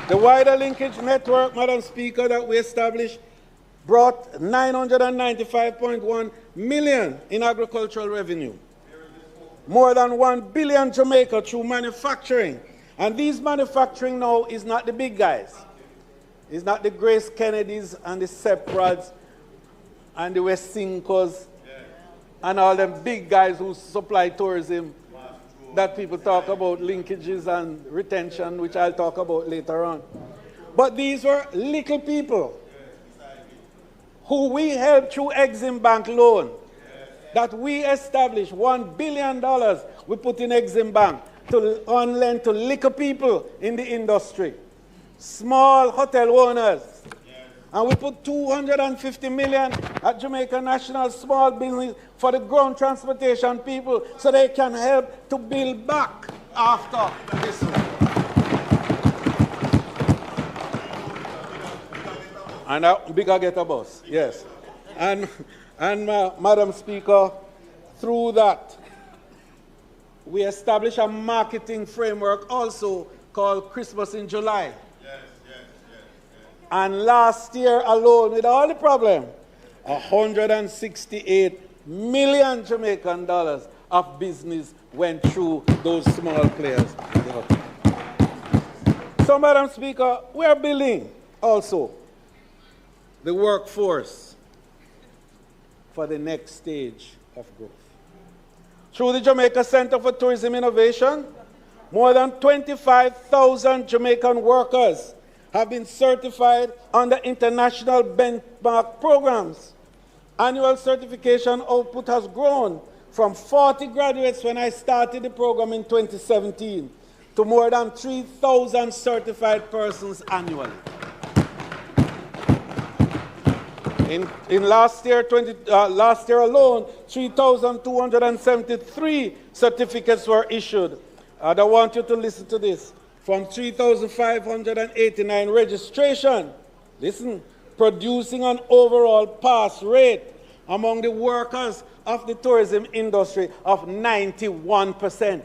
The wider linkage network, Madam Speaker, that we established brought 995.1 million in agricultural revenue. More than 1 billion Jamaica through manufacturing. And these manufacturing now is not the big guys. It's not the Grace Kennedys and the Seprads and the West Sincos and all them big guys who supply tourism that people talk about, linkages and retention, which I'll talk about later on. But these were little people who we helped through Exim Bank loan that we established. $1 billion we put in Exim Bank to on lend to little people in the industry, small hotel owners. And we put $250 million at Jamaica National Small Business for the ground transportation people so they can help to build back after this one. And bigger get a bus, yes. And Madam Speaker, through that, we established a marketing framework also called Christmas in July. And last year alone, with all the problem, 168 million Jamaican dollars of business went through those small players. So, Madam Speaker, we are building also the workforce for the next stage of growth. Through the Jamaica Center for Tourism Innovation, more than 25,000 Jamaican workers have been certified under international benchmark programs. Annual certification output has grown from 40 graduates when I started the program in 2017 to more than 3,000 certified persons annually. In last year alone, 3,273 certificates were issued. And I want you to listen to this. From 3,589 registration, listen, producing an overall pass rate among the workers of the tourism industry of 91%.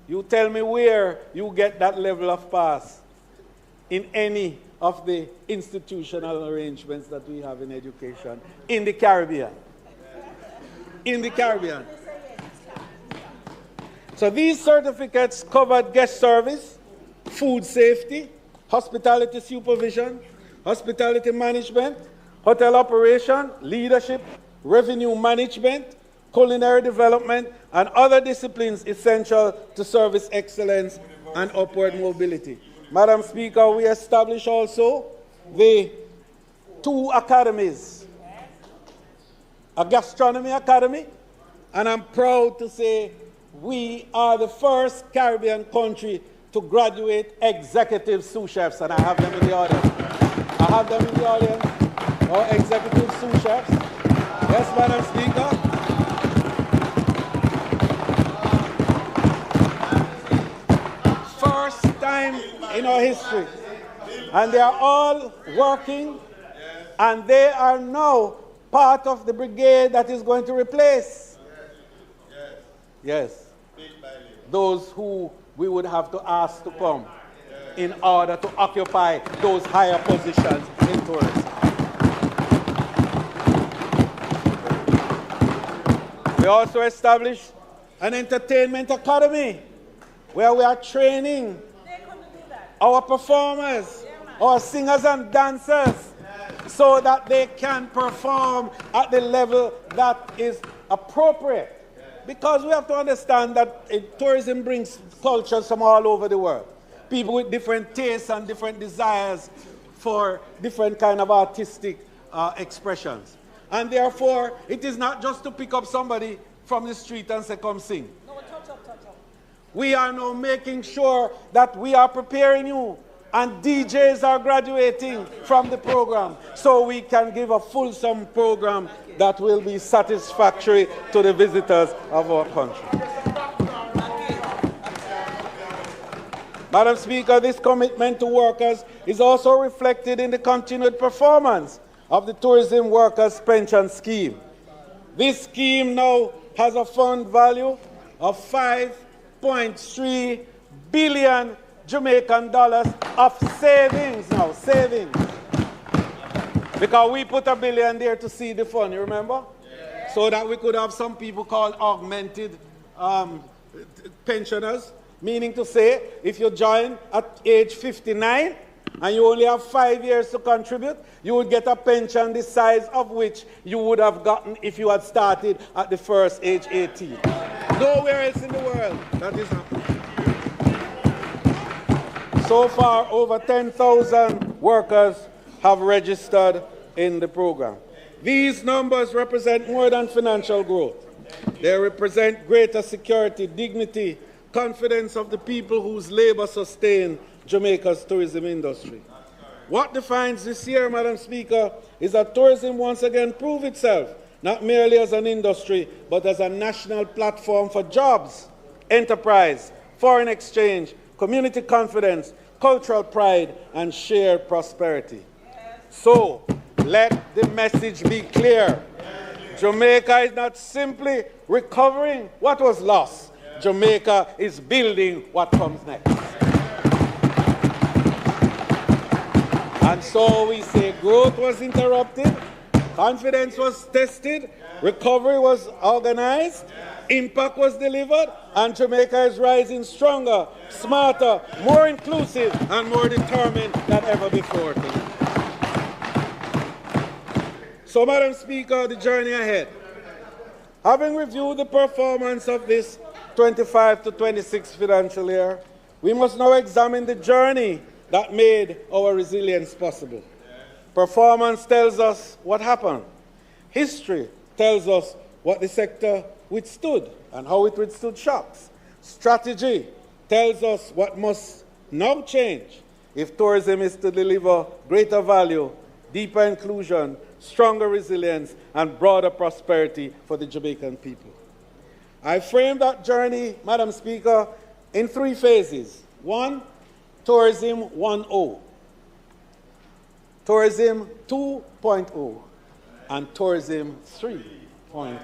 You tell me where you get that level of pass in any of the institutional arrangements that we have in education in the Caribbean. In the Caribbean. So these certificates covered guest service, food safety, hospitality supervision, hospitality management, hotel operation, leadership, revenue management, culinary development, and other disciplines essential to service excellence and upward mobility. Madam Speaker, we established also the 2 academies, a gastronomy academy, and I'm proud to say we are the first Caribbean country to graduate executive sous chefs, and I have them in the audience. I have them in the audience, our executive sous chefs. Yes, Madam Speaker. First time in our history. And they are all working, and they are now part of the brigade that is going to replace. Yes. Those who we would have to ask to come in order to occupy those higher positions in tourism. We also established an entertainment academy where we are training our performers, our singers and dancers, so that they can perform at the level that is appropriate. Because we have to understand that tourism brings cultures from all over the world. People with different tastes and different desires for different kind of artistic expressions. And therefore, it is not just to pick up somebody from the street and say, come sing. No, touch up. We are now making sure that we are preparing you, and DJs are graduating from the program, so we can give a fulsome program that will be satisfactory to the visitors of our country. Madam Speaker, this commitment to workers is also reflected in the continued performance of the Tourism Workers Pension Scheme. This scheme now has a fund value of 5.3 billion Jamaican dollars of savings now, savings. Because we put $1 billion there to seed the fund, you remember? Yeah. So that we could have some people called augmented pensioners, meaning to say, if you join at age 59 and you only have 5 years to contribute, you would get a pension the size of which you would have gotten if you had started at the first age 18. Nowhere else in the world that is happening. So far, over 10,000 workers have registered in the program. These numbers represent more than financial growth. They represent greater security, dignity, confidence of the people whose labor sustain Jamaica's tourism industry. What defines this year, Madam Speaker, is that tourism once again proved itself, not merely as an industry, but as a national platform for jobs, enterprise, foreign exchange, community confidence, cultural pride, and shared prosperity. So, let the message be clear. Jamaica is not simply recovering what was lost. Jamaica is building what comes next. And so we say growth was interrupted, confidence was tested, recovery was organized, impact was delivered, and Jamaica is rising stronger, smarter, more inclusive, and more determined than ever before. So, Madam Speaker, the journey ahead. Having reviewed the performance of this 25 to 26 financial year, we must now examine the journey that made our resilience possible. Performance tells us what happened. History tells us what the sector withstood and how it withstood shocks. Strategy tells us what must now change if tourism is to deliver greater value, deeper inclusion, stronger resilience, and broader prosperity for the Jamaican people. I framed that journey, Madam Speaker, in 3 phases. 1, Tourism 1.0, Tourism 2.0, and Tourism 3.0.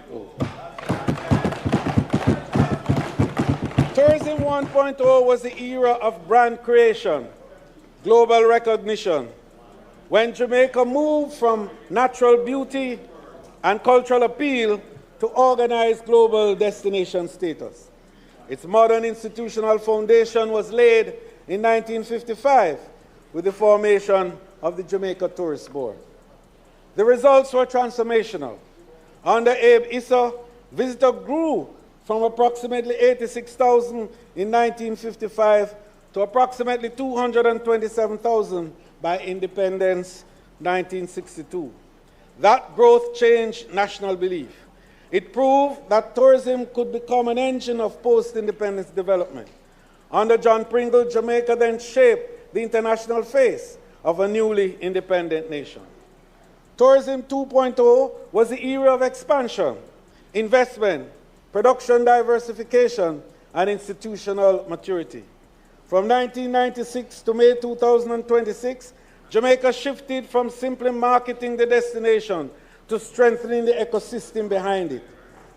Tourism 1.0 was the era of brand creation, global recognition, when Jamaica moved from natural beauty and cultural appeal to organized global destination status. Its modern institutional foundation was laid in 1955 with the formation of the Jamaica Tourist Board. The results were transformational. Under Abe Issa, visitors grew from approximately 86,000 in 1955 to approximately 227,000 by independence 1962. That growth changed national belief. It proved that tourism could become an engine of post-independence development. Under John Pringle, Jamaica then shaped the international face of a newly independent nation. Tourism 2.0 was the era of expansion, investment, production diversification, and institutional maturity. From 1996 to May 2026, Jamaica shifted from simply marketing the destination to strengthening the ecosystem behind it.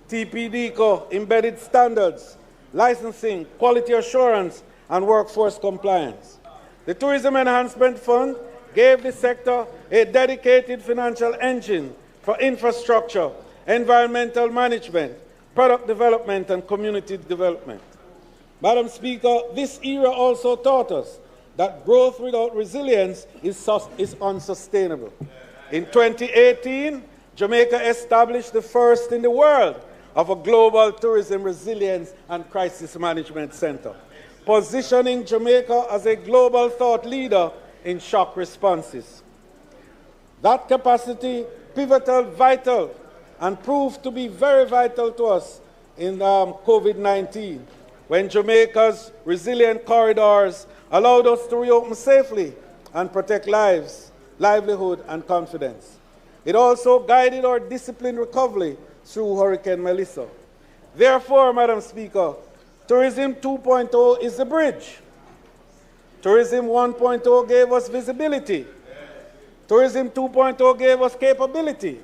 TPDCO embedded standards, licensing, quality assurance, and workforce compliance. The Tourism Enhancement Fund gave the sector a dedicated financial engine for infrastructure, environmental management, product development, and community development. Madam Speaker, this era also taught us that growth without resilience is unsustainable. In 2018, Jamaica established the first in the world of a global tourism resilience and crisis management center, positioning Jamaica as a global thought leader in shock responses. That capacity, pivotal, vital, and proved to be very vital to us in COVID-19, when Jamaica's resilient corridors allowed us to reopen safely and protect lives, livelihood, and confidence. It also guided our disciplined recovery through Hurricane Melissa. Therefore, Madam Speaker, Tourism 2.0 is the bridge. Tourism 1.0 gave us visibility. Tourism 2.0 gave us capability.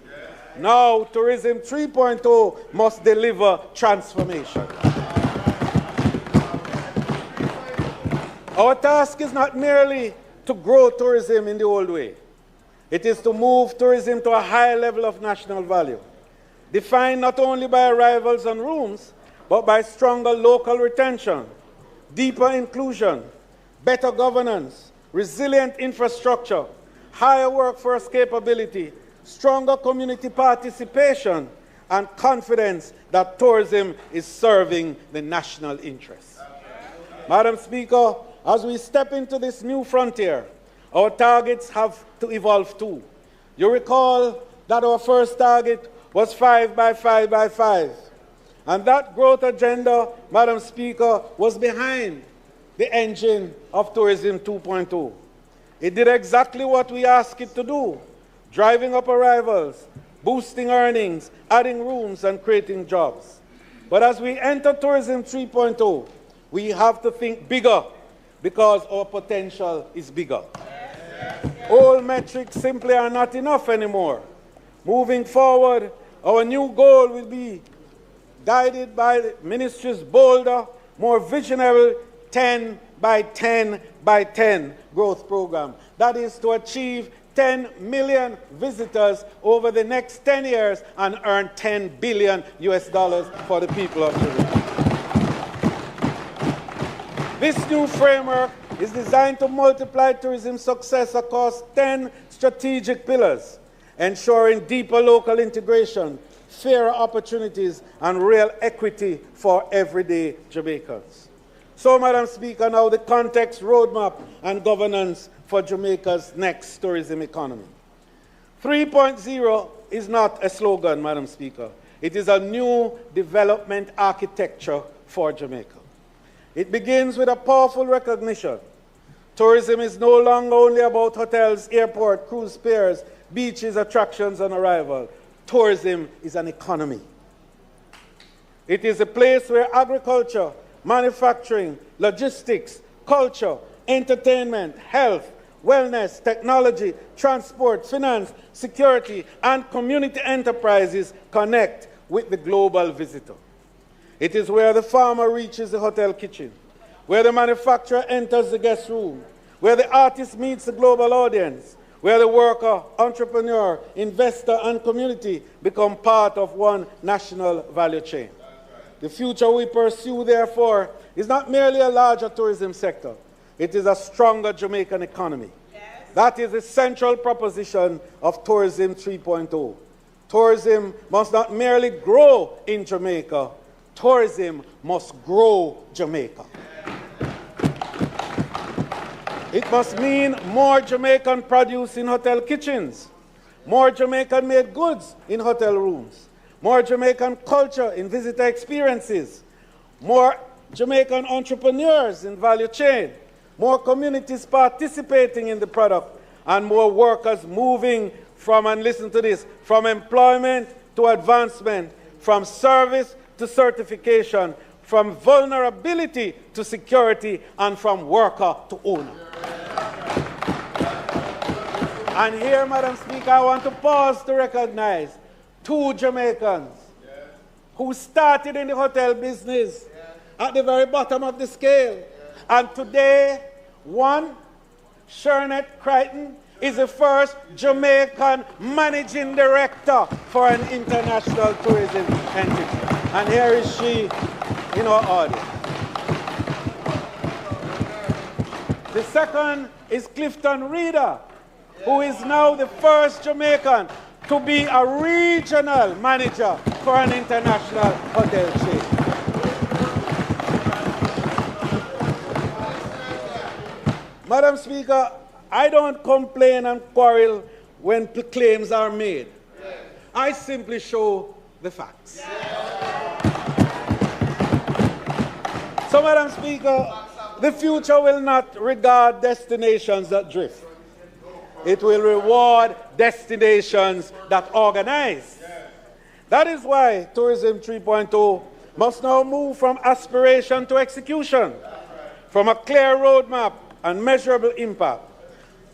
Now, Tourism 3.0 must deliver transformation. Our task is not merely to grow tourism in the old way. It is to move tourism to a higher level of national value, defined not only by arrivals and rooms, but by stronger local retention, deeper inclusion, better governance, resilient infrastructure, higher workforce capability, stronger community participation, and confidence that tourism is serving the national interest. Madam Speaker, as we step into this new frontier, our targets have to evolve too. You recall that our first target was 5 by 5 by 5. And that growth agenda, Madam Speaker, was behind the engine of Tourism 2.0. It did exactly what we asked it to do, driving up arrivals, boosting earnings, adding rooms, and creating jobs. But as we enter Tourism 3.0, we have to think bigger because our potential is bigger. All metrics simply are not enough anymore. Moving forward, Our new goal will be guided by the ministry's bolder, more visionary 10 by 10 by 10 growth program. That is to achieve 10 million visitors over the next 10 years and earn $10 billion for the people of Jamaica. This new framework is designed to multiply tourism success across 10 strategic pillars, ensuring deeper local integration, fairer opportunities, and real equity for everyday Jamaicans. So, Madam Speaker, now the context, roadmap, and governance for Jamaica's next tourism economy. 3.0 is not a slogan, Madam Speaker. It is a new development architecture for Jamaica. It begins with a powerful recognition. Tourism is no longer only about hotels, airport, cruise piers, beaches, attractions, and arrival. Tourism is an economy. It is a place where agriculture, manufacturing, logistics, culture, entertainment, health, wellness, technology, transport, finance, security, and community enterprises connect with the global visitor. It is where the farmer reaches the hotel kitchen, where the manufacturer enters the guest room, where the artist meets the global audience, where the worker, entrepreneur, investor, and community become part of one national value chain. The future we pursue, therefore, is not merely a larger tourism sector. It is a stronger Jamaican economy. Yes. That is the central proposition of Tourism 3.0. Tourism must not merely grow in Jamaica. Tourism must grow Jamaica. It must mean more Jamaican produce in hotel kitchens, more Jamaican-made goods in hotel rooms, more Jamaican culture in visitor experiences, more Jamaican entrepreneurs in value chain, more communities participating in the product, and more workers moving from, and listen to this, from employment to advancement, from service to certification, from vulnerability to security, and from worker to owner. And here, Madam Speaker, I want to pause to recognize two Jamaicans who started in the hotel business at the very bottom of the scale. And today, one, Shernet Crichton, is the first Jamaican managing director for an international tourism entity. And here is she in our audience. The second is Clifton Reeder, who is now the first Jamaican to be a regional manager for an international hotel chain. Madam Speaker, I don't complain and quarrel when claims are made. I simply show the facts. So, Madam Speaker, the future will not regard destinations that drift. It will reward destinations that organize. That is why Tourism 3.0 must now move from aspiration to execution, from a clear roadmap and measurable impact.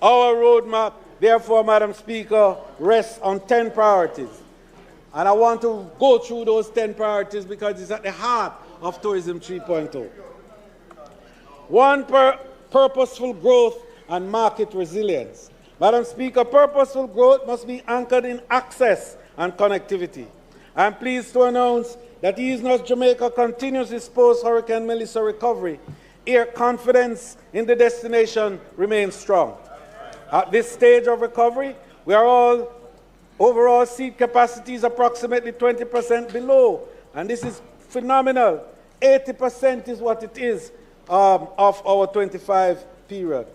Our roadmap, therefore, Madam Speaker, rests on 10 priorities. And I want to go through those 10 priorities because it's at the heart of Tourism 3.0. One, purposeful growth and market resilience. Madam Speaker, purposeful growth must be anchored in access and connectivity. I am pleased to announce that East North Jamaica continues its post-Hurricane Melissa recovery. Air confidence in the destination remains strong. At this stage of recovery, we are all overall seat capacity is approximately 20% below, and this is phenomenal. 80% is what it is of our 25 period.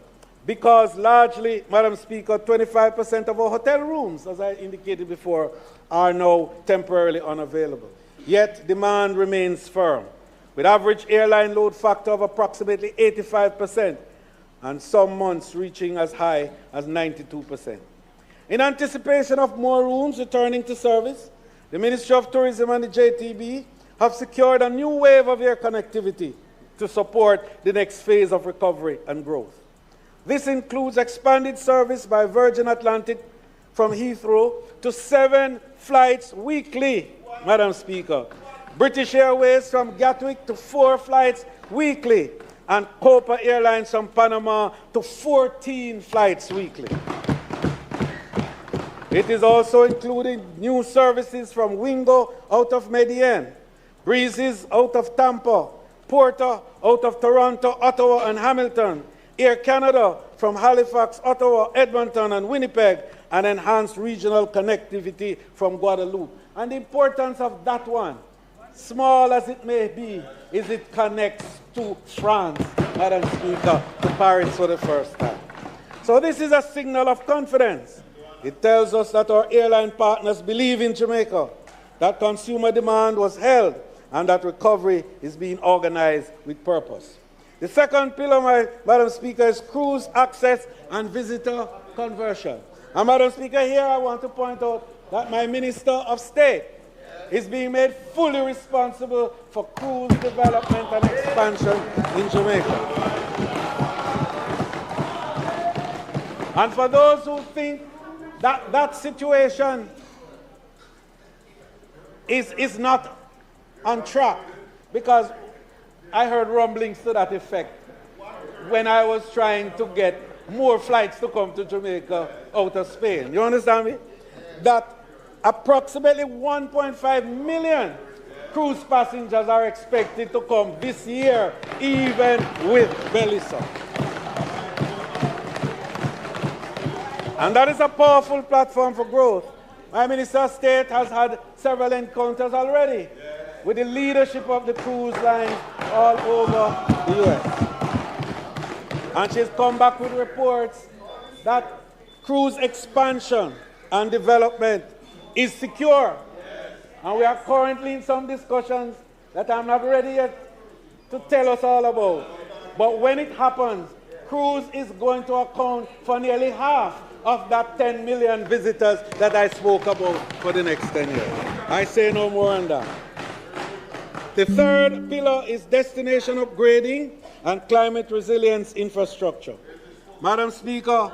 Because largely, Madam Speaker, 25% of our hotel rooms, as I indicated before, are now temporarily unavailable. Yet demand remains firm, with average airline load factor of approximately 85%, and some months reaching as high as 92%. In anticipation of more rooms returning to service, the Ministry of Tourism and the JTB have secured a new wave of air connectivity to support the next phase of recovery and growth. This includes expanded service by Virgin Atlantic from Heathrow to 7 flights weekly, Madam Speaker. British Airways from Gatwick to 4 flights weekly, and Copa Airlines from Panama to 14 flights weekly. It is also including new services from Wingo out of Medellin, Breezes out of Tampa, Porter out of Toronto, Ottawa, and Hamilton, Air Canada from Halifax, Ottawa, Edmonton, and Winnipeg, and enhanced regional connectivity from Guadeloupe. And the importance of that one, small as it may be, is it connects to France, Madam Speaker, to Paris for the first time. So this is a signal of confidence. It tells us that our airline partners believe in Jamaica, that consumer demand was held, and that recovery is being organized with purpose. The second pillar, Madam Speaker, is cruise access and visitor conversion. And Madam Speaker, here I want to point out that my Minister of State is being made fully responsible for cruise development and expansion in Jamaica. And for those who think that that situation is not on track, because I heard rumblings to that effect when I was trying to get more flights to come to Jamaica out of Spain. You understand me? That approximately 1.5 million cruise passengers are expected to come this year, even with Belisa. And that is a powerful platform for growth. My Minister of State has had several encounters already with the leadership of the cruise lines all over the U.S. And she's come back with reports that cruise expansion and development is secure. And we are currently in some discussions that I'm not ready yet to tell us all about. But when it happens, cruise is going to account for nearly half of that 10 million visitors that I spoke about for the next 10 years. I say no more on that. The third pillar is destination upgrading and climate resilience infrastructure. Madam Speaker,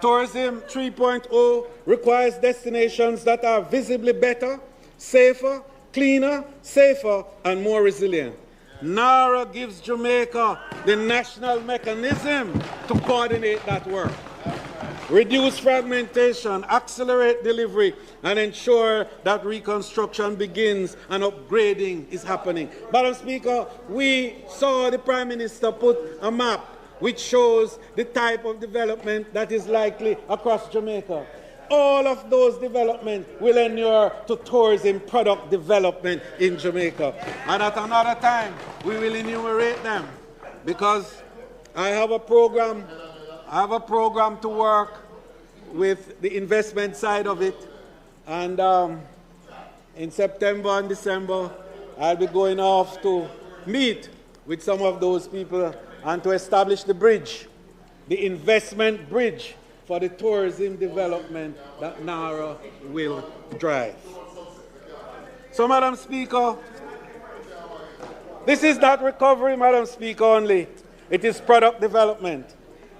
Tourism 3.0 requires destinations that are visibly better, safer, cleaner, safer, and more resilient. NARA gives Jamaica the national mechanism to coordinate that work. Reduce fragmentation, accelerate delivery, and ensure that reconstruction begins and upgrading is happening. Madam Speaker, we saw the Prime Minister put a map which shows the type of development that is likely across Jamaica. All of those developments will inure to tourism product development in Jamaica. And at another time, we will enumerate them, because I have a program to work with the investment side of it. And in September and December, I'll be going off to meet with some of those people and to establish the bridge, the investment bridge for the tourism development that NARA will drive. So, Madam Speaker, this is not recovery, Madam Speaker, only. It is product development.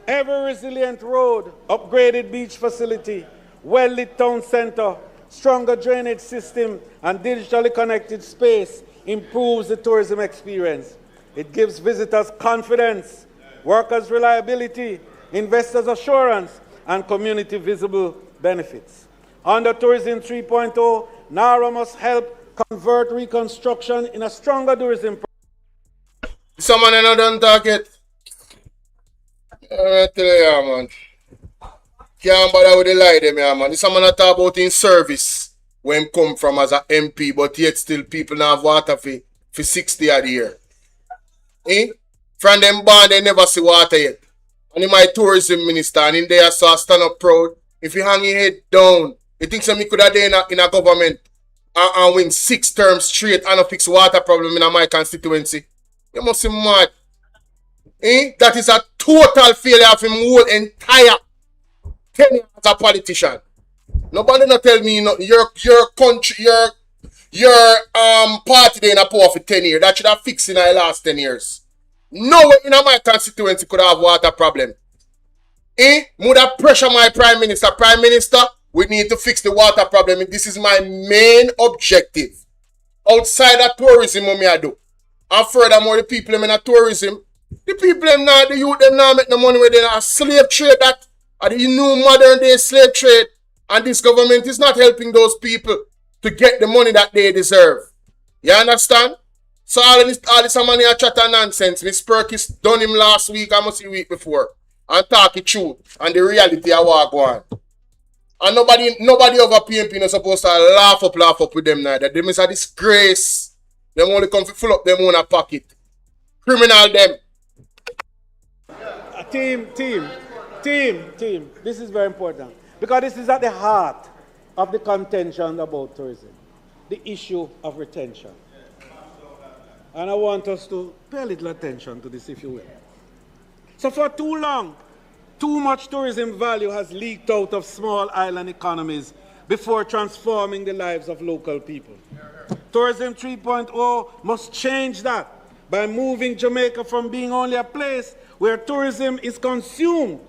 Every resilient road, upgraded beach facility, well-lit town center, stronger drainage system, and digitally connected space improves the tourism experience. It gives visitors confidence, workers reliability, investors assurance, and community visible benefits. Under Tourism 3.0, NARA must help convert reconstruction in a stronger tourism. Someone don't talk it. I tell you, man. Can't bother with the lie them, man. This man talk about in service when come from as a MP, but yet still people not have water for 60 odd year. From them born, they never see water yet. And in my tourism minister, and in there, so I stand up proud. If you hang your head down, you think something could have done in a government and win 6 terms straight and fix water problem in my constituency? You must be mad. That is a total failure of him whole entire tenure as a politician. Nobody not tell me your country, your party they in a power for 10 years. That should have fixed in the last 10 years. Nowhere in my constituency could have water problem. Would have pressure my prime minister. Prime minister, We need to fix the water problem. And this is my main objective. Outside of tourism, what I do. And furthermore, the people in tourism, the people now, the youth them now make the money where they are slave trade that, or the new modern day slave trade. And this government is not helping those people to get the money that they deserve. You understand? So all this money are chat and nonsense. Miss Perkins done him last week, I must see week before. And talk it true. And the reality I walk on. And nobody over PMP is supposed to laugh up with them now. That them is a disgrace. Them only come to fill up them own pocket. Criminal them. Team. This is very important. Because this is at the heart of the contention about tourism. The issue of retention. And I want us to pay a little attention to this, if you will. So for too long, too much tourism value has leaked out of small island economies before transforming the lives of local people. Tourism 3.0 must change that by moving Jamaica from being only a place where tourism is consumed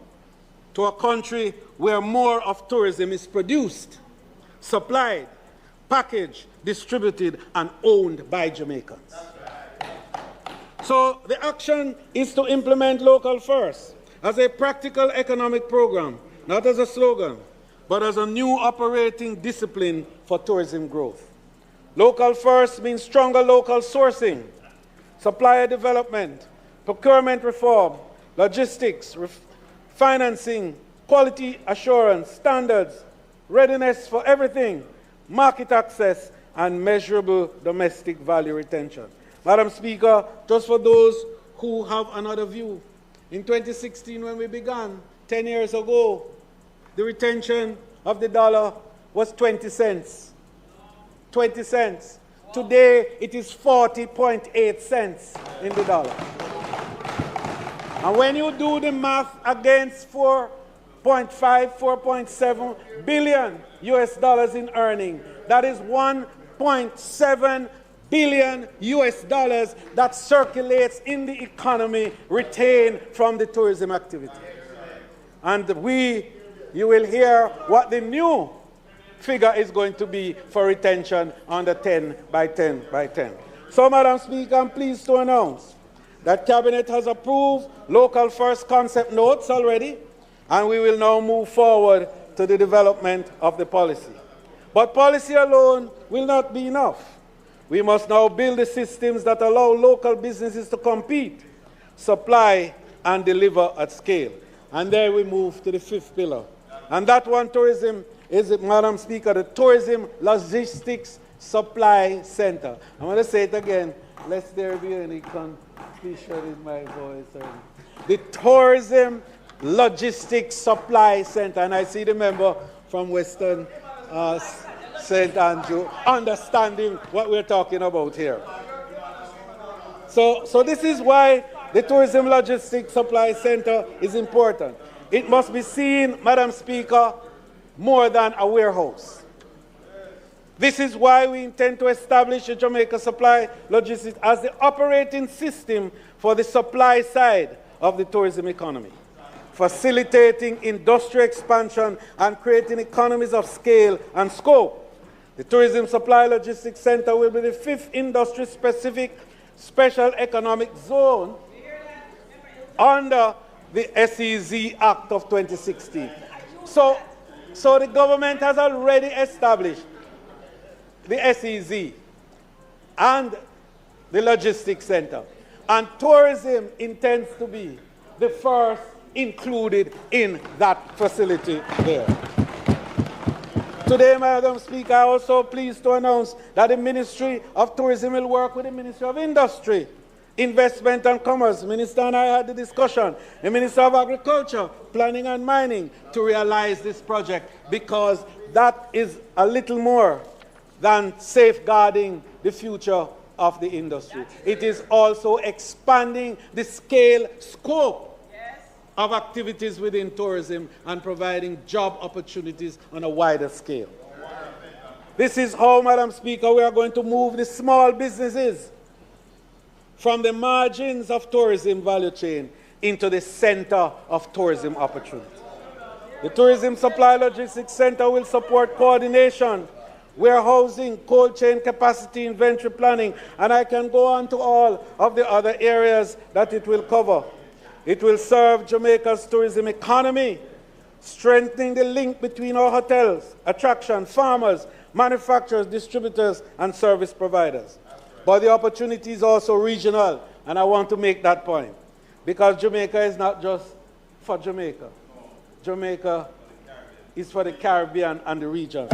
to a country where more of tourism is produced, supplied, packaged, distributed, and owned by Jamaicans. So the action is to implement Local First as a practical economic program, not as a slogan, but as a new operating discipline for tourism growth. Local First means stronger local sourcing, supplier development, procurement reform, logistics, financing, quality assurance, standards, readiness for everything, market access, and measurable domestic value retention. Madam Speaker, just for those who have another view, in 2016 when we began, 10 years ago, the retention of the dollar was 20 cents. 20 cents. Today, it is 40.8 cents in the dollar. And when you do the math against 4.7 billion US dollars in earning, that is 1.7 billion US dollars that circulates in the economy retained from the tourism activity. And you will hear what the new figure is going to be for retention under 10 by 10 by 10. So, Madam Speaker, I'm pleased to announce that Cabinet has approved Local First concept notes already, and we will now move forward to the development of the policy. But policy alone will not be enough. We must now build the systems that allow local businesses to compete, supply, and deliver at scale. And there we move to the fifth pillar. And that one, tourism, is, Madam Speaker, the Tourism Logistics Supply Center. I'm going to say it again, lest there be any confusion in my voice. The Tourism Logistics Supply Center. And I see the member from Western St. Andrew understanding what we're talking about here. So this is why the Tourism Logistics Supply Center is important. It must be seen, Madam Speaker, more than a warehouse. This is why we intend to establish the Jamaica Supply Logistics as the operating system for the supply side of the tourism economy, facilitating industrial expansion and creating economies of scale and scope. The Tourism Supply Logistics Center will be the fifth industry-specific special economic zone under the SEZ Act of 2016. So the government has already established the SEZ and the Logistics Center. And tourism intends to be the first included in that facility there. Today, Madam Speaker, I am also pleased to announce that the Ministry of Tourism will work with the Ministry of Industry, Investment and Commerce. Minister and I had the discussion. The Minister of Agriculture, Planning and Mining to realize this project, because that is a little more than safeguarding the future of the industry. It is also expanding the scope of activities within tourism and providing job opportunities on a wider scale. This is how, Madam Speaker, we are going to move the small businesses from the margins of tourism value chain into the center of tourism opportunity. The Tourism Supply Logistics Center will support coordination, warehousing, cold chain capacity, inventory planning, and I can go on to all of the other areas that it will cover. It will serve Jamaica's tourism economy, strengthening the link between our hotels, attraction, farmers, manufacturers, distributors, and service providers. But the opportunity is also regional, and I want to make that point, because Jamaica is not just for Jamaica. Jamaica is for the Caribbean and the region.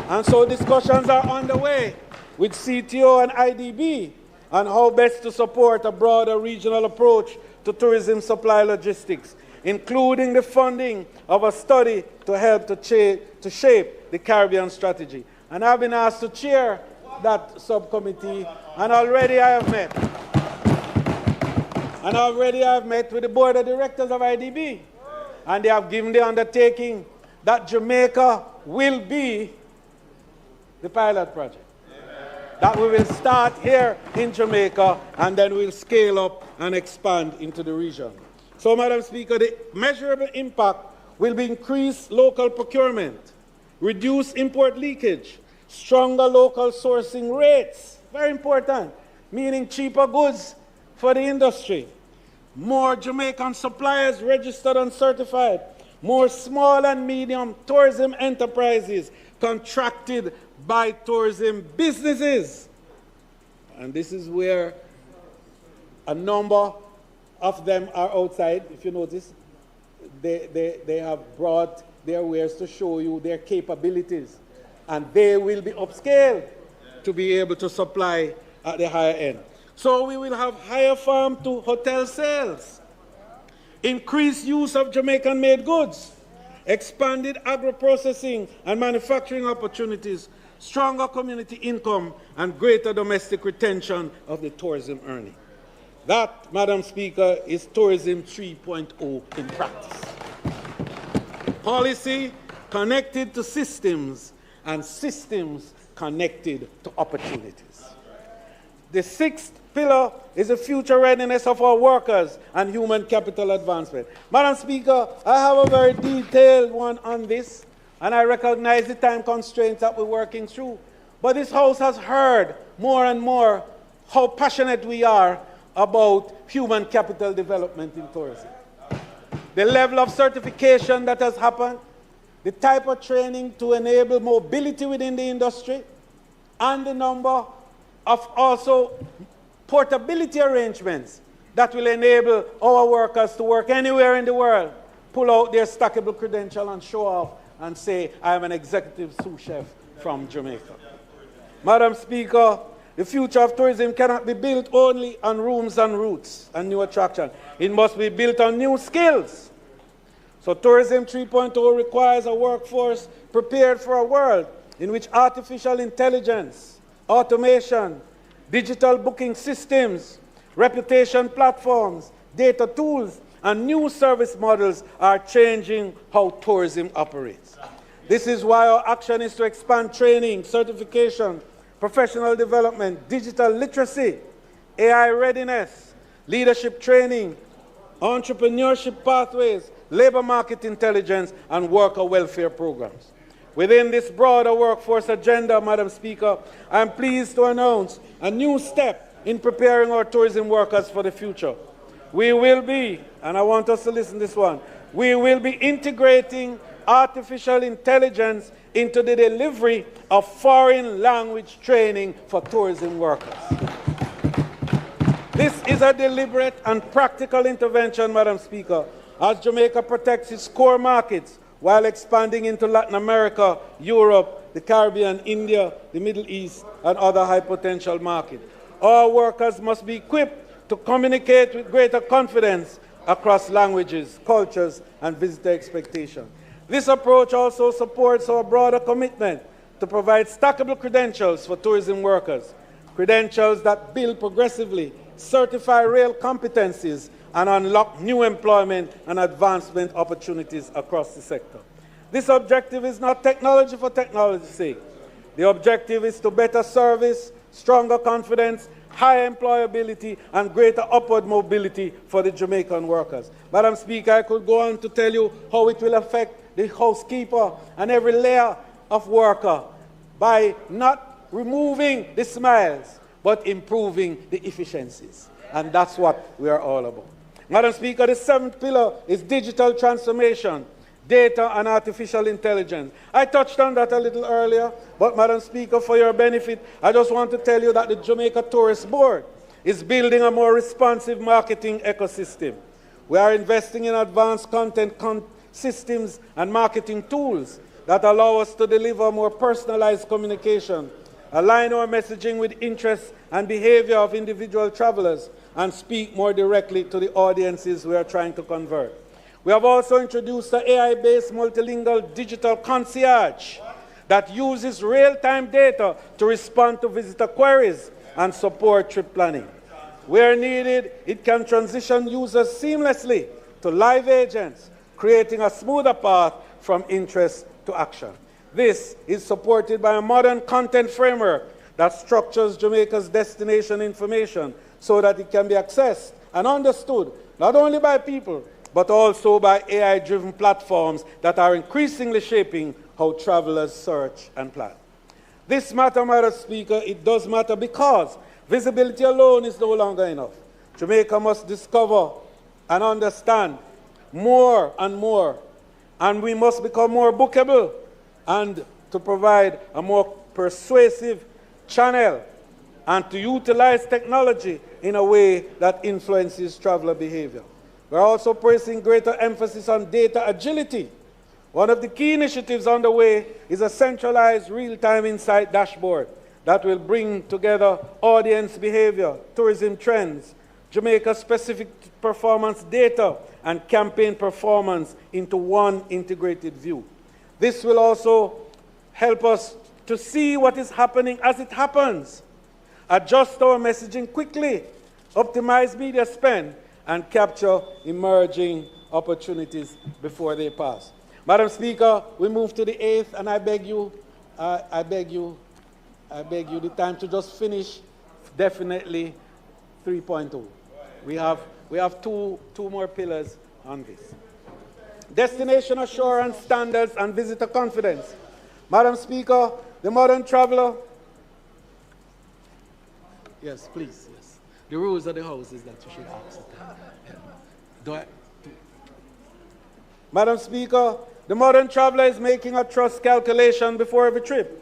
And so discussions are underway with CTO and IDB on how best to support a broader regional approach to tourism supply logistics, including the funding of a study to help to shape the Caribbean strategy. And I've been asked to chair that subcommittee, and already I have met with the board of directors of IDB, and they have given the undertaking that Jamaica will be the pilot project. That we will start here in Jamaica, and then we'll scale up and expand into the region. So, Madam Speaker, the measurable impact will be increased local procurement, reduced import leakage, stronger local sourcing rates, very important, meaning cheaper goods for the industry, more Jamaican suppliers registered and certified, more small and medium tourism enterprises contracted by tourism businesses. And this is where a number of them are outside. If you notice, they have brought their wares to show you their capabilities. And they will be upscaled to be able to supply at the higher end. So we will have higher farm to hotel sales, increased use of Jamaican-made goods, expanded agro-processing and manufacturing opportunities, stronger community income, and greater domestic retention of the tourism earning. That, Madam Speaker, is Tourism 3.0 in practice. Policy connected to systems, and systems connected to opportunities. The sixth pillar is the future readiness of our workers and human capital advancement. Madam Speaker, I have a very detailed one on this, and I recognize the time constraints that we're working through. But this House has heard more and more how passionate we are about human capital development in tourism. The level of certification that has happened, the type of training to enable mobility within the industry, and the number of also portability arrangements that will enable our workers to work anywhere in the world, pull out their stackable credential and show off and say, I am an executive sous chef from Jamaica. Madam Speaker, the future of tourism cannot be built only on rooms and routes and new attraction. It must be built on new skills. So Tourism 3.0 requires a workforce prepared for a world in which artificial intelligence, automation, digital booking systems, reputation platforms, data tools, and new service models are changing how tourism operates. This is why our action is to expand training, certification, professional development, digital literacy, AI readiness, leadership training, entrepreneurship pathways, labor market intelligence, and worker welfare programs. Within this broader workforce agenda, Madam Speaker, I am pleased to announce a new step in preparing our tourism workers for the future. We will be, and I want us to listen to this one, we will be integrating artificial intelligence into the delivery of foreign language training for tourism workers. This is a deliberate and practical intervention, Madam Speaker, as Jamaica protects its core markets while expanding into Latin America, Europe, the Caribbean, India, the Middle East, and other high-potential markets. Our workers must be equipped to communicate with greater confidence across languages, cultures, and visitor expectations. This approach also supports our broader commitment to provide stackable credentials for tourism workers, credentials that build progressively, certify real competencies, and unlock new employment and advancement opportunities across the sector. This objective is not technology for technology's sake. The objective is to better service, stronger confidence, higher employability, and greater upward mobility for the Jamaican workers. Madam Speaker, I could go on to tell you how it will affect the housekeeper and every layer of worker by not removing the smiles, but improving the efficiencies. And that's what we are all about. Madam Speaker, the seventh pillar is digital transformation, data and artificial intelligence. I touched on that a little earlier, but Madam Speaker, for your benefit, I just want to tell you that the Jamaica Tourist Board is building a more responsive marketing ecosystem. We are investing in advanced content systems and marketing tools that allow us to deliver more personalized communication, align our messaging with interests and behavior of individual travelers, and speak more directly to the audiences we are trying to convert. We have also introduced an AI-based multilingual digital concierge that uses real-time data to respond to visitor queries and support trip planning. Where needed, it can transition users seamlessly to live agents, creating a smoother path from interest to action. This is supported by a modern content framework that structures Jamaica's destination information so that it can be accessed and understood not only by people, but also by AI-driven platforms that are increasingly shaping how travelers search and plan. This matter, Madam Speaker, it does matter because visibility alone is no longer enough. Jamaica must discover and understand more and more, and we must become more bookable and to provide a more persuasive channel and to utilize technology in a way that influences traveler behavior. We're also placing greater emphasis on data agility. One of the key initiatives underway is a centralized real-time insight dashboard that will bring together audience behavior, tourism trends, Jamaica-specific performance data, and campaign performance into one integrated view. This will also help us to see what is happening as it happens, adjust our messaging quickly, optimize media spend, and capture emerging opportunities before they pass. Madam Speaker, we move to the 8th, and I beg you the time to just finish definitely 3.0. We have two more pillars on this. Destination assurance standards and visitor confidence. Madam Speaker, the modern traveler. Yes, please, yes. The rules of the house is that you should ask it. Madam Speaker, the modern traveler is making a trust calculation before every trip.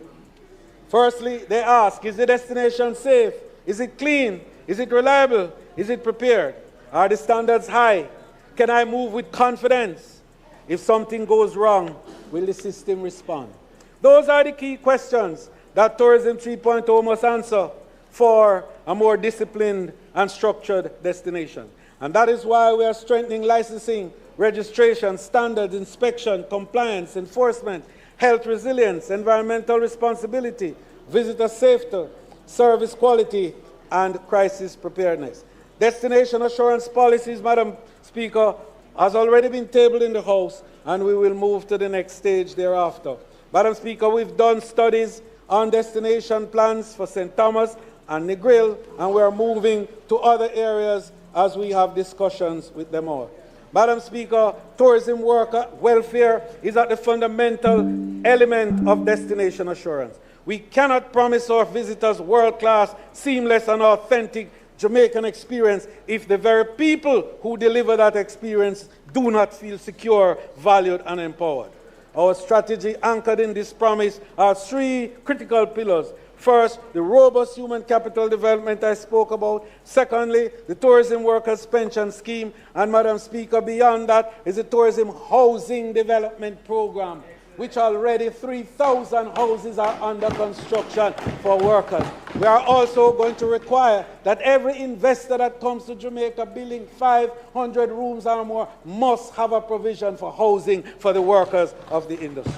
Firstly, they ask, is the destination safe? Is it clean? Is it reliable? Is it prepared? Are the standards high? Can I move with confidence? If something goes wrong, will the system respond? Those are the key questions that Tourism 3.0 must answer for a more disciplined and structured destination. And that is why we are strengthening licensing, registration, standards, inspection, compliance, enforcement, health resilience, environmental responsibility, visitor safety, service quality, and crisis preparedness. Destination assurance policies, Madam Speaker, has already been tabled in the House, and we will move to the next stage thereafter. Madam Speaker, we've done studies on destination plans for St. Thomas and Negril, and we are moving to other areas as we have discussions with them all. Madam Speaker, tourism worker welfare is at the fundamental element of destination assurance. We cannot promise our visitors world-class, seamless, and authentic Jamaican experience if the very people who deliver that experience do not feel secure, valued, and empowered. Our strategy anchored in this promise are three critical pillars. First, the robust human capital development I spoke about. Secondly, the tourism workers' pension scheme. And Madam Speaker, beyond that is the tourism housing development program, which already 3,000 houses are under construction for workers. We are also going to require that every investor that comes to Jamaica building 500 rooms or more must have a provision for housing for the workers of the industry.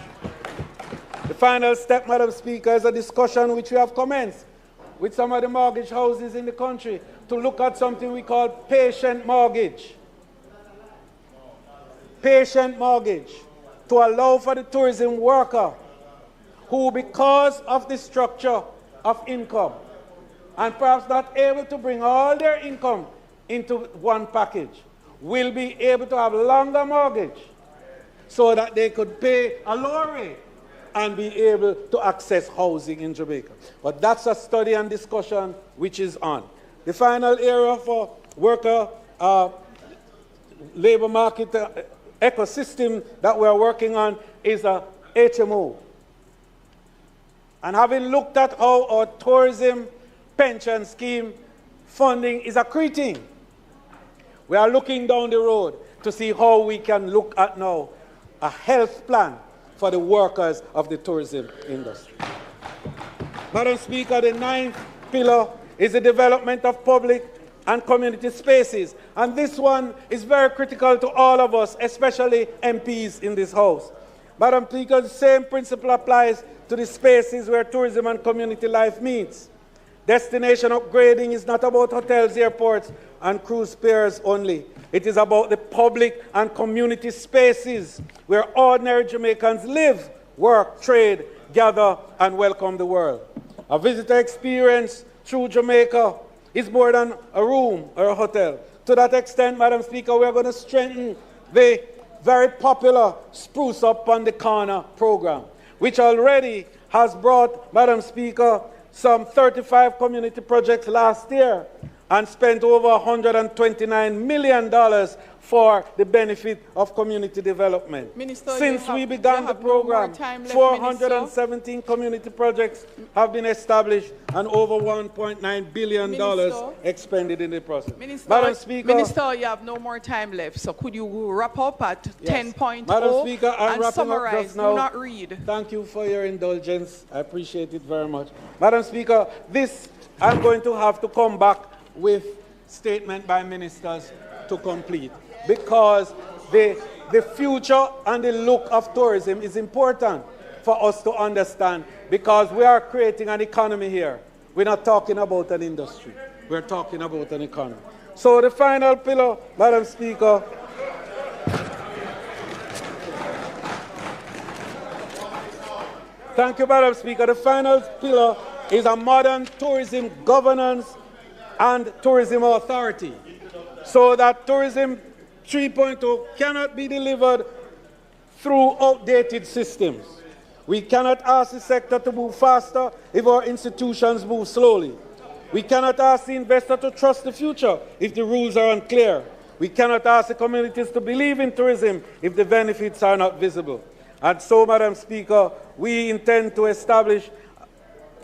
The final step, Madam Speaker, is a discussion which we have commenced with some of the mortgage houses in the country to look at something we call patient mortgage. Patient mortgage, to allow for the tourism worker who, because of the structure of income, and perhaps not able to bring all their income into one package will be able to have longer mortgage so that they could pay a lower rate and be able to access housing in Jamaica. But that's a study and discussion which is on. The final area for worker labor market ecosystem that we're working on is a HMO. And having looked at how our tourism pension scheme funding is accreting, we are looking down the road to see how we can look at now a health plan for the workers of the tourism industry. Madam Speaker, the 9th pillar is the development of public and community spaces. And this one is very critical to all of us, especially MPs in this House. Madam Speaker, the same principle applies to the spaces where tourism and community life meets. Destination upgrading is not about hotels, airports, and cruise piers only. It is about the public and community spaces where ordinary Jamaicans live, work, trade, gather, and welcome the world. A visitor experience through Jamaica is more than a room or a hotel. To that extent, Madam Speaker, we are going to strengthen the very popular Spruce Up on the Corner program, which already has brought, Madam Speaker, some 35 community projects last year and spent over $129 million for the benefit of community development. Minister, since we began the program, 417 community projects have been established and over $1.9 billion expended in the process. Madam Speaker, Minister, you have no more time left, so could you wrap up at 10.0 Madam Speaker, I'm and wrapping summarize? up just now. Do not read. Thank you for your indulgence. I appreciate it very much. Madam Speaker, this I'm going to have to come back with statement by ministers to complete, because the future and the look of tourism is important for us to understand, because we are creating an economy here. We're not talking about an industry. We're talking about an economy. So the final pillar, Madam Speaker, thank you, Madam Speaker. The final pillar is a modern tourism governance and tourism authority, so that tourism 3.0 cannot be delivered through outdated systems. We cannot ask the sector to move faster if our institutions move slowly. We cannot ask the investor to trust the future if the rules are unclear. We cannot ask the communities to believe in tourism if the benefits are not visible. And so, Madam Speaker, we intend to establish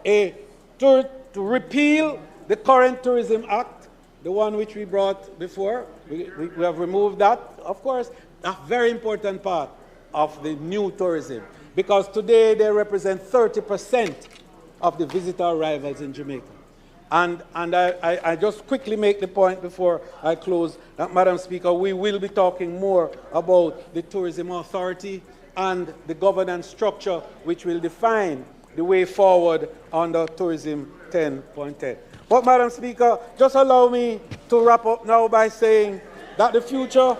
to repeal the current Tourism Act, the one which we brought before. We have removed that, of course, a very important part of the new tourism, because today they represent 30% of the visitor arrivals in Jamaica. And I just quickly make the point before I close that, Madam Speaker, we will be talking more about the Tourism Authority and the governance structure which will define the way forward under Tourism 10.10. But, Madam Speaker, just allow me to wrap up now by saying that the future,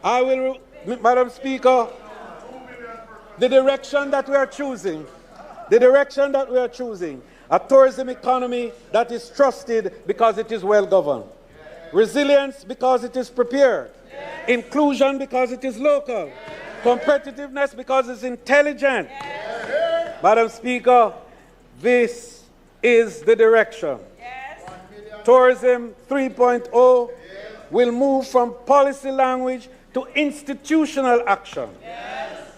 Madam Speaker, the direction that we are choosing, a tourism economy that is trusted because it is well governed, resilience because it is prepared, inclusion because it is local, competitiveness because it's intelligent. Madam Speaker, this is the direction. Tourism 3.0 will move from policy language to institutional action.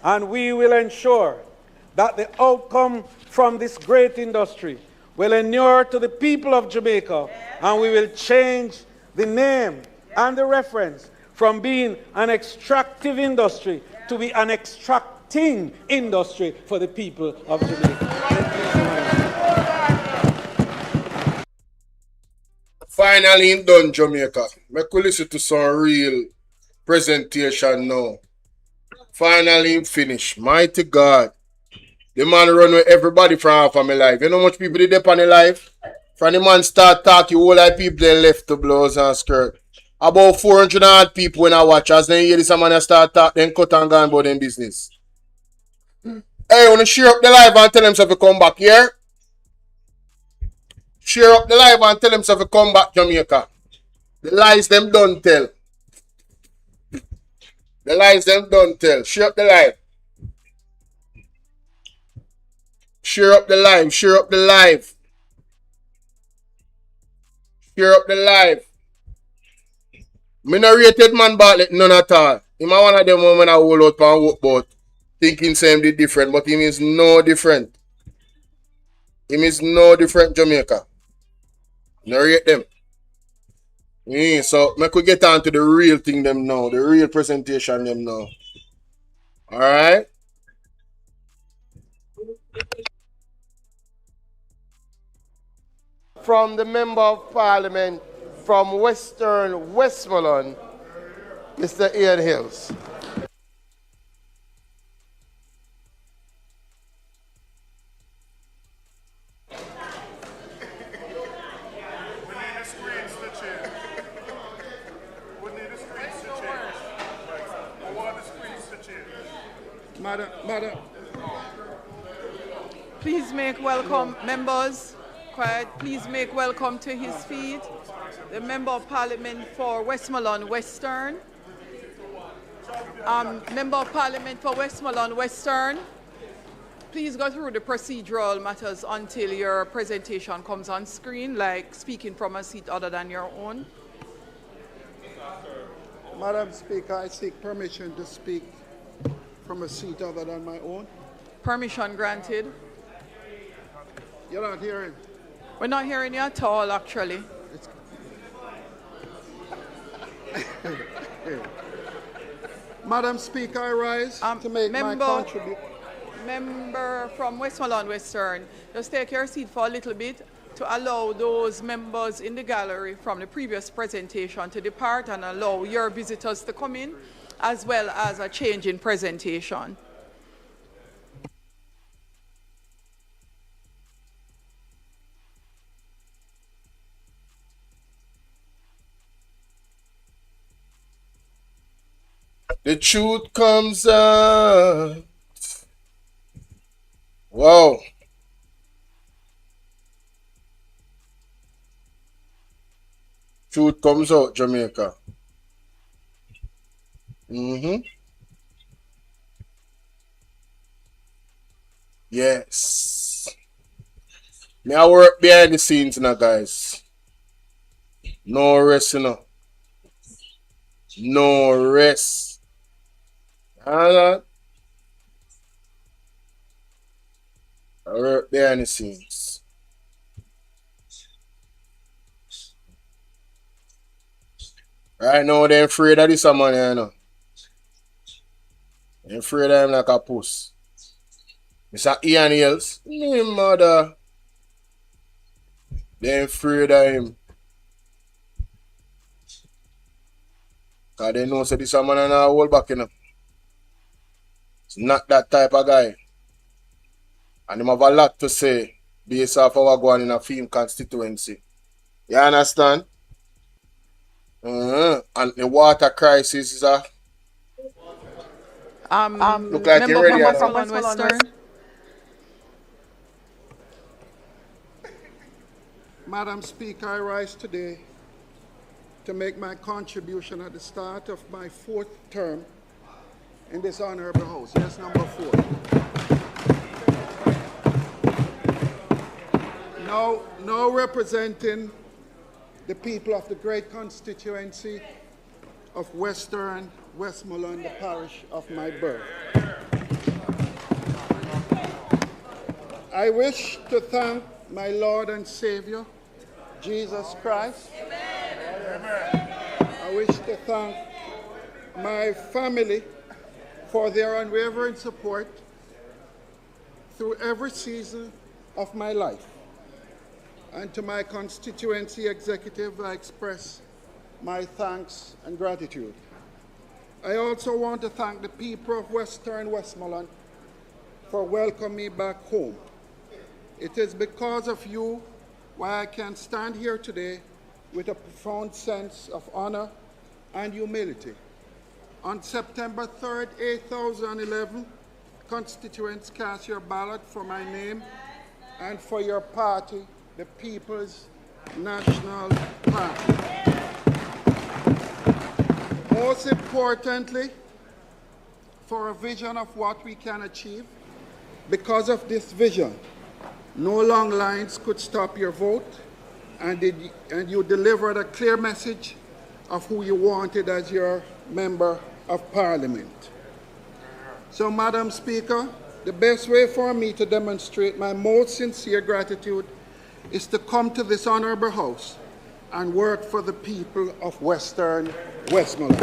And we will ensure that the outcome from this great industry will inure to the people of Jamaica, and we will change the name and the reference from being an extractive industry to be an extracting industry for the people of Jamaica. Finally in done, Jamaica. Make we listen to some real presentation now. Finally in finish. Mighty God. The man run with everybody from half of my life. You know how much people did on the life? From the man start talking, all like people they left the blouse and skirt. About 400 odd people when I watch. As then hear this man start talking, then cut and go about them business. Hey, wanna share up the live and tell them so to come back here? Share up the live and tell them so to come back Jamaica. The lies them don't tell. The lies them don't tell. Share up the live. Share up the live. Share up the live. Share up the live. Me no rated man Bartlett none at all. Him a one of them when I hold out and walk about thinking same did different, but him is no different. Him is no different Jamaica. No rate them. Yeah, so me could get on to the real thing them now, the real presentation them now. Alright? From the Member of Parliament from Western Westmoreland, Mr. Ian Hills. Madam. Please make welcome, members. Quiet. Please make welcome to his feet the Member of Parliament for Westmoreland Western. Member of Parliament for Westmoreland Western. Please go through the procedural matters until your presentation comes on screen, like speaking from a seat other than your own. Madam Speaker, I seek permission to speak from a seat other than my own. Permission granted. You're not hearing? We're not hearing you at all, actually. Madam Speaker, I rise to make my contribution. Member from Westmoreland Western, just take your seat for a little bit to allow those members in the gallery from the previous presentation to depart and allow your visitors to come in, as well as a change in presentation. The truth comes out. Wow. Truth comes out, Jamaica. Yes. Me I work behind the scenes now, guys. No rest, you know. No rest. I work behind the scenes. Right now, they're afraid of this man, you know. They're afraid of him like a puss. Mr. Ian Hills, me mother. They're afraid of him. Because they know that this man is not hold back, you know. It's not that type of guy. And him have a lot to say based off of what going in a film constituency. You understand? And the water crisis is a look like you're ready. Western. Madam Speaker, I rise today to make my contribution at the start of my 4th term in this honorable house. Yes, number 4. Now representing the people of the great constituency of Western Westmoreland, the parish of my birth. I wish to thank my Lord and Savior, Jesus Christ. I wish to thank my family for their unwavering support through every season of my life. And to my constituency executive, I express my thanks and gratitude. I also want to thank the people of Western Westmoreland for welcoming me back home. It is because of you why I can stand here today with a profound sense of honor and humility. On September 3rd, 2011, constituents cast your ballot for my name and for your party, the People's National Party. Most importantly, for a vision of what we can achieve, because of this vision, no long lines could stop your vote, and you delivered a clear message of who you wanted as your member of Parliament. So, Madam Speaker, the best way for me to demonstrate my most sincere gratitude is to come to this honorable House and work for the people of Western Westmoreland.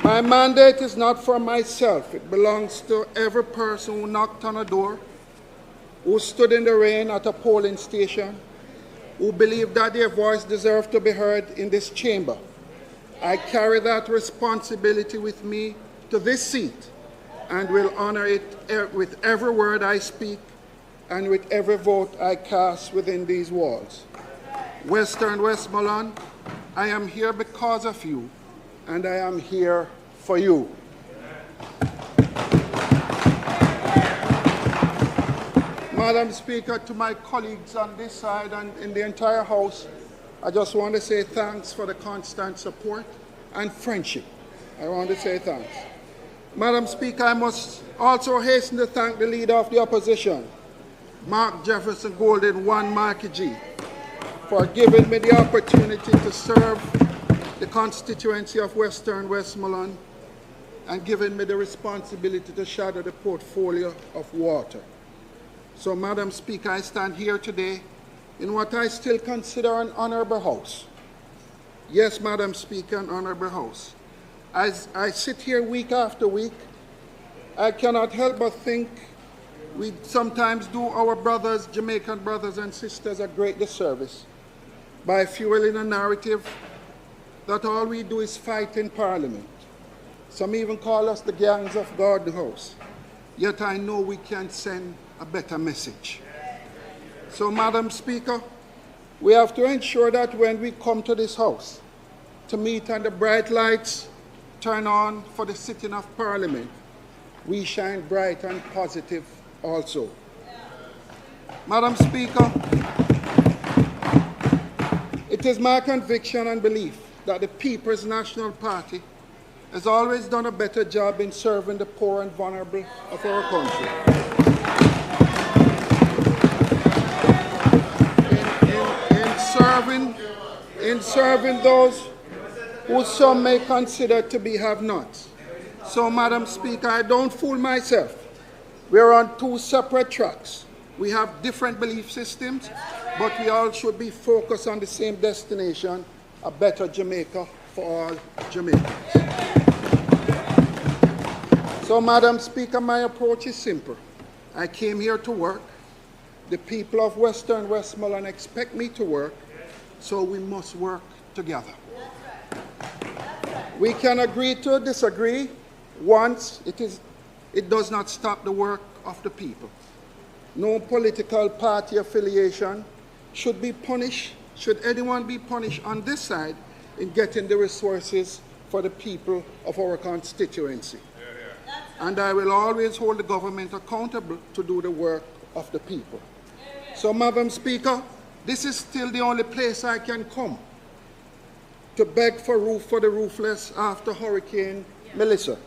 My mandate is not for myself. It belongs to every person who knocked on a door, who stood in the rain at a polling station, who believed that their voice deserved to be heard in this chamber. I carry that responsibility with me to this seat and will honor it with every word I speak and with every vote I cast within these walls. Western Westmoreland, I am here because of you, and I am here for you. Madam Speaker, to my colleagues on this side and in the entire House, I just want to say thanks for the constant support and friendship. I want to say thanks. Madam Speaker, I must also hasten to thank the Leader of the Opposition, Mark Jefferson Golden One Marky G, for giving me the opportunity to serve the constituency of Western Westmoreland and giving me the responsibility to shadow the portfolio of water. So, Madam Speaker, I stand here today in what I still consider an honorable House. Yes, Madam Speaker, an honorable House. As I sit here week after week, I cannot help but think we sometimes do our brothers, Jamaican brothers and sisters, a great disservice by fueling a narrative that all we do is fight in Parliament. Some even call us the gangs of God the House. Yet I know we can send a better message. So, Madam Speaker, we have to ensure that when we come to this House to meet and the bright lights turn on for the sitting of Parliament, we shine bright and positive also. Madam Speaker, it is my conviction and belief that the People's National Party has always done a better job in serving the poor and vulnerable of our country. In serving those who some may consider to be have-nots. So, Madam Speaker, I don't fool myself. We're on two separate tracks. We have different belief systems, but we all should be focused on the same destination, a better Jamaica for all Jamaicans. So, Madam Speaker, my approach is simple. I came here to work. The people of Western Westmoreland expect me to work, so we must work together. We can agree to disagree once it does not stop the work of the people. No political party affiliation should be punished, should anyone be punished on this side in getting the resources for the people of our constituency. And I will always hold the government accountable to do the work of the people. So, Madam Speaker, this is still the only place I can come to beg for roof for the roofless after Hurricane Melissa.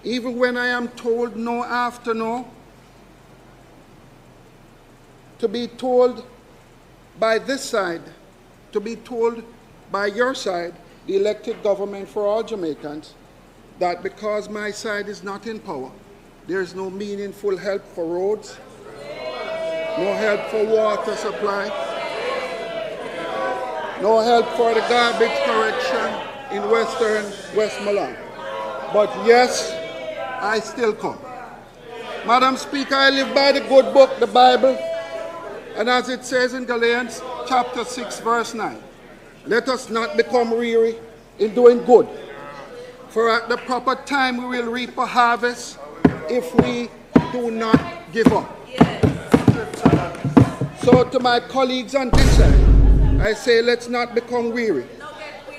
Even when I am told no after no, to be told by this side, to be told by your side, the elected government for all Jamaicans, that because my side is not in power, there is no meaningful help for roads, no help for water supply, no help for the garbage correction in Western Westmoreland. But yes, I still come. Madam Speaker, I live by the good book, the Bible, and as it says in Galatians chapter 6, verse 9, let us not become weary in doing good, for at the proper time we will reap a harvest if we do not give up. So to my colleagues on this side, I say let's not become weary.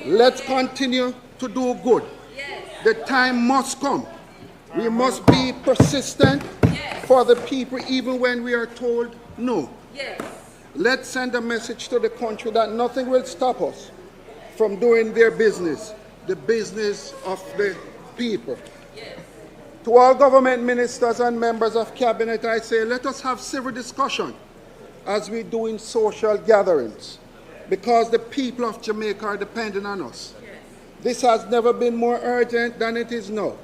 Let's continue to do good. The time must come. We must be persistent, for the people even when we are told no. Yes. Let's send a message to the country that nothing will stop us from doing their business, the business of the people. Yes. To all government ministers and members of cabinet, I say, let us have civil discussion as we do in social gatherings, because the people of Jamaica are depending on us. Yes. This has never been more urgent than it is now.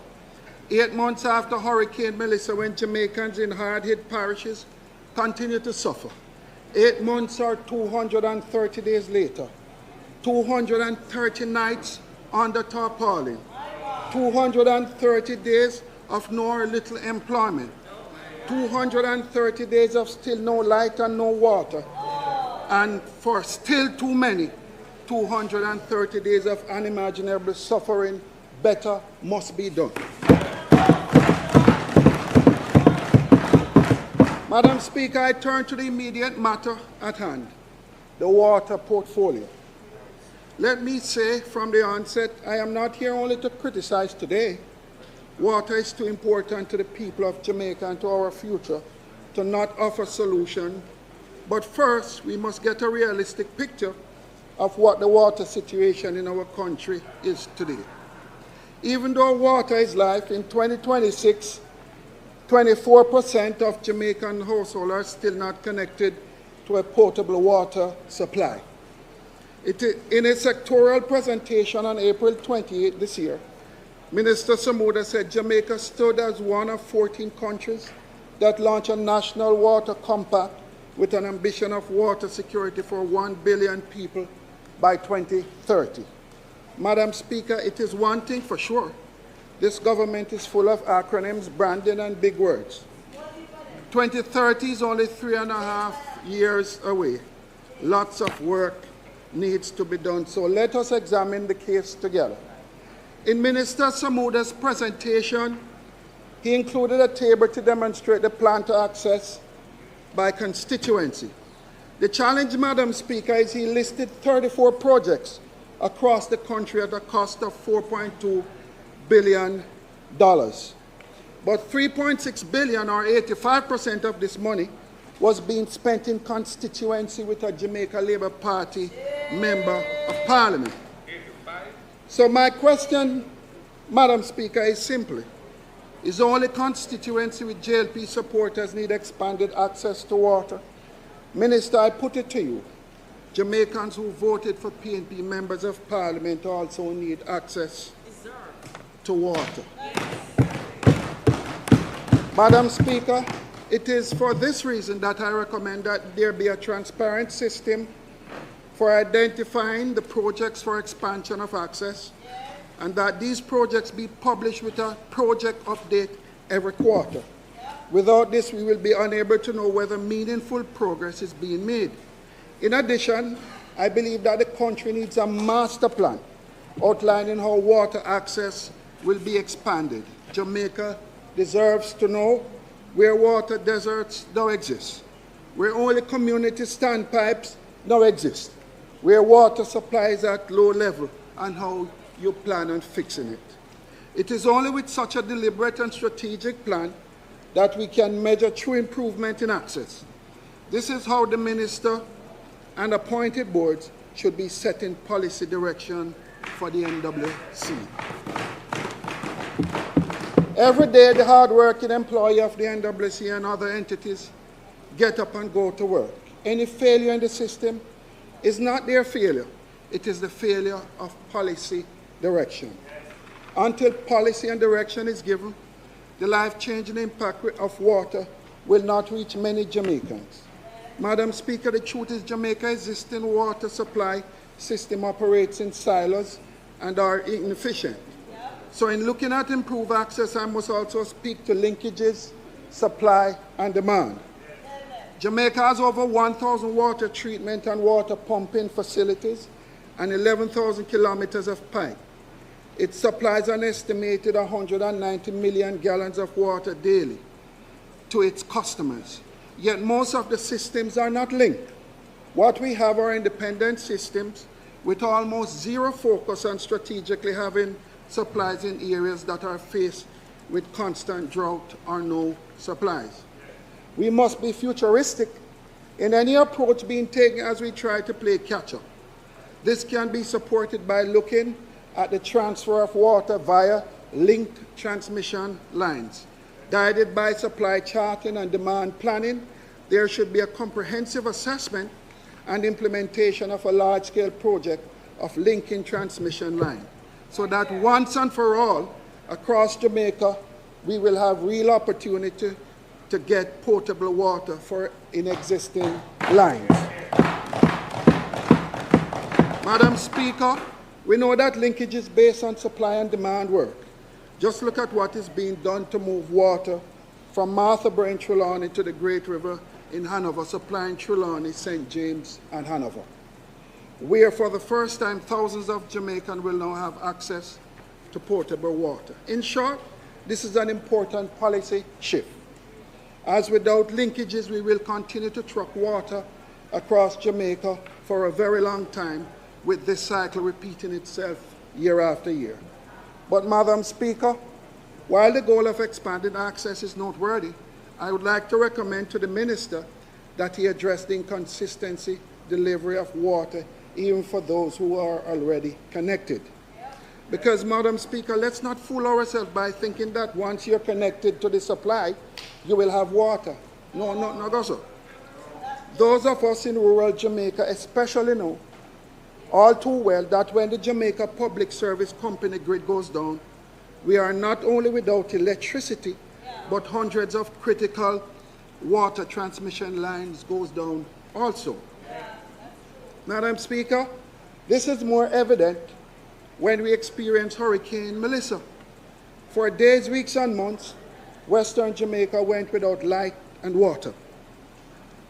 8 months after Hurricane Melissa, when Jamaicans in hard-hit parishes continue to suffer. 8 months or 230 days later. 230 nights under tarpaulin. 230 days of no or little employment. 230 days of still no light and no water. And for still too many, 230 days of unimaginable suffering. Better must be done. Madam Speaker, I turn to the immediate matter at hand, the water portfolio. Let me say from the onset, I am not here only to criticize today. Water is too important to the people of Jamaica and to our future to not offer solution. But first, we must get a realistic picture of what the water situation in our country is today. Even though water is life, in 2026, 24% of Jamaican households are still not connected to a potable water supply. In a sectoral presentation on April 28 this year, Minister Samuda said Jamaica stood as one of 14 countries that launched a national water compact with an ambition of water security for 1 billion people by 2030. Madam Speaker, it is one thing for sure. This government is full of acronyms, branding, and big words. 2030 is only 3.5 years away. Lots of work needs to be done, so let us examine the case together. In Minister Samuda's presentation, he included a table to demonstrate the plan to access by constituency. The challenge, Madam Speaker, is he listed 34 projects across the country at a cost of $4.2 billion. But $3.6 billion, or 85% of this money, was being spent in constituency with a Jamaica Labour Party member of Parliament. So my question, Madam Speaker, is simply, is only constituency with JLP supporters need expanded access to water? Minister, I put it to you, Jamaicans who voted for PNP members of Parliament also need access to water. Madam Speaker, it is for this reason that I recommend that there be a transparent system for identifying the projects for expansion of access, and that these projects be published with a project update every quarter. Without this, we will be unable to know whether meaningful progress is being made. In addition, I believe that the country needs a master plan outlining how water access will be expanded. Jamaica deserves to know where water deserts now exist, where only community standpipes now exist, where water supply is at low level, and how you plan on fixing it. It is only with such a deliberate and strategic plan that we can measure true improvement in access. This is how the minister and appointed boards should be setting policy direction for the NWC. Every day, the hard-working employee of the NWC and other entities get up and go to work. Any failure in the system is not their failure. It is the failure of policy direction. Until policy and direction is given, the life-changing impact of water will not reach many Jamaicans. Madam Speaker, the truth is Jamaica's existing water supply system operates in silos and are inefficient. So in looking at improved access, I must also speak to linkages, supply, and demand. Jamaica has over 1,000 water treatment and water pumping facilities and 11,000 kilometers of pipe. It supplies an estimated 190 million gallons of water daily to its customers. Yet most of the systems are not linked. What we have are independent systems with almost zero focus on strategically having supplies in areas that are faced with constant drought or no supplies. We must be futuristic in any approach being taken as we try to play catch-up. This can be supported by looking at the transfer of water via linked transmission lines. Guided by supply charting and demand planning, there should be a comprehensive assessment and implementation of a large-scale project of linking transmission line, so that once and for all, across Jamaica, we will have real opportunity to get potable water for existing lines. Madam Speaker, we know that linkage is based on supply and demand work. Just look at what is being done to move water from Martha in Trelawney to the Great River in Hanover, supplying Trelawney, St. James, and Hanover, where for the first time thousands of Jamaicans will now have access to potable water. In short, this is an important policy shift, as without linkages we will continue to truck water across Jamaica for a very long time, with this cycle repeating itself year after year. But Madam Speaker, while the goal of expanded access is noteworthy, I would like to recommend to the Minister that he address the inconsistency delivery of water even for those who are already connected. Because, Madam Speaker, let's not fool ourselves by thinking that once you're connected to the supply, you will have water. No, go so. Those of us in rural Jamaica especially know all too well that when the Jamaica Public Service Company grid goes down, we are not only without electricity, but hundreds of critical water transmission lines goes down also. Madam Speaker, this is more evident when we experience Hurricane Melissa. For days, weeks, and months, Western Jamaica went without light and water.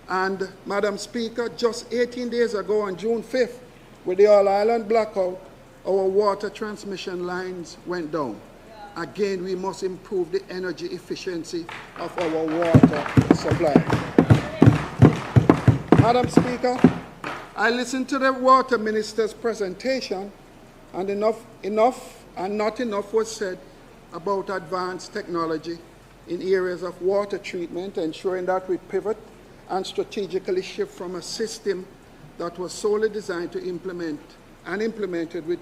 And Madam Speaker, just 18 days ago on June 5th, with the All Island blackout, our water transmission lines went down. Again, we must improve the energy efficiency of our water supply. Madam Speaker, I listened to the Water Minister's presentation, and not enough was said about advanced technology in areas of water treatment, ensuring that we pivot and strategically shift from a system that was solely designed to implemented with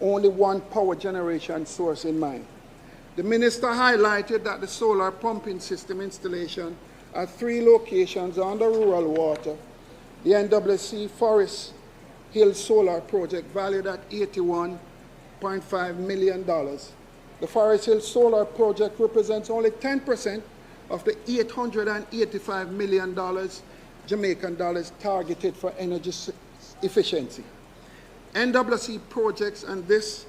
only one power generation source in mind. The Minister highlighted that the solar pumping system installation at 3 locations under rural water, the NWC Forest Hill Solar Project valued at $81.5 million. The Forest Hill Solar Project represents only 10% of the $885 million Jamaican dollars targeted for energy efficiency. NWC projects, and this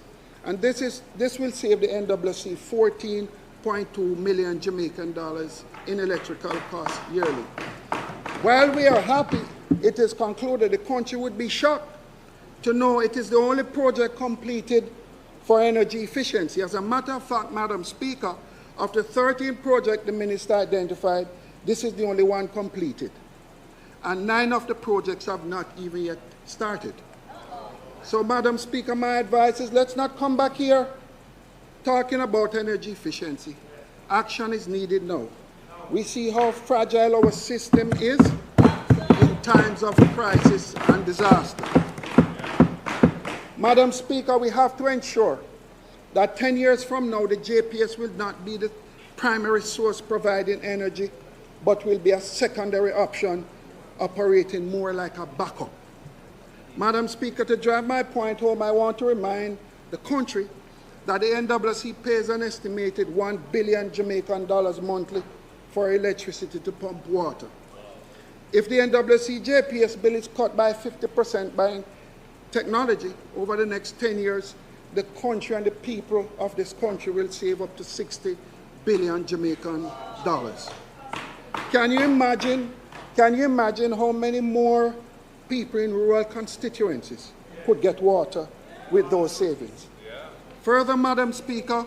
will save the NWC 14.2 million Jamaican dollars in electrical costs yearly. While we are happy it is concluded, the country would be shocked to know it is the only project completed for energy efficiency. As a matter of fact, Madam Speaker, of the 13 projects the Minister identified, this is the only one completed. And 9 of the projects have not even yet started. So, Madam Speaker, my advice is let's not come back here talking about energy efficiency. Action is needed now. We see how fragile our system is in times of crisis and disaster. Madam Speaker, we have to ensure that 10 years from now, the JPS will not be the primary source providing energy, but will be a secondary option operating more like a backup. Madam Speaker, to drive my point home, I want to remind the country that the NWC pays an estimated $1 billion Jamaican dollars monthly for electricity to pump water. If the NWC JPS bill is cut by 50% by technology over the next 10 years, the country and the people of this country will save up to 60 billion Jamaican dollars. Can you imagine how many more people in rural constituencies could get water with those savings? Further, Madam Speaker,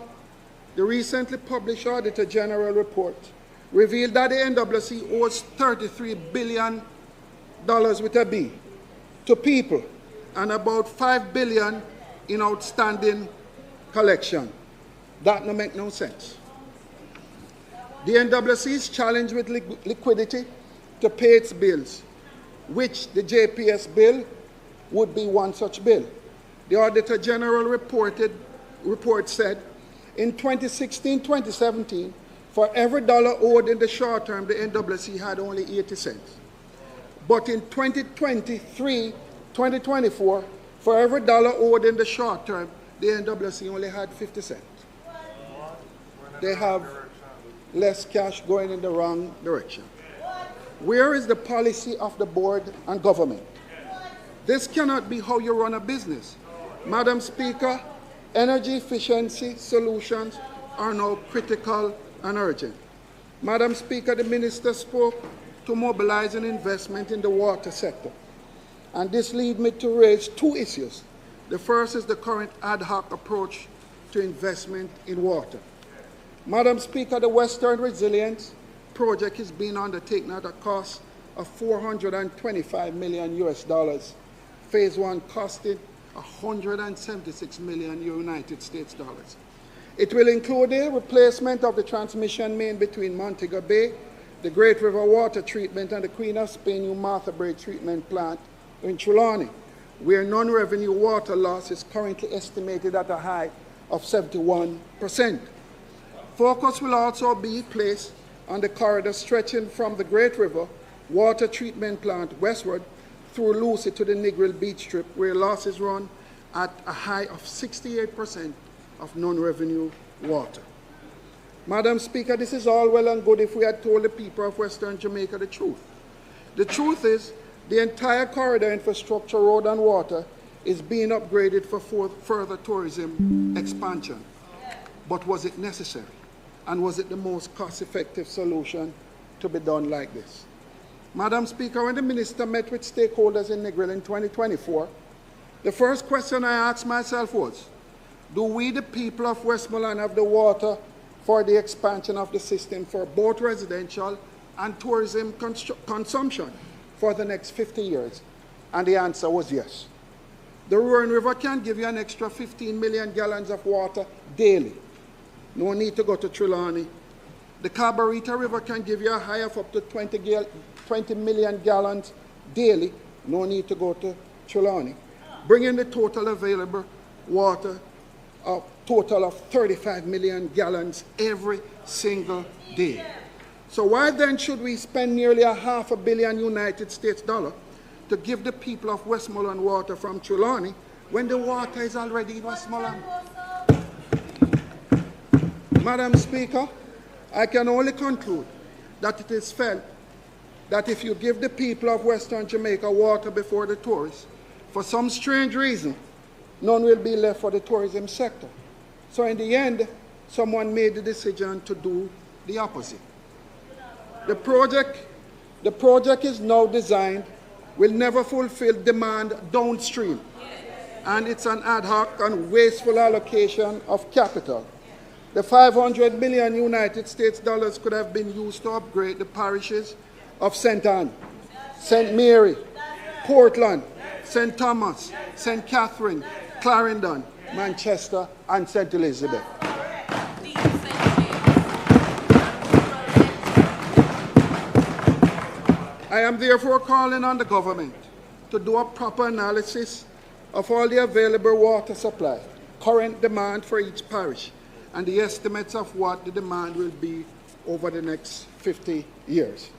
the recently published Auditor General report revealed that the NWC owes $33 billion with a B to people and about $5 billion in outstanding collection. That no make no sense. The NWC is challenged with liquidity to pay its bills, which the JPS bill would be one such bill. The Auditor General report said in 2016-2017, for every dollar owed in the short term, the NWC had only 80 cents. But in 2023-2024, for every dollar owed in the short term, the NWC only had 50 cents. They have less cash going in the wrong direction. Where is the policy of the board and government? This cannot be how you run a business. Madam Speaker, energy efficiency solutions are now critical and urgent. Madam Speaker, the Minister spoke to mobilize an investment in the water sector. And this leads me to raise two issues. The first is the current ad hoc approach to investment in water. Madam Speaker, the Western Resilience Project is being undertaken at a cost of $425 million US. Phase 1 costed 176 million United States dollars. It will include the replacement of the transmission main between Montego Bay, the Great River Water Treatment, and the Queen of Spain New Martha Brae Treatment Plant in Trelawney, where non-revenue water loss is currently estimated at a high of 71%. Focus will also be placed on the corridor stretching from the Great River Water Treatment Plant westward through Illicit to the Negril Beach Strip, where losses run at a high of 68% of non-revenue water. Madam Speaker, this is all well and good if we had told the people of Western Jamaica the truth. The truth is, the entire corridor infrastructure, road and water, is being upgraded for further tourism expansion. But was it necessary? And was it the most cost-effective solution to be done like this? Madam Speaker, when the Minister met with stakeholders in Negril in 2024, the first question I asked myself was, do we, the people of Westmoreland, have the water for the expansion of the system for both residential and tourism consumption for the next 50 years? And the answer was yes. The Roaring River can give you an extra 15 million gallons of water daily. No need to go to Trelawney. The Cabarita River can give you a high of up to 20 million gallons daily. No need to go to Trelawney. Bringing the total available water a total of 35 million gallons every single day. So why then should we spend nearly $500 million United States dollars to give the people of Westmoreland water from Trelawney when the water is already in Westmoreland? Madam Speaker, I can only conclude that it is felt that if you give the people of Western Jamaica water before the tourists, for some strange reason, none will be left for the tourism sector. So in the end, someone made the decision to do the opposite. The project is now designed, will never fulfill demand downstream, and it's an ad hoc and wasteful allocation of capital. The 500 million United States dollars could have been used to upgrade the parishes of St. Anne, St. Mary, Portland, St. Thomas, St. Catherine, Clarendon, Manchester, and St. Elizabeth. I am therefore calling on the government to do a proper analysis of all the available water supply, current demand for each parish, and the estimates of what the demand will be over the next 50 years.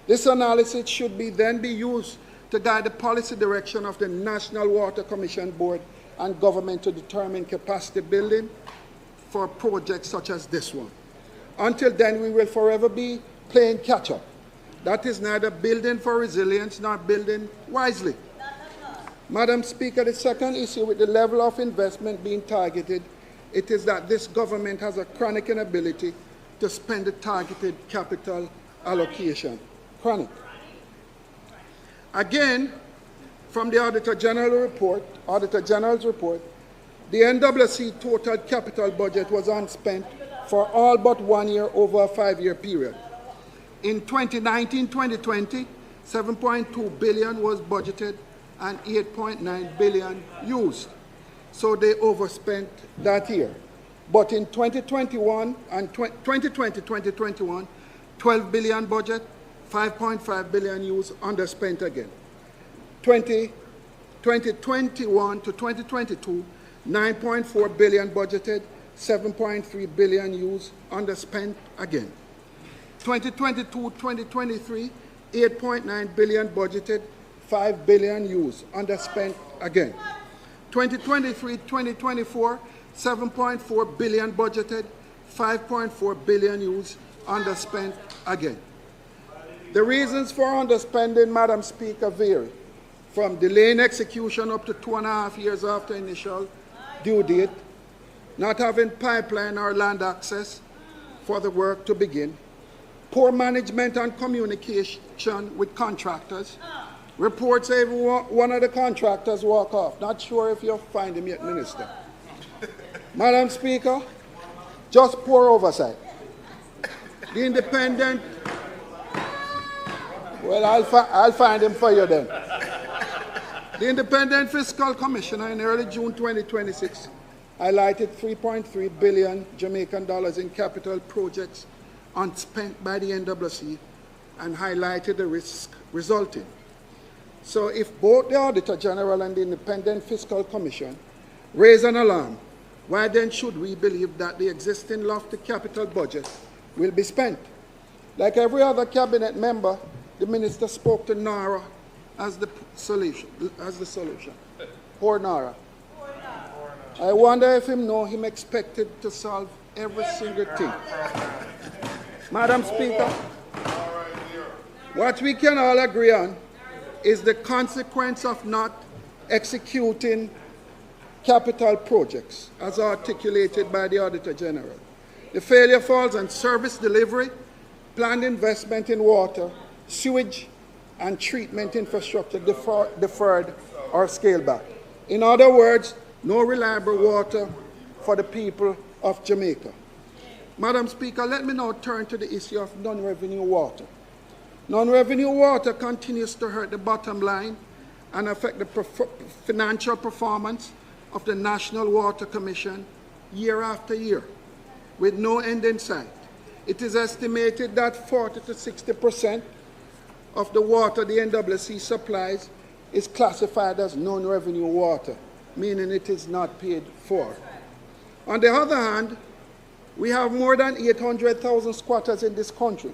This analysis should then be used to guide the policy direction of the National Water Commission Board and government to determine capacity building for projects such as this one. Until then, we will forever be playing catch-up. That is neither building for resilience nor building wisely. Madam Speaker, the second issue with the level of investment being targeted, it is that this government has a chronic inability to spend the targeted capital allocation. Chronic. Again, from the Auditor General's report, the NWC total capital budget was unspent for all but 1 year over a 5-year period. In 2019-2020, 7.2 billion was budgeted and 8.9 billion used. So they overspent that year. But in 2021 and 2020-2021, 12 billion budget, 5.5 billion used, underspent again. 2021 to 2022, 9.4 billion budgeted, 7.3 billion used, underspent again. 2022-2023, 8.9 billion budgeted, 5 billion used, underspent again. 2023-2024, 7.4 billion budgeted, 5.4 billion used, underspent again. The reasons for underspending, Madam Speaker, vary from delaying execution up to 2.5 years after initial due date, not having pipeline or land access for the work to begin, poor management and communication with contractors. Reports say one of the contractors walk off. Not sure if you'll find him yet, Minister. Madam Speaker, just poor oversight. The independent, well, I'll find him for you then. The Independent Fiscal Commissioner in early June 2026 highlighted 3.3 billion Jamaican dollars in capital projects unspent by the NWC and highlighted the risk resulting. So if both the Auditor General and the Independent Fiscal Commission raise an alarm, why then should we believe that the existing lofty capital budget will be spent? Like every other cabinet member, the minister spoke to Nara as the solution. Poor Nara. I wonder if him expected to solve every single thing. Madam Speaker, what we can all agree on is the consequence of not executing capital projects as articulated by the Auditor General. The failure falls on service delivery, planned investment in water, sewage, and treatment infrastructure deferred or scaled back. In other words, no reliable water for the people of Jamaica. Madam Speaker, let me now turn to the issue of non-revenue water. Non-revenue water continues to hurt the bottom line and affect the financial performance of the National Water Commission year after year, with no end in sight. It is estimated that 40 to 60% of the water the NWC supplies is classified as non-revenue water, meaning it is not paid for. On the other hand, we have more than 800,000 squatters in this country,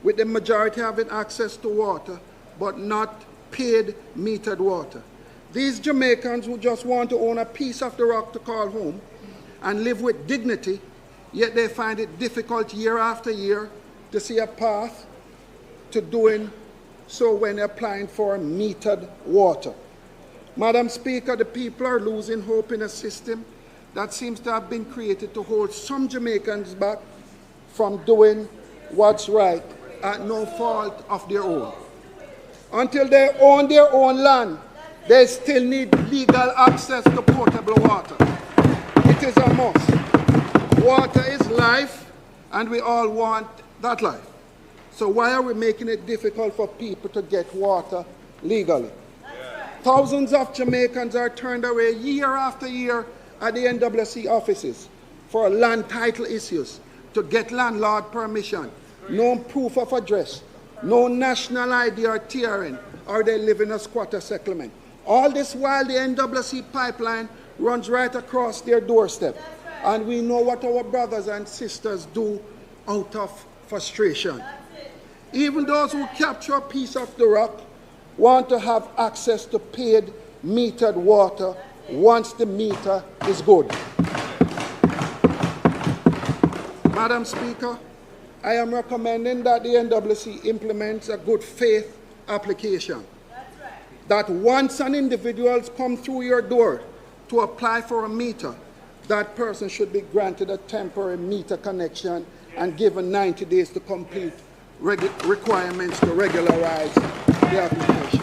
with the majority having access to water, but not paid metered water. These Jamaicans who just want to own a piece of the rock to call home and live with dignity, yet they find it difficult year after year to see a path to doing so when applying for metered water. Madam Speaker, the people are losing hope in a system that seems to have been created to hold some Jamaicans back from doing what's right at no fault of their own. Until they own their own land, they still need legal access to potable water. It is a must. Water is life, and we all want that life. So why are we making it difficult for people to get water legally? Thousands of Jamaicans are turned away year after year at the NWC offices for land title issues to get landlord permission, no proof of address, no national ID or TRN, or they live in a squatter settlement. All this while the NWC pipeline runs right across their doorstep. And we know what our brothers and sisters do out of frustration. Even those who capture a piece of the rock want to have access to paid metered water once the meter is good. Madam Speaker, I am recommending that the NWC implements a good faith application. That once an individual comes through your door to apply for a meter, that person should be granted a temporary meter connection and given 90 days to complete requirements to regularize the application.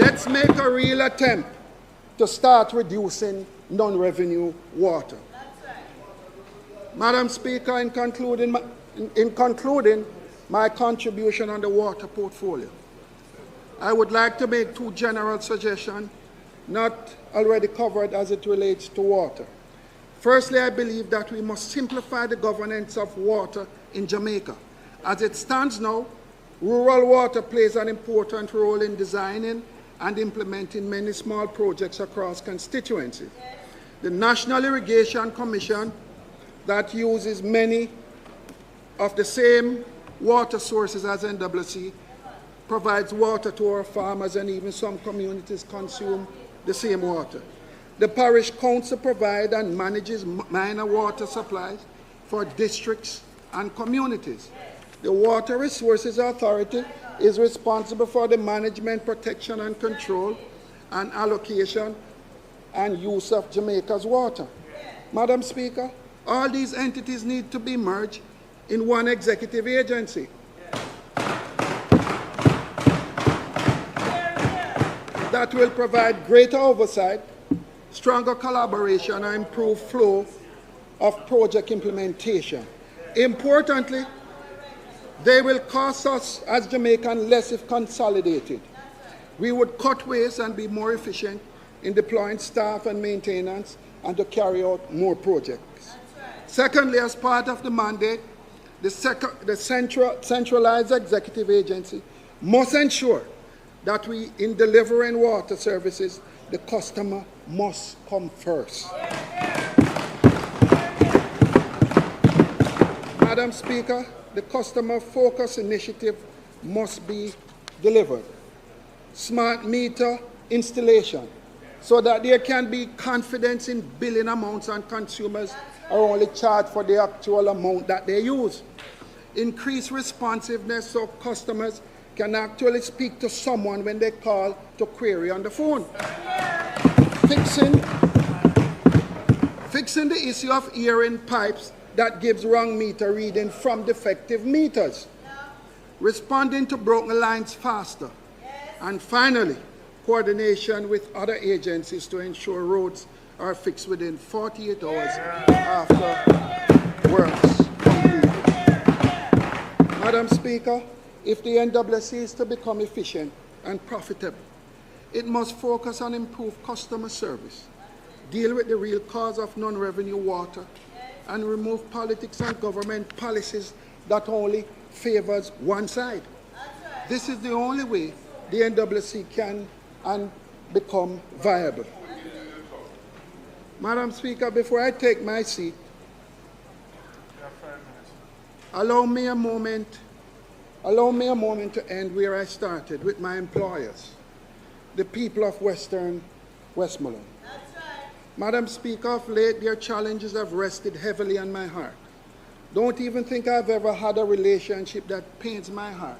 Let's make a real attempt to start reducing non-revenue water. Madam Speaker, in concluding my contribution on the water portfolio, I would like to make two general suggestions not already covered as it relates to water. Firstly, I believe that we must simplify the governance of water in Jamaica. As it stands now, rural water plays an important role in designing and implementing many small projects across constituencies. The National Irrigation Commission, that uses many of the same water sources as NWC, provides water to our farmers, and even some communities consume the same water. The parish council provides and manages minor water supplies for districts and communities. The Water Resources Authority is responsible for the management, protection and control and allocation and use of Jamaica's water. Madam Speaker, all these entities need to be merged in one executive agency. That will provide greater oversight, stronger collaboration, and improved flow of project implementation. Importantly, they will cost us as Jamaicans less if consolidated. We would cut waste and be more efficient in deploying staff and maintenance and to carry out more projects. Secondly, as part of the mandate, the centralized executive agency must ensure that in delivering water services, the customer must come first. Madam Speaker, the customer focus initiative must be delivered. Smart meter installation, so that there can be confidence in billing amounts and consumers are only charged for the actual amount that they use. Increase responsiveness so customers can actually speak to someone when they call to query on the phone. Fixing the issue of earring pipes that gives wrong meter reading from defective meters. Responding to broken lines faster. And finally, coordination with other agencies to ensure roads are fixed within 48 hours after works completed. Madam Speaker, if the NWC is to become efficient and profitable, it must focus on improved customer service, deal with the real cause of non-revenue water, and remove politics and government policies that only favors one side. This is the only way the NWC can and become viable. Madam Speaker, before I take my seat, allow me a moment to end where I started, with my employers, the people of Western Westmoreland. Madam Speaker, of late, their challenges have rested heavily on my heart. Don't even think I've ever had a relationship that pains my heart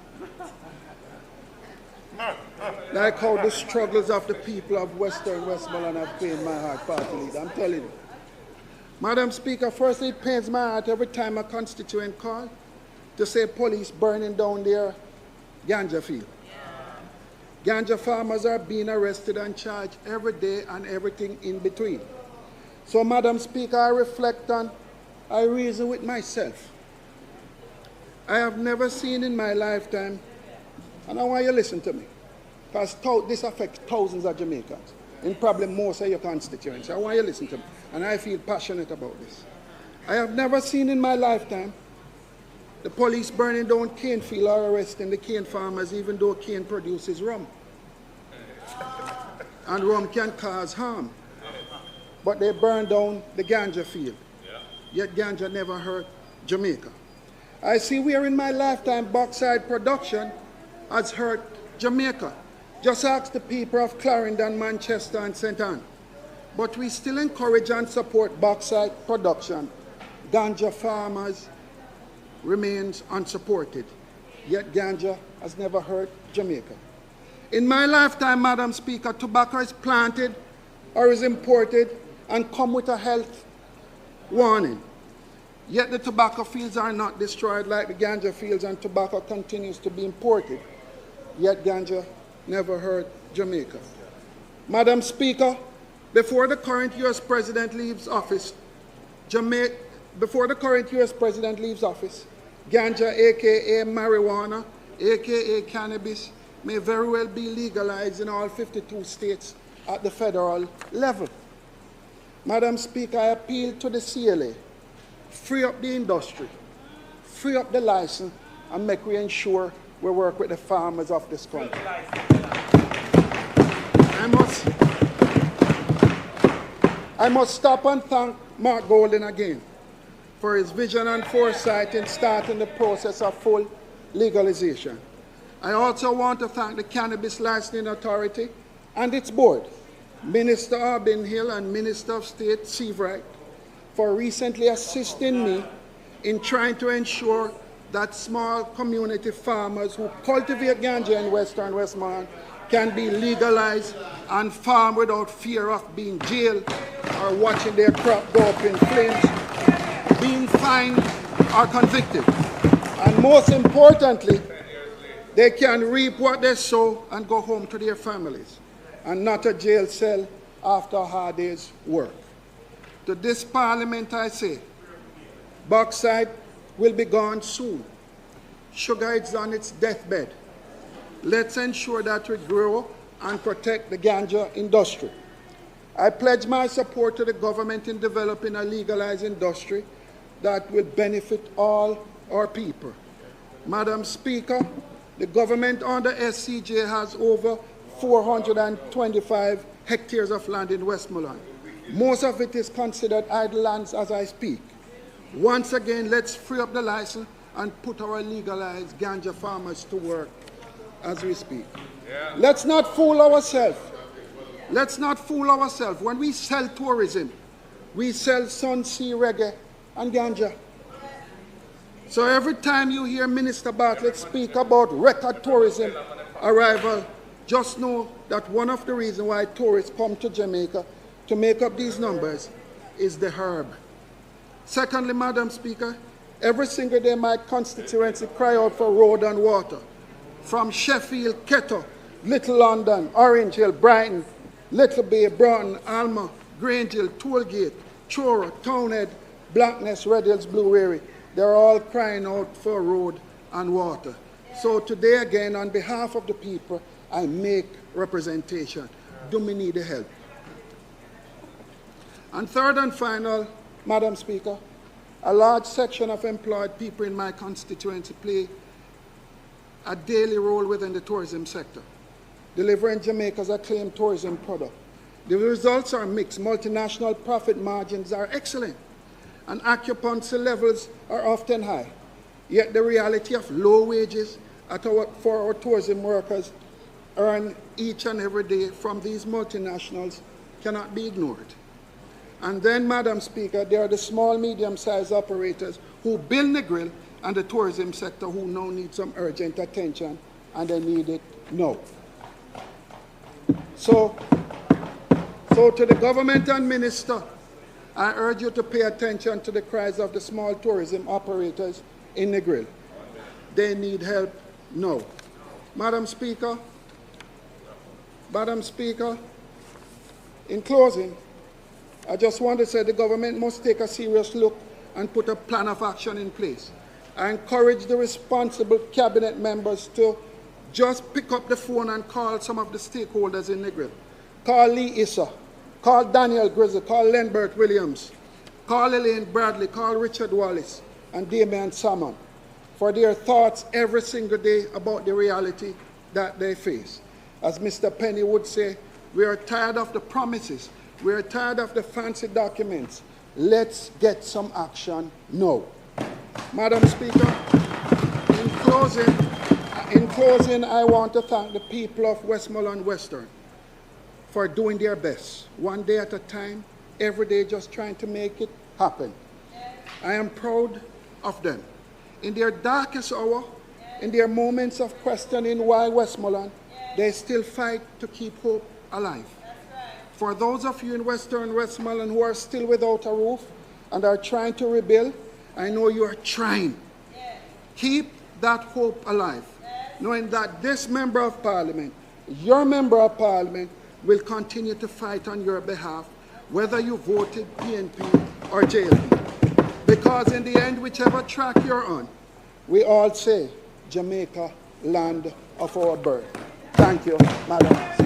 like how the struggles of the people of Western Westmoreland have pained my heart, Party Leader, I'm telling you. Madam Speaker, firstly, it pains my heart every time a constituent calls to say police burning down their ganja field. Ganja farmers are being arrested and charged every day and everything in between. So, Madam Speaker, I reflect on, I reason with myself. I have never seen in my lifetime, and I want you to listen to me, because this affects thousands of Jamaicans, and probably most of your constituents. I want you to listen to me, and I feel passionate about this. I have never seen in my lifetime the police burning down cane field or arresting the cane farmers, even though cane produces rum. And rum can cause harm. But they burn down the ganja field. Yet ganja never hurt Jamaica. I see where in my lifetime bauxite production has hurt Jamaica. Just ask the people of Clarendon, Manchester, and St. Ann. But we still encourage and support bauxite production. Ganja farmers remains unsupported. Yet ganja has never hurt Jamaica. In my lifetime, Madam Speaker, tobacco is planted or is imported and come with a health warning. Yet the tobacco fields are not destroyed like the ganja fields, and tobacco continues to be imported. Yet ganja never hurt Jamaica. Madam Speaker, before the current U.S. President leaves office, ganja, aka marijuana, aka cannabis, may very well be legalized in all 52 states at the federal level. Madam Speaker, I appeal to the CLA, free up the industry, free up the license, and make we ensure we work with the farmers of this country. I must stop and thank Mark Golden again for his vision and foresight in starting the process of full legalization. I also want to thank the Cannabis Licensing Authority and its board, Minister Arbin Hill and Minister of State Seavright, for recently assisting me in trying to ensure that small community farmers who cultivate ganja in Western Westmoreland can be legalized and farm without fear of being jailed or watching their crop go up in flames, being fined or convicted. And most importantly, they can reap what they sow and go home to their families, and not a jail cell after a hard day's work. To this Parliament I say, bauxite will be gone soon. Sugar is on its deathbed. Let's ensure that we grow and protect the ganja industry. I pledge my support to the government in developing a legalized industry that will benefit all our people. Madam Speaker, the government under SCJ has over 425 hectares of land in Westmoreland. Most of it is considered idle lands as I speak. Once again, let's free up the license and put our legalized ganja farmers to work as we speak. Yeah. Let's not fool ourselves. Let's not fool ourselves. When we sell tourism, we sell sun, sea, reggae, and ganja. So every time you hear Minister Bartlett speak about record tourism arrival, just know that one of the reasons why tourists come to Jamaica to make up these numbers is the herb. Secondly, Madam Speaker, every single day my constituency cry out for road and water. From Sheffield, Kettle, Little London, Orange Hill, Brighton, Little Bay, Broughton, Alma, Grange Hill, Tollgate, Chora, Townhead, Blackness, Red Hills, Blue Wary. They're all crying out for road and water. So today again, on behalf of the people, I make representation. Do we need the help? And third and final, Madam Speaker, a large section of employed people in my constituency play a daily role within the tourism sector, delivering Jamaica's acclaimed tourism product. The results are mixed. Multinational profit margins are excellent, and occupancy levels are often high. Yet the reality of low wages for our tourism workers earned each and every day from these multinationals cannot be ignored. And then, Madam Speaker, there are the small, medium-sized operators who build Negril and the tourism sector who now need some urgent attention, and they need it now. So to the government and minister, I urge you to pay attention to the cries of the small tourism operators in Negril. They need help now. Madam Speaker, in closing, I just want to say the government must take a serious look and put a plan of action in place. I encourage the responsible cabinet members to just pick up the phone and call some of the stakeholders in Negril. Call Lee Issa, call Daniel Grizzle, call Lenbert Williams, call Elaine Bradley, call Richard Wallace and Damian Salmon for their thoughts every single day about the reality that they face. As Mr. Penny would say, we are tired of the promises. We are tired of the fancy documents. Let's get some action now. Madam Speaker, in closing, I want to thank the people of Westmoreland Western for doing their best, one day at a time, every day just trying to make it happen. I am proud of them. In their darkest hour, in their moments of questioning why Westmoreland, they still fight to keep hope alive. For those of you in Western Westmoreland who are still without a roof and are trying to rebuild, I know you are trying. Keep that hope alive, knowing that this member of parliament, your member of parliament, will continue to fight on your behalf, whether you voted PNP or JLP. Because in the end, whichever track you're on, we all say, Jamaica, land of our birth. Thank you, Madam Speaker.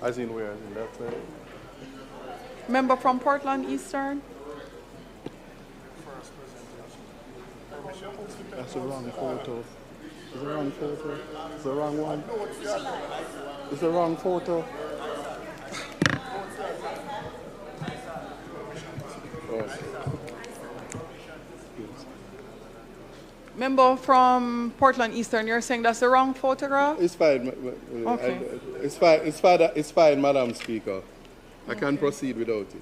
As in where? As in that side? Member from Portland Eastern. That's the wrong photo. It's the wrong photo. It's the wrong one. It's the wrong photo. Member from Portland Eastern, you're saying that's the wrong photograph? It's fine. Okay. It's fine, Madam Speaker. I can proceed without it.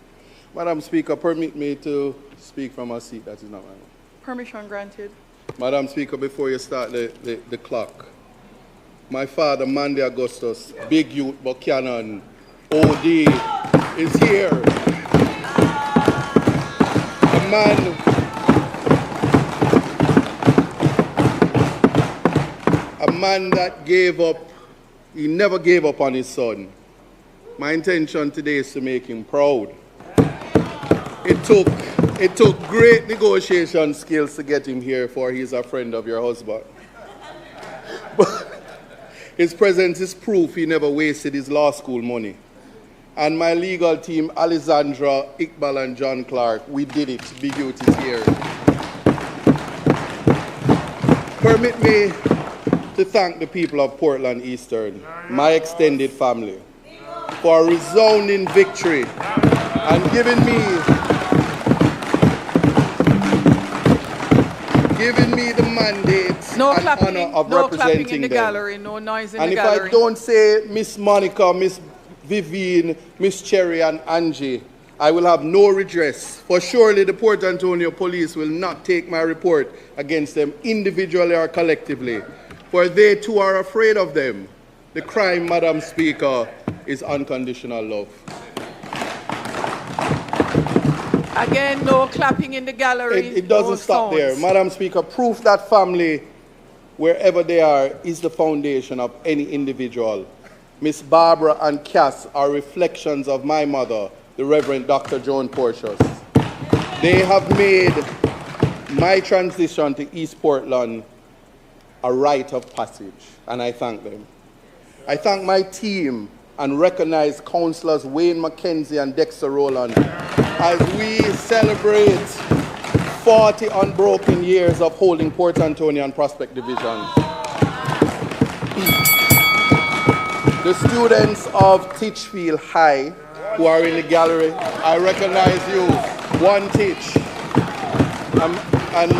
Madam Speaker, permit me to speak from a seat that is not mine. Permission granted. Madam Speaker, before you start the clock, my father, Mandy Augustus, Big Youth Buchanan, OD, is here. A man that gave up, he never gave up on his son. My intention today is to make him proud. It took great negotiation skills to get him here, for he's a friend of your husband. But his presence is proof he never wasted his law school money. And my legal team, Alexandra, Iqbal, and John Clark, we did it. Big Youth is here. Permit me to thank the people of Portland Eastern, my extended family, for a resounding victory and giving me the mandate and honor of representing them. Gallery, no noise in and the if gallery. I don't say Miss Monica, Miss Vivian, Miss Cherry, and Angie, I will have no redress. For surely the Port Antonio police will not take my report against them individually or collectively, for they too are afraid of them. The crime, Madam Speaker, is unconditional love. Again, no clapping in the gallery. It doesn't no stop sounds. there. Madam Speaker, proof that family, wherever they are, is the foundation of any individual. Miss Barbara and Cass are reflections of my mother, the Reverend Dr. Joan Porteous. They have made my transition to East Portland a rite of passage, and I thank them. I thank my team and recognize councillors Wayne McKenzie and Dexter Rowland as we celebrate 40 unbroken years of holding Port Antonio and Prospect Division. The students of Titchfield High who are in the gallery, I recognize you, one Titch. And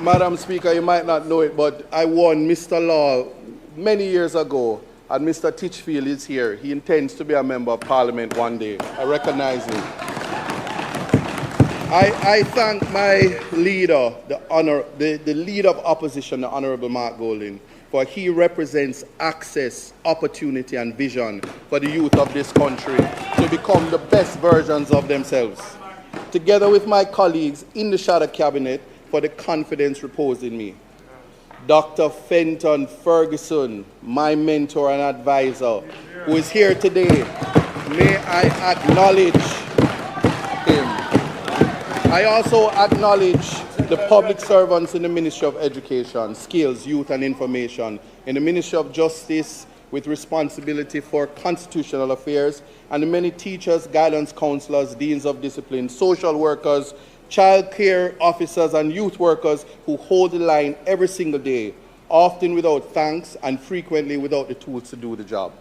Madam Speaker, you might not know it, but I won Mr. Law many years ago, and Mr. Titchfield is here. He intends to be a member of Parliament one day. I recognize him. I thank my leader, the leader of opposition, the Honorable Mark Golding, for he represents access, opportunity, and vision for the youth of this country to become the best versions of themselves. Together with my colleagues in the Shadow Cabinet, for the confidence reposed in me. Dr. Fenton Ferguson, my mentor and advisor, who is here today, may I acknowledge him. I also acknowledge the public servants in the Ministry of Education, Skills, Youth and Information, in the Ministry of Justice with responsibility for constitutional affairs, and the many teachers, guidance counselors, deans of discipline, social workers, child care officers and youth workers who hold the line every single day, often without thanks and frequently without the tools to do the job.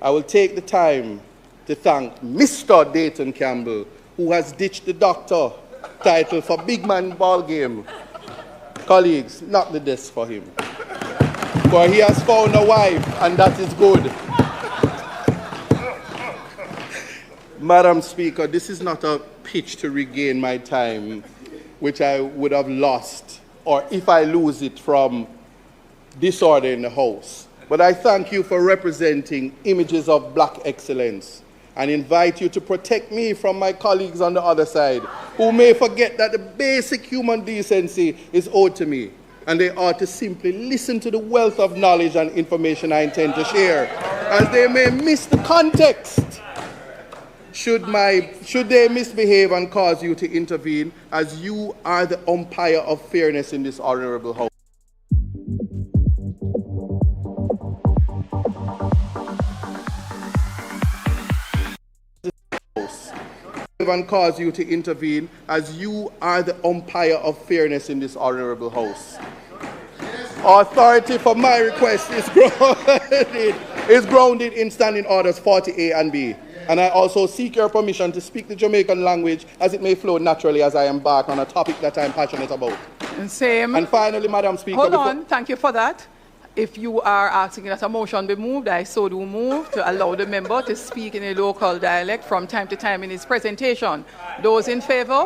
I will take the time to thank Mr. Dayton Campbell, who has ditched the doctor title for big man ball game. Colleagues, knock the desk for him. For he has found a wife, and that is good. Madam Speaker, this is not a pitch to regain my time, which I would have lost, or if I lose it from disorder in the House. But I thank you for representing images of black excellence, and invite you to protect me from my colleagues on the other side, who may forget that the basic human decency is owed to me, and they ought to simply listen to the wealth of knowledge and information I intend to share, as they may miss the context. Should they misbehave and cause you to intervene, as you are the umpire of fairness in this honorable House. and cause you to intervene, as you are the umpire of fairness in this honorable house. Authority for my request is grounded in Standing Orders 40A and B. And I also seek your permission to speak the Jamaican language as it may flow naturally as I embark on a topic that I am passionate about. Same. And finally, Madam Speaker... Hold on. Thank you for that. If you are asking that a motion be moved, I so do move to allow the member to speak in a local dialect from time to time in his presentation. Those in favor?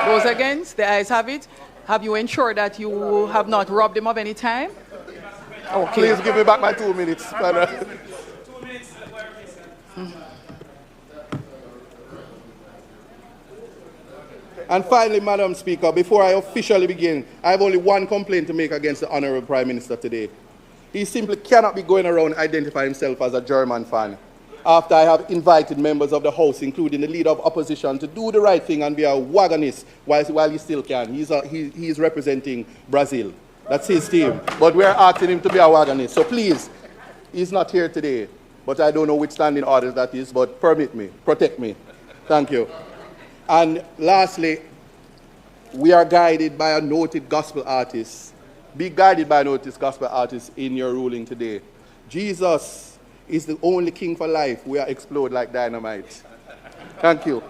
Those against? The ayes have it. Have you ensured that you have not robbed him of any time? Okay. Please give me back my 2 minutes. And finally, Madam Speaker, before I officially begin, I have only one complaint to make against the Honourable Prime Minister today. He simply cannot be going around identifying himself as a German fan, after I have invited members of the House, including the Leader of Opposition, to do the right thing and be a wagonist while he still can. He's representing Brazil. That's his team. But we're asking him to be a wagonist. So please, he's not here today. But I don't know which standing orders that is, but permit me, protect me. Thank you. And lastly, we are guided by a noted gospel artist. Be guided by a noted gospel artist in your ruling today. Jesus is the only king for life. We are explode like dynamite. Thank you.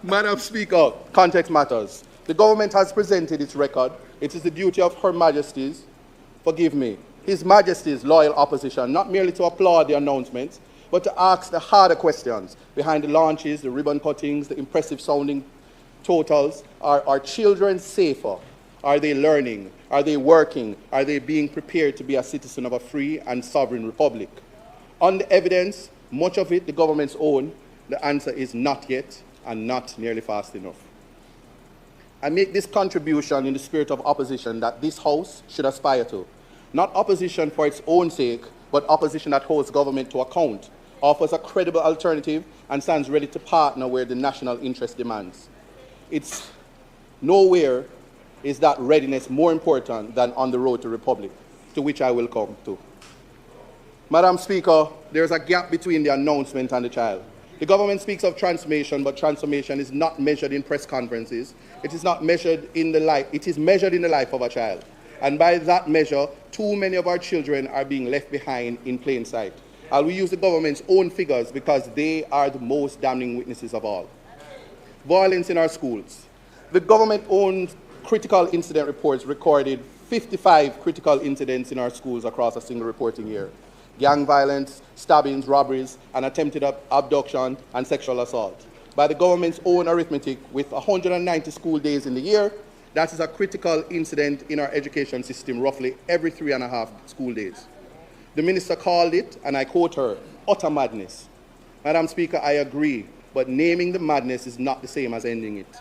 Madam Speaker, context matters. The government has presented its record. It is the duty of Her Majesty's, forgive me, His Majesty's loyal opposition, not merely to applaud the announcements, but to ask the harder questions behind the launches, the ribbon cuttings, the impressive sounding totals. Are children safer? Are they learning? Are they working? Are they being prepared to be a citizen of a free and sovereign republic? On the evidence, much of it the government's own, the answer is not yet and not nearly fast enough. I make this contribution in the spirit of opposition that this House should aspire to. Not opposition for its own sake, but opposition that holds government to account, offers a credible alternative, and stands ready to partner where the national interest demands. It's nowhere is that readiness more important than on the road to republic, to which I will come to. Madam Speaker, there's a gap between the announcement and the child. The government speaks of transformation, but transformation is not measured in press conferences. It is not measured in the life. It is measured in the life of a child. And by that measure, too many of our children are being left behind in plain sight. I will use the government's own figures because they are the most damning witnesses of all. Violence in our schools. The government-owned critical incident reports recorded 55 critical incidents in our schools across a single reporting year. Gang violence, stabbings, robberies, and attempted abduction and sexual assault. By the government's own arithmetic, with 190 school days in the year, that is a critical incident in our education system roughly every 3.5 school days. The minister called it, and I quote her, utter madness. Madam Speaker, I agree, but naming the madness is not the same as ending it.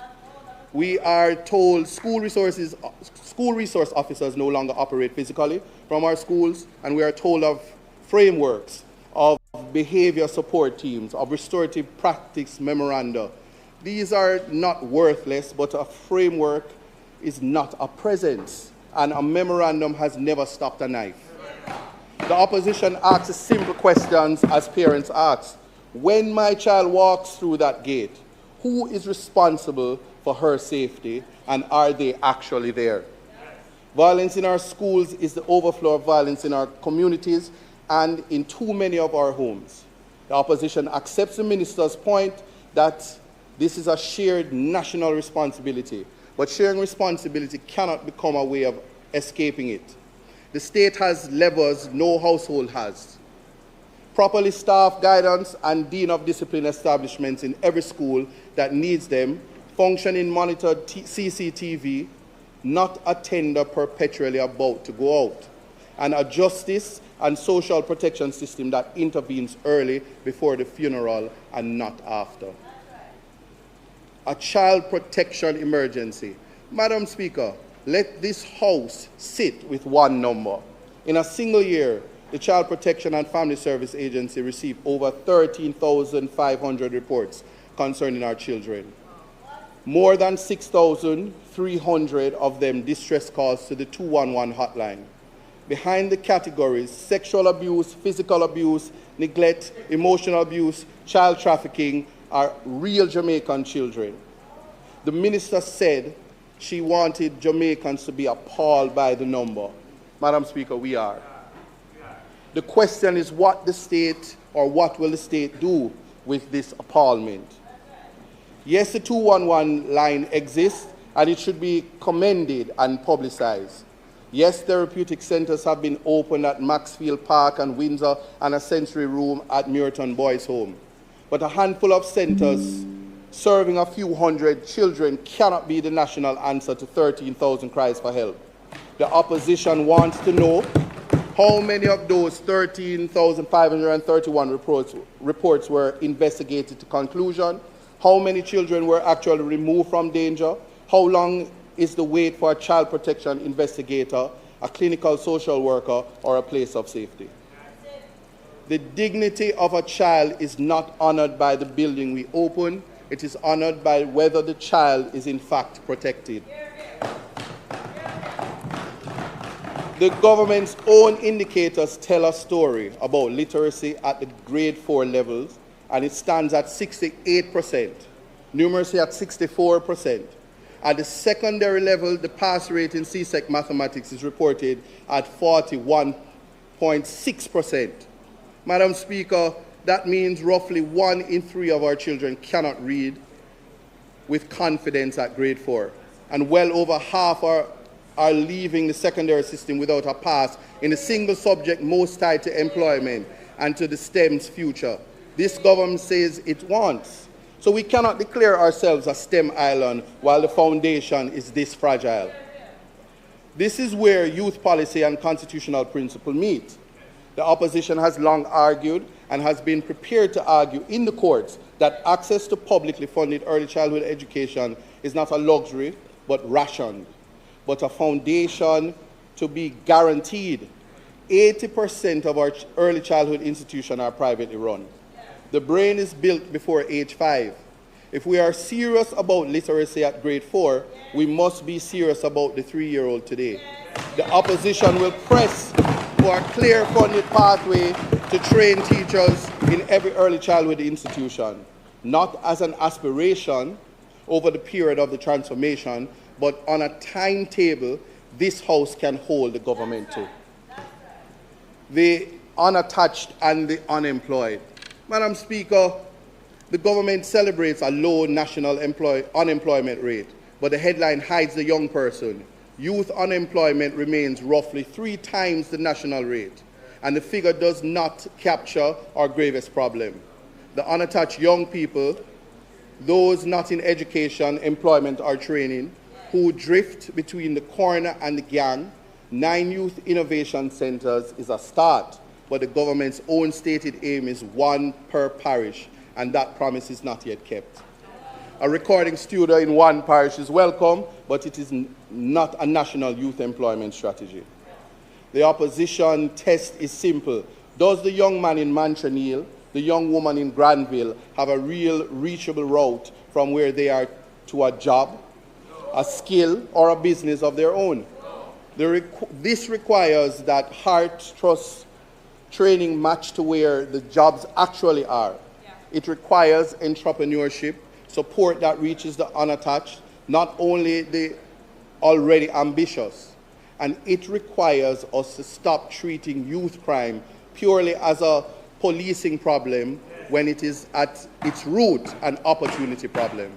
We are told school resource officers no longer operate physically from our schools, and we are told of frameworks, of behavior support teams, of restorative practice memoranda. These are not worthless, but a framework is not a presence, and a memorandum has never stopped a knife. The opposition asks simple questions as parents ask. When my child walks through that gate, who is responsible for her safety, and are they actually there? Violence in our schools is the overflow of violence in our communities and in too many of our homes. The opposition accepts the minister's point that this is a shared national responsibility, but sharing responsibility cannot become a way of escaping it. The state has levers no household has. Properly staffed guidance and dean of discipline establishments in every school that needs them, functioning monitored CCTV, not a tender perpetually about to go out, and a justice and social protection system that intervenes early before the funeral and not after. A child protection emergency. Madam Speaker, let this House sit with one number. In a single year, the Child Protection and Family Service Agency received over 13,500 reports concerning our children. More than 6,300 of them distress calls to the 211 hotline. Behind the categories sexual abuse, physical abuse, neglect, emotional abuse, child trafficking, are real Jamaican children. The minister said she wanted Jamaicans to be appalled by the number. Madam Speaker, we are. The question is what the state, or what will the state do with this appallment? Yes, the 211 line exists, and it should be commended and publicized. Yes, therapeutic centers have been opened at Maxfield Park and Windsor, and a sensory room at Muirton Boys Home. But a handful of centers serving a few hundred children cannot be the national answer to 13,000 cries for help. The opposition wants to know how many of those 13,531 reports were investigated to conclusion, how many children were actually removed from danger, how long is the wait for a child protection investigator, a clinical social worker, or a place of safety. The dignity of a child is not honored by the building we open. It is honored by whether the child is in fact protected. The government's own indicators tell a story about literacy at the grade 4 levels, and it stands at 68%, numeracy at 64%. At the secondary level, the pass rate in CSEC mathematics is reported at 41.6%. Madam Speaker, that means roughly 1 in 3 of our children cannot read with confidence at grade 4, and well over half are leaving the secondary system without a pass in the single subject most tied to employment and to the STEM's future. This government says it wants. So we cannot declare ourselves a STEM island while the foundation is this fragile. This is where youth policy and constitutional principle meet. The opposition has long argued and has been prepared to argue in the courts that access to publicly funded early childhood education is not a luxury, but rationed, but a foundation to be guaranteed. 80% of our early childhood institutions are privately run. The brain is built before age 5. If we are serious about literacy at grade 4, we must be serious about the 3-year-old today. The opposition will press for a clear funded pathway to train teachers in every early childhood institution, not as an aspiration over the period of the transformation, but on a timetable this House can hold the government to. The unattached and the unemployed. Madam Speaker, the government celebrates a low national unemployment rate, but the headline hides the young person. Youth unemployment remains roughly 3 times the national rate, and the figure does not capture our gravest problem. The unattached young people, those not in education, employment, or training, who drift between the corner and the gang. 9 youth innovation centers is a start, but the government's own stated aim is 1 per parish, and that promise is not yet kept. A recording studio in 1 parish is welcome, but it is not a national youth employment strategy. The opposition test is simple. Does the young man in Manchaniel, the young woman in Granville have a real reachable route from where they are to a job, a skill, or a business of their own? This requires that heart trust training match to where the jobs actually are. It requires entrepreneurship, support that reaches the unattached, not only the already ambitious. And it requires us to stop treating youth crime purely as a policing problem when it is at its root an opportunity problem.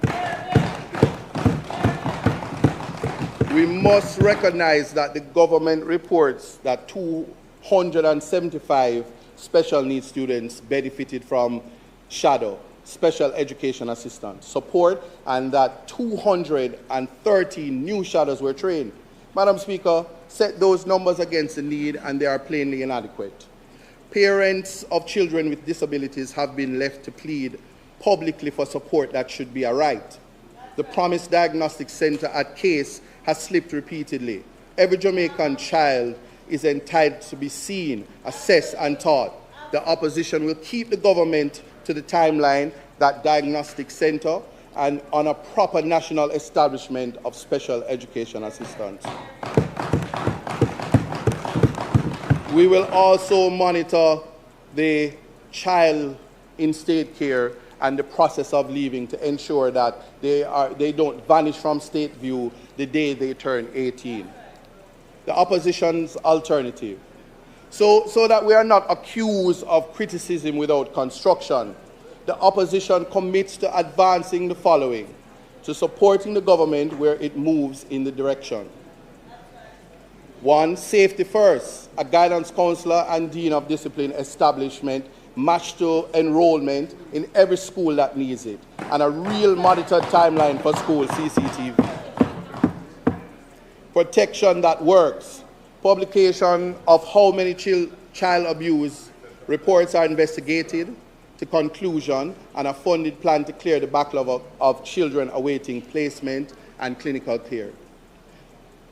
We must recognize that the government reports that 275 special needs students benefited from shadow, special education assistance support, and that 230 new shadows were trained. Madam Speaker, set those numbers against the need, and they are plainly inadequate. Parents of children with disabilities have been left to plead publicly for support that should be a right. The promised diagnostic center at Case has slipped repeatedly. Every Jamaican child is entitled to be seen, assessed, and taught. The opposition will keep the government to the timeline, that diagnostic center, and on a proper national establishment of special education assistance. We will also monitor the child in state care and the process of leaving to ensure that they don't vanish from state view the day they turn 18. The opposition's alternative. So that we are not accused of criticism without construction, the opposition commits to advancing the following: to supporting the government where it moves in the direction. 1, safety first, a guidance counselor and dean of discipline establishment matched to enrollment in every school that needs it, and a real monitored timeline for school CCTV. Protection that works, publication of how many child abuse reports are investigated to conclusion, and a funded plan to clear the backlog of children awaiting placement and clinical care.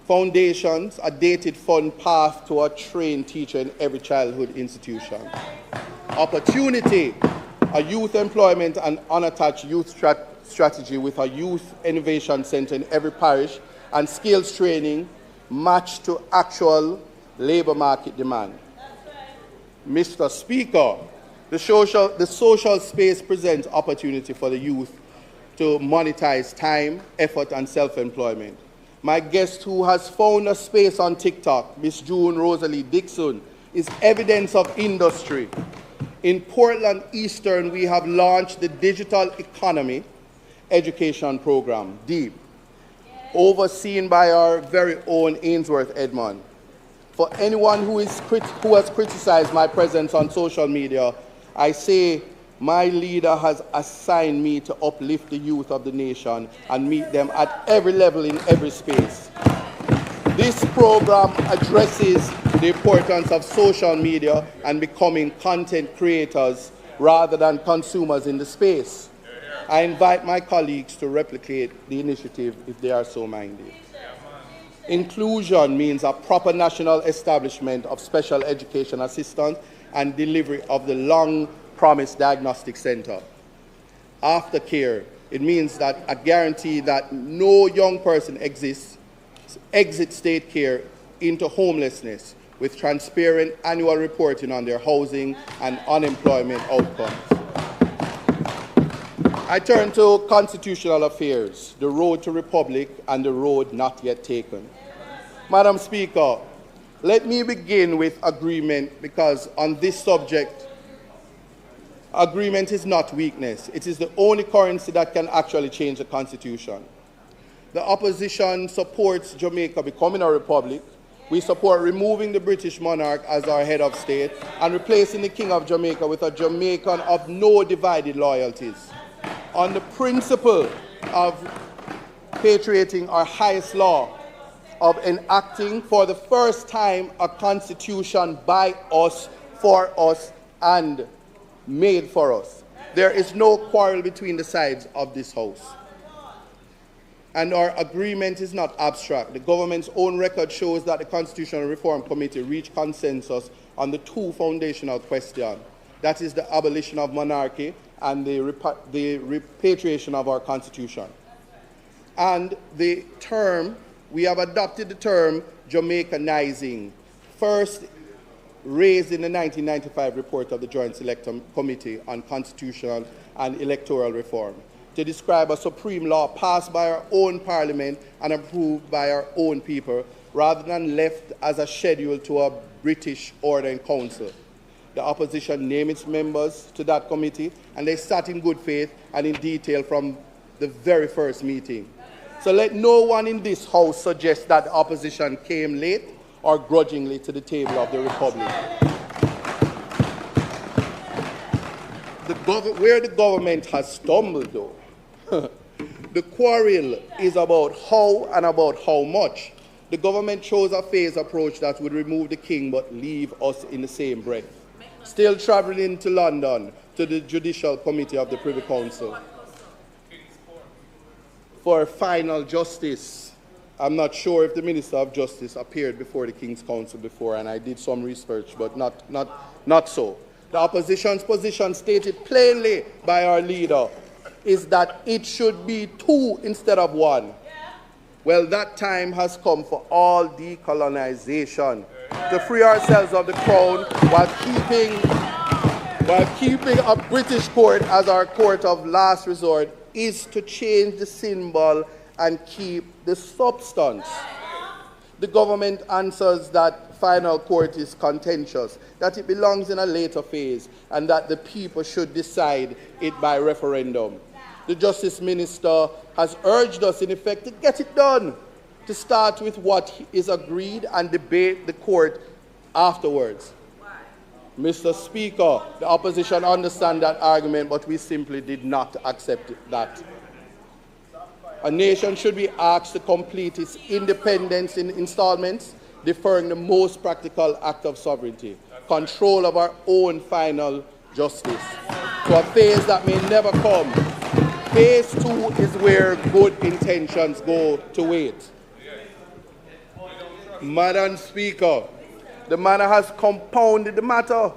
Foundations, a dated fund path to a trained teacher in every childhood institution. Opportunity, a youth employment and unattached youth strategy with a youth innovation center in every parish, and skills training matched to actual labor market demand. Mr. Speaker, the social space presents opportunity for the youth to monetize time, effort, and self-employment. My guest, who has found a space on TikTok, Miss June Rosalie Dixon, is evidence of industry. In Portland Eastern, we have launched the Digital Economy Education Program, DEEP, overseen by our very own Ainsworth Edmond. For anyone who has criticized my presence on social media, I say my leader has assigned me to uplift the youth of the nation and meet them at every level in every space. This program addresses the importance of social media and becoming content creators rather than consumers in the space. I invite my colleagues to replicate the initiative if they are so minded. Inclusion means a proper national establishment of special education assistance and delivery of the long-promised diagnostic center. Aftercare, it means that a guarantee that no young person exits state care into homelessness, with transparent annual reporting on their housing and unemployment outcomes. I turn to constitutional affairs, the road to republic and the road not yet taken. Madam Speaker, let me begin with agreement, because on this subject, agreement is not weakness. It is the only currency that can actually change the Constitution. The opposition supports Jamaica becoming a republic. We support removing the British monarch as our head of state and replacing the King of Jamaica with a Jamaican of no divided loyalties. On the principle of patrioting our highest law, of enacting for the first time a constitution by us, for us, and made for us. There is no quarrel between the sides of this House. And our agreement is not abstract. The government's own record shows that the Constitutional Reform Committee reached consensus on the two foundational questions. That is the abolition of monarchy and the repatriation of our Constitution. And the term, we have adopted the term Jamaicanizing, first raised in the 1995 report of the Joint Select Committee on Constitutional and Electoral Reform, to describe a supreme law passed by our own parliament and approved by our own people, rather than left as a schedule to a British order in council. The opposition named its members to that committee, and they sat in good faith and in detail from the very first meeting. So let no one in this House suggest that the opposition came late or grudgingly to the table of the Republic. Where the government has stumbled, though, the quarrel is about how and about how much. The government chose a phased approach that would remove the king but leave us in the same breath. Still traveling to London to the Judicial Committee of the Privy Council for final justice. I'm not sure if the Minister of Justice appeared before the King's Council before, and I did some research, but not so. The opposition's position, stated plainly by our leader, is that it should be 2 instead of 1. Well, that time has come for all decolonization, to free ourselves of the crown while keeping while keeping a British court as our court of last resort, is to change the symbol and keep the substance. The government answers that final court is contentious, that it belongs in a later phase, and that the people should decide it by referendum. The Justice Minister has urged us, in effect, to get it done, to start with what is agreed and debate the court afterwards. Mr. Speaker, the opposition understands that argument, but we simply did not accept that. A nation should be asked to complete its independence in installments, deferring the most practical act of sovereignty, control of our own final justice, to a phase that may never come. Phase 2 is where good intentions go to wait. Madam Speaker, the matter has compounded the matter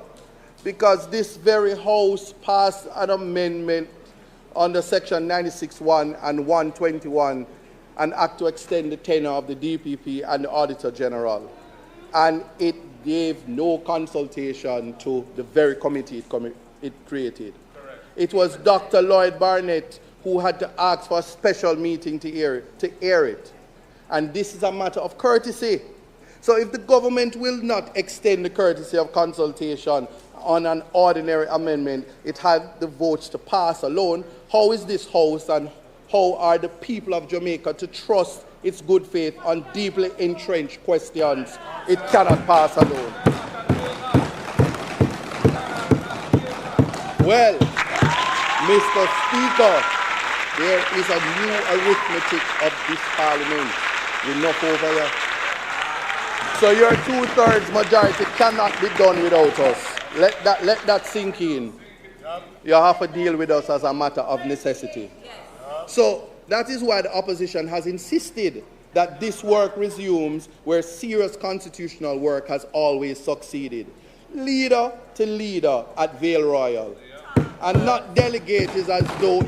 because this very House passed an amendment under Section 96(1) and 121, an act to extend the tenure of the DPP and the Auditor General. And it gave no consultation to the very committee it created. Correct. It was Dr. Lloyd Barnett who had to ask for a special meeting to air it. And this is a matter of courtesy. So if the government will not extend the courtesy of consultation on an ordinary amendment, it had the votes to pass alone. How is this House and how are the people of Jamaica to trust its good faith on deeply entrenched questions it cannot pass alone? Well, Mr. Speaker, there is a new arithmetic of this Parliament. Enough over here. So your 2/3 majority cannot be done without us. Let that sink in. You have to deal with us as a matter of necessity. So that is why the opposition has insisted that this work resumes where serious constitutional work has always succeeded. Leader to leader at Vale Royal. And not delegated as though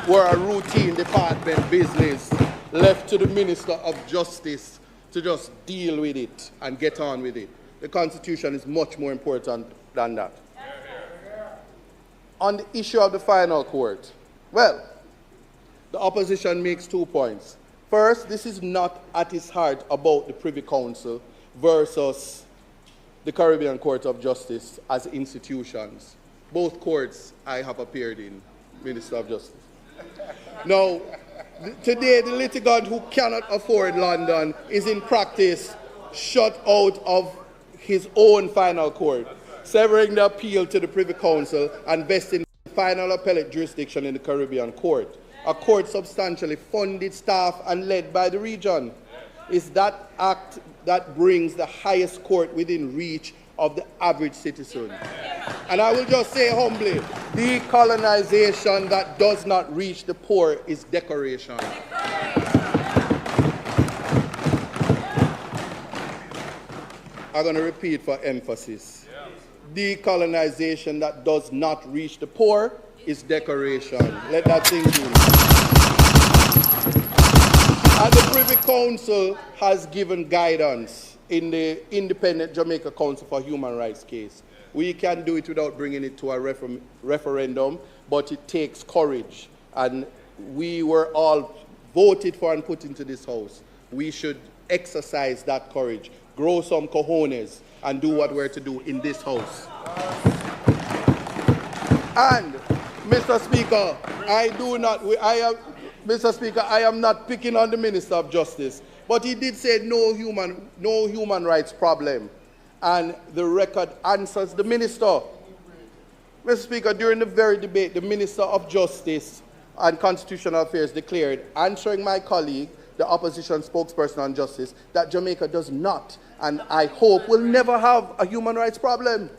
were a routine department business left to the Minister of Justice to just deal with it and get on with it. The Constitution is much more important than that. On the issue of the final court, well, the opposition makes 2 points. First, this is not at its heart about the Privy Council versus the Caribbean Court of Justice as institutions. Both courts I have appeared in, Minister of Justice. Now, today the litigant who cannot afford London is in practice shut out of his own final court, severing the appeal to the Privy Council and vesting final appellate jurisdiction in the Caribbean Court, a court substantially funded, staffed, and led by the region. Is that act that brings the highest court within reach of the average citizen? And I will just say humbly, decolonization that does not reach the poor is decoration. I'm going to repeat for emphasis. Decolonization that does not reach the poor is decoration. Let that sink in. And the Privy Council has given guidance in the Independent Jamaica Council for Human Rights case. We can do it without bringing it to a referendum, but it takes courage. And we were all voted for and put into this House. We should exercise that courage, grow some cojones, and do what we're to do in this House. And, Mr. Speaker, Mr. Speaker, I am not picking on the Minister of Justice, but he did say no human rights problem. And the record answers the minister. Mr. Speaker, during the very debate, the Minister of Justice and Constitutional Affairs declared, answering my colleague, the opposition spokesperson on justice, that Jamaica does not, and I hope will never have a human rights problem.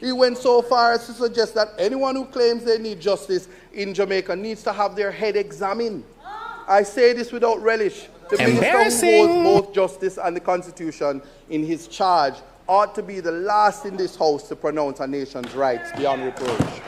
He went so far as to suggest that anyone who claims they need justice in Jamaica needs to have their head examined. I say this without relish. The minister who holds both justice and the Constitution in his charge ought to be the last in this House to pronounce a nation's rights beyond reproach.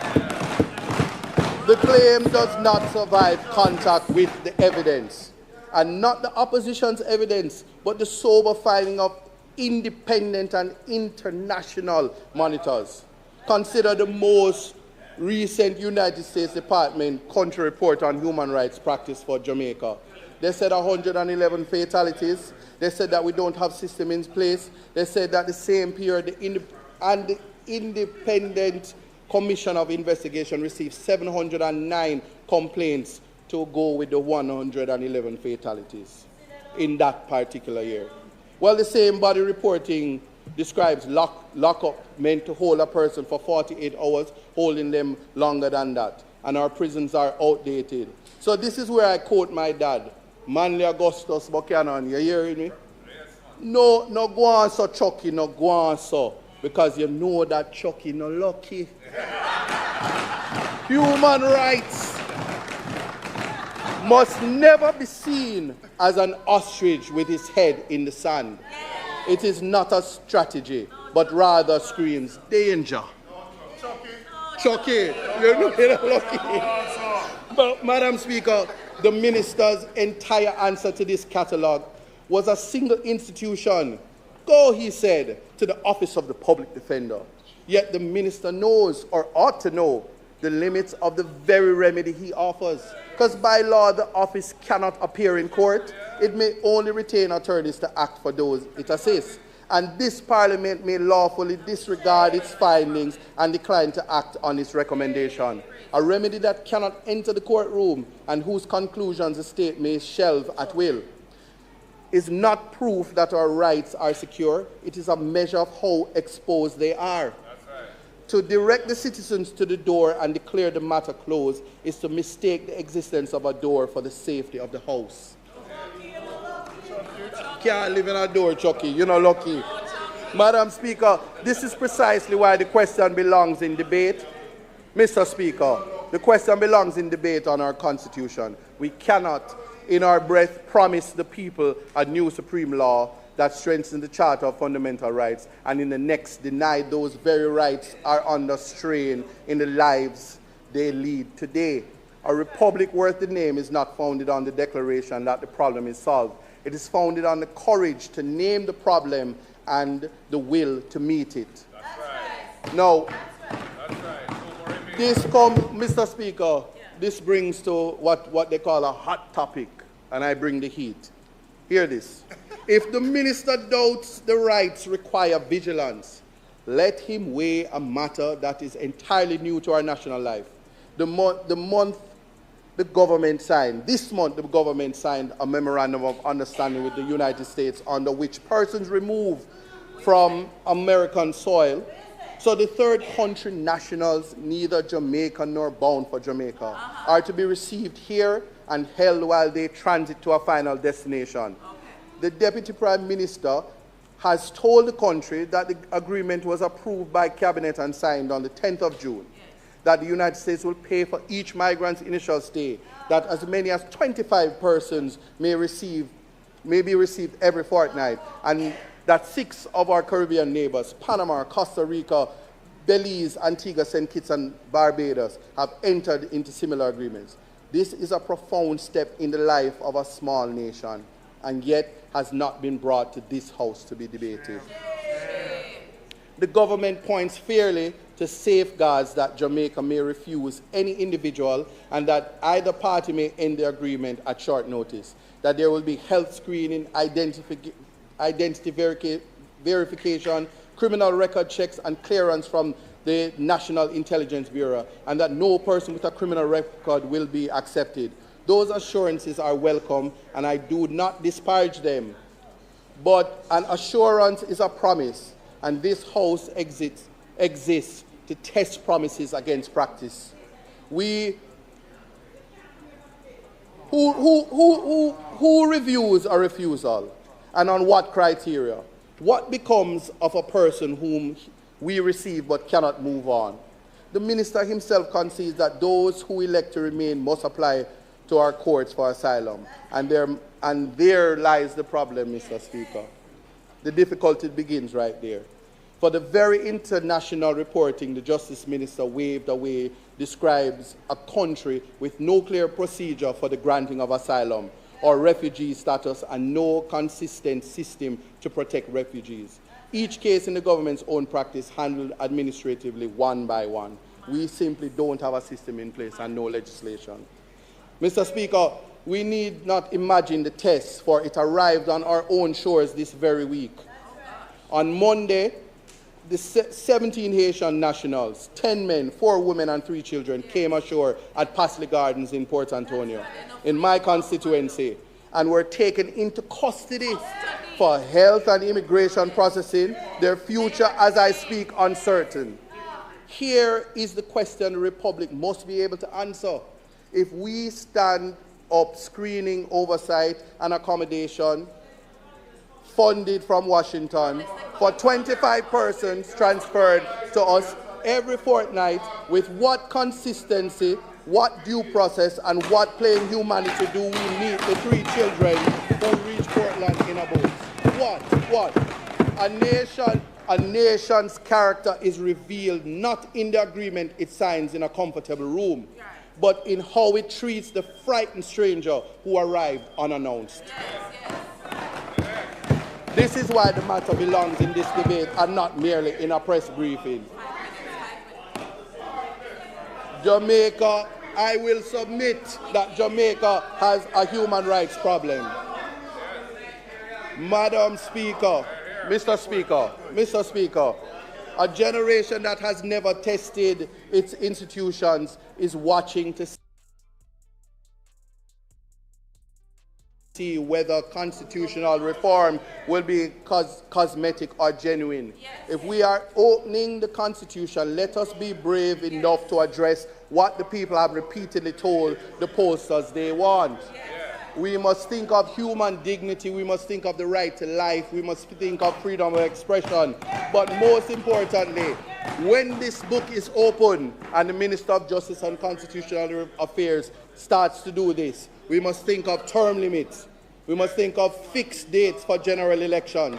The claim does not survive contact with the evidence, and not the opposition's evidence, but the sober filing of independent and international monitors. Consider the most recent United States Department country report on human rights practice for Jamaica. They said 111 fatalities. They said that we don't have system in place. They said that the same period, the Independent Commission of Investigation received 709 complaints to go with the 111 fatalities in that particular year. Well, the same body reporting describes lockup meant to hold a person for 48 hours, holding them longer than that. And our prisons are outdated. So this is where I quote my dad, Manly Augustus Buchanan. You hearing me? No go on so Chucky, no go on so. Because you know that Chucky no lucky. Human rights must never be seen as an ostrich with his head in the sand. It is not a strategy, but rather screams danger. Chucky, you're lucky. But, Madam Speaker, the minister's entire answer to this catalogue was a single institution. Go, he said, to the Office of the Public Defender. Yet the minister knows, or ought to know, the limits of the very remedy he offers. Because by law, the office cannot appear in court. It may only retain attorneys to act for those it assists. And this Parliament may lawfully disregard its findings and decline to act on its recommendation. A remedy that cannot enter the courtroom and whose conclusions the state may shelve at will is not proof that our rights are secure. It is a measure of how exposed they are. To direct the citizens to the door and declare the matter closed is to mistake the existence of a door for the safety of the house. Can't live in a door, Chucky. You're not lucky. Madam Speaker, this is precisely why the question belongs in debate. Mr. Speaker, the question belongs in debate on our Constitution. We cannot, in our breath, promise the people a new supreme law that strengthens the Charter of Fundamental Rights, and in the next deny those very rights are under strain in the lives they lead today. A republic worth the name is not founded on the declaration that the problem is solved. It is founded on the courage to name the problem and the will to meet it. That's right. Now, that's right. This comes, Mr. Speaker, this brings to what they call a hot topic, and I bring the heat. Hear this. If the minister doubts the rights require vigilance, let him weigh a matter that is entirely new to our national life. This month, the government signed a memorandum of understanding with the United States under which persons removed from American soil, so the third country nationals, neither Jamaican nor bound for Jamaica, are to be received here and held while they transit to a final destination. The Deputy Prime Minister has told the country that the agreement was approved by Cabinet and signed on the 10th of June, that the United States will pay for each migrant's initial stay, that as many as 25 persons may be received every fortnight, and that 6 of our Caribbean neighbors, Panama, Costa Rica, Belize, Antigua, St. Kitts, and Barbados, have entered into similar agreements. This is a profound step in the life of a small nation, and yet has not been brought to this House to be debated. The government points fairly to safeguards that Jamaica may refuse any individual and that either party may end the agreement at short notice, that there will be health screening, identity verification, criminal record checks, and clearance from the National Intelligence Bureau, and that no person with a criminal record will be accepted. Those assurances are welcome, and I do not disparage them. But an assurance is a promise, and this House exists to test promises against practice. Who reviews a refusal, and on what criteria? What becomes of a person whom we receive but cannot move on? The minister himself concedes that those who elect to remain must apply to our courts for asylum, and there lies the problem, Mr. Speaker. The difficulty begins right there. For the very international reporting the Justice Minister waved away describes a country with no clear procedure for the granting of asylum or refugee status and no consistent system to protect refugees. Each case in the government's own practice handled administratively one by one. We simply don't have a system in place and no legislation. Mr. Speaker, we need not imagine the test, for it arrived on our own shores this very week. On Monday, the 17 Haitian nationals, 10 men, 4 women and 3 children came ashore at Pasley Gardens in Port Antonio, in my constituency, and were taken into custody for health and immigration processing, their future, as I speak, uncertain. Here is the question the Republic must be able to answer. If we stand up screening, oversight, and accommodation funded from Washington for 25 persons transferred to us every fortnight, with what consistency, what due process, and what plain humanity do we meet the 3 children who reached Portland in a boat? What? A nation's character is revealed not in the agreement it signs in a comfortable room, but in how it treats the frightened stranger who arrived unannounced. This is why the matter belongs in this debate and not merely in a press briefing. Jamaica, I will submit that Jamaica has a human rights problem. Madam Speaker, Mr. Speaker, a generation that has never tested its institutions is watching to see whether constitutional reform will be cosmetic or genuine. If we are opening the Constitution, let us be brave enough to address what the people have repeatedly told the posters they want. We must think of human dignity, we must think of the right to life, we must think of freedom of expression. But most importantly, when this book is open and the Minister of Justice and Constitutional Affairs starts to do this, we must think of term limits. We must think of fixed dates for general elections,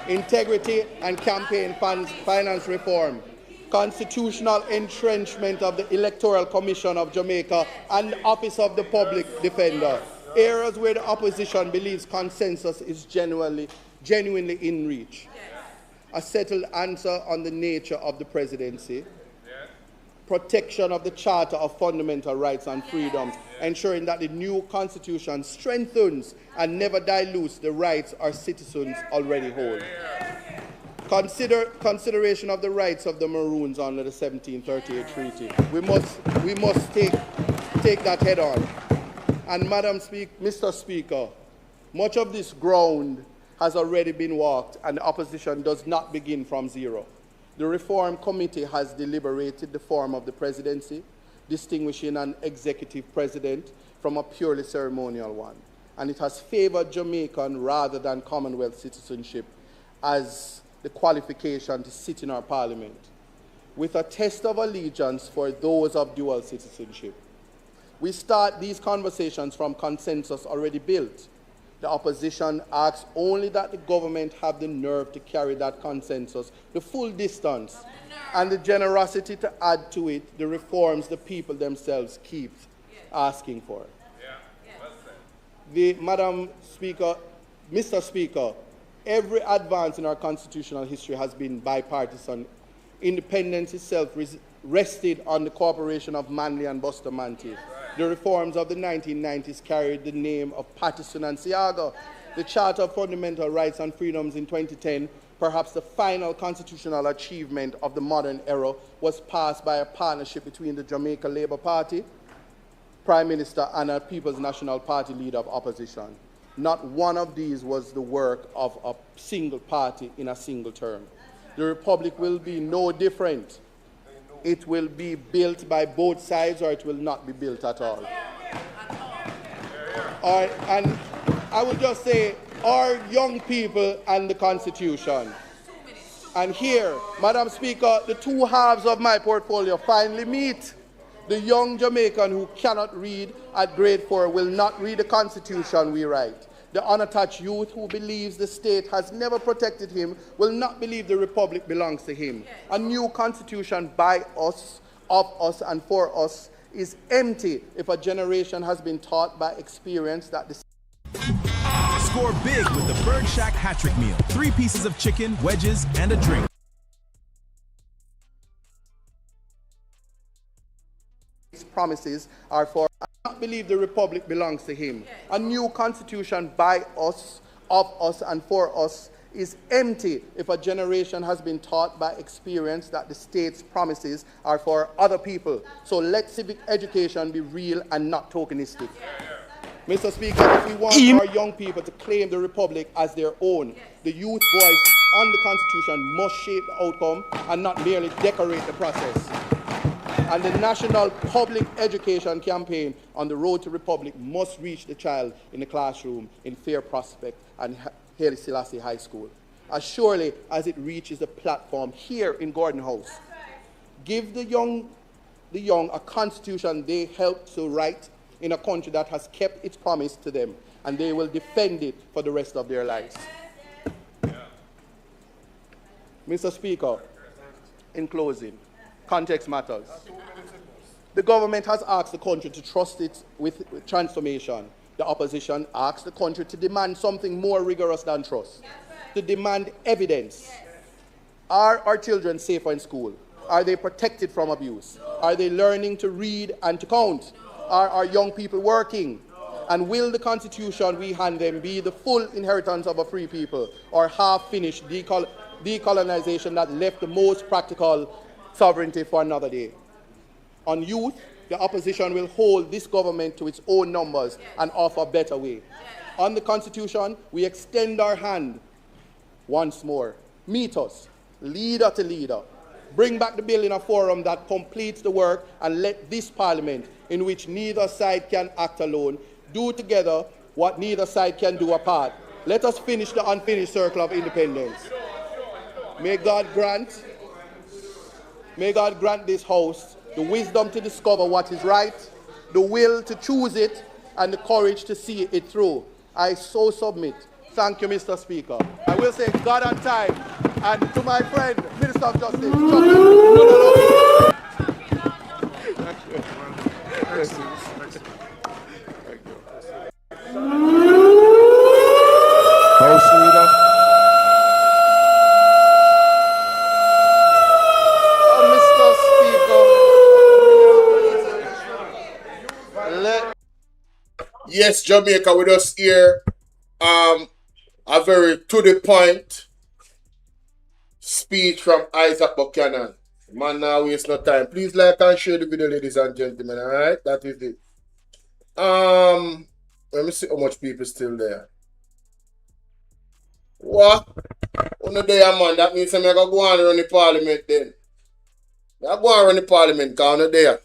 integrity and campaign finance reform, constitutional entrenchment of the Electoral Commission of Jamaica and the Office of the Public Defender, areas where the opposition believes consensus is genuinely in reach. A settled answer on the nature of the presidency, protection of the Charter of Fundamental Rights and Freedoms, ensuring that the new Constitution strengthens and never dilutes the rights our citizens already hold. Consideration of the rights of the Maroons under the 1738 Treaty. We must take that head on. And Mr. Speaker, much of this ground has already been walked, and the opposition does not begin from zero. The Reform Committee has deliberated the form of the presidency, distinguishing an executive president from a purely ceremonial one. And it has favored Jamaican rather than Commonwealth citizenship as the qualification to sit in our parliament, with a test of allegiance for those of dual citizenship. We start these conversations from consensus already built. The opposition asks only that the government have the nerve to carry that consensus the full distance, and the generosity to add to it the reforms the people themselves keep asking for. Madam Speaker, Mr. Speaker, every advance in our constitutional history has been bipartisan. Independence itself rested on the cooperation of Manley and Bustamante. The reforms of the 1990s carried the name of Patterson and Seaga. The Charter of Fundamental Rights and Freedoms in 2010, perhaps the final constitutional achievement of the modern era, was passed by a partnership between the Jamaica Labour Party, Prime Minister, and a People's National Party leader of opposition. Not one of these was the work of a single party in a single term. The Republic will be no different. It will be built by both sides, or it will not be built at all. And I would just say, our young people and the Constitution. And here, Madam Speaker, the two halves of my portfolio finally meet. The young Jamaican who cannot read at grade 4 will not read the Constitution we write. The unattached youth who believes the state has never protected him will not believe the Republic belongs to him. A new Constitution by us, of us, and for us is empty if a generation has been taught by experience that the Score big with the Bird Shack Hat-Trick Meal. 3 pieces of chicken, wedges, and a drink. Promises are for, I do not believe the republic belongs to him. A new constitution by us, of us, and for us is empty if a generation has been taught by experience that the state's promises are for other people. So let civic education be real and not tokenistic. Mr. Speaker, if we want our young people to claim the republic as their own, the youth voice on the Constitution must shape the outcome and not merely decorate the process. And the National Public Education Campaign on the Road to Republic must reach the child in the classroom in Fair Prospect and Haile Selassie High School, as surely as it reaches the platform here in Gordon House. Give the young a constitution they helped to write in a country that has kept its promise to them, and they will defend it for the rest of their lives. Mr. Speaker, in closing, context matters. The government has asked the country to trust it with transformation. The opposition asks the country to demand something more rigorous than trust, to demand evidence. Are our children safer in school? Are they protected from abuse? Are they learning to read and to count? Are our young people working? And will the Constitution we hand them be the full inheritance of a free people, or half-finished decolonization that left the most practical sovereignty for another day? On youth, the opposition will hold this government to its own numbers and offer a better way. On the Constitution, we extend our hand once more. Meet us, leader to leader. Bring back the bill in a forum that completes the work, and let this Parliament, in which neither side can act alone, do together what neither side can do apart. Let us finish the unfinished circle of independence. May God grant this House the wisdom to discover what is right, the will to choose it, and the courage to see it through. I so submit. Thank you, Mr. Speaker. I will say God on time, and to my friend, Minister of Justice. House Leader. Yes, Jamaica with us here. A very to the point speech from Isaac Buchanan. Man, now waste no time. Please like and share the video, ladies and gentlemen. All right, that is it. Let me see how much people still there. What? On the day, man, that means I'm going to go on run the Parliament then. I go on run the Parliament because on the day, I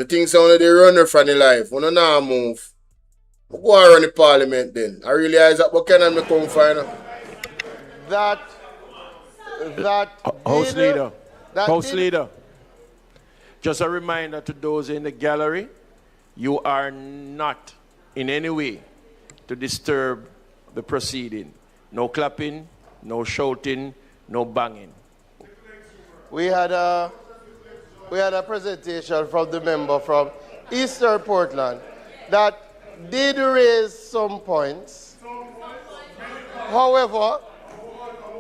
think some of the runner from the life. When I now move. I go on run the Parliament then. I really Isaac Buchanan me come find that House Leader. House Leader. Just a reminder to those in the gallery, you are not in any way to disturb the proceeding. No clapping, no shouting, no banging. We had a presentation from the member from Eastern Portland that did raise some points. However,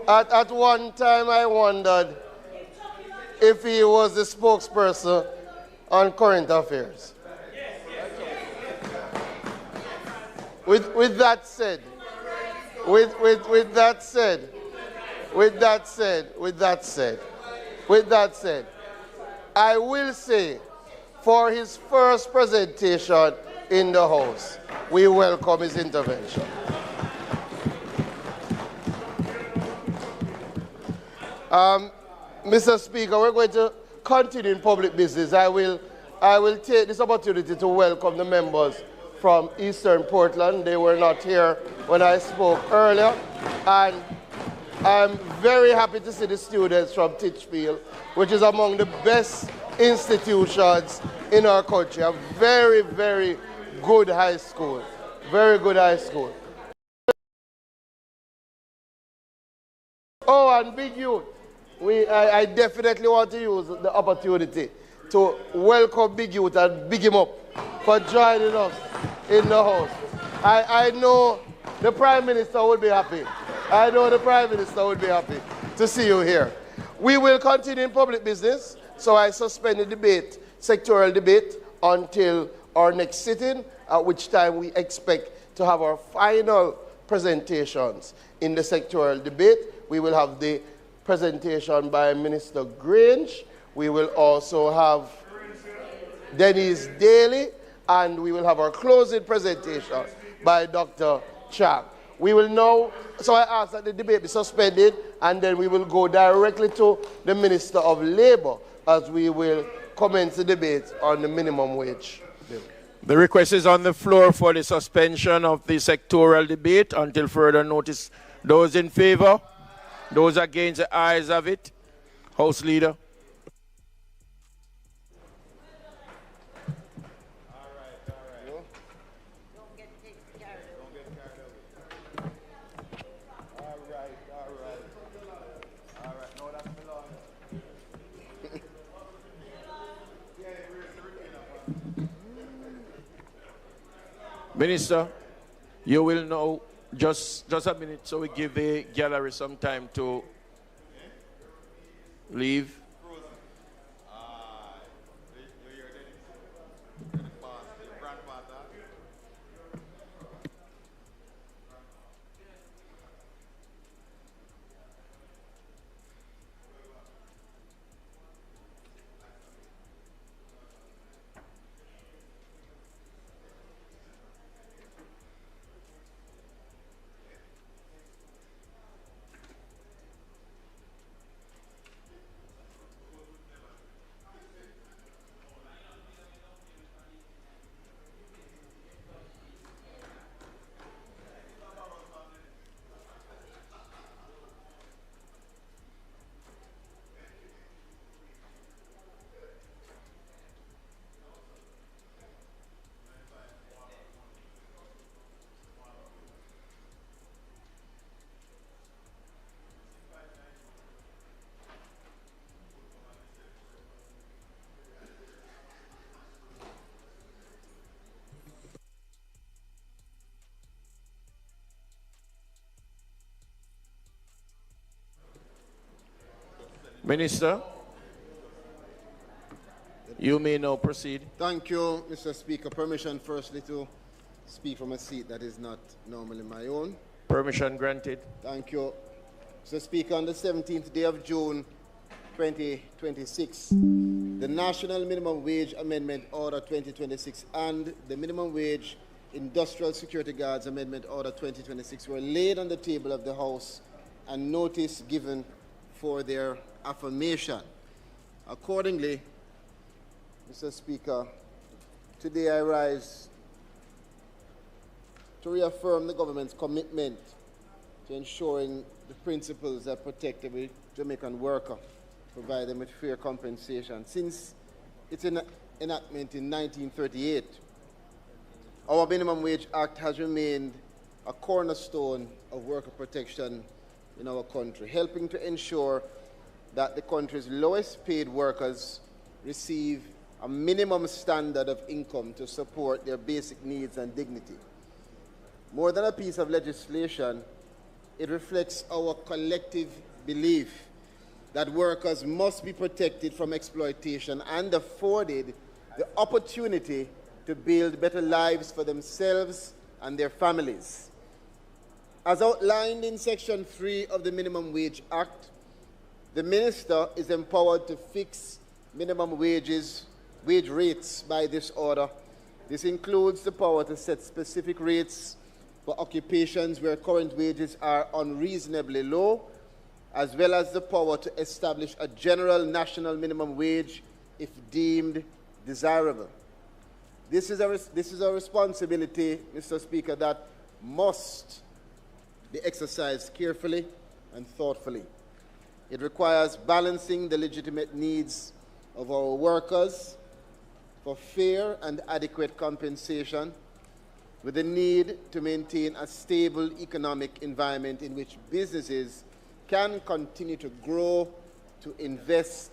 at one time I wondered if he was the spokesperson on current affairs. With that said, I will say, for his first presentation in the House, we welcome his intervention. Mr. Speaker, we're going to continue in public business. I will take this opportunity to welcome the members from Eastern Portland. They were not here when I spoke earlier. And I'm very happy to see the students from Titchfield, which is among the best institutions in our country. A very, very good high school. Very good high school. Oh, and big youth. I definitely want to use the opportunity to welcome big youth and big him up for joining us in the House. I know The Prime Minister would be happy. I know the Prime Minister would be happy to see you here. We will continue in public business, so I suspend the debate, sectoral debate, until our next sitting, at which time we expect to have our final presentations. In the sectoral debate, we will have the presentation by Minister Grange. We will also have Denise Daly, and we will have our closing presentation by Dr. Chang. We will now, so I ask that the debate be suspended, and then we will go directly to the Minister of Labour as we will commence the debate on the minimum wage bill. The request is on the floor for the suspension of the sectoral debate until further notice. Those in favor? Those against, the ayes have it. House Leader. Minister, you will know just a minute so we give the gallery some time to leave. Minister, you may now proceed. Thank you, Mr. Speaker. Permission firstly to speak from a seat that is not normally my own. Permission granted. Thank you. Mr. Speaker, on the 17th day of June 2026, the National Minimum Wage Amendment Order 2026 and the Minimum Wage Industrial Security Guards Amendment Order 2026 were laid on the table of the House and notice given for their affirmation. Accordingly, Mr. Speaker, today I rise to reaffirm the government's commitment to ensuring the principles that protect every Jamaican worker, provide them with fair compensation. Since its enactment in 1938, our Minimum Wage Act has remained a cornerstone of worker protection in our country, helping to ensure that the country's lowest paid workers receive a minimum standard of income to support their basic needs and dignity. More than a piece of legislation, it reflects our collective belief that workers must be protected from exploitation and afforded the opportunity to build better lives for themselves and their families. As outlined in Section 3 of the Minimum Wage Act, the Minister is empowered to fix minimum wage rates by this order. This includes the power to set specific rates for occupations where current wages are unreasonably low, as well as the power to establish a general national minimum wage if deemed desirable. This is a responsibility, Mr. Speaker, that must be exercised carefully and thoughtfully. It requires balancing the legitimate needs of our workers for fair and adequate compensation with the need to maintain a stable economic environment in which businesses can continue to grow, to invest,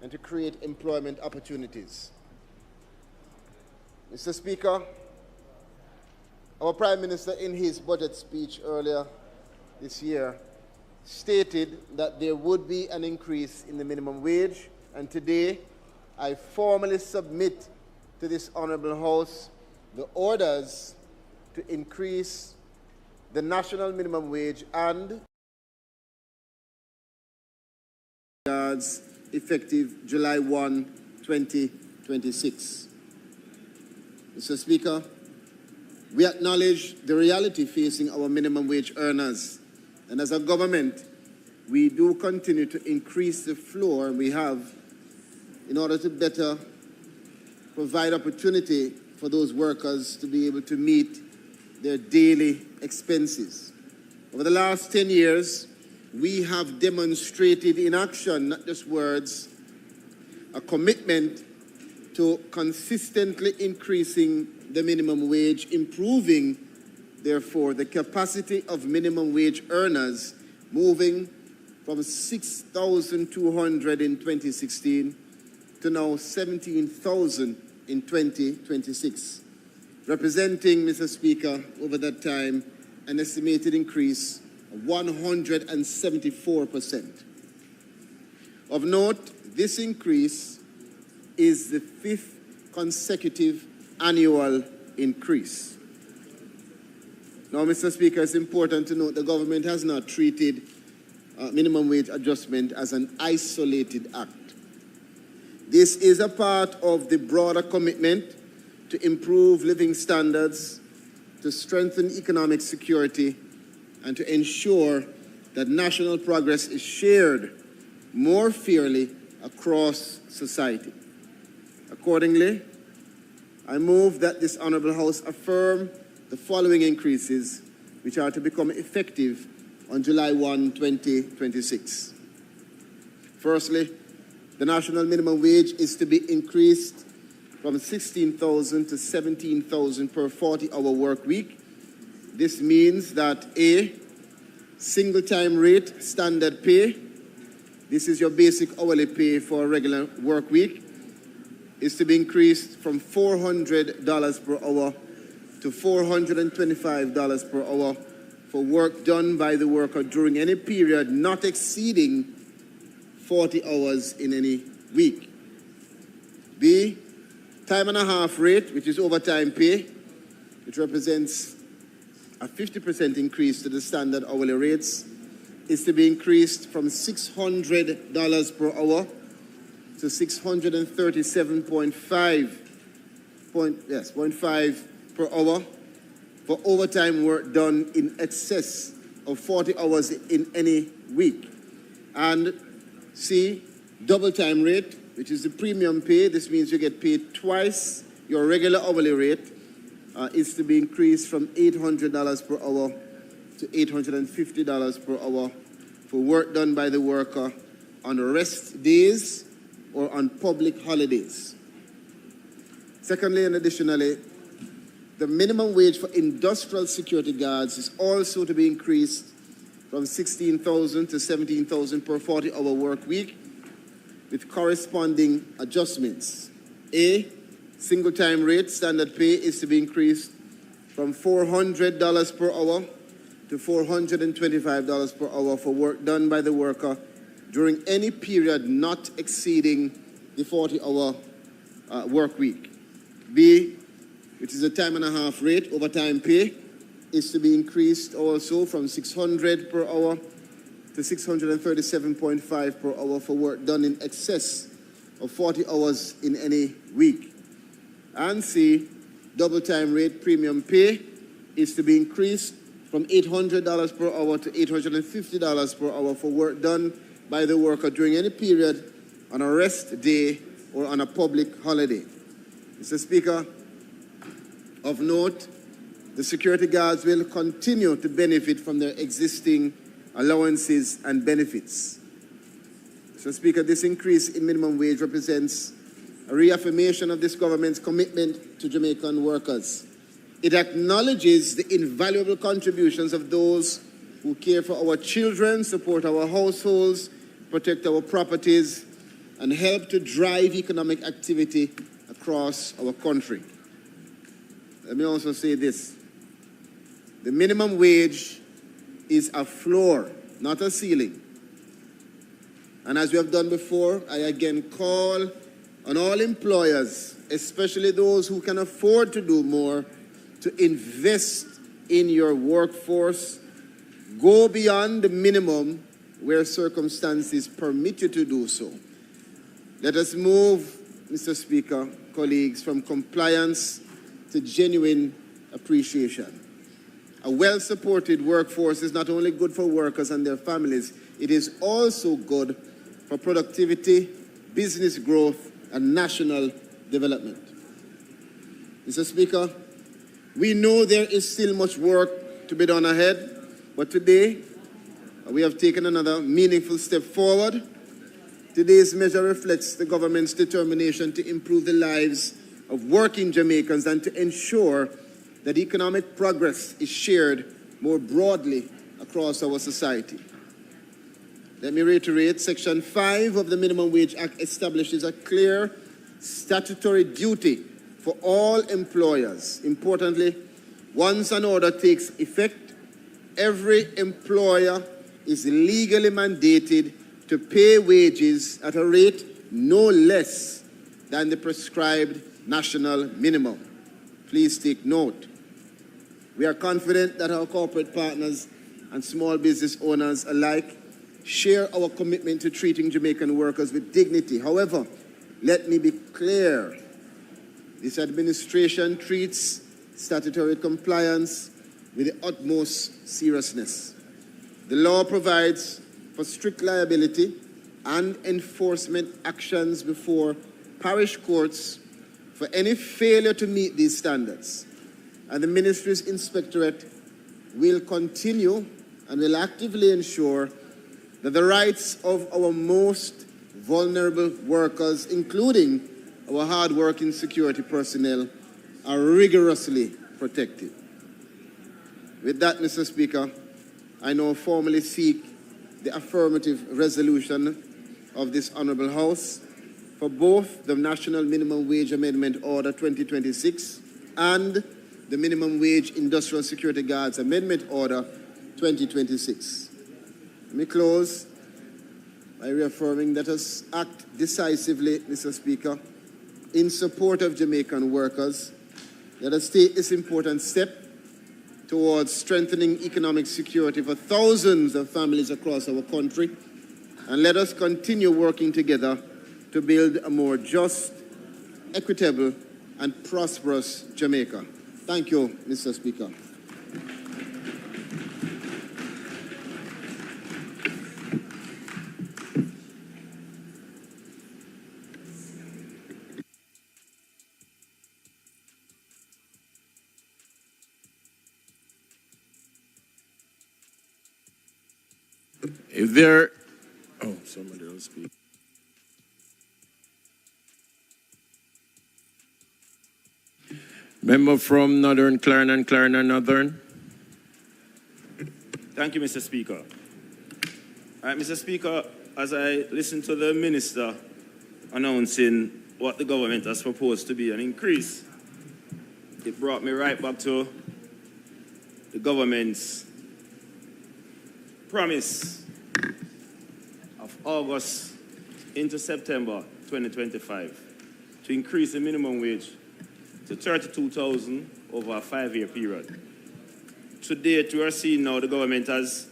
and to create employment opportunities. Mr. Speaker, Our Prime Minister, in his budget speech earlier this year, stated that there would be an increase in the minimum wage, and today I formally submit to this Honourable House the orders to increase the national minimum wage and effective July 1, 2026. Mr. Speaker, we acknowledge the reality facing our minimum wage earners, and as a government, we do continue to increase the floor we have in order to better provide opportunity for those workers to be able to meet their daily expenses. Over the last 10 years, we have demonstrated in action, not just words, a commitment to consistently increasing the minimum wage, improving, therefore, the capacity of minimum wage earners, moving from 6,200 in 2016 to now 17,000 in 2026, representing, Mr. Speaker, over that time, an estimated increase of 174%. Of note, this increase is the 5th consecutive annual increase. Now, Mr. Speaker, it's important to note the government has not treated minimum wage adjustment as an isolated act. This is a part of the broader commitment to improve living standards, to strengthen economic security, and to ensure that national progress is shared more fairly across society. Accordingly, I move that this Honourable House affirm the following increases, which are to become effective on July 1, 2026. Firstly, the national minimum wage is to be increased from 16,000 to 17,000 per 40-hour work week. This means that A, single-time rate standard pay, this is your basic hourly pay for a regular work week, is to be increased from $400 per hour to $425 per hour for work done by the worker during any period not exceeding 40 hours in any week. B, time and a half rate, which is overtime pay, which represents a 50% increase to the standard hourly rates, is to be increased from $600 per hour to $637.5 per hour for overtime work done in excess of 40 hours in any week. And C, double time rate, which is the premium pay. This means you get paid twice your regular hourly rate, is to be increased from $800 per hour to $850 per hour for work done by the worker on rest days or on public holidays. Secondly and additionally, the minimum wage for industrial security guards is also to be increased from 16,000 to 17,000 per 40-hour work week with corresponding adjustments. A, single time rate standard pay is to be increased from $400 per hour to $425 per hour for work done by the worker during any period not exceeding the 40-hour work week. B, which is a time and a half rate, overtime pay, is to be increased also from $600 per hour to $637.5 per hour for work done in excess of 40 hours in any week. And C, double time rate premium pay is to be increased from $800 per hour to $850 per hour for work done by the worker during any period on a rest day or on a public holiday. Mr. Speaker, of note, the security guards will continue to benefit from their existing allowances and benefits. Mr. Speaker, this increase in minimum wage represents a reaffirmation of this government's commitment to Jamaican workers. It acknowledges the invaluable contributions of those who care for our children, support our households, protect our properties, and help to drive economic activity across our country. Let me also say this. The minimum wage is a floor, not a ceiling. And as we have done before, I again call on all employers, especially those who can afford to do more, to invest in your workforce. Go beyond the minimum where circumstances permit you to do so. Let us move, Mr. Speaker, colleagues, from compliance to genuine appreciation. A well-supported workforce is not only good for workers and their families, it is also good for productivity, business growth, and national development. Mr. Speaker, we know there is still much work to be done ahead, but today we have taken another meaningful step forward. Today's measure reflects the government's determination to improve the lives of working Jamaicans and to ensure that economic progress is shared more broadly across our society. Let me reiterate, Section 5 of the Minimum Wage Act establishes a clear statutory duty for all employers. Importantly, once an order takes effect, every employer is legally mandated to pay wages at a rate no less than the prescribed national minimum. Please take note. We are confident that our corporate partners and small business owners alike share our commitment to treating Jamaican workers with dignity. However, let me be clear. This administration treats statutory compliance with the utmost seriousness. The law provides for strict liability and enforcement actions before parish courts for any failure to meet these standards. And the Ministry's Inspectorate will continue and will actively ensure that the rights of our most vulnerable workers, including our hard-working security personnel, are rigorously protected. With that, Mr. Speaker, I now formally seek the affirmative resolution of this Honourable House for both the National Minimum Wage Amendment Order 2026 and the Minimum Wage Industrial Security Guards Amendment Order 2026. Let me close by reaffirming that us act decisively, Mr. Speaker, in support of Jamaican workers. Let us take this important step towards strengthening economic security for thousands of families across our country, and let us continue working together to build a more just, equitable, and prosperous Jamaica. Thank you, Mr. Speaker. If there, somebody else speak. Member from Northern Clarendon and Clarendon Northern. Thank you, Mr. Speaker. All right, Mr. Speaker, as I listened to the Minister announcing what the government has proposed to be an increase, it brought me right back to the government's promise of August into September 2025 to increase the minimum wage to $32,000 over a 5-year period. To date, we are seeing now the government has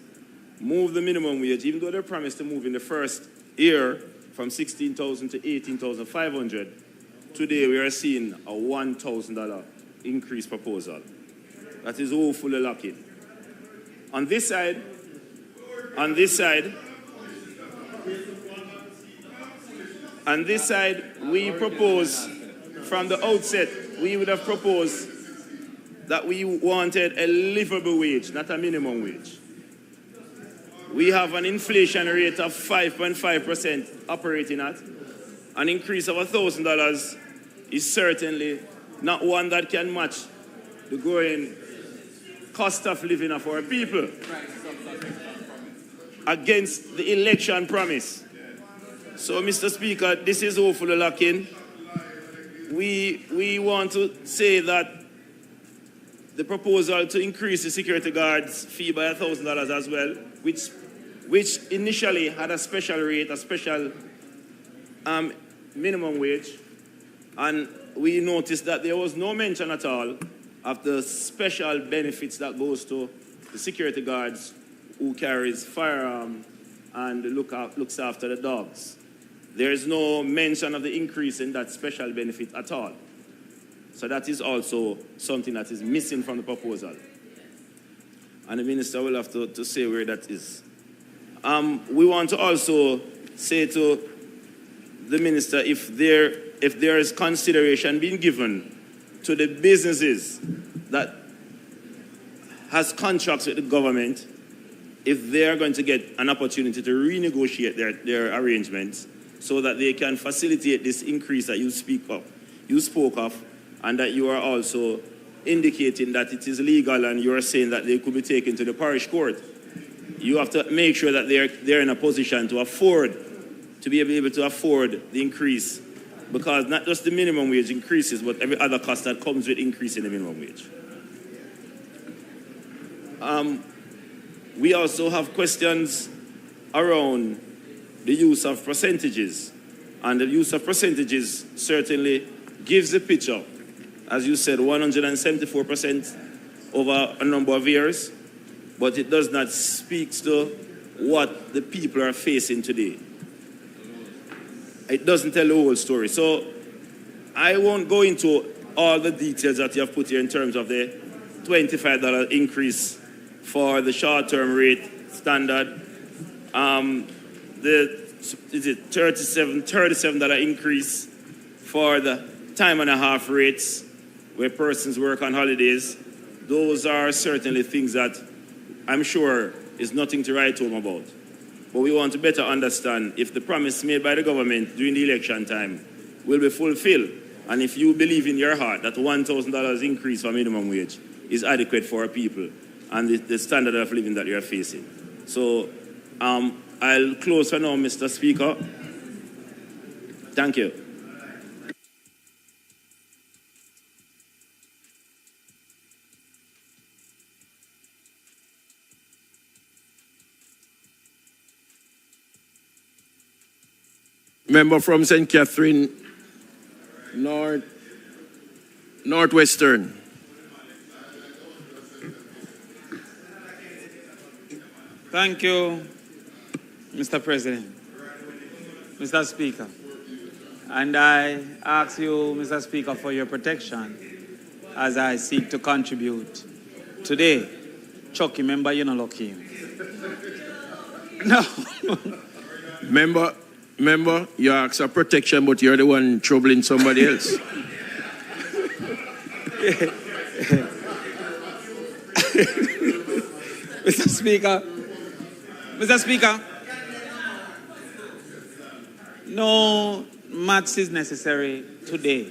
moved the minimum wage, even though they promised to move in the first year from $16,000 to $18,500. Today, we are seeing a $1,000 increase proposal. That is woefully lacking. On this side, we propose from the outset, we would have proposed that we wanted a livable wage, not a minimum wage. We have an inflation rate of 5.5% operating at. An increase of $1,000 is certainly not one that can match the growing cost of living of our people against the election promise. So, Mr. Speaker, this is woefully lacking. We want to say that the proposal to increase the security guards' fee by $1,000 as well, which initially had a special rate, a special minimum wage, and we noticed that there was no mention at all of the special benefits that goes to the security guards who carries firearm and looks after the dogs. There is no mention of the increase in that special benefit at all. So that is also something that is missing from the proposal. And the minister will have to say where that is. We want to also say to the minister if there is consideration being given to the businesses that has contracts with the government, if they are going to get an opportunity to renegotiate their arrangements so that they can facilitate this increase that you spoke of, and that you are also indicating that it is legal and you are saying that they could be taken to the parish court. You have to make sure that they're in a position to be able to afford the increase, because not just the minimum wage increases, but every other cost that comes with increasing the minimum wage. We also have questions around the use of percentages, and the use of percentages certainly gives a picture. As you said, 174% over a number of years, but it does not speak to what the people are facing today. It doesn't tell the whole story. So I won't go into all the details that you have put here in terms of the $25 increase for the short-term rate standard, the $37 increase for the time and a half rates where persons work on holidays. Those are certainly things that I'm sure is nothing to write home about. But we want to better understand if the promise made by the government during the election time will be fulfilled, and if you believe in your heart that $1,000 increase for minimum wage is adequate for our people and the standard of living that you are facing. So I'll close for now, Mr. Speaker. Thank you. Member from St. Catherine, Northwestern. Thank you, Mr. President, Mr. Speaker. And I ask you, Mr. Speaker, for your protection as I seek to contribute today. Chucky, member, you know, lucky. No. Member, you ask for protection, but you're the one troubling somebody else. Mr. Speaker, no maths is necessary today,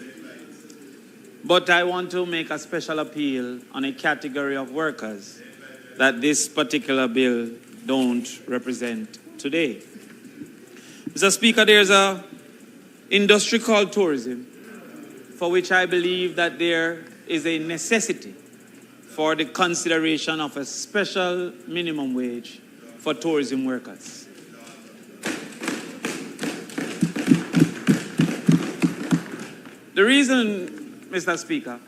but I want to make a special appeal on a category of workers that this particular bill don't represent today. Mr. Speaker, there's an industry called tourism, for which I believe that there is a necessity for the consideration of a special minimum wage for tourism workers. The reason, Mr. Speaker,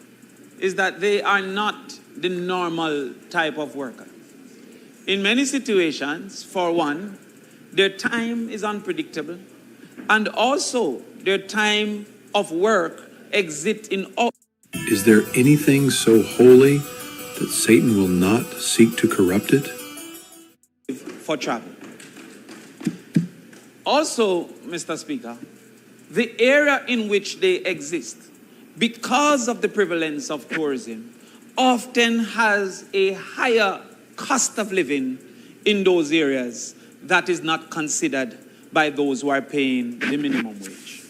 is that they are not the normal type of worker. In many situations, for one, their time is unpredictable, and also their time of work exists in all. Is there anything so holy that Satan will not seek to corrupt it? For travel. Also, Mr. Speaker, the area in which they exist, because of the prevalence of tourism, often has a higher cost of living in those areas that is not considered by those who are paying the minimum wage.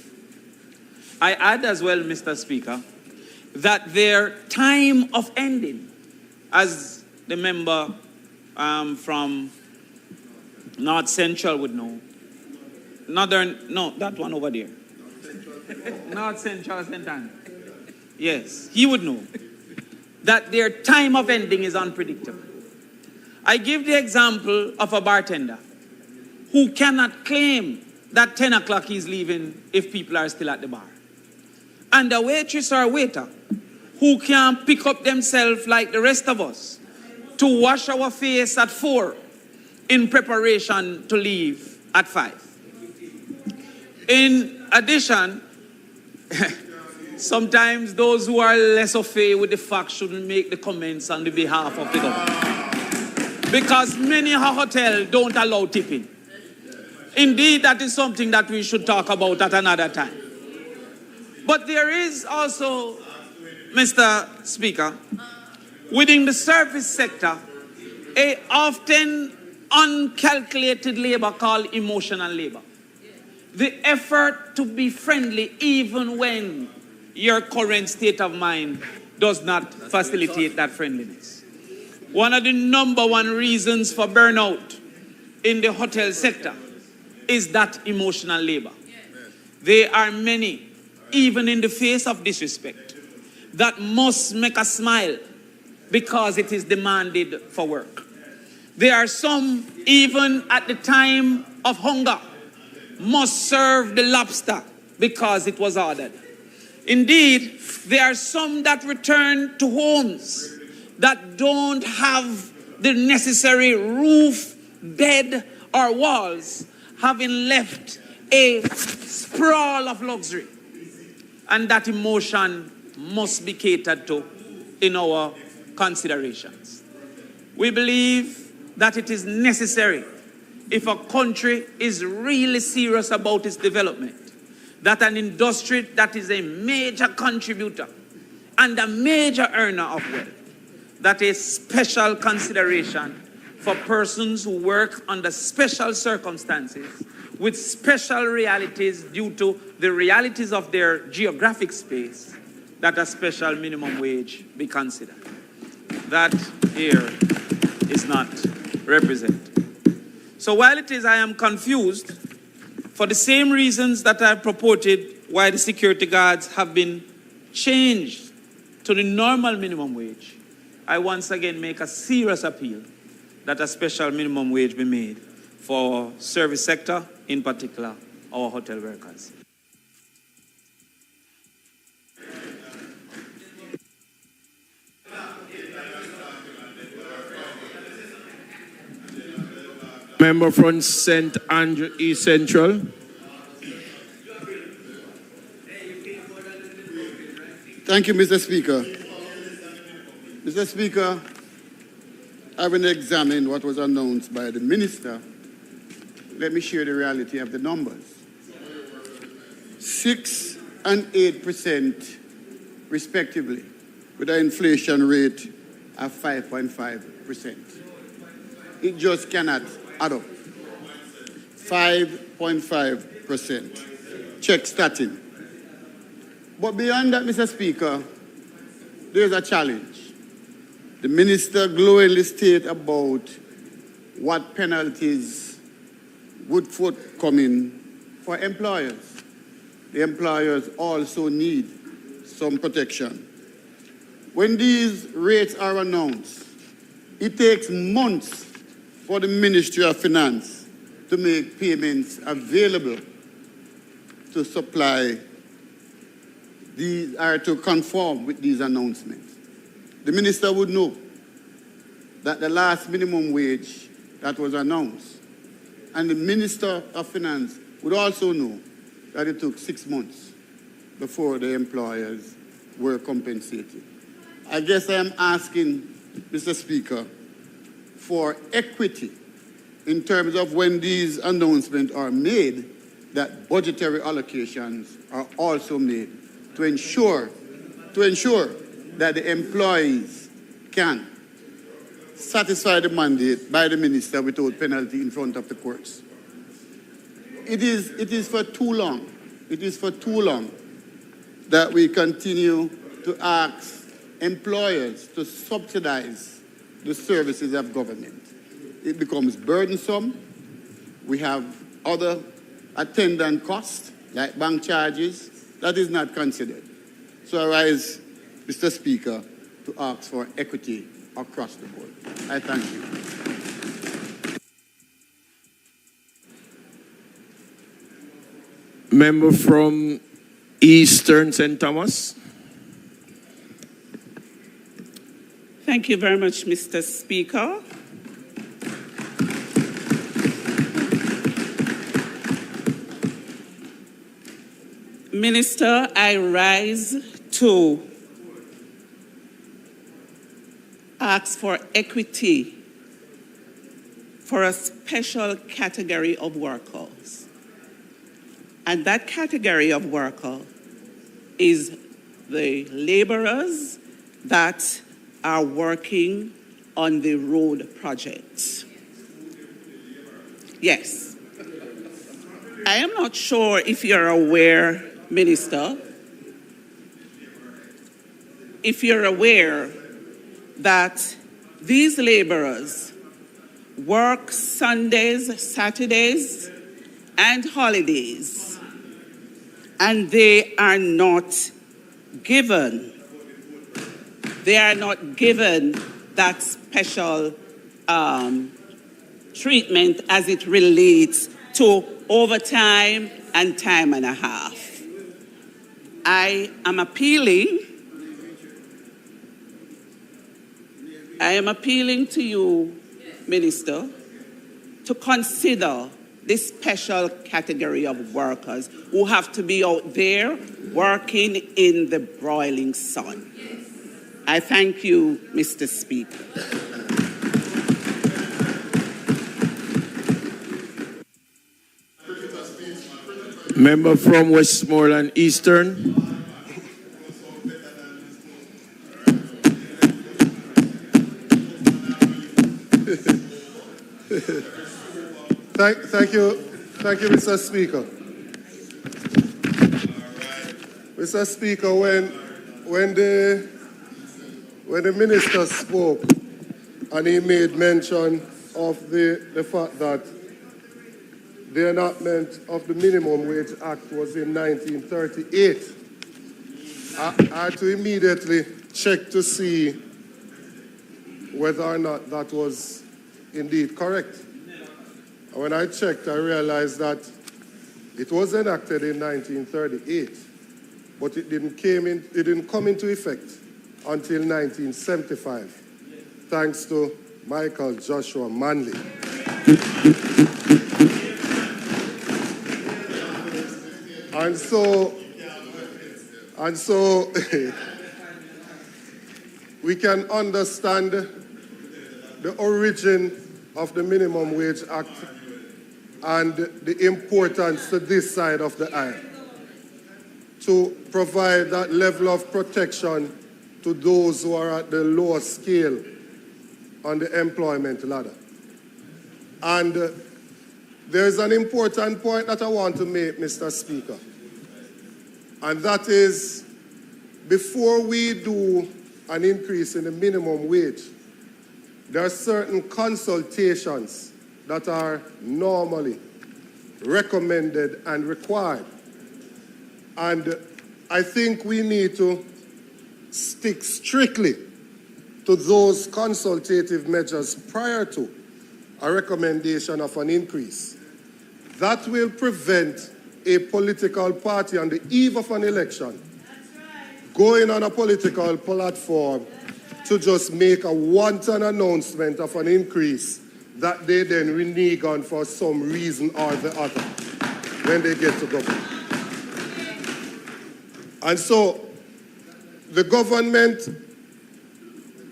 I add as well, Mr. Speaker, that their time of ending, as the member from North Central would know, that one over there. North Central, St. Anne. Yes, he would know that their time of ending is unpredictable. I give the example of a bartender who cannot claim that 10 o'clock is leaving if people are still at the bar. And a waitress or a waiter who can pick up themselves like the rest of us to wash our face at 4 in preparation to leave at 5. In addition, sometimes those who are less au fait with the facts shouldn't make the comments on the behalf of the government. Because many a hotel don't allow tipping. Indeed, that is something that we should talk about at another time. But there is also, Mr. Speaker, within the service sector, a often uncalculated labor called emotional labor. The effort to be friendly even when your current state of mind does not facilitate that friendliness. One of the number one reasons for burnout in the hotel sector is that emotional labor. There are many, even in the face of disrespect, that must make us smile because it is demanded for work. There are some, even at the time of hunger, must serve the lobster because it was ordered. Indeed, there are some that return to homes that don't have the necessary roof, bed, or walls, having left a sprawl of luxury. And that emotion must be catered to in our considerations. We believe that it is necessary, if a country is really serious about its development, that an industry that is a major contributor and a major earner of wealth, that a special consideration for persons who work under special circumstances with special realities due to the realities of their geographic space, that a special minimum wage be considered. That here is not represented. So while it is I am confused, for the same reasons that I purported why the security guards have been changed to the normal minimum wage, I once again make a serious appeal that a special minimum wage be made for our service sector, in particular our hotel workers. Member from St. Andrew East Central. Thank you, Mr. Speaker. Mr. Speaker, having examined what was announced by the Minister, let me share the reality of the numbers. 6% and 8% respectively, with an inflation rate of 5.5%. It just cannot add up. 5.5%. Check starting. But beyond that, Mr. Speaker, there's a challenge. The Minister glowingly stated about what penalties would forthcoming for employers. The employers also need some protection. When these rates are announced, it takes months for the Ministry of Finance to make payments available to supply these, or to conform with these announcements. The Minister would know that the last minimum wage that was announced, and the Minister of Finance would also know that it took 6 months before the employers were compensated. I guess I am asking, Mr. Speaker, for equity in terms of when these announcements are made, that budgetary allocations are also made to ensure that the employees can satisfy the mandate by the Minister without penalty in front of the courts. It is for too long. It is for too long that we continue to ask employers to subsidize the services of government. It becomes burdensome. We have other attendant costs, like bank charges, that is not considered. So I rise, Mr. Speaker, to ask for equity across the board. I thank you. Member from Eastern St. Thomas. Thank you very much, Mr. Speaker. Minister, I rise to ask for equity for a special category of workers. And that category of worker is the laborers that are working on the road projects. Yes. I am not sure if you're aware, Minister, if you're aware that these laborers work Sundays, Saturdays, and holidays, and they are not given that special treatment as it relates to overtime and time and a half. I am appealing to you, Minister, to consider this special category of workers who have to be out there working in the broiling sun. I thank you, Mr. Speaker. Member from Westmoreland Eastern. Thank you, Mr. Speaker. Mr. Speaker, when the minister spoke and he made mention of the fact that the enactment of the Minimum Wage Act was in 1938, I had to immediately check to see whether or not that was indeed correct. And when I checked, I realized that it was enacted in 1938, but it didn't come into effect until 1975, thanks to Michael Joshua Manley. And so we can understand the origin of the Minimum Wage Act and the importance to this side of the aisle to provide that level of protection to those who are at the lower scale on the employment ladder. And there's an important point that I want to make, Mr. Speaker, and that is, before we do an increase in the minimum wage, there are certain consultations that are normally recommended and required. And I think we need to stick strictly to those consultative measures prior to a recommendation of an increase. That will prevent a political party on the eve of an election going on a political platform to just make a wanton announcement of an increase that they then renege on for some reason or the other when they get to government. And so the government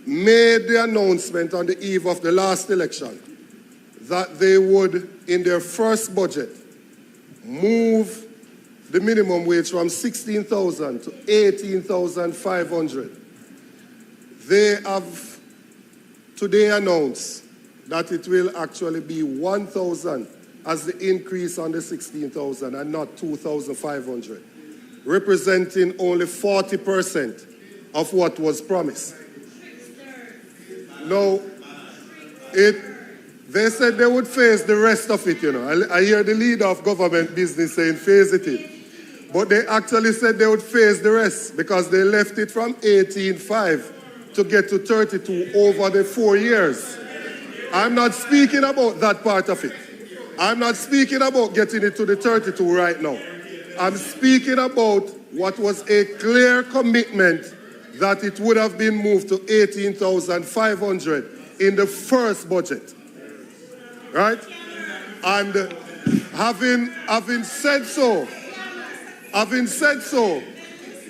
made the announcement on the eve of the last election that they would, in their first budget, move the minimum wage from 16,000 to 18,500. They have today announced that it will actually be 1,000 as the increase on the 16,000 and not 2,500, representing only 40% of what was promised. Now, they said they would phase the rest of it, you know. I hear the leader of government business saying phase it in. But they actually said they would phase the rest because they left it from 18.5 to get to 32 over the 4 years. I'm not speaking about that part of it. I'm not speaking about getting it to the 32 right now. I'm speaking about what was a clear commitment that it would have been moved to 18,500 in the first budget. Right? And having said so,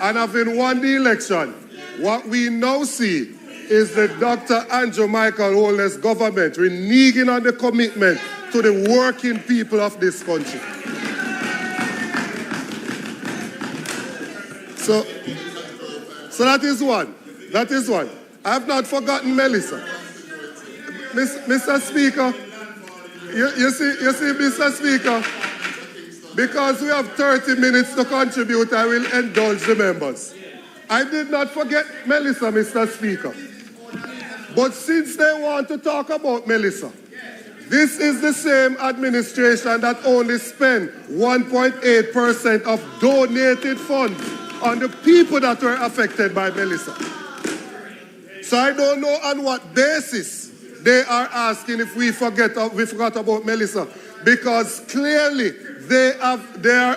and having won the election, what we now see is the Dr. Andrew Michael Holness government reneging on the commitment to the working people of this country. So that is one. That is one. I have not forgotten Melissa. Mr. Speaker, you see, Mr. Speaker, because we have 30 minutes to contribute, I will indulge the members. I did not forget Melissa, Mr. Speaker. But since they want to talk about Melissa, this is the same administration that only spent 1.8% of donated funds on the people that were affected by Melissa. So I don't know on what basis they are asking if we forgot about Melissa, because clearly they are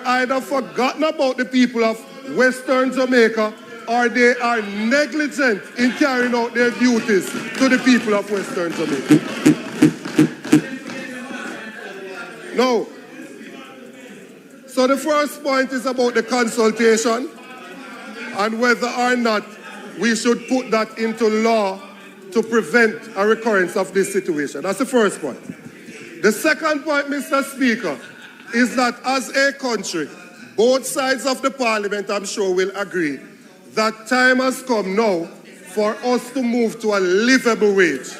either forgotten about the people of Western Jamaica or they are negligent in carrying out their duties to the people of Western Jamaica. No. So the first point is about the consultation and whether or not we should put that into law to prevent a recurrence of this situation. That's the first point. The second point, Mr. Speaker, is that as a country, both sides of the parliament, I'm sure, will agree that time has come now for us to move to a livable wage.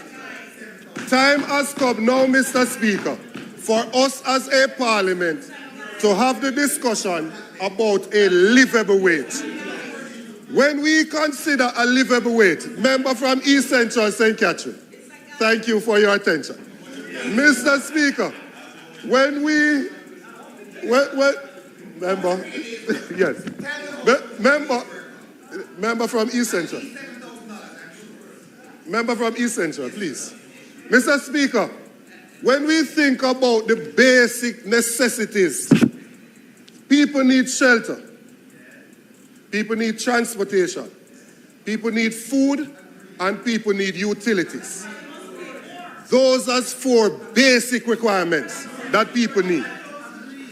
Time has come now, Mr. Speaker, for us as a parliament to have the discussion about a livable wage. When we consider a livable wage, member from East Central St. Catherine, thank you for your attention. Mr. Speaker, member, yes, member from East Central. Member from East Central, please. Mr. Speaker, when we think about the basic necessities, people need shelter, people need transportation, people need food, and people need utilities. Those are 4 basic requirements that people need.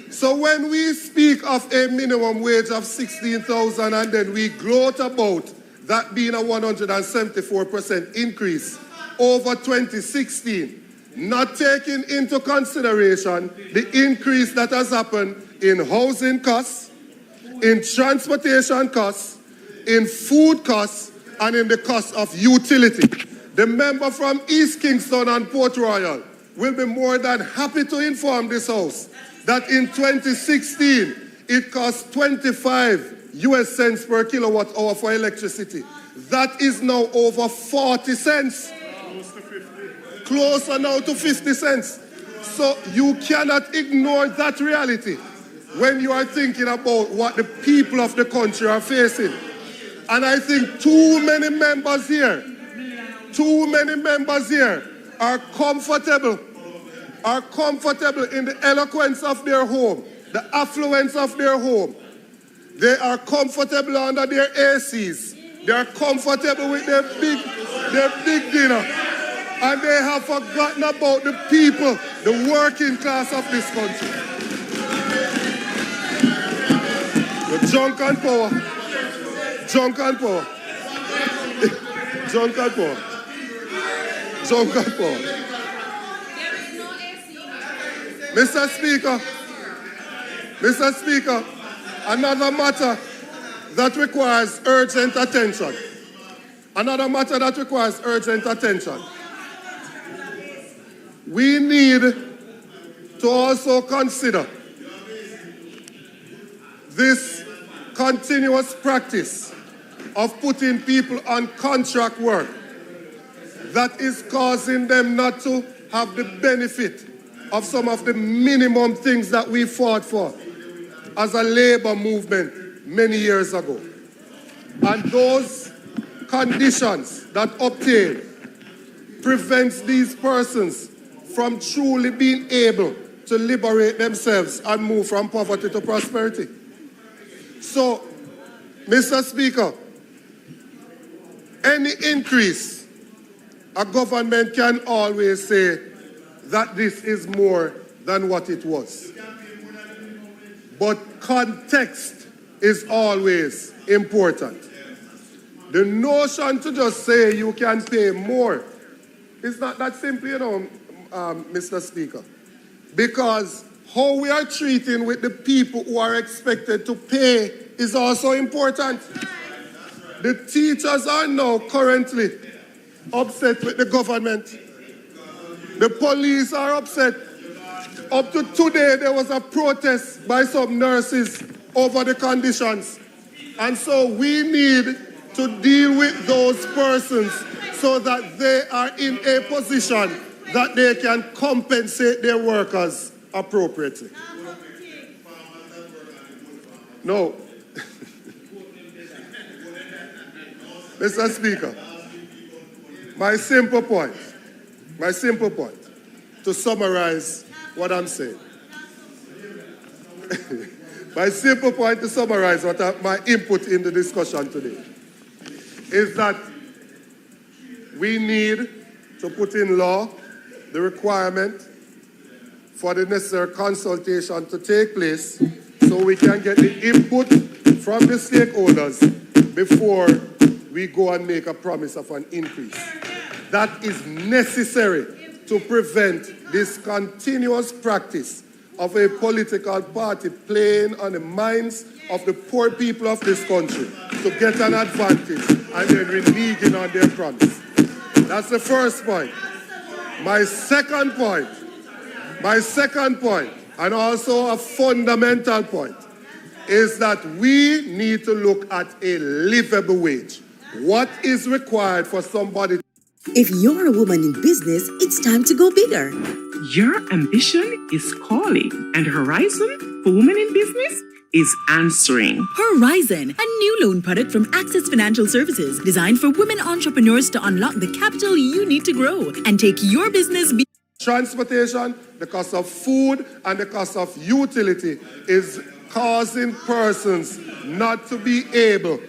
So when we speak of a minimum wage of 16,000 and then we gloat about that being a 174% increase over 2016, not taking into consideration the increase that has happened in housing costs, in transportation costs, in food costs, and in the cost of utility. The member from East Kingston and Port Royal will be more than happy to inform this House that in 2016, it cost 25 US cents per kilowatt hour for electricity. That is now over 40 cents. Closer now to 50 cents. So you cannot ignore that reality when you are thinking about what the people of the country are facing. And I think too many members here are comfortable in the eloquence of their home, the affluence of their home. They are comfortable under their ACs. They are comfortable with their big dinner. And they have forgotten about the people, the working class of this country. The junk and power. Junk and power. Junk and power. Junk and power. Mr. Speaker, another matter that requires urgent attention. We need to also consider this continuous practice of putting people on contract work that is causing them not to have the benefit of some of the minimum things that we fought for as a labor movement many years ago. And those conditions that obtain prevents these persons from truly being able to liberate themselves and move from poverty to prosperity. So, Mr. Speaker, any increase, a government can always say that this is more than what it was. But context is always important. The notion to just say you can pay more is not that simple, you know, Mr. Speaker. Because how we are treating with the people who are expected to pay is also important. The teachers are now currently upset with the government. The police are upset. Up to today, there was a protest by some nurses over the conditions. And so we need to deal with those persons so that they are in a position that they can compensate their workers appropriately. No. Mr. Speaker, my simple point, to summarize what I'm saying. My simple point to summarize my input in the discussion today is that we need to put in law the requirement for the necessary consultation to take place so we can get the input from the stakeholders before we go and make a promise of an increase. That is necessary to prevent this continuous practice of a political party playing on the minds of the poor people of this country to get an advantage and then reneging on their promise. That's the first point. My second point, and also a fundamental point, is that we need to look at a livable wage. What is required for somebody? If you're a woman in business, it's time to go bigger. Your ambition is calling, and Horizon for Women in Business is answering. Horizon, a new loan product from Access Financial Services designed for women entrepreneurs to unlock the capital you need to grow and take your business Transportation, the cost of food, and the cost of utility is causing persons not to be able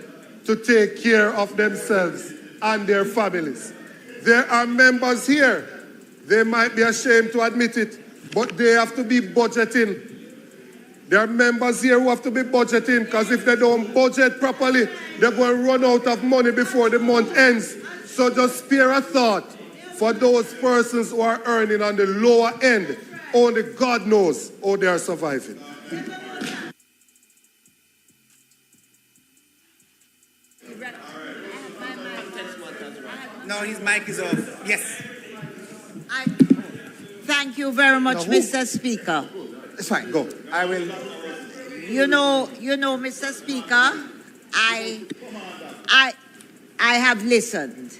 to take care of themselves and their families. There are members here, they might be ashamed to admit it, but they have to be budgeting. There are members here who have to be budgeting because if they don't budget properly, they're going to run out of money before the month ends. So just spare a thought for those persons who are earning on the lower end. Only God knows how they are surviving. No, his mic is off. Yes. Thank you very much, Mr. Speaker. It's fine, go. I will. You know, Mr. Speaker, I have listened.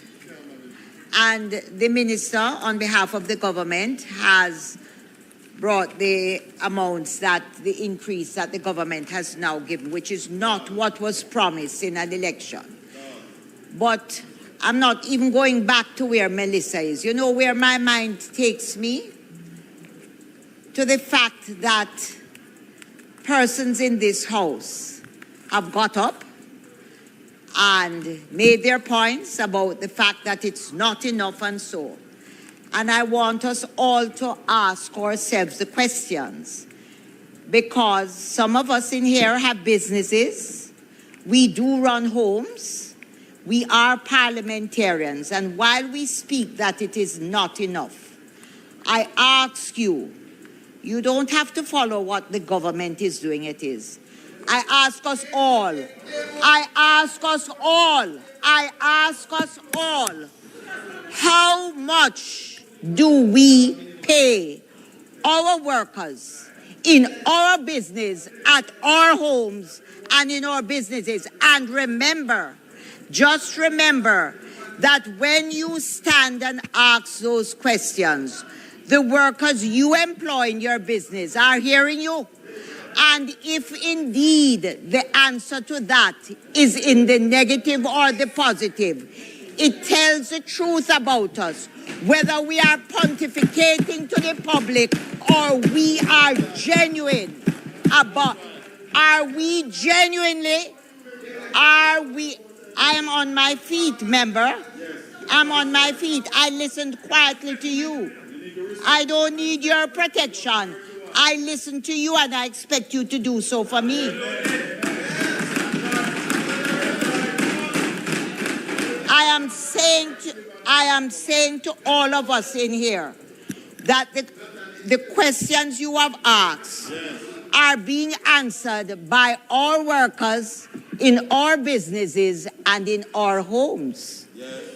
And the minister, on behalf of the government, has brought the amounts that the increase that the government has now given, which is not what was promised in an election. But I'm not even going back to where Melissa is. You know where my mind takes me? To the fact that persons in this house have got up and made their points about the fact that it's not enough and so. And I want us all to ask ourselves the questions, because some of us in here have businesses, we do run homes, we are parliamentarians, and while we speak that it is not enough, I ask you, you don't have to follow what the government is doing, it is. I ask us all, how much do we pay our workers in our business, at our homes, and in our businesses? And remember, just remember that when you stand and ask those questions, the workers you employ in your business are hearing you. And if indeed the answer to that is in the negative or the positive, it tells the truth about us, whether we are pontificating to the public or we are genuine about, are we genuinely, are we, I am on my feet, member. I'm on my feet. I listened quietly to you. I don't need your protection. I listen to you and I expect you to do so for me. I am saying to all of us in here that the questions you have asked are being answered by our workers in our businesses and in our homes.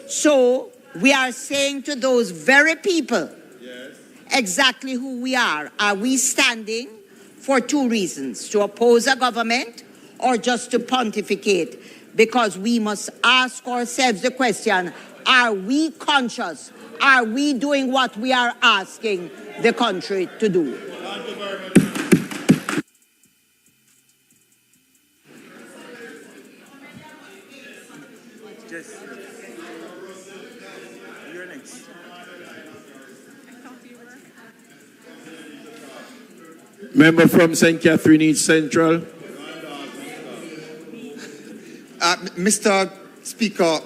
So we are saying to those very people exactly who we are. Are we standing for two reasons? To oppose a government or just to pontificate? Because we must ask ourselves the question, are we conscious? Are we doing what we are asking the country to do? You're next. Member from St. Catherine East Central. Mr. Speaker,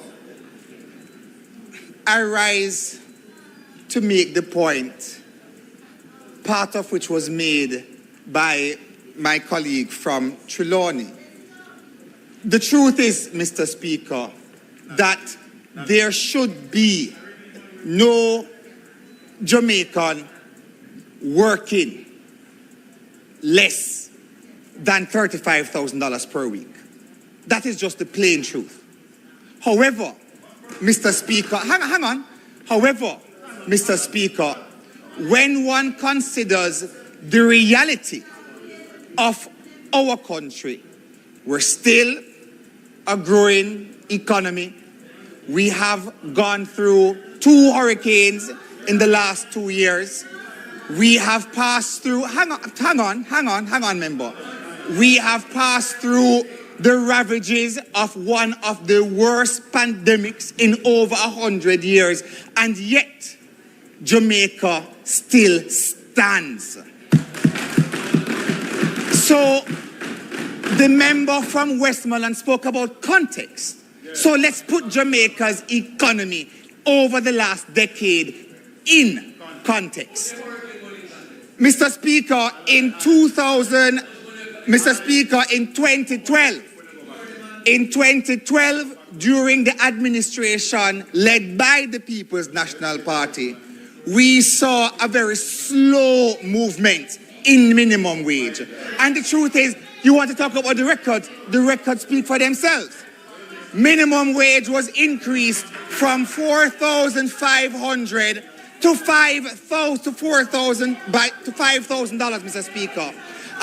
I rise to make the point, part of which was made by my colleague from Trelawney. The truth is, Mr. Speaker, that there should be no Jamaican working less than $35,000 per week. That is just the plain truth. However, Mr. Speaker, hang on. However, Mr. Speaker, when one considers the reality of our country, we're still a growing economy. We have gone through 2 hurricanes in the last 2 years. We have passed through, hang on, member. We have passed through the ravages of one of the worst pandemics in over 100 years, and yet Jamaica still stands. So the member from Westmoreland spoke about context. So let's put Jamaica's economy over the last decade in context. Mr. Speaker, in 2012, during the administration led by the People's National Party, we saw a very slow movement in minimum wage. And the truth is, you want to talk about the records speak for themselves. Minimum wage was increased from $4,500 to $5,000, Mr. Speaker.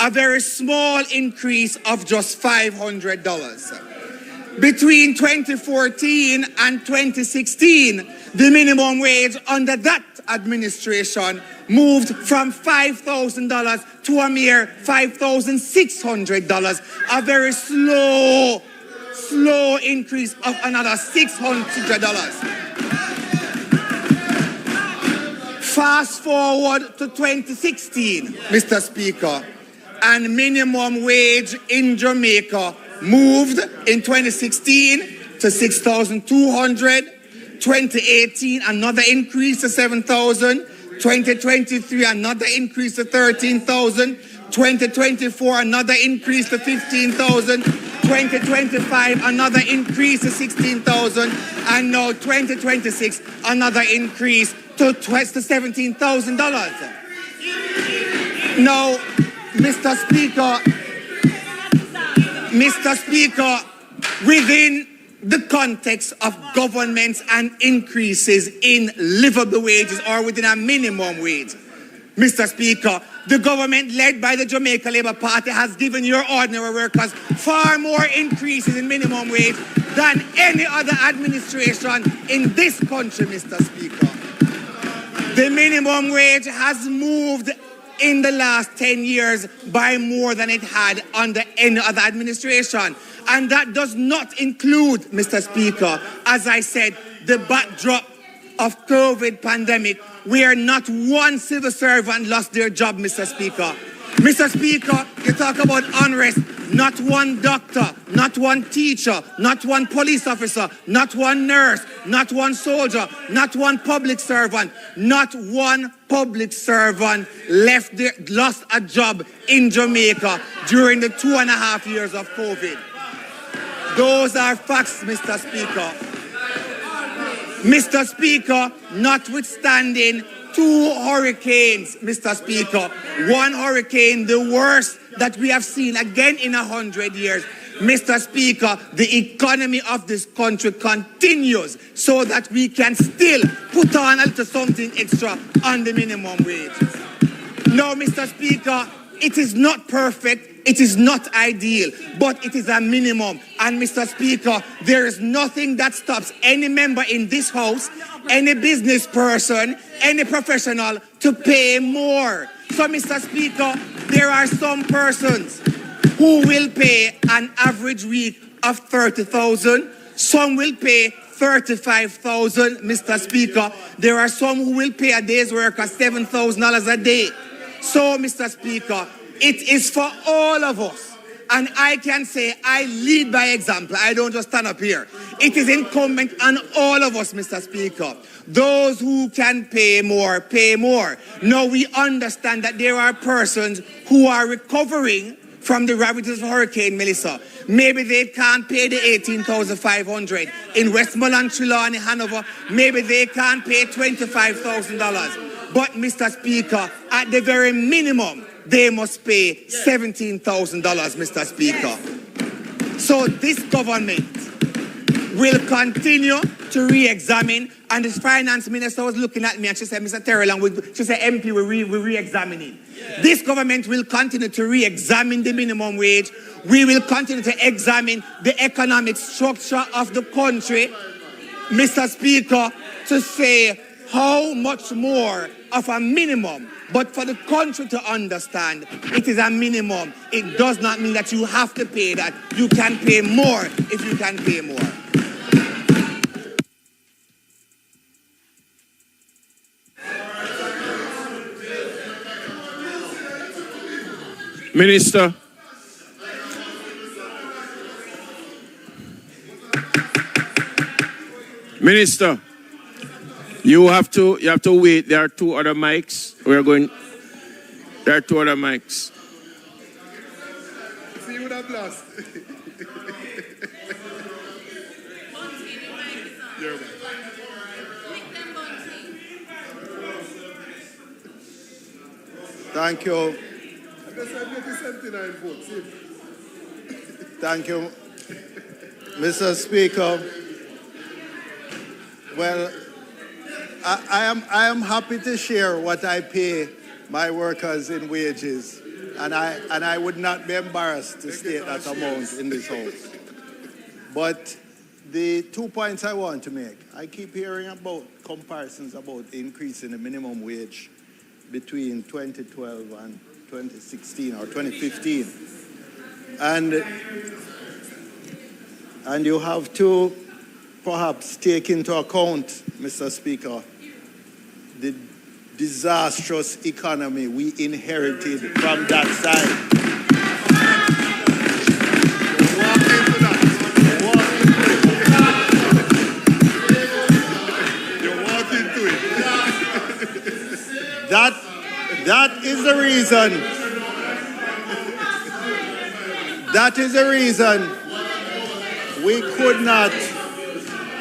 A very small increase of just $500. Between 2014 and 2016, the minimum wage under that administration moved from $5,000 to a mere $5,600. A very slow increase of another $600. Fast forward to 2016, Mr. Speaker, and minimum wage in Jamaica moved in 2016 to $6,200. 2018, another increase to $7,000. 2023, another increase to $13,000. 2024, another increase to $15,000. 2025, another increase to $16,000. And now 2026, another increase to $17,000. Now, Mr. Speaker, within the context of governments and increases in livable wages or within a minimum wage, Mr. Speaker, the government led by the Jamaica Labour Party has given your ordinary workers far more increases in minimum wage than any other administration in this country, Mr. Speaker. The minimum wage has moved in the last 10 years by more than it had under any other administration. And that does not include, Mr. Speaker, as I said, the backdrop of COVID pandemic, where not one civil servant lost their job, Mr. Speaker. Mr. Speaker, you talk about unrest. Not one doctor, not one teacher, not one police officer, not one nurse, not one soldier, not one public servant, not one public servant lost a job in Jamaica during the 2.5 years of COVID. Those are facts, Mr. Speaker. Mr. Speaker, notwithstanding 2 hurricanes, Mr. Speaker, one hurricane, the worst that we have seen again in 100 years. Mr. Speaker, the economy of this country continues so that we can still put on a little something extra on the minimum wage. No, Mr. Speaker, it is not perfect, it is not ideal, but it is a minimum. And Mr. Speaker, there is nothing that stops any member in this House, any business person, any professional to pay more. So, Mr. Speaker, there are some persons who will pay an average week of 30,000. Some will pay 35,000, Mr. Speaker. There are some who will pay a day's work of $7,000 a day. So, Mr. Speaker, it is for all of us. And I can say I lead by example. I don't just stand up here. It is incumbent on all of us, Mr. Speaker. Those who can pay more, pay more. Now we understand that there are persons who are recovering from the ravages of Hurricane Melissa. Maybe they can't pay the $18,500 in Westmoreland, Trelawney, Hanover. Maybe they can't pay $25,000. But, Mr. Speaker, at the very minimum, they must pay $17,000, Mr. Speaker. So this government will continue to re-examine, and the finance minister was looking at me and she said, Mr. Terrell, and she said, MP, we're re-examining. Yeah. This government will continue to re-examine the minimum wage. We will continue to examine the economic structure of the country, Mr. Speaker, to say how much more of a minimum. But for the country to understand, it is a minimum. It does not mean that you have to pay that. You can pay more if you can pay more. Minister. Minister, you have to wait. There are 2 other mics. There are 2 other mics. See you that last. Thank you. Thank you, Mr. Speaker. Well, I am happy to share what I pay my workers in wages, and I would not be embarrassed to state that amount in this House. But the 2 points I want to make, I keep hearing about comparisons about increasing the minimum wage between 2012 and 2016 or 2015. And you have to perhaps take into account, Mr. Speaker, the disastrous economy we inherited from that side. That is the reason. That is the reason we could not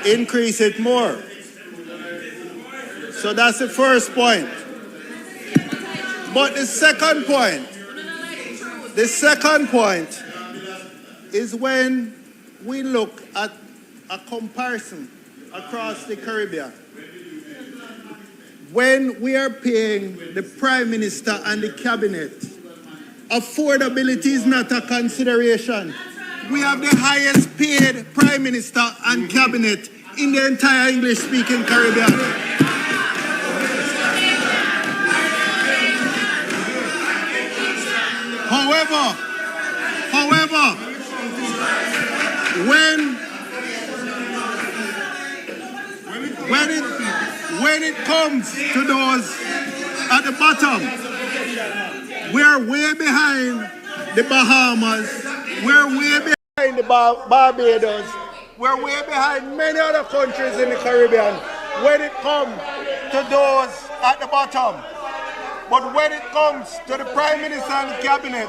increase it more. So that's the first point. But the second point is when we look at a comparison across the Caribbean. When we are paying the Prime Minister and the Cabinet, affordability is not a consideration. We have the highest paid Prime Minister and Cabinet in the entire English-speaking Caribbean. when it comes to those at the bottom, we're way behind the Bahamas, we're way behind the Barbados, we're way behind many other countries in the Caribbean when it comes to those at the bottom. But when it comes to the Prime Minister and the Cabinet,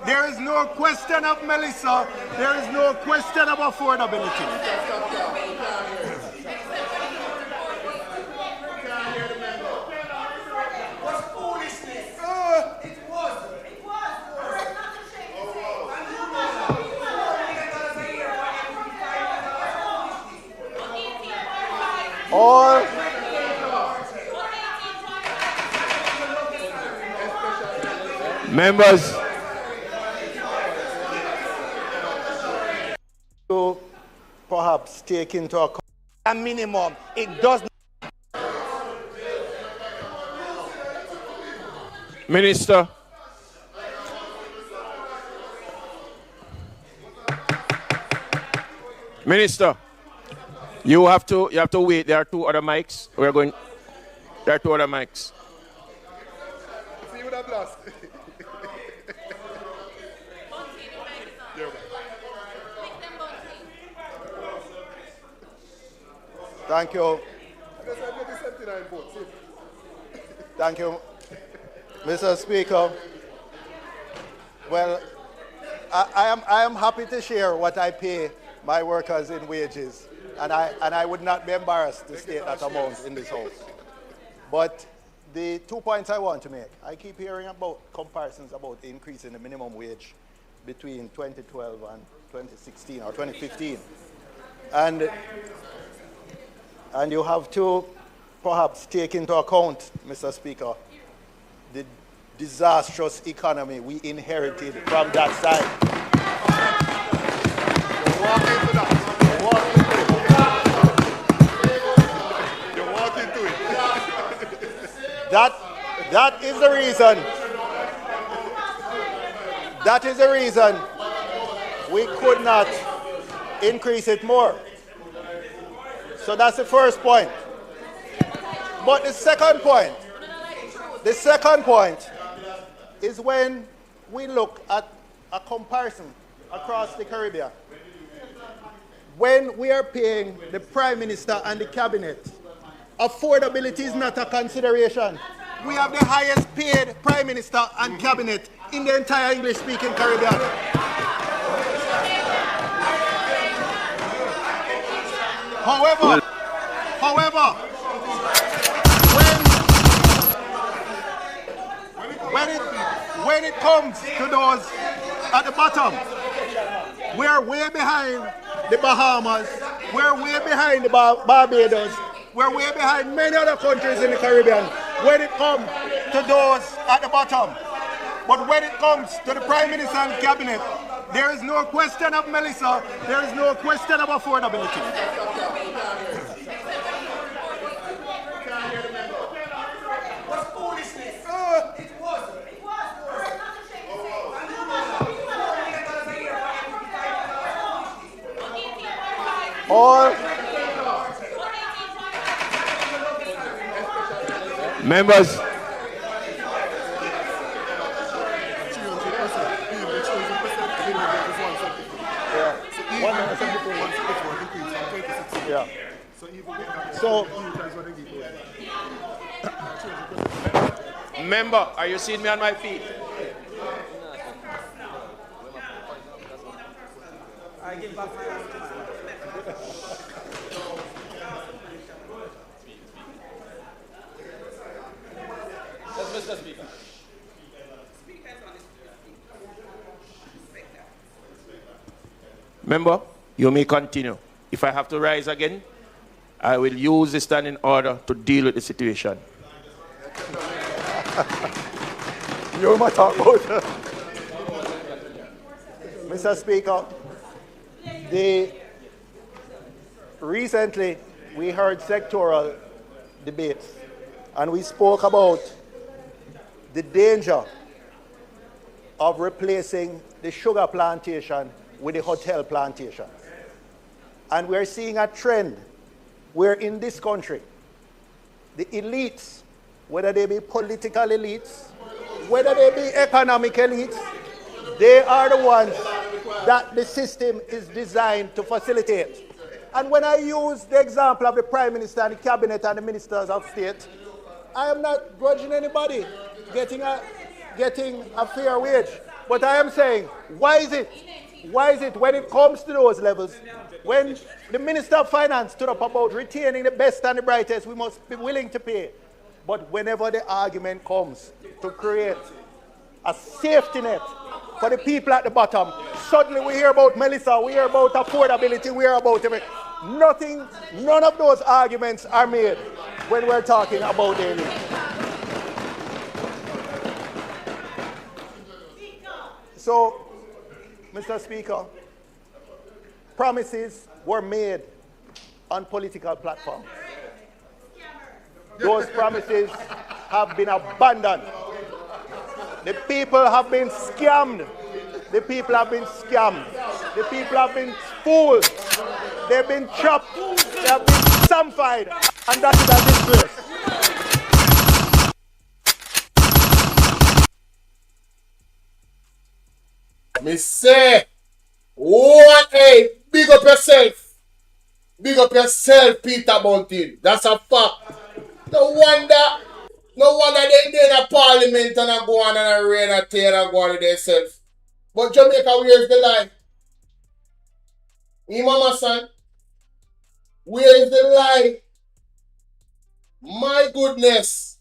there is no question of Melissa, there is no question of affordability. All members to perhaps take into account a minimum. It does not. Minister. Minister, you have to wait. There are two other mics. There are two other mics. See what I've lost. Thank you. Thank you, Mr. Speaker. Well, I am happy to share what I pay my workers in wages, and I would not be embarrassed to state that amount in this House. But the 2 points I want to make, I keep hearing about comparisons about increasing the minimum wage between 2012 and 2016 or 2015. And you have to perhaps take into account, Mr. Speaker, the disastrous economy we inherited from that side. You walk into it. That is the reason. That is the reason we could not increase it more. So that's the first point. But the second point is when we look at a comparison across the Caribbean. When we are paying the Prime Minister and the Cabinet, affordability is not a consideration. We have the highest paid Prime Minister and Cabinet in the entire English-speaking Caribbean. However, when it comes to those at the bottom, we are way behind the Bahamas, we're way behind the Barbados, we're way behind many other countries in the Caribbean when it comes to those at the bottom. But when it comes to the Prime Minister and Cabinet, there is no question of Melissa, there is no question of affordability. All members. Yeah. So, Member, are you seeing me on my feet? I give back my own. Mr. Speaker. Member, you may continue. If I have to rise again, I will use the standing order to deal with the situation. You might talk about Mr. Speaker, recently we heard sectoral debates and we spoke about the danger of replacing the sugar plantation with the hotel plantation. And we're seeing a trend where in this country, the elites, whether they be political elites, whether they be economic elites, they are the ones that the system is designed to facilitate. And when I use the example of the Prime Minister and the Cabinet and the Ministers of State, I am not grudging anybody getting a fair wage. But I am saying, why is it when it comes to those levels, when the Minister of Finance stood up about retaining the best and the brightest, we must be willing to pay. But whenever the argument comes to create a safety net for the people at the bottom, suddenly we hear about Melissa, we hear about affordability, we hear about everything. None of those arguments are made when we're talking about the elite. So, Mr. Speaker, promises were made on political platforms. Those promises have been abandoned. The people have been scammed. The people have been scammed. The people have been fooled. They've been chopped. They have been samfied. And that is a disgrace. Me say, what a big up yourself. Big up yourself, Peter Bunting. That's a fact. No wonder they in the Parliament and I go on and I rain and tear and go on with themselves. But Jamaica, where's the lie? Me mama son, where is the lie? My goodness.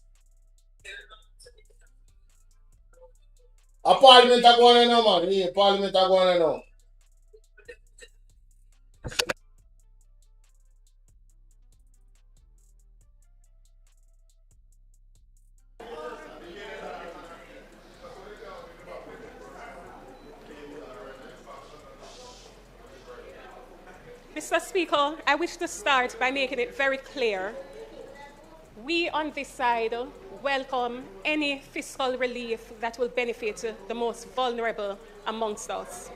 A Parliament are going on now, man. Yeah, Parliament are going on now. Mr. Speaker, I wish to start by making it very clear. We on this side welcome any fiscal relief that will benefit the most vulnerable amongst us.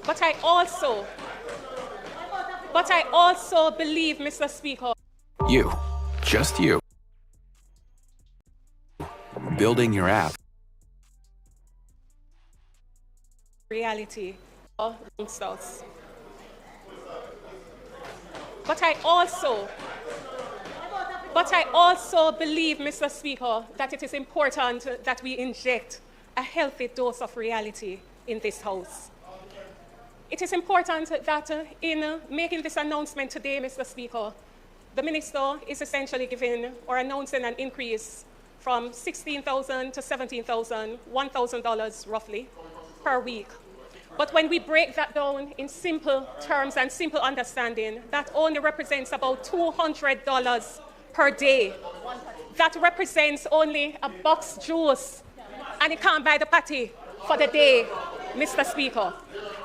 But I also believe, Mr. Speaker, You, just you, building your app. reality amongst us. But I also believe, Mr. Speaker, that it is important that we inject a healthy dose of reality in this House. It is important that in making this announcement today, Mr. Speaker, the Minister is essentially giving or announcing an increase from $16,000 to $17,000, $1,000 roughly per week. But when we break that down in simple terms and simple understanding, that only represents about $200 per day. That represents only a box juice, and it can't buy the patty for the day, Mr. Speaker.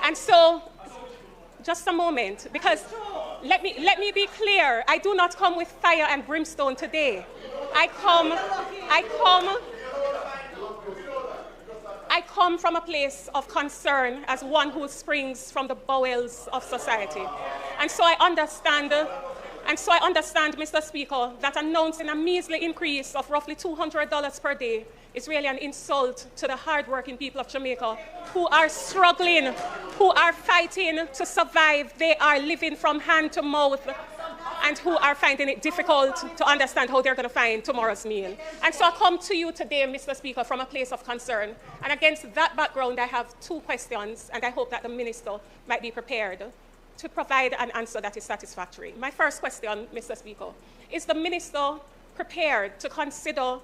And so, just a moment, because let me be clear, I do not come with fire and brimstone today. I come from a place of concern as one who springs from the bowels of society. And so I understand, Mr. Speaker, that announcing a measly increase of roughly $200 per day is really an insult to the hardworking people of Jamaica who are struggling, who are fighting to survive. They are living from hand to mouth, and who are finding it difficult to understand how they're going to find tomorrow's meal. And so I come to you today, Mr. Speaker, from a place of concern. And against that background, I have two questions, and I hope that the Minister might be prepared to provide an answer that is satisfactory. My first question, Mr. Speaker, is the Minister prepared to consider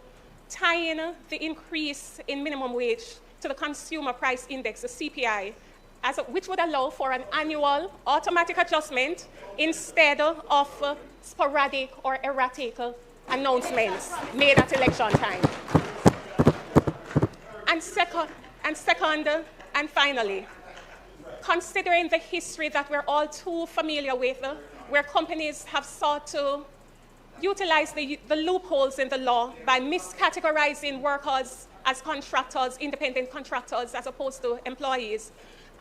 tying the increase in minimum wage to the Consumer Price Index, the CPI, which would allow for an annual automatic adjustment instead of sporadic or erratic announcements made at election time? And second, and finally, considering the history that we're all too familiar with, where companies have sought to utilize the loopholes in the law by miscategorizing workers as contractors, independent contractors, as opposed to employees,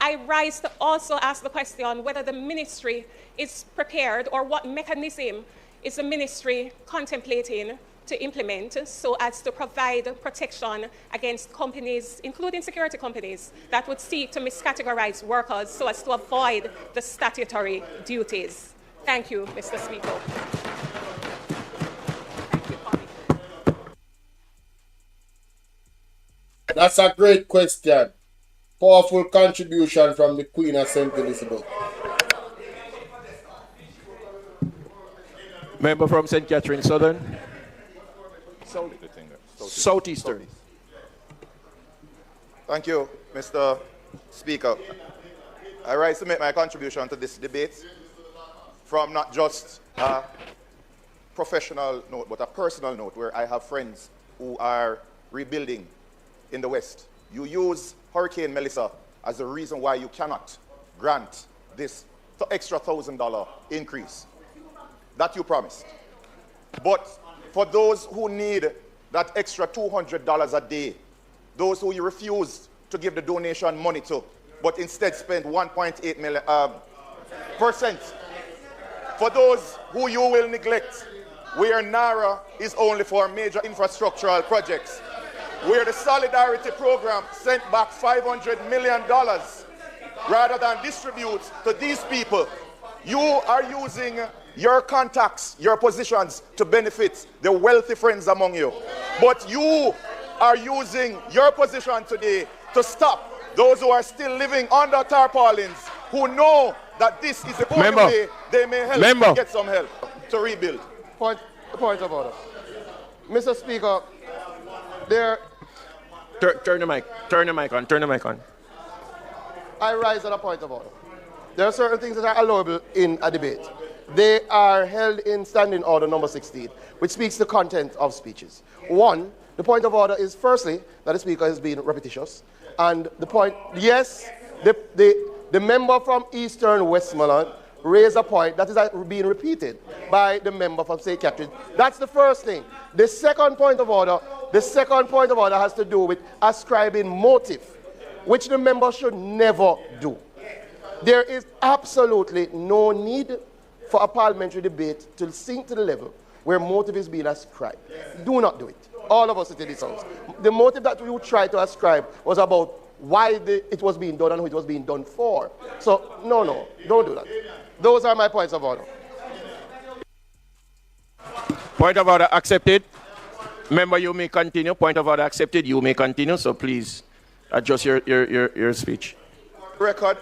I rise to also ask the question whether the ministry is prepared or what mechanism is the ministry contemplating to implement so as to provide protection against companies, including security companies, that would seek to miscategorize workers so as to avoid the statutory duties. Thank you, Mr. Speaker. That's a great question. Powerful contribution from the Queen of St. Elizabeth. Member from St. Catherine Southern. Southeastern. Thank you, Mr. Speaker. I rise to make my contribution to this debate from not just a professional note, but a personal note, where I have friends who are rebuilding in the West. You use Hurricane Melissa as the reason why you cannot grant this extra $1,000 increase that you promised. But for those who need that extra $200 a day, those who you refuse to give the donation money to, but instead spend 1.8 million percent, for those who you will neglect, where NARA is only for major infrastructural projects, where the Solidarity Program sent back $500 million rather than distribute to these people. You are using your contacts, your positions to benefit the wealthy friends among you. But you are using your position today to stop those who are still living under tarpaulins, who know that this is the only way they may help get some help to rebuild. Point of order. Mr. Speaker, Turn the mic on. I rise at a point of order. There are certain things that are allowable in a debate. They are held in standing order number 16, which speaks the content of speeches. One, the point of order is firstly that the speaker has been repetitious. And the point, yes, the member from Eastern Westmoreland raised a point that is being repeated by the member from St. Catherine. That's the first thing. The second point of order has to do with ascribing motive, which the member should never do. There is absolutely no need for a parliamentary debate to sink to the level where motive is being ascribed. Do not do it. All of us in this house. The motive that you tried to ascribe was about why it was being done and who it was being done for. So, no, don't do that. Those are my points of order. Point of order accepted. Member, you may continue. Point of order accepted. You may continue. So please adjust your speech. Record,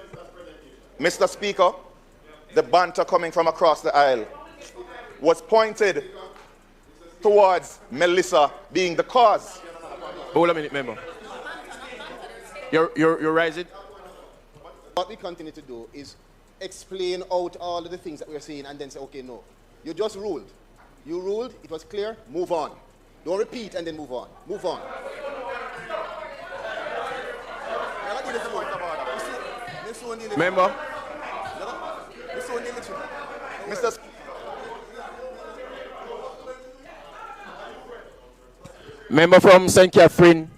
Mr. Speaker, the banter coming from across the aisle was pointed towards Melissa being the cause. Hold a minute, member. You're rising. What we continue to do is explain out all of the things that we're saying and then say, okay, no. You just ruled. You ruled, it was clear, move on. Don't repeat and then move on. Move on. Member. Mr. Member from St. Catherine.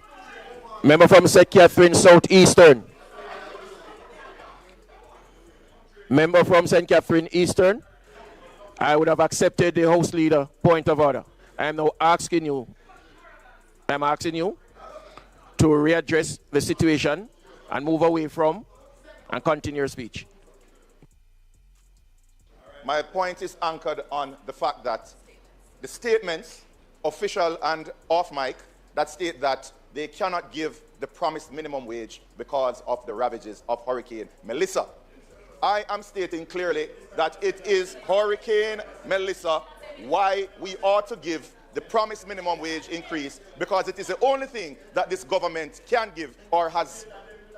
Member from St. Catherine Southeastern. Member from St. Catherine Eastern. I would have accepted the House Leader point of order. I am now asking you to readdress the situation and move away from and continue your speech. My point is anchored on the fact that the statements, official and off mic, that state that they cannot give the promised minimum wage because of the ravages of Hurricane Melissa. I am stating clearly that it is Hurricane Melissa why we ought to give the promised minimum wage increase, because it is the only thing that this government can give or has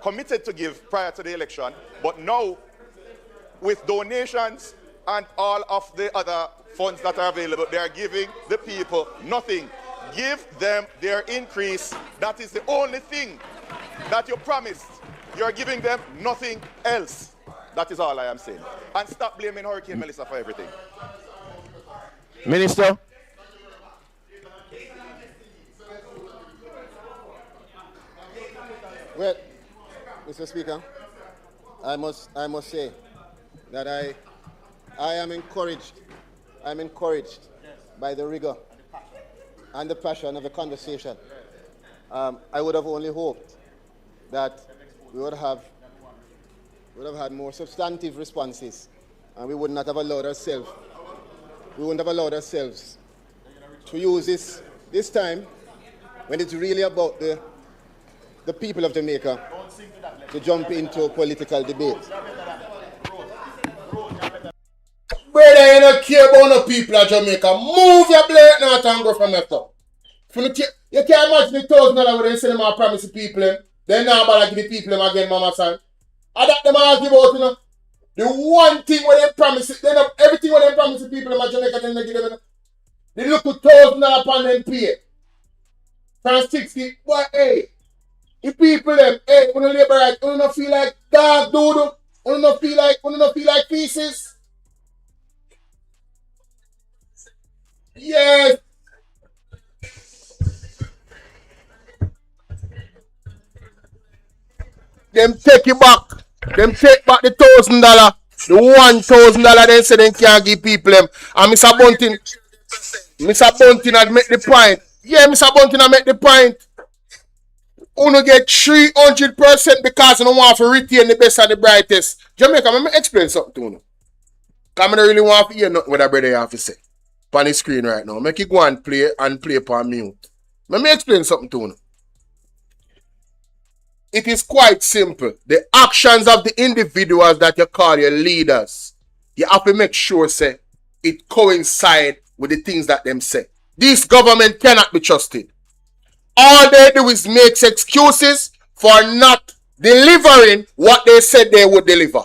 committed to give prior to the election. But now, with donations and all of the other funds that are available, they are giving the people nothing. Give them their increase. That is the only thing that you promised. You're giving them nothing else. That is all I am saying. And stop blaming Hurricane Melissa for everything. Minister. Well, Mr. Speaker, I must say that I am encouraged. I'm encouraged by the rigor and the passion of the conversation. I would have only hoped that we would have had more substantive responses, and we would not have allowed ourselves. We wouldn't have allowed ourselves to use this time when it's really about the people of Jamaica to jump into political debate. Brother, you don't care about no people of Jamaica. Move your blade now and go from your top. You can't imagine the $1,000 when they send them a promise to people. Then now bother give the people them again, mama son. And that them argue about, you know. The one thing when they promise it, then everything when they promise the people in Jamaica, then they give them. They look to $1,000 upon them pay. From 60, boy, hey. The people them, hey, when you labor right, you don't feel like dog doodle, you don't feel like pieces. Yes. Them take it back. Them take back the $1,000. The $1,000 they say they can't give people them. And Mr. Bunting had make the point. Yeah, Mr. Bunting had make the point. Uno get 300% because you don't want to retain the best and the brightest. Jamaica, let me explain something to you. Because I don't really want to hear nothing what that brother have to say. On the screen right now. Make it go and play upon mute. Let me explain something to you. It is quite simple. The actions of the individuals that you call your leaders, you have to make sure say it coincides with the things that them say. This government cannot be trusted. All they do is make excuses for not delivering what they said they would deliver.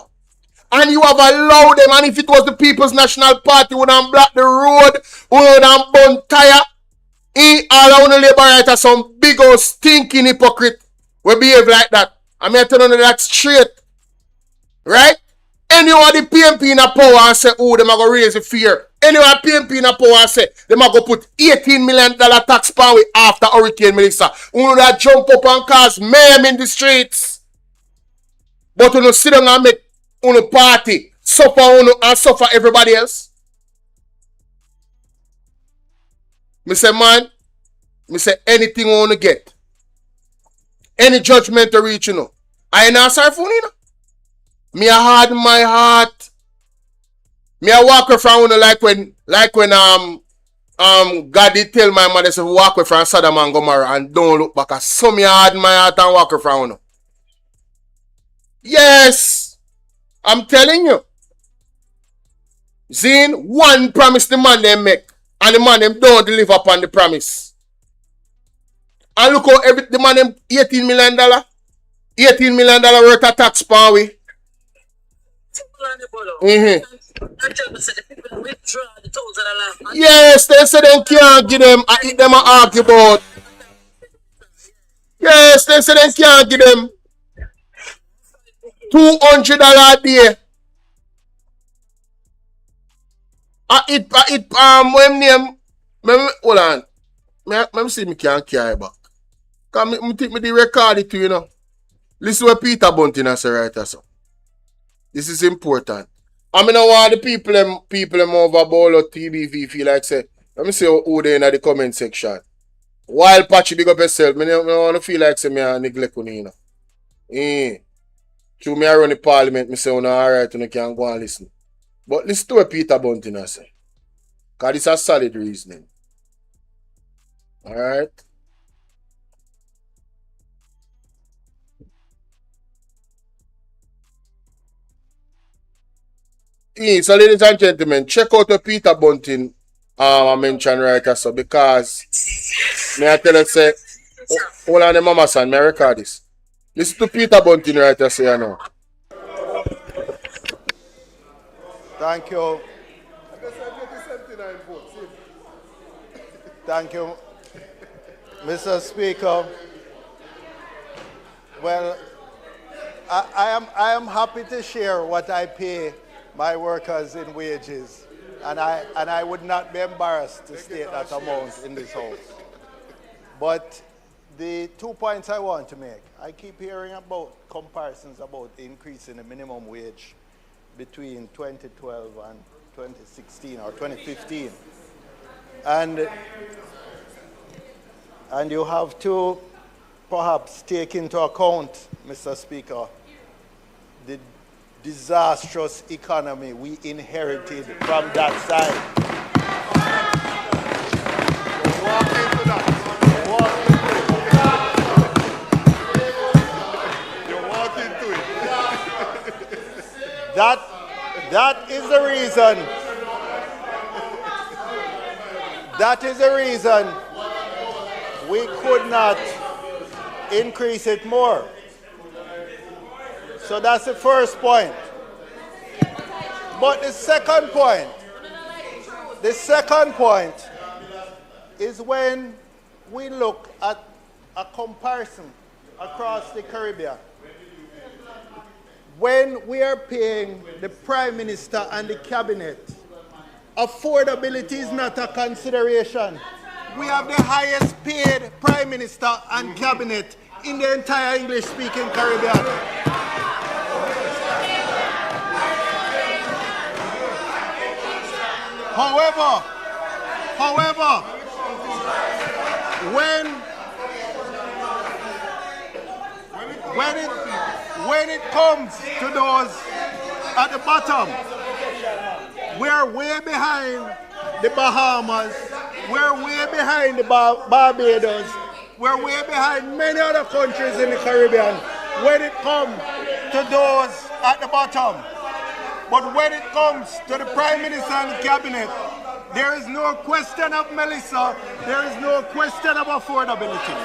And you have allowed them, and if it was the People's National Party, would have blocked the road, would have burn tire. All I want to labor right are some big old stinking hypocrite will behave like that. I mean, I tell you that straight. Right? Anyone the PMP in a power and say, oh, them are going to raise the fear. Anyone PMP in a power and say, them are going to put $18 million tax power after Hurricane Melissa. Who that jump up and cause mayhem in the streets. But you sit down and make uno party, suffer uno and suffer everybody else. Me say, man, me say anything you want to get. Any judgment to reach, you know. I ain't not sorry for you, know. Me a hard my heart. Me a walk away from uno like when God did tell my mother to walk away from Sodom and Gomorrah and don't look back. So me a hard my heart and walk away from uno. Yes. I'm telling you. Zine, one promise the man them make. And the man them don't deliver upon the promise. And look how the man them $18 million. $18 million worth of tax per week. Yes, they say they can't give them. I eat them and argue about. Yes, they say they can't give them $200 a day. When name, hold on. Me see me can't carry back. Cause me think me the record it to you know. Listen what Peter Bunting has say right so. This is important. I mean, I want the people them over Bolo Tbv feel like say, let me see who they in the comment section. While Patchy big up yourself, me want to feel like say me a neglect you know. Through me I run the parliament, me say you know alright, you can go and listen. But listen to what Peter Bunting has say. Because this is a solid reasoning. Alright. So ladies and gentlemen, check out the Peter Bunting I mentioned right so because may I tell you say hold on the mama son, may I record this. Listen to Peter Bunting right so you know. Thank you. Thank you, Mr. Speaker. Well, I am happy to share what I pay my workers in wages, and I would not be embarrassed to state that amount in this house. But The 2 points I want to make. I keep hearing about comparisons about increasing the minimum wage between 2012 and 2016 or 2015. And you have to perhaps take into account, Mr. Speaker, the disastrous economy we inherited from that side. Walk into that. That is the reason. That is the reason we could not increase it more. So that's the first point. But the second point is when we look at a comparison across the Caribbean. When we are paying the Prime Minister and the Cabinet, affordability is not a consideration. We have the highest paid Prime Minister and Cabinet in the entire English-speaking Caribbean. However, when it comes to those at the bottom, we're way behind the Bahamas, we're way behind the Barbados, we're way behind many other countries in the Caribbean when it comes to those at the bottom. But when it comes to the Prime Minister and the Cabinet, there is no question of Melissa, there is no question of affordability.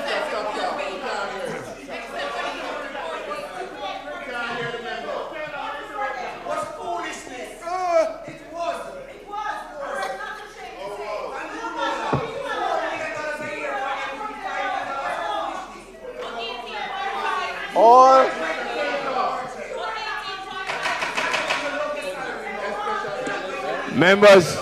All members,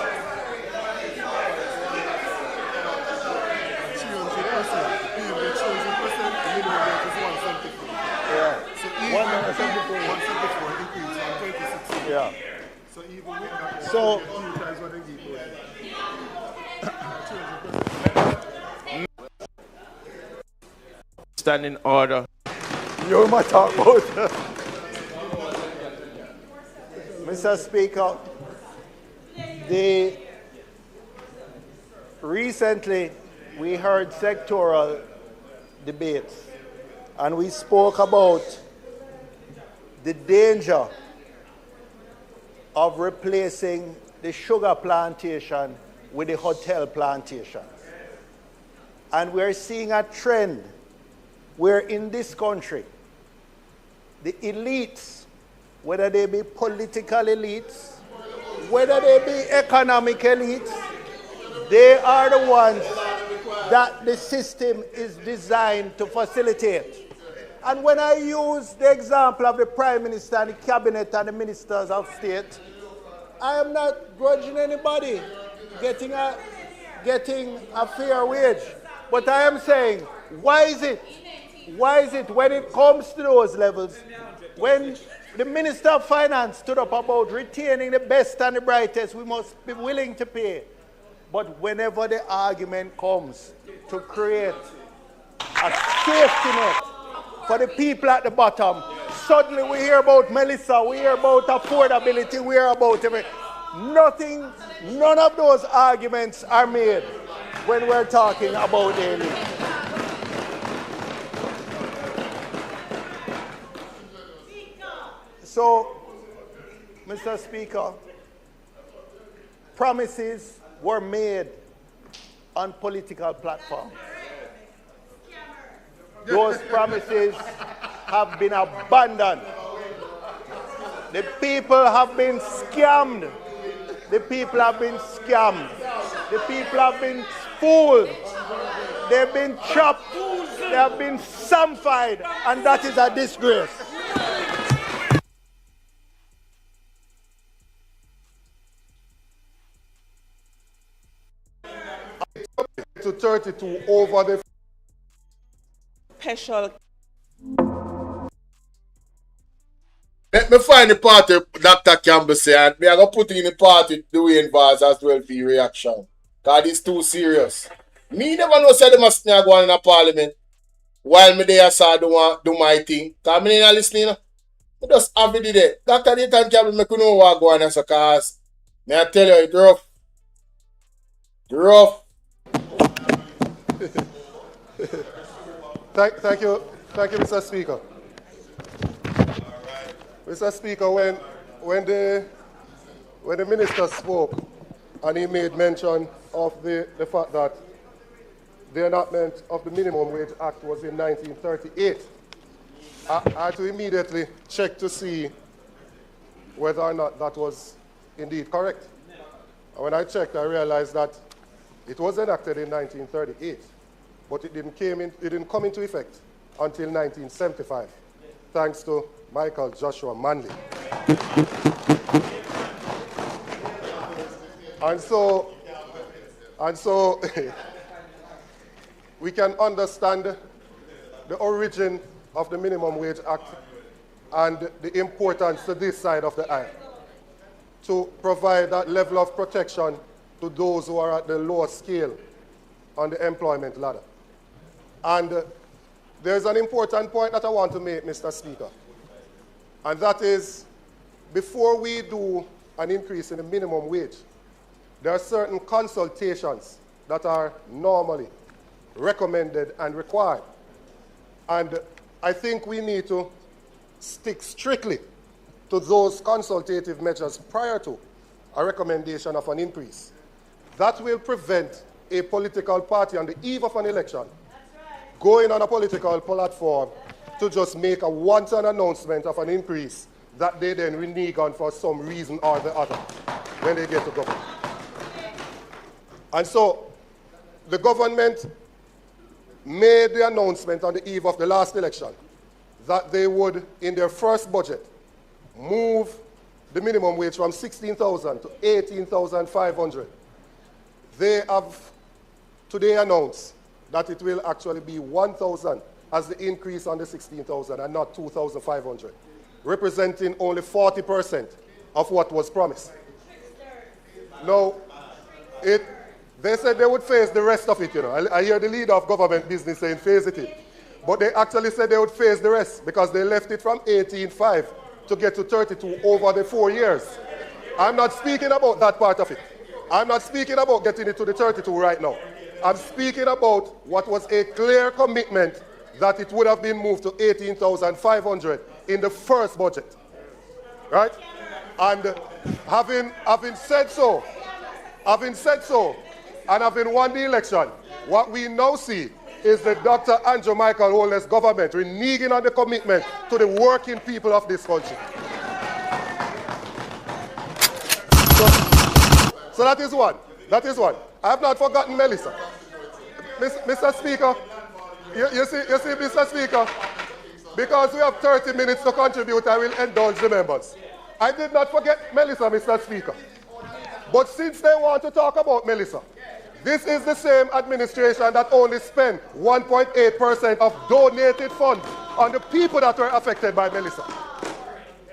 yeah. So standing order. You might talk about Mr. Speaker, recently we heard sectoral debates and we spoke about the danger of replacing the sugar plantation with the hotel plantation. And we're seeing a trend where in this country, the elites, whether they be political elites, whether they be economic elites, they are the ones that the system is designed to facilitate. And when I use the example of the Prime Minister and the Cabinet and the Ministers of State, I am not grudging anybody getting a fair wage. But I am saying, why is it when it comes to those levels, when the Minister of Finance stood up about retaining the best and the brightest, we must be willing to pay. But whenever the argument comes to create a safety net for the people at the bottom, suddenly we hear about Melissa, we hear about affordability, we hear about everything. None of those arguments are made when we're talking about the elite. So, Mr. Speaker, promises were made on political platforms. Those promises have been abandoned. The people have been scammed. The people have been scammed. The people have been fooled. They've been chopped. They have been samfied, and that is a disgrace. To 32 over the special. Let me find the party Dr. Campbell say, and we are going to put in the party the way involves as well for your reaction. Because it's too serious. Me never know say they must not go on in a parliament while me there saw do my thing. Because me not listening. I just have it there. Dr. Nathan Campbell make you know what go on as a cause. May I tell you, it's rough. It's rough. Thank you, Mr. Speaker. Mr. Speaker, when the minister spoke and he made mention of the fact that the enactment of the Minimum Wage Act was in 1938, I had to immediately check to see whether or not that was indeed correct. And when I checked, I realized that it was enacted in 1938, but it didn't come into effect until 1975, thanks to Michael Joshua Manley. And so we can understand the origin of the Minimum Wage Act and the importance to this side of the aisle to provide that level of protection to those who are at the lower scale on the employment ladder. And there's an important point that I want to make, Mr. Speaker, and that is, before we do an increase in the minimum wage, there are certain consultations that are normally recommended and required. And I think we need to stick strictly to those consultative measures prior to a recommendation of an increase. That will prevent a political party on the eve of an election going on a political platform to just make a wanton announcement of an increase that they then renege on for some reason or the other when they get to government. And so the government made the announcement on the eve of the last election that they would, in their first budget, move the minimum wage from 16,000 to 18,500. They have today announced that it will actually be 1,000 as the increase on the 16,000 and not 2,500, representing only 40% of what was promised. Now, they said they would phase the rest of it, you know. I hear the leader of government business saying phase it in. But they actually said they would phase the rest because they left it from 18.5 to get to 32 over the 4 years. I'm not speaking about that part of it. I'm not speaking about getting it to the 32 right now. I'm speaking about what was a clear commitment that it would have been moved to 18,500 in the first budget. Right? And having said so, and having won the election, what we now see is the Dr. Andrew Michael Holness government reneging on the commitment to the working people of this country. So that is one. That is one. I have not forgotten Melissa. Mr. Speaker, you see, Mr. Speaker, because we have 30 minutes to contribute, I will indulge the members. I did not forget Melissa, Mr. Speaker. But since they want to talk about Melissa, this is the same administration that only spent 1.8% of donated funds on the people that were affected by Melissa.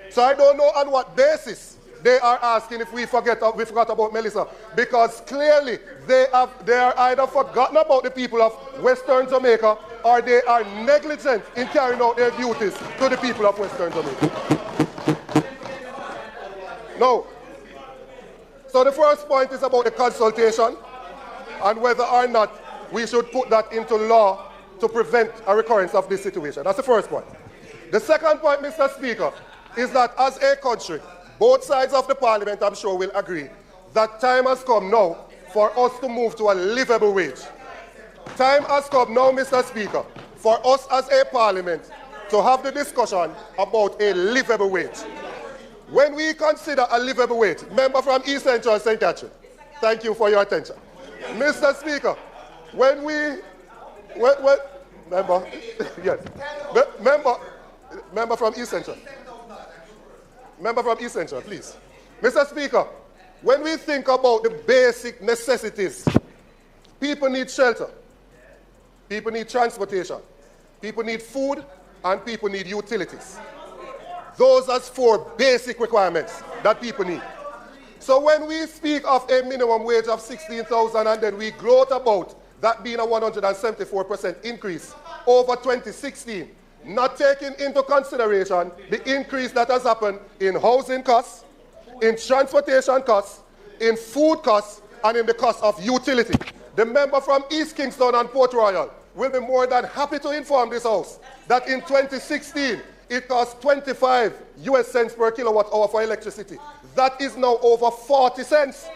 So I don't know on what basis they are asking if we forgot about Melissa, because clearly they are either forgotten about the people of Western Jamaica or they are negligent in carrying out their duties to the people of Western Jamaica. No. So the first point is about the consultation and whether or not we should put that into law to prevent a recurrence of this situation. That's the first point. The second point, Mr. Speaker, is that as a country, both sides of the parliament, I'm sure, will agree that time has come now for us to move to a livable wage. Time has come now, Mr. Speaker, for us as a parliament to have the discussion about a livable wage. When we consider a livable wage, member from East Central St. Catherine, thank you for your attention. Mr. Speaker, member, yes, member from East Central. Member from East Central, please. Mr. Speaker, when we think about the basic necessities, people need shelter, people need transportation, people need food, and people need utilities. Those are 4 basic requirements that people need. So when we speak of a minimum wage of 16,000 and then we gloat about that being a 174% increase over 2016, not taking into consideration the increase that has happened in housing costs, in transportation costs, in food costs, and in the cost of utility. The member from East Kingston and Port Royal will be more than happy to inform this House that in 2016, it cost 25 US cents per kilowatt hour for electricity. That is now over 40 cents.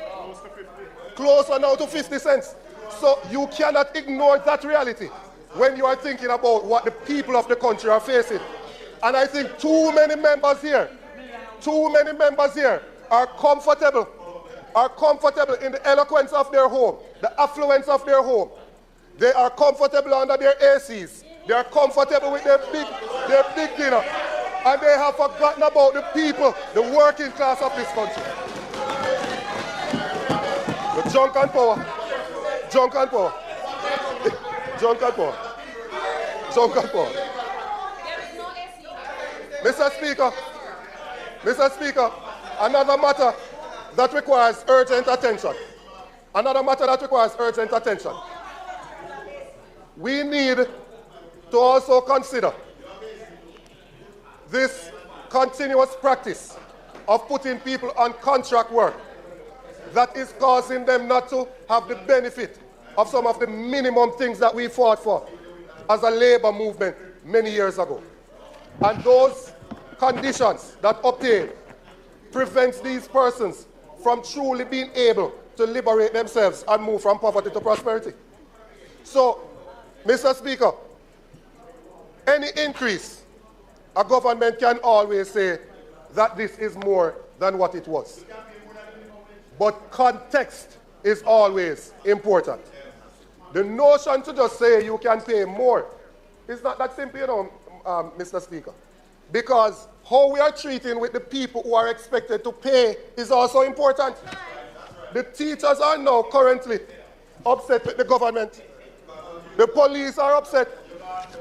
Closer now to 50 cents. So you cannot ignore that reality when you are thinking about what the people of the country are facing. And I think too many members here are comfortable in the eloquence of their home, the affluence of their home. They are comfortable under their ACs. They are comfortable with their big dinner. And they have forgotten about the people, the working class of this country. The junk and power. Junk and power. Junk and power. Junk and power. Mr. Speaker, another matter that requires urgent attention. We need to also consider this continuous practice of putting people on contract work that is causing them not to have the benefit of some of the minimum things that we fought for as a labor movement many years ago. And those conditions that obtain prevents these persons from truly being able to liberate themselves and move from poverty to prosperity. So, Mr. Speaker, any increase, a government can always say that this is more than what it was. But context is always important. The notion to just say you can pay more is not that simple, Mr. Speaker. Because how we are treating with the people who are expected to pay is also important. The teachers are now currently upset with the government. The police are upset.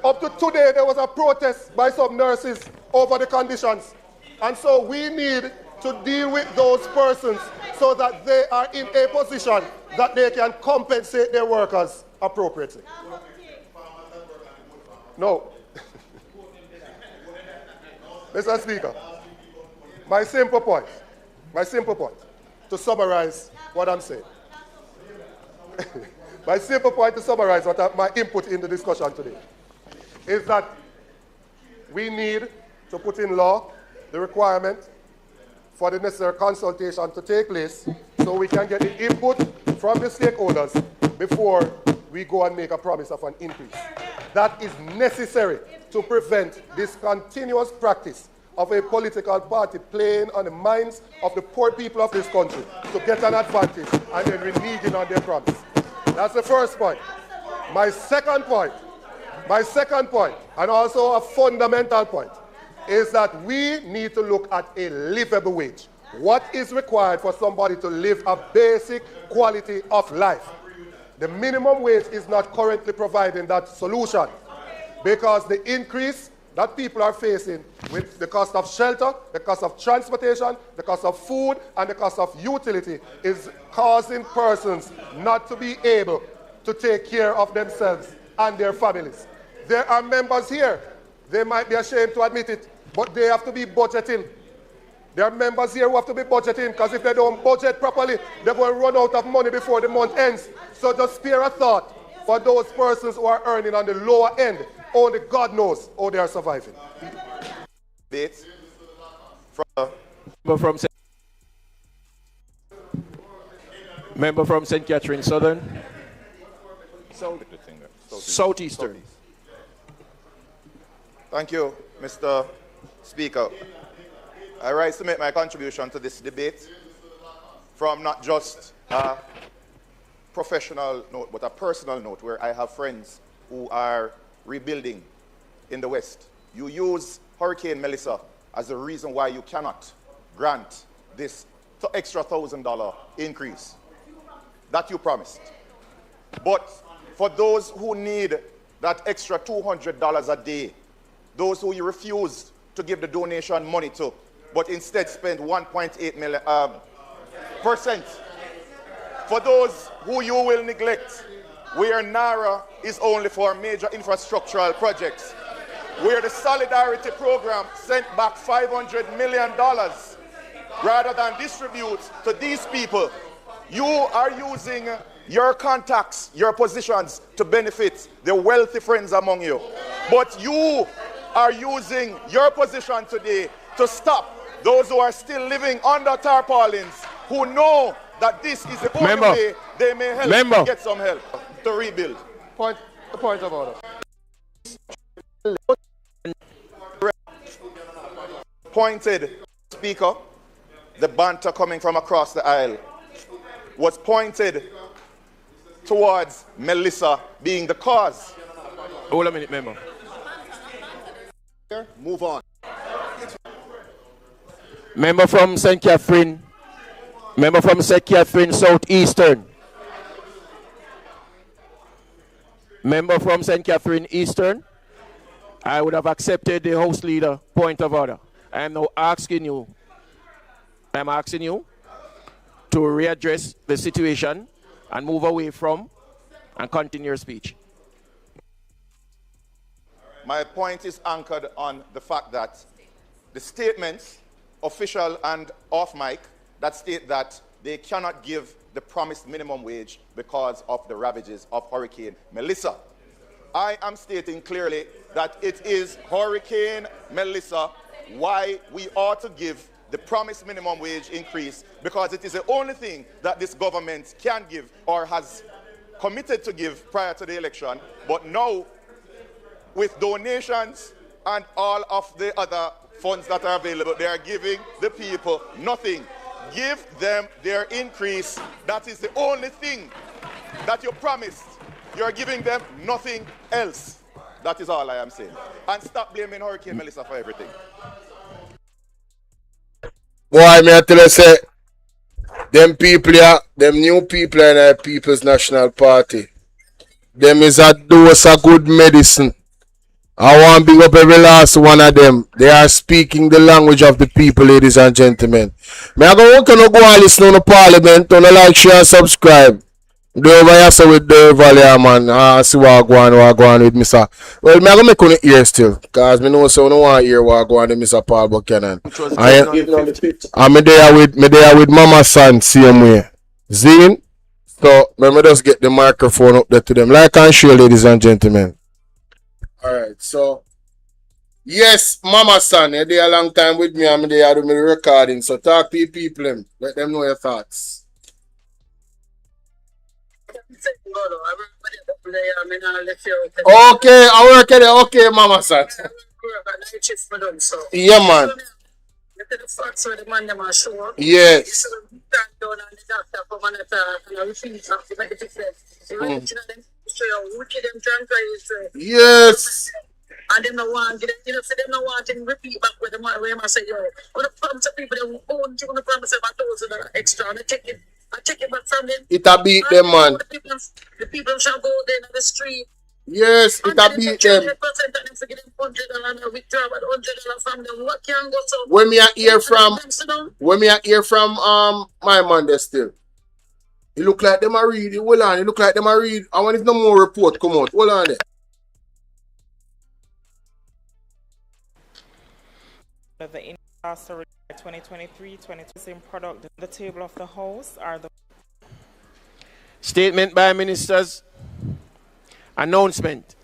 Up to today, there was a protest by some nurses over the conditions. And so we need to deal with those persons so that they are in a position that they can compensate their workers appropriately. No. Mr. Speaker, my simple point, to summarize what I'm saying. My simple point to summarize my input in the discussion today is that we need to put in law the requirement for the necessary consultation to take place so we can get the input from the stakeholders before we go and make a promise of an increase. That is necessary to prevent this continuous practice of a political party playing on the minds of the poor people of this country to get an advantage and then reneging on their promise. That's the first point. My second point, and also a fundamental point, is that we need to look at a livable wage. What is required for somebody to live a basic quality of life? The minimum wage is not currently providing that solution because the increase that people are facing with the cost of shelter, the cost of transportation, the cost of food, and the cost of utility is causing persons not to be able to take care of themselves and their families. There are members here, they might be ashamed to admit it, but they have to be budgeting. There are members here who have to be budgeting because if they don't budget properly, they're going to run out of money before the month ends. So just spare a thought for those persons who are earning on the lower end. Only God knows how they are surviving. Member from St. Catherine Southern. Southeastern. Thank you, Mr. Speaker. I rise to make my contribution to this debate from not just a professional note, but a personal note where I have friends who are rebuilding in the West. You use Hurricane Melissa as the reason why you cannot grant this extra $1,000 increase that you promised. But for those who need that extra $200 a day, those who you refused to give the donation money to, but instead spent 1.8% for those who you will neglect, where NARA is only for major infrastructural projects, where the Solidarity Program sent back $500 million rather than distribute to these people. You are using your contacts, your positions to benefit the wealthy friends among you. But you are using your position today to stop those who are still living under tarpaulins, who know that this is the only way they may help get some help to rebuild. Point of order. Pointed, Speaker, the banter coming from across the aisle was pointed towards Melissa being the cause. Hold a minute, member. Move on. Member from St. Catherine. Member from St. Catherine Southeastern. Member from St. Catherine Eastern. I would have accepted the House Leader point of order. I am now asking you, to readdress the situation and move away from and continue your speech. My point is anchored on the fact that the statements, official and off mic, that state that they cannot give the promised minimum wage because of the ravages of Hurricane Melissa. I am stating clearly that it is Hurricane Melissa why we ought to give the promised minimum wage increase, because it is the only thing that this government can give or has committed to give prior to the election. But now, with donations and all of the other funds that are available, they are giving the people nothing. Give them their increase. That is the only thing that you promised. You're giving them nothing else. That is all I am saying. And stop blaming Hurricane Melissa for everything. Boy, me I tell you, say, them people here, them new people in the People's National Party, them is a dose of good medicine. I want to big up every last one of them. They are speaking the language of the people, ladies and gentlemen. Me I go and listen on the Parliament, don't like, share, and subscribe. Do over here so with the Valley, man. See what go on with Mr. Well, me I go make on the ear still, cause me know so no want to hear what go on with Mr. Paul Buchanan. I'm there with Mama Son same way. Zine. So let me just get the microphone up there to them. Like and share, ladies and gentlemen. Alright, so yes, Mama Son, you're there a long time with me. I'm there doing the recording. So talk to the people, let them know your thoughts. Okay, I work at it. Okay, Mama Son. Yeah, man. Yes. Yes. And them no want, you know, so them no want to repeat back with the man where I say, yo, when I promise people that own, you want to promise them $1,000 extra, and I take it back from them. It a beat them, man. The people shall go there in the street. Yes, it a beat them. When me a hear from my man there still. It look like them a read. Hold on, it look like them a read. I want if no more report come out. Hold on there. The Industrial 2023-2020 product. The table of the House are the statement by ministers. Announcement.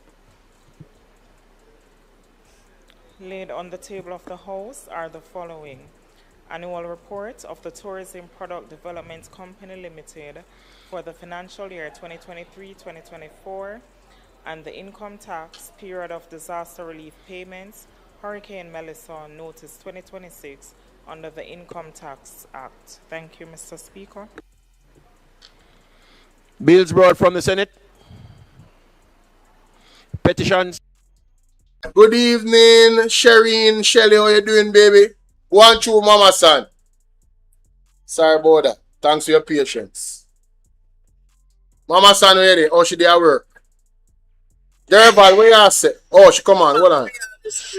Laid on the table of the House are the following: annual report of the Tourism Product Development Company Limited for the financial year 2023-2024, and the income tax period of disaster relief payments, Hurricane Melissa Notice 2026 under the Income Tax Act. Thank you, Mr. Speaker. Bills brought from the Senate. Petitions. Good evening, Shireen, Shelly, how you doing, baby? Go on through, Mama Son. Sorry about that. Thanks for your patience. Mama Son ready? How should they work? Derval, where you say? Oh, she come on, hold on. Yes.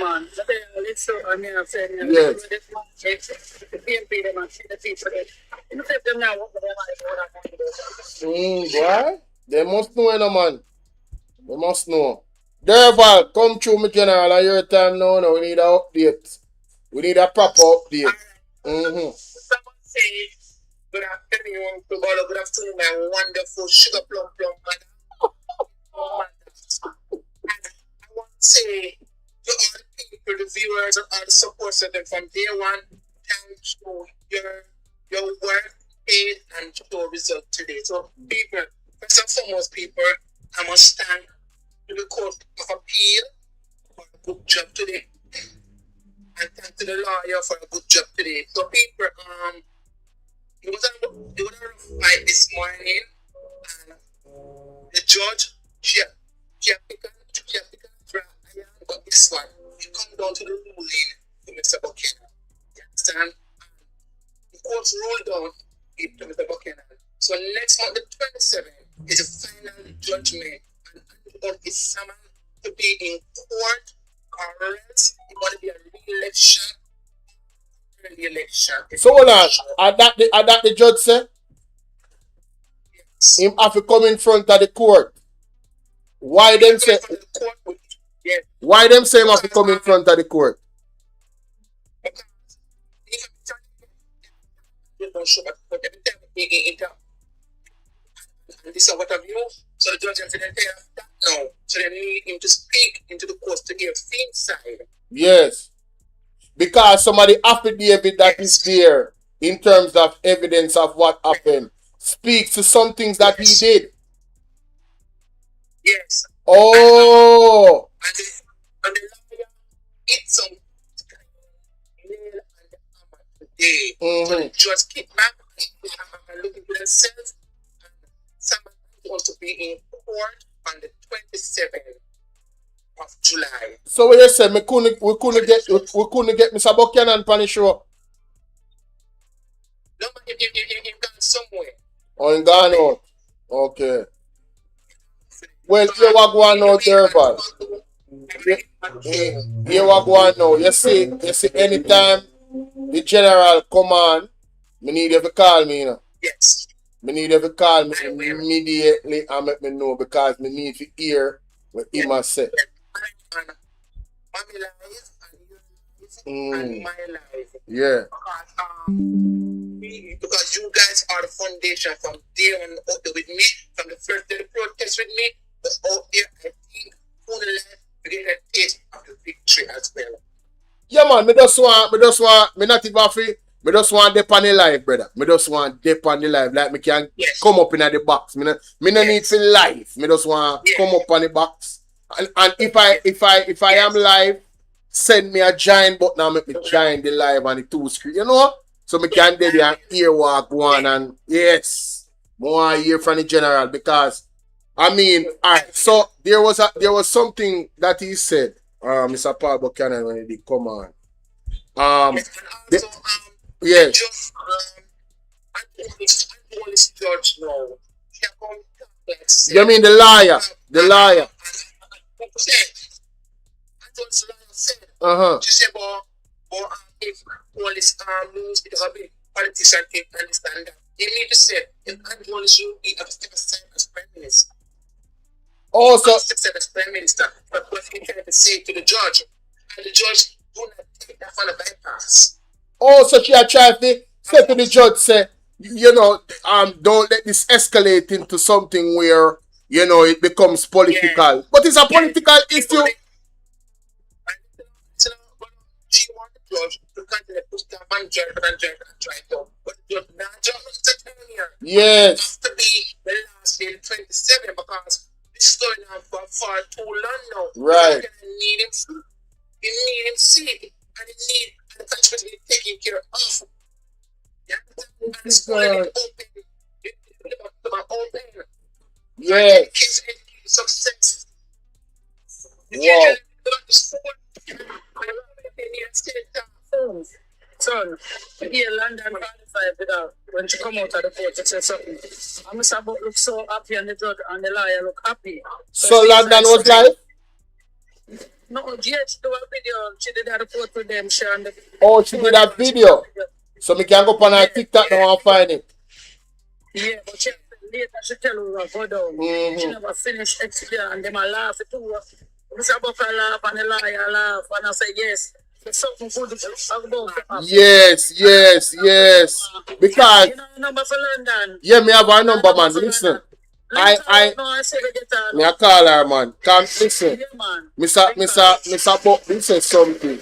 Boy, they must know, no man. They must know. Derval, come through, me general, at your time now. We need an update. We need a proper update. Someone say, good afternoon to Bolo, good afternoon, my wonderful sugar plum mother. And I want to say to all the people, the viewers, and all the supporters of them from day one, thank you. Your work paid and your result today. So people, first and foremost, people, I must thank the Court of Appeal for a good job today. And thank to the lawyer for a good job today. So people, it was a rough fight this morning, and the judge, she picked for iron, but this one, it come down to the ruling to Mr. Buchanan. You understand? And the court ruled down it to Mr. Buchanan. So next month, the 27th, is a final judgment, and Andrew is summoned to be in court, or else it's going to be a re-election. So hold on, are that the judge say? Yes. Him have to come in front of the court. Why them say? Yes. Why them say him have to come in front of the court? And this is what have you. So the judge and that now. So they need him to speak into the court to give Finn's side. Yes. Because some of the affidavit that is there in terms of evidence of what happened speaks to some things that he did. Yes. Oh. And the lawyer hit some nail and the hammer today. So the judge kicked back and looking for themselves. And someone wants to be in court on the 27th. Of July. So what you say? We couldn't get Mr. Buchanan on the show. No, but he gone somewhere. Oh, he gone out. Okay. Well, here what going on, Derval. Here what going on. You see, anytime the general come on, me need you to call me, you know. Yes. Me need you to call me immediately and let me know because me need to hear what he must say. And my life. Yeah. Because you guys are the foundation from there on out there with me, from the first day of the protest with me, but out there, I think, full life, we get a taste of the victory as well. Yeah, man, me just want dip on the life, brother. Me just want dip on the life, like me can come up in the box. Me no need for life. Me just want come up on the box. And if I am live, send me a giant button and make me join the live on the 2 screen, you know? So me can do the ear walk one and yes, more hear from the general because I mean, alright, so there was something that he said, Mr. Paul Buchanan when he did come on. Yes. You mean the liar? The liar. She said, but if police moves, it will be politician take understand that. You need to say, if anyone should be a step aside as Prime Minister. Also, step aside as Prime Minister, but what he tried to say to the judge, and the judge do not take that for the bypass. Also, she had tried to say to the judge, say, you know, don't let this escalate into something where, you know, it becomes political. Yeah. But it's a political issue. She wanted the judge to continue to push the man and try to. But the judge now just to tell here. Yes. It has to be the last day, 27, because it's going on for far too long now. Right. You need him. You need him sick. And you need the country to be taken care of. Yeah. And the school open. Open. Yes. Success. Wow. Son, here London qualified without when she come out of the court to say something. And Mr. Buck look so happy and the judge and the lawyer look happy. So London was live? No, yes, do a video. She did that report with them. She and the Oh, she did that video. So me can go on her TikTok now and find it. Yeah, but she later she tell her go down. She never finished explain and them a laugh too. Mr. Buck laugh and the lawyer laugh and I say yes. There's something good about Yes. Because you know your number for London. yeah, me have a number, man. Listen. I call her, man. Come listen. Mr. Buck, this said something.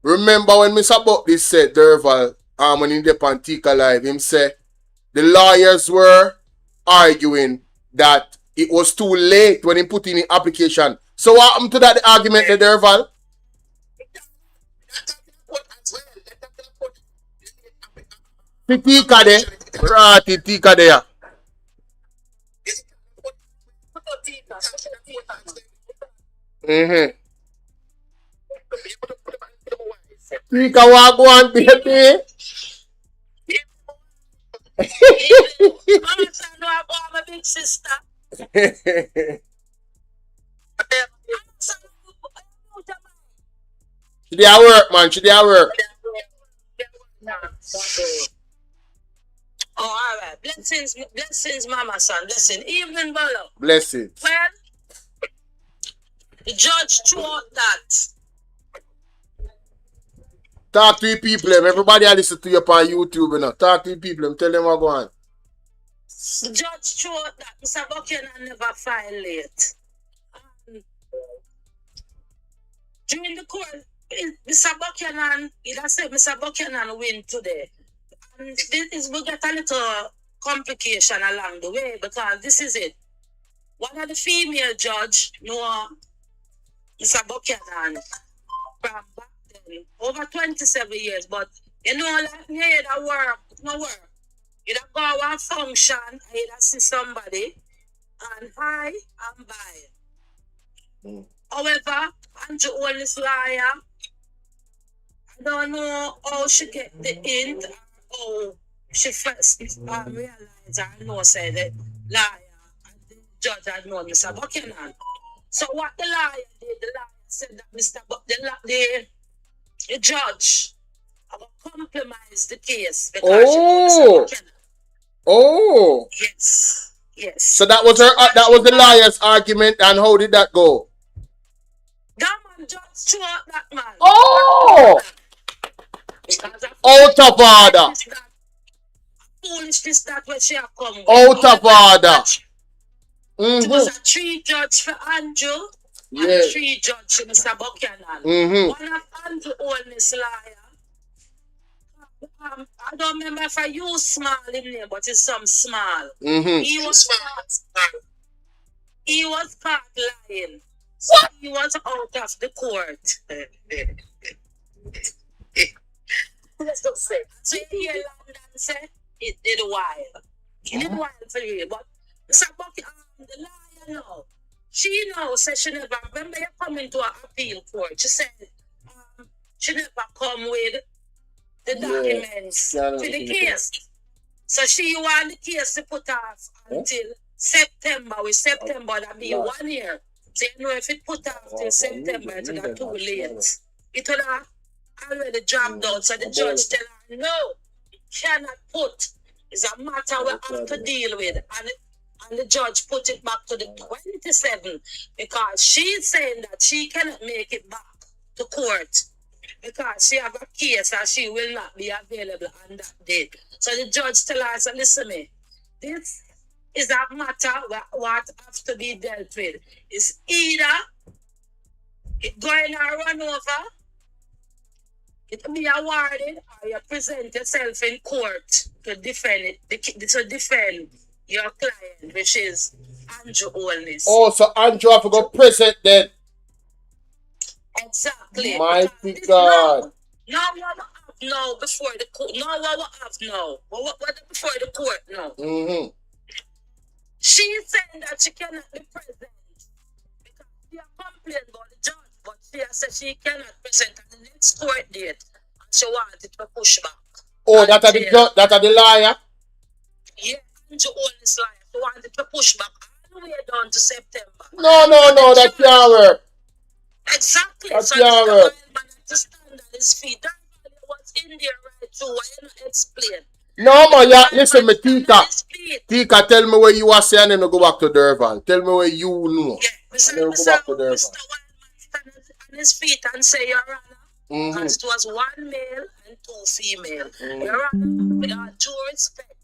Remember when Mr. Buck this said Derval, when he did Pantica Live, him said the lawyers were arguing that it was too late when he put in the application. So what happened to that argument, the Derval? Tika de, right? Tika there. Tika wagwan, baby. My big sister. She did her work, man. She did her work. Oh, all right. Blessings, mama, son. Blessing. Evening, Bolo. Blessings. Well, the judge threw out that. Talk to the people. Everybody I listen to you on YouTube. You know. Talk to the people. Tell them what go on. The judge threw out that Mr. Buchanan never filed late. During the court, Mr. Buchanan, Mr. Buchanan win today. And we get a little complication along the way because this is it. One of the female judge know Mr. Buchanan from back then, over 27 years, but you know, like me, that work, no work. You don't go one function, you don't see somebody, and hi, I'm by. However, Andrew Oldest lawyer, I don't know how she get the hint, how she first realized I know say the lawyer and the judge had known Mr. Buchanan. So what the lawyer did, the lawyer said that the judge compromised the case because she knew Mr. Buchanan. Oh. Yes. So that was the lawyer's argument, and how did that go? That man just threw out that man. Oh! Out of order. Foolishness that what she have come with. Out of order. It was a 3-judge for Andrew and 3-judge for Mr. Buchanan. One of Andrew Oldest lawyer. I don't remember if I use small in there, but it's some small. He was caught lying. So he was out of the court. Let's just say. So you hear London say it did a while. It did a while for you. But Mr. Buchanan, the lawyer now, she knows that she never, remember you coming to an appeal court, she said she never come with the documents to the case. So she want the case to put off until September. With September, that be 1 year. So you know if it put off till September, it would have too late. It would have already dropped out. So the judge tell her, no, you cannot put. It's a matter we have to deal with. And the judge put it back to the 27th because she's saying that she cannot make it back to court because she have a case and she will not be available on that date. So the judge tell her, so listen me, this is a matter what have to be dealt with. It's either it going to run over, it will be awarded, or you present yourself in court to defend your client, which is Andrew Oldest. Oh, so Andrew have to go present then. Exactly. Mighty God. Now what we have now before the court. Now what we have now. What before the court now. She's saying that she cannot be present because she has complained about the judge, but she has said she cannot present on the next court date she wanted to push back. Oh, that are the liar? Yeah, Andrew Holness liar. She wanted to push back all the way down to September. No, that can't work. Exactly. That So can't Mr. work. Wildman had to stand on his feet. That was in there right through. Why you not explain? No, man, yeah, listen, me, Tika, tell me where you are saying and then go back to Durban. Tell me where you know. Yeah, and then go back to Durban. Mr. Wildman stand on his feet and say, Your Honor, because it was 1 male and 2 female. Your Honor, with all due respect,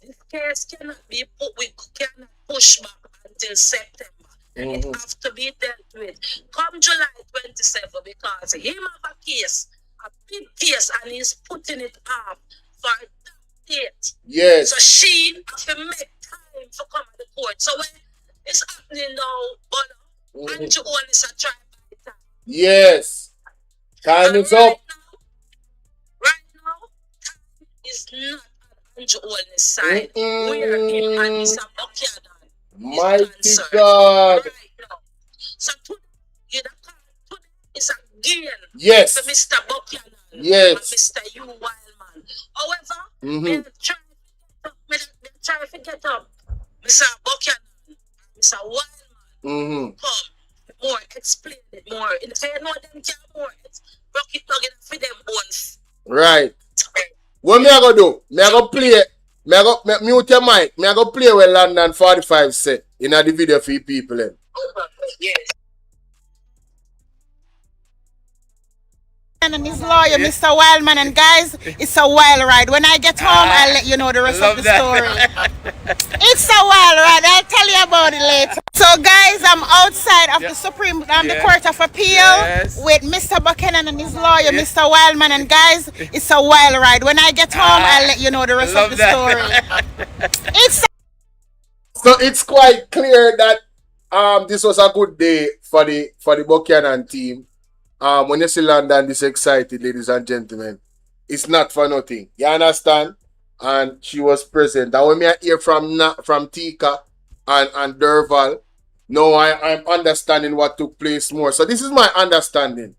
this case cannot be put, we cannot push back until September. It has to be dealt with come July 27 because him have a case, a big case, and he's putting it off for that date. Yes. So she has to make time to come to the court. So when it's happening now, but Andrew Holness a try by time. Yes. Time is up. Right now, time is not on Andrew Holness' side. We are in on Mr. Buchanan. Mighty God. Right now. So today is a gain Yes. to Mr. Buchanan Yes. and Mr. U. Wildman. However, they try to get up Mr. Buchanan, Mr. Wildman, come more, explain it more. In the know them can more, it's rock it again for them bones. Right. What me I go do? Me I go play. Me I go mute your mic. Me I go play with London 45 say in the video for you people. Yes. And his lawyer, Mr. Wildman, and guys, it's a wild ride. When I get home, I'll let you know the rest of the story. It's a wild ride. I'll tell you about it later. So, guys, I'm outside of the Supreme, the Court of Appeal with Mr. Buchanan and his lawyer, Mr. Wildman, and guys, it's a wild ride. When I get home, I'll let you know the rest of the story. So it's quite clear that this was a good day for the Buchanan team. When you see London this excited, ladies and gentlemen, it's not for nothing. You understand? And she was present. And when I hear from Tika and Durval, now I'm understanding what took place more. So this is my understanding.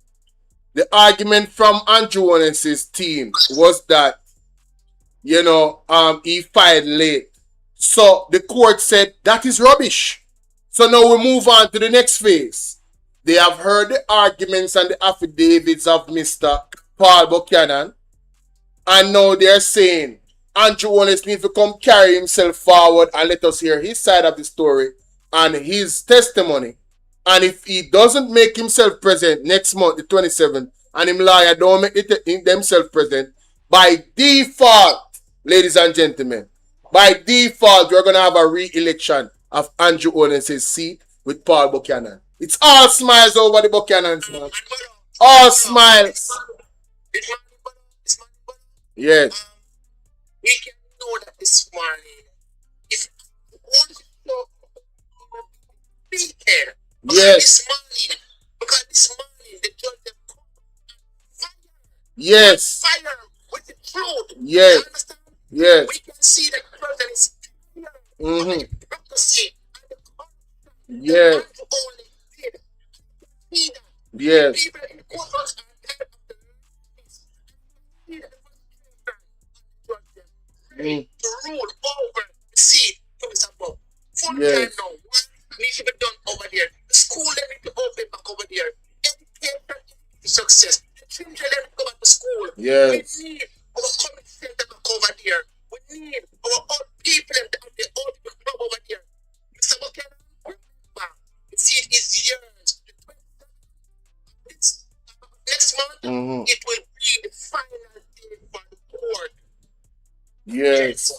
The argument from Andrew Holness's team was that, he filed late. So the court said that is rubbish. So now we move on to the next phase. They have heard the arguments and the affidavits of Mr. Paul Buchanan. And now they're saying Andrew Holness needs to come carry himself forward and let us hear his side of the story and his testimony. And if he doesn't make himself present next month, the 27th, and him lawyer don't make themselves present, by default, ladies and gentlemen, by default, we're going to have a re-election of Andrew Holness' seat with Paul Buchanan. It's all smiles over the Buchanans, man. All smiles. Yes. We can know that this morning, if speaking, yes. Because this morning, the judge them fire. Yes. Fire with the truth. Yes. You understand? Yes. We can see that the president is yes. Yes. To rule over the seat comes above. Full time now. What needs to be done over there? The school they need to open back over there. Education is success. The children they need to go back to school. Yes. We need our common center back over there. We need our old people and the old club over there. Mr. Buchanan, remember, the seat is yours. Next month, it will be the final day for the court. Yes.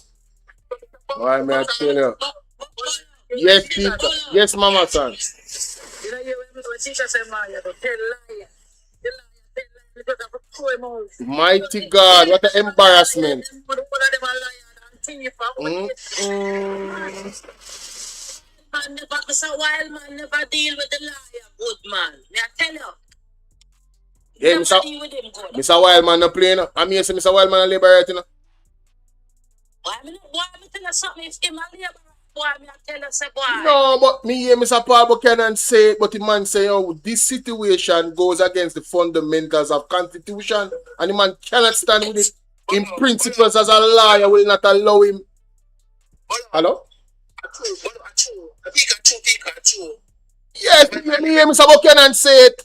Why may I tell you? Yes, Peter. Yes, Mama son. Mighty God, what an embarrassment. Mr. Wildman never deal with the liar, good man. May I tell you? Yeah, Mr. Wildman no play no. I'm Mr. Wildman a liberator no. Why me tell you something? If him a labor, Boy, me I tell us, boy. No, but me hear Mr. Paul Buchanan say it, but the man say, oh, this situation goes against the fundamentals of Constitution, and the man cannot stand with it. In principles, as a lawyer, will not allow him. Hello? Yes, me hear Mr. Buchanan say it.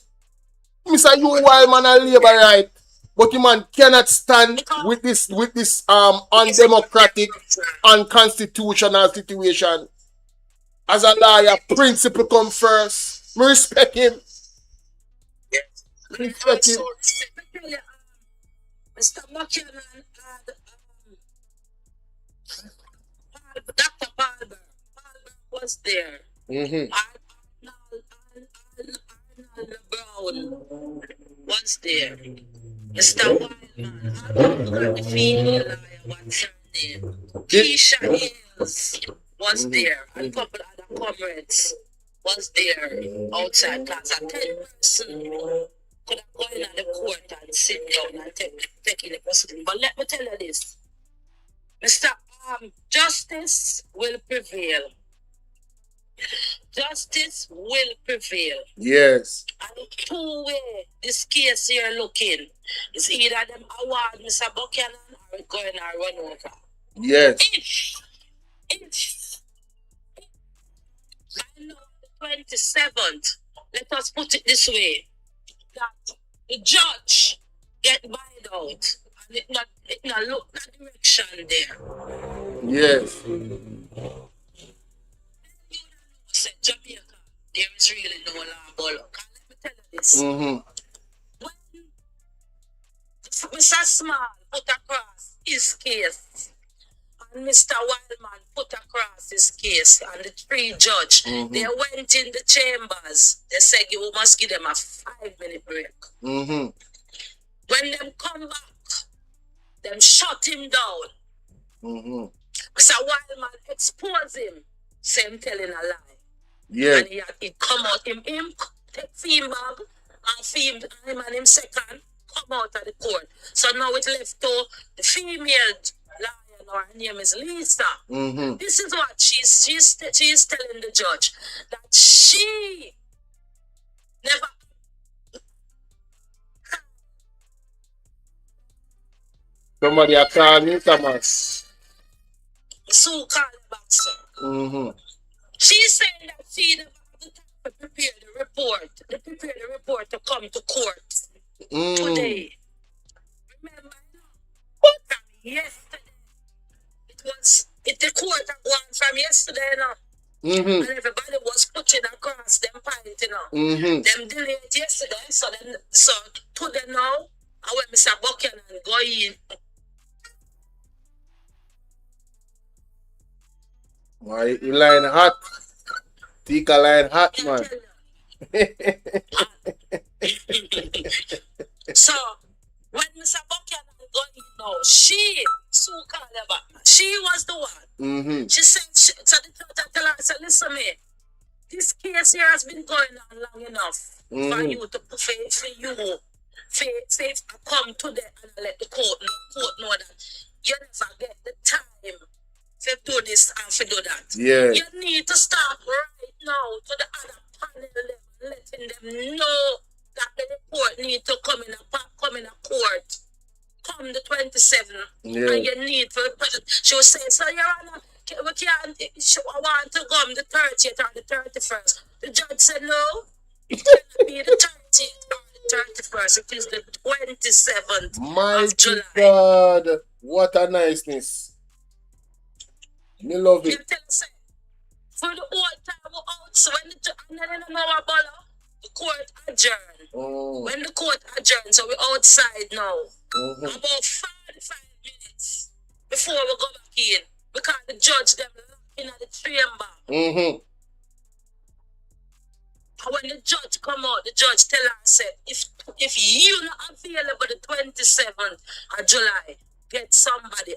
Mr. You wild man a labor right. But the man cannot stand with this undemocratic, unconstitutional situation. As a lawyer, principle come first. Me respect him. Respect him. Mr. Buchanan had Dr. Palmer. Palmer was there. Arnold Brown was there. Mr. Wildman, the female lawyer, what's her name? Keisha Hills was there. And a couple other comrades was there outside class. And 10 person could have gone in the court and sit down and take in the proceeding. But let me tell you this. Mr. Justice will prevail. Justice will prevail. Yes. And two-way this case here looking is either them award Mr. Buchanan or it going to run over. Yes. If I know the 27th, let us put it this way, that the judge get buyed out and it not look that direction there. Yes. Said Jamaica, there is really no law, Bolo. Let me tell you this. When Mr. Small put across his case and Mr. Wildman put across his case and the three judge, they went in the chambers. They said you must give them a 5-minute break. When them come back, them shut him down. Mr. Wildman expose him, say him telling a lie. Yeah. And he come out, him take him back and him and him second come out of the court. So now it left to the female lion, or her name is Lisa. This is what she's telling the judge, that she never. Somebody a call me, Thomas. Sue called back, sir. She's saying that she never had the time to prepare the report to come to court today. Remember, from yesterday, the court had gone from yesterday now. And everybody was putting across them point, you know. Them delayed yesterday, so today now, I went Mr. Buchanan go in. Why you line hot? Tika line hot, man. So, when Mr. Buchanan got in now, she was the one. She said, so the judge tell her, said, listen me, this case here has been going on long enough for you to come to them and let the court know that you never get the time to do this and to do that. Yeah. You need to start right now to the other panel level, letting them know that the report need to come in a court. Come the 27th, and you need for she was saying, so Your Honor, we can't. I want to come the 30th or the 31st. The judge said no. It cannot be the 30th or the 31st. It is the 27th of July. God, what a niceness. Me love it. For the whole time we're out, so when the court adjourned. When the court adjourned, so we're outside now. About 45 minutes before we go back in, because the judge them in the chamber. And when the judge come out, the judge tell her, said, if you not available the 27th of July, get somebody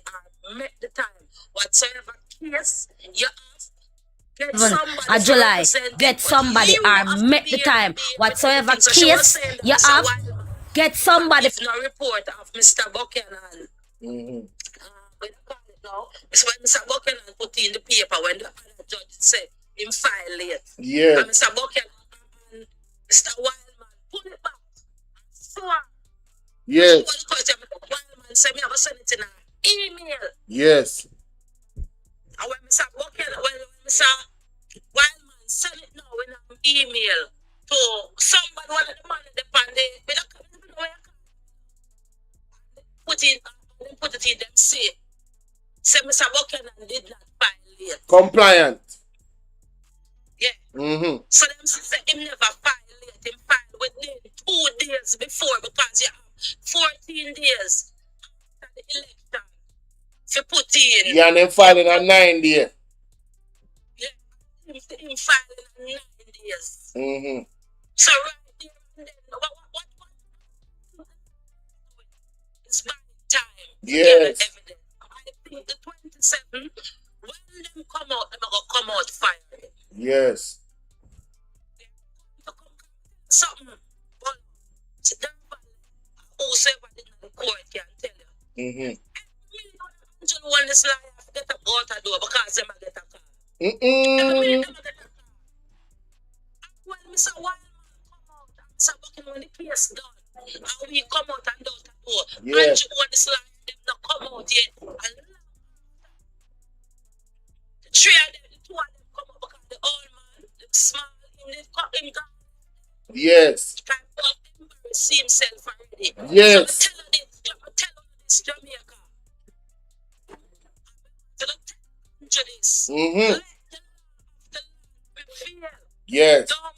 and make the time. Whatsoever case you have, get somebody. July, get somebody or make the time. Whatsoever case you have, get somebody. If no report of Mr. Buchanan. We don't call it now. It's when Mr. Buchanan put in the paper when the other judge said him file late. Yeah. And Mr. Buchanan and Mr. Wildman pull it back. Sure. Yes. Wildman said me have to send it in an email. Yes. And when Mr. Buchanan, when Mr. Wildman send it now in an email to somebody, one of the man in the pandemic, put it in them say Mr. Buchanan did not file late. Compliant. Yeah. Mm-hmm. So them say him never file late. Him file within 2 days before because you have 14 days after the election to put in. Yeah, and then filing on 9 days. Yeah. Him filing on 9 days. Mm-hmm. So right there and then what it's by time. Yes. Evidence. I think the 27th, when them come out, they're gonna come out firing. Yes. Something, but whosoever in the court can tell you. Mm-hmm. Angel want this liar to get up out the door because they might get a call. Mm-mm. When Mr. Wildman come out and Mr. Buchanan when the case done, and we come out and out the door, Yeah. Angel want this liar them not come out yet. And the three of them, the two of them come out because the old man, the small, they cut him down. Yes. See himself already. Yes. So tell her this, Jamaica. To this. Mm-hmm. Let the feel. Yes. Don't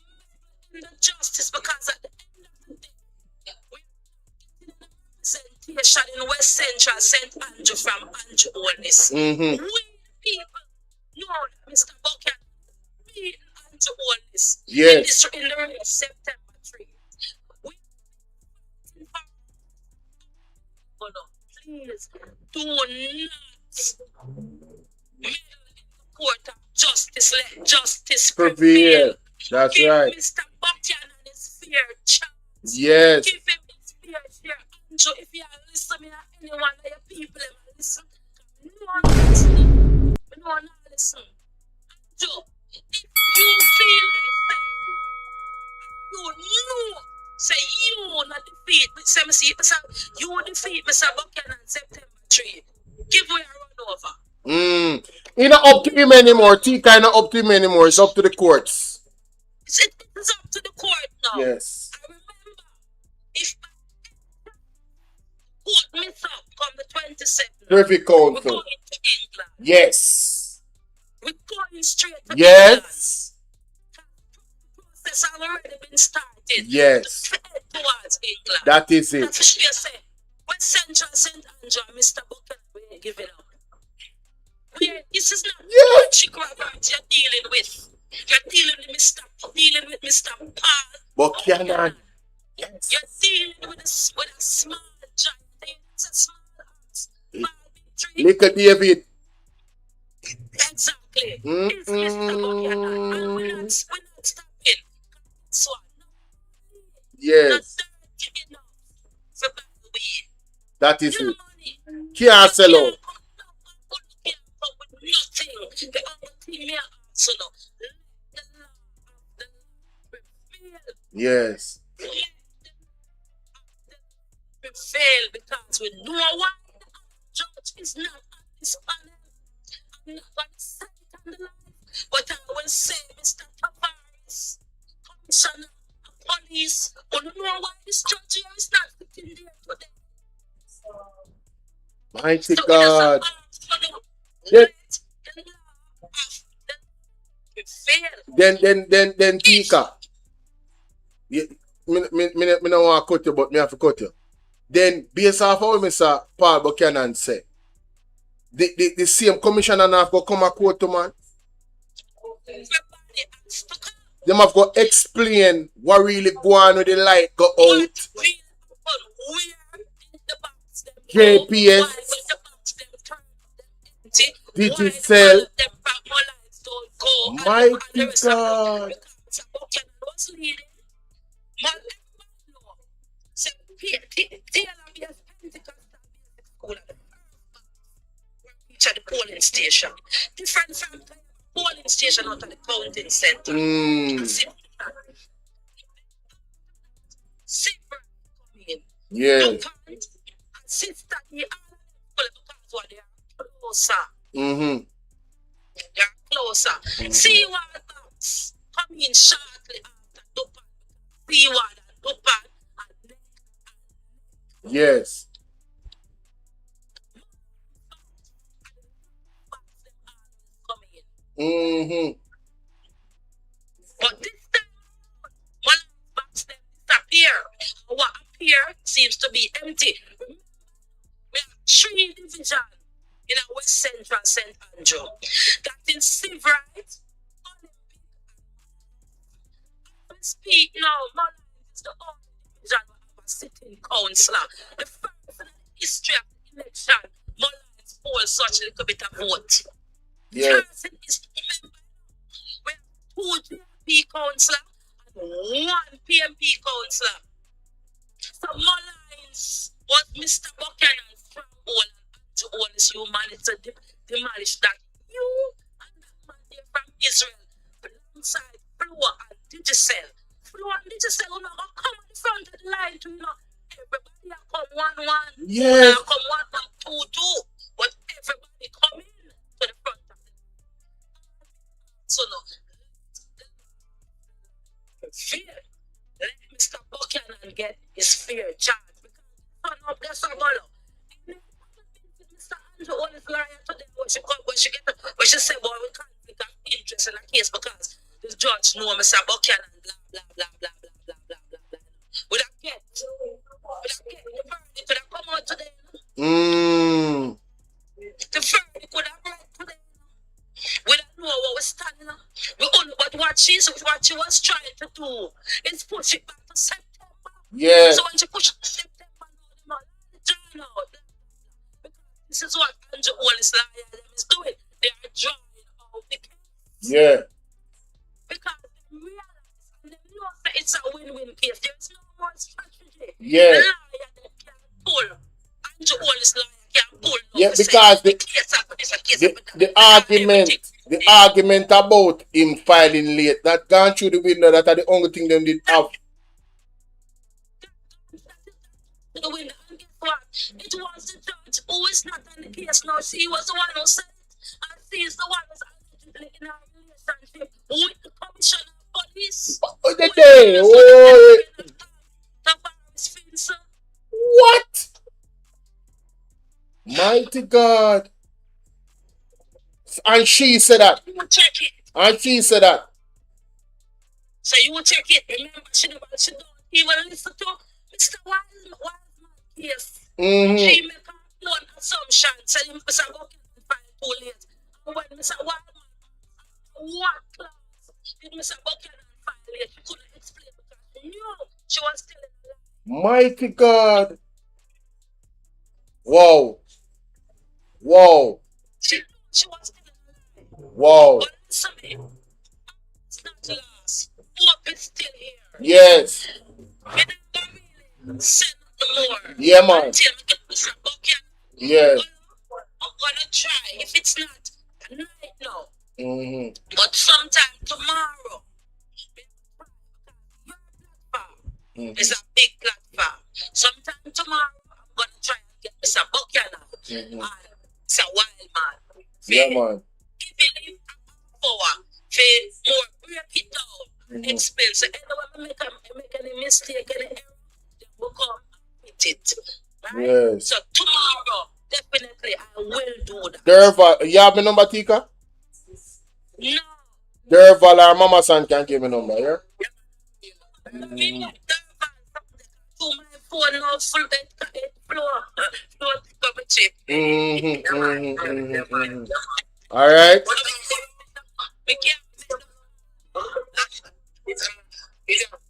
make the justice because at the end of the day, we're getting a representation in West Central St. Andrew from Andrew Holness. Mm-hmm. We people know that Mr. Buchanan beat Andrew Holness Yes. in the race September 3. Please do not meddle in the court of justice. Let justice prevail. That's Give right. Mr. Buchanan his fair chance. Yes. Give him his fair share. Andrew, if you listen to me, anyone of your people, listen. No one listen. No one listen. Andrew, if you feel like you know, say you not defeat, you defeat Mr. Buchanan September 3. Give way a run over. It's not up to him anymore. Tika not up to him anymore. It's up to the courts. It's up to the court now. Yes. I remember, if court miss up come the 27th, Privy Council. we're going to England. Yes. We're going straight to England. Yes. The process has already been started. Yes. To head towards England. That is it. That's what she said. West Central St. Andrew and Mr. Buchanan, we ain't giving up. This is not what you're dealing with. You're dealing with Mr. Paul Buchanan. Yes. You're dealing with a small giant. It's a small house. Little David. Exactly. It's Mr. Buchanan. And we're not stopping. So, Yes. for back the weed. That is it. Can't sell out. Nothing. The only thing me ask you now, Yes. prevail because we know why the judge is not on this panel. I'm not going to say it on the line, but I will say, Mr. Tavares, Commissioner of Police, you know why this judge here is not sitting there today. Mighty God. Then Tika. Me don't want to cut you, but me have to cut you. Then, based off how Mr. Paul Buchanan said, the same commissioner now have to come and quote to man. They have to explain what really go on with the light go out. JPS. Digital. Mighty God. To the polling station. Different from polling station out of the counting center. Yes. Sister, they are because they are closer. They are closer. See what box come in shortly after Dupan. See what Dupan. Yes. But this time, one box them disappear. What appear seems to be empty. We have 3 divisions in a West Central St. Andrew. That in civil rights, Olympic. I speak now, Mullen is the only division of a sitting councillor. The first in the history of the election, Mullen polls such a little bit of vote. Yes. First in history, we have 2 GP councillors and 1 PMP councillor. So Mullins was Mr. Buchanan's stronghold and to all his humanity to demolish that. You and that man there from Israel, alongside Flo and Digicel. Flo and Digicel will not come on the front of the line to, you know, everybody will come 1-1. Yes. Come 1-2-2. But everybody come in to the front of the line. So no. Fear. Let Mr. Buchanan get his fair charge. Because son of the Sabolo. Mr. Andrew all his lawyer today when she said, boy, we can't take an interest in a case because this judge know Mr. Buchanan, blah, blah, blah, blah, blah, blah, blah, blah, blah. Would I get the verdict could have come out today? The verdict could have read today. We don't know what we're standing on. We only but what she was trying to do is push it back to September. Yes. So when she pushes to September, now join out. Because this is what Andrew Wallace is doing. They are drawing out the case. Yeah. Because they realize and they know that it's a win-win case. There's no more strategy. Yeah. The liar that can pull. Andrew Wallace liar can pull. Yeah, because the argument about him filing late, that gone through the window, that are the only thing them did have. The window, and guess what? It was the judge who is not on the case now. She was the one who said it, and she is the one who's allegedly in a relationship with the commissioner of police. What? Mighty God. And she said that. You will check it. And she said that. So you will check it. Remember, she don't even listen to Mr. Wiseman case. She make her own assumption. Tell him Mr. Buchanan filed too late. And when Mr. Wiseman, what class did Mr. Buchanan file late? She couldn't explain because she knew she was telling a lie. Mighty God. Wow. Wow. She was telling a lie. Wow. But listen to me. It's not lost. Hope is still here. Yes. We never really send no more. Yeah, man. Until we get Mr. Buchanan. Yes. I'm gonna try. If it's not tonight, no. But sometime tomorrow. It's a big platform. Sometime tomorrow, I'm gonna try and get Mr. Buchanan and Mr. Wildman. Yeah, man. Giving him a power for more break it down. Explain. So anyway, make any mistake, any error, they will come with it. Right? Yes. So tomorrow, definitely I will do that. Derval, you have my number, Tika? No. Derval or Mama San can give me number, yeah? To my phone now, full floor All right.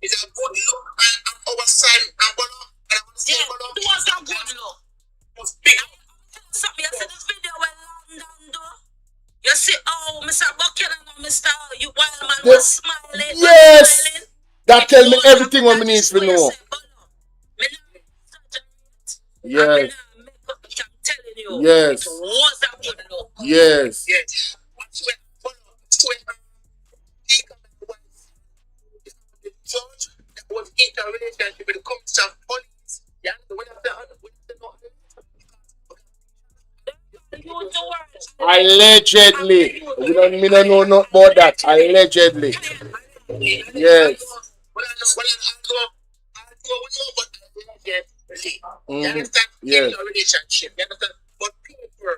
It's a good look and our son and Bolo. And I want to say Bolo. It was a good look. It was big. Something I said this video went London though. You see how Mr. Buchanan and Mr. Wildman was smiling. Yes. Smiling. That tell me everything what I need to know. Yes. I'm telling you. Yes. It was a good look. Yes. Yes. interrelationship with the Commissioner of Police. Yeah, we have to know. Allegedly. We don't know nothing about that. Allegedly. Yes. You understand? Yes. Relationship. You understand? But people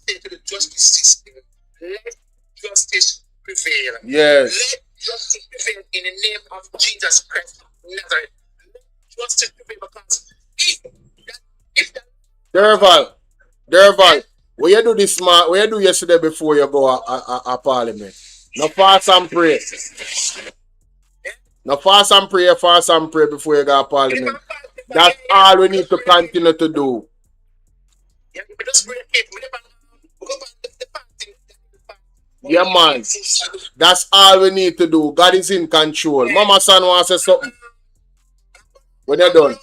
say to the justice system, let justice prevail. Yes. Let justice prevail in the name of Jesus Christ of Nazareth. Let justice prevail because if that Derval, what you do this smart? What you do yesterday before you go a Parliament? No fast and pray. No fast and pray before you go to Parliament. That's all we need to continue to do. Yeah, man. That's all we need to do. God is in control. Mama son wants to say something. When you're done.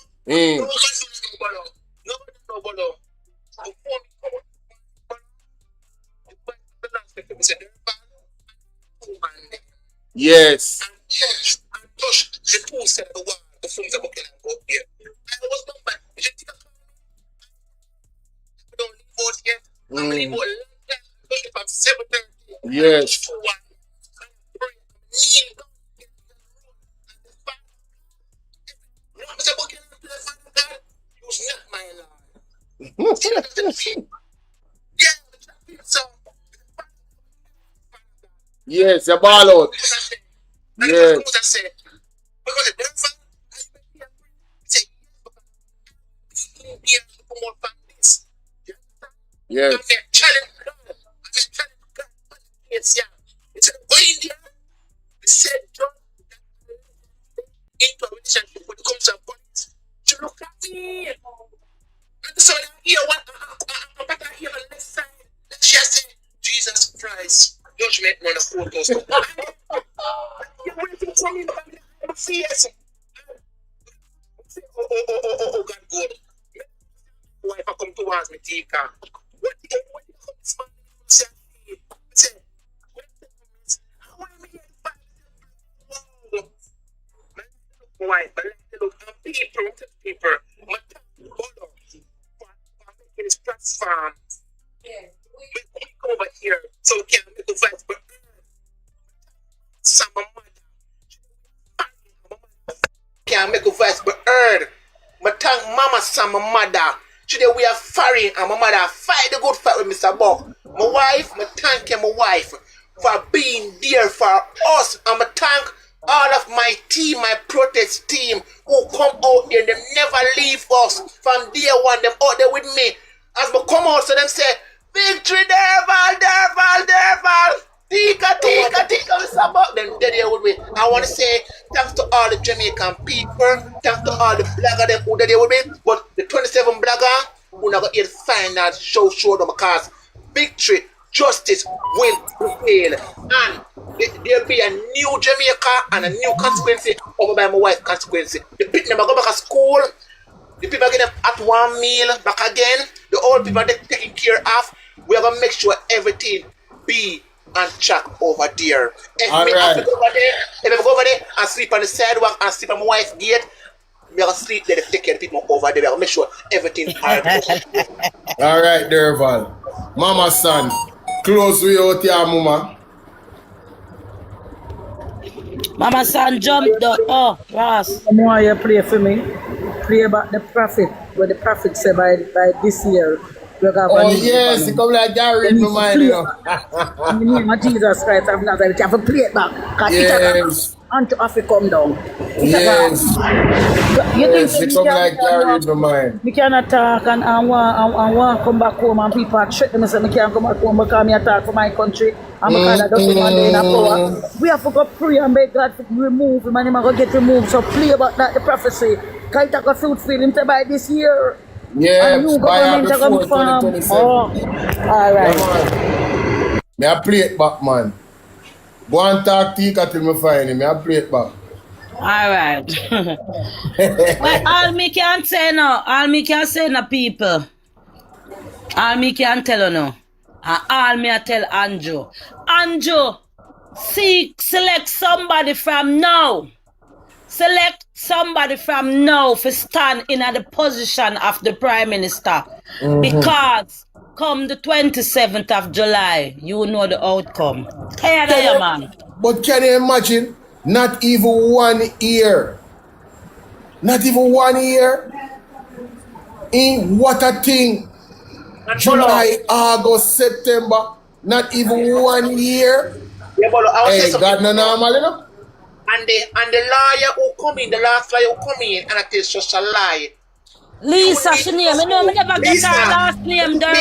Yes. And touch the two sides of the wall, the forms of Buchanan go up here. I was done by don't leave out yet. I'm going to leave out from 7:30. Yes. Yes, a ball out. Yes. Yes. Into a relationship with the Commissioner of Police. You look at me. So here, what I hear on the left side, she say, Jesus Christ, judgment on the photos. You're waiting for me to come face. Oh, God, good. Wife, I come towards me, Tika. What the this man say? Wife, but look, people, my Bolo for making this platform. We come over here so we can make the voice, but some mother can't make a voice, but heard. My thank mama, some mother. Today we are fighting, and my mother fight the good fight with Mr. Buck. My wife, my thank you, my wife, for being there for us, and my thank all of my team, my protest team, who come out there, they never leave us. From day one, them out there with me. As we come out, so them say, victory, Derval. Tika, Mr. Buck. Then they're there with me. I want to say thanks to all the Jamaican people, thanks to all the bloggers them who are there with me. But the 27 blogger, who not going to find that show them because victory, justice will prevail. And there'll be a new Jamaica and a new constituency over by my wife's constituency. The people never go back to school. The people get them at one meal back again. The old people are taken care of. We are going to make sure everything be on track over there. If I have to go over there and sleep on the sidewalk and sleep on my wife's gate, we are going to sleep there to take care of the people over there. We are going to make sure everything is hard. All right, Derval. Mama son, close with out here, mama. Mama son jumped up. Oh, Ross. More you play for me. Play about the prophet. What the prophet said by this year. Oh yes, it come like Gary in my mind, you know. In the name of Jesus Christ of Nazareth, you have to play it back. Yes. Until Africa come down. Yes. Yes, it come like Gary in my mind. We cannot talk and want come back home and people are threatening me say I can't come back home because I talk for my country and because I don't want to in power. We have to go pray and beg God to remove him and him going to get removed. So play about that, the prophecy. Can you take a fruitful him by this year? Yeah, by before 2027. Oh, alright. Yeah, me I play it back, man. Go and talk Tika till me find him. Me I play it back. Alright. Well, all me can say now, people. All me can tell you now. And all me I tell Anjo. Anjo, select somebody from now. select somebody from now to stand in at the position of the Prime Minister. Because come the 27th of July, you know the outcome. Hey, man. But can you imagine? Not even 1 year. Not even 1 year. In what a thing. July, August, September. Not even 1 year. Yeah, Bolo, I was hey, God, no normal, you know? And the lawyer who come in, the last lawyer who come in, and it is just a lie. Lisa, she name. I know I never get her last name, Durban.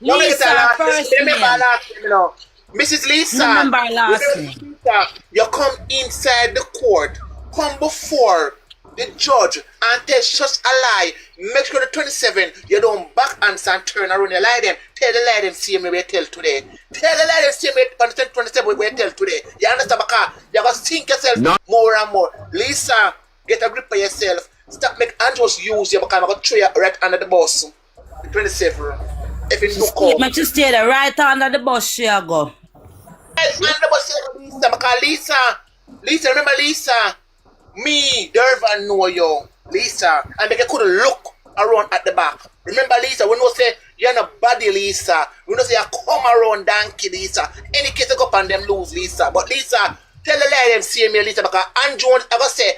Lisa, first name. Remember her last name, you know. Mrs. Lisa. Remember her last name. Lisa, you come inside the court, come before the judge, and tell just a lie. Make sure the 27, you don't back answer and turn around and lie them. Tell the lie them, see me we tell today. Tell the lie them, see me on the 27 we tell today. You understand, because you're going to think yourself more and more. Lisa, get a grip of yourself. Stop make Andrews use you, because I'm going to throw you right under the bus. The 27. If it don't come. Make you stay there right under the bus, she go. Right under the bus, Lisa, because Lisa, remember Lisa? Me, Durban know you, Lisa, and make you could look around at the back. Remember, Lisa, we know say you're not body, Lisa. We know say you come around donkey, Lisa. Any case you go up and them lose, Lisa. But Lisa, tell the lie them see me, Lisa, because Andrew, I go say,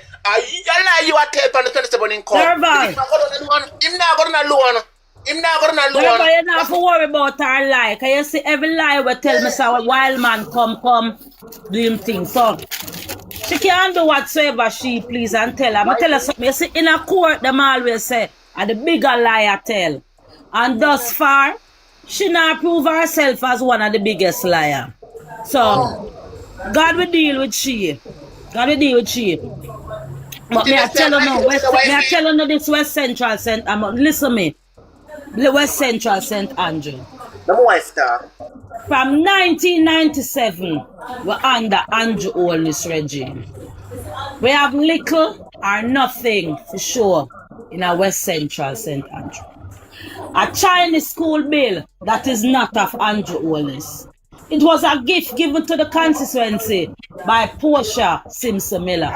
you lie you are tell on the 27 income. Durban. Him not going alone. Him not going alone. Durban, you don't have to worry about her lie. Because you see every lie will tell me so a wild man come do him thing. So she can't do whatsoever she please and tell her. I'm tell her something. You see, in a court, them always say, and the bigger liar tell. And thus far, she not prove herself as one of the biggest liar. So, God will deal with she. God will deal with she. But me I tell her now, I tell her now this West Central St. Listen me. The West Central St. Andrew. From 1997, we're under Andrew Holness regime. We have little or nothing for sure in our West Central St. Andrew. A Chinese school bill that is not of Andrew Holness. It was a gift given to the constituency by Portia Simpson Miller.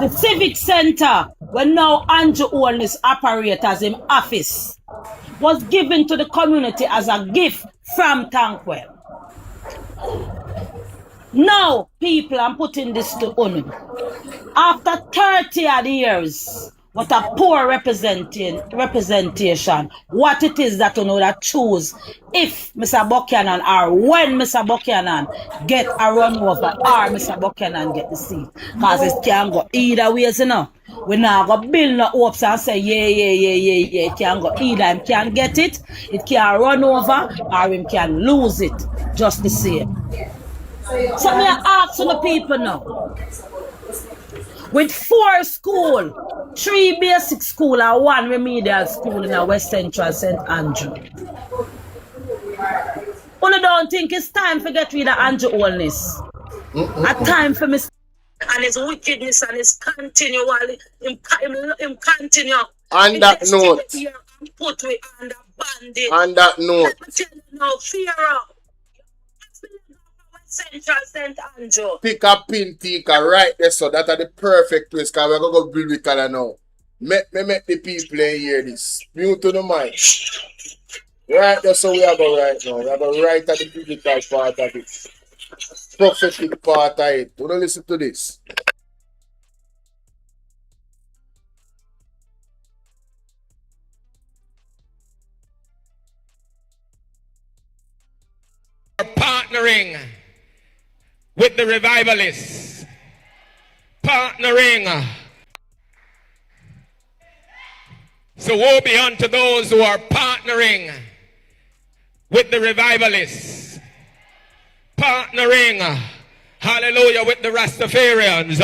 The Civic Center, where now Andrew Holness operates as in office, was given to the community as a gift from Tankwell. Now, people, I'm putting this to Unu. After 30 odd years, what a poor representation, what it is that Unu that choose if Mr. Buchanan or when Mr. Buchanan get a run over or Mr. Buchanan get the seat. Because it can go either ways, you know. We now go build no hopes and say, yeah. It can go either him can get it can run over, or him can lose it. Just the same. So me ask the people now. With 4 schools, 3 basic schools and 1 remedial school in a West Central St. Andrew. You don't think it's time to get rid of Andrew Holness? A time for Mr. and his wickedness and his continually him continue. On that note. Put we under bandit. On that note. Let me tell you now, fear up. Central St. Andrew. Pick a pin, Tika, right there, so that are the perfect place, because we're going to go build with color now. Make the people hear this. Mute to the mic. Right there, so we are going right now. We are going right at the physical part of it. Prophetic part of it. Do not listen to this. Partnering with the revivalists, partnering. So woe be unto those who are partnering with the revivalists, partnering, hallelujah, with the Rastafarians,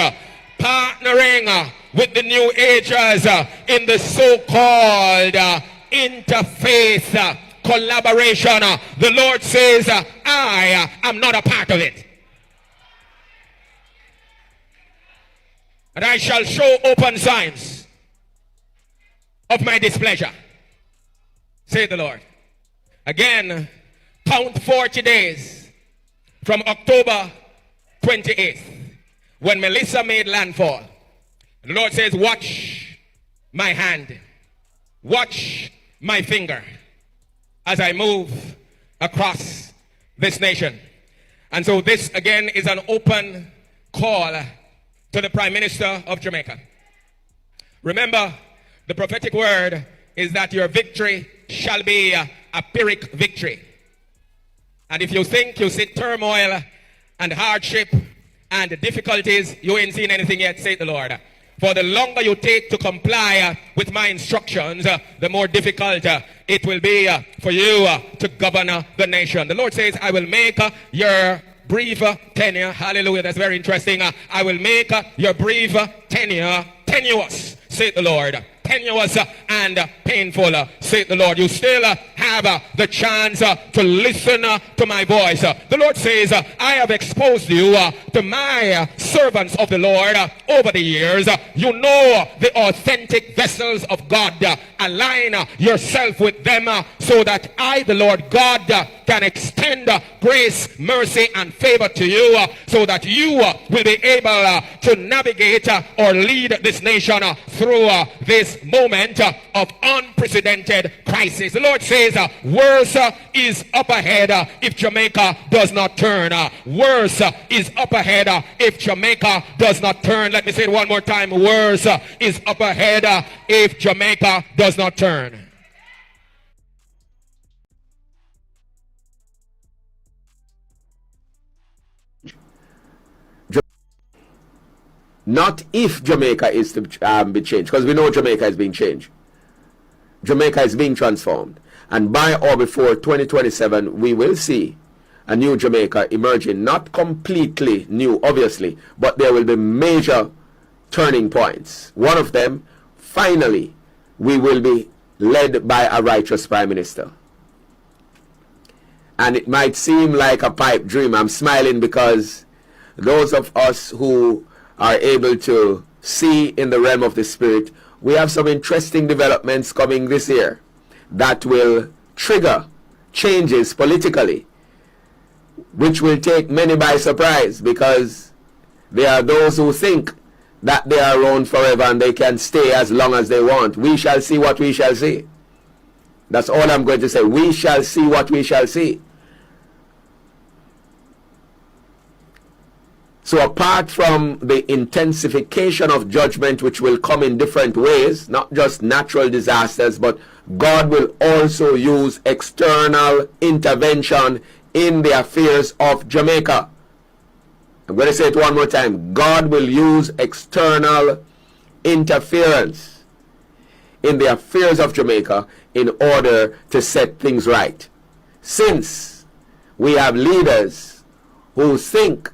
partnering with the New Agers in the so-called interfaith collaboration. The Lord says, I am not a part of it. And I shall show open signs of my displeasure, say the Lord. Again, count 40 days from October 28th, when Melissa made landfall. The Lord says, watch my hand. Watch my finger as I move across this nation. And so this again is an open call to the Prime Minister of Jamaica. Remember, the prophetic word is that your victory shall be a Pyrrhic victory. And if you think you see turmoil and hardship and difficulties, you ain't seen anything yet, saith the Lord. For the longer you take to comply with my instructions, the more difficult it will be for you to govern the nation. The Lord says, I will make your brief tenure, hallelujah, that's very interesting. I will make your brief tenure tenuous, saith the Lord. Tenuous and painful, saith the Lord. You still have the chance to listen to my voice. The Lord says, I have exposed you to my servants of the Lord over the years. You know the authentic vessels of God. Align yourself with them so that I, the Lord God, can extend grace, mercy, and favor to you so that you will be able to navigate or lead this nation through this moment of unprecedented crisis. The Lord says worse is up ahead if Jamaica does not turn. Worse is up ahead if Jamaica does not turn. Let me say it one more time. Worse is up ahead if Jamaica does not turn. Not if Jamaica is to be changed, because we know Jamaica is being changed. Jamaica is being transformed. And by or before 2027, we will see a new Jamaica emerging. Not completely new, obviously, but there will be major turning points. One of them, finally, we will be led by a righteous Prime Minister. And it might seem like a pipe dream. I'm smiling because those of us who are able to see in the realm of the spirit, we have some interesting developments coming this year that will trigger changes politically, which will take many by surprise, because there are those who think that they are around forever and they can stay as long as they want. We shall see what we shall see. That's all I'm going to say. We shall see what we shall see. So apart from the intensification of judgment, which will come in different ways, not just natural disasters, but God will also use external intervention in the affairs of Jamaica. I'm going to say it one more time. God will use external interference in the affairs of Jamaica in order to set things right. Since we have leaders who think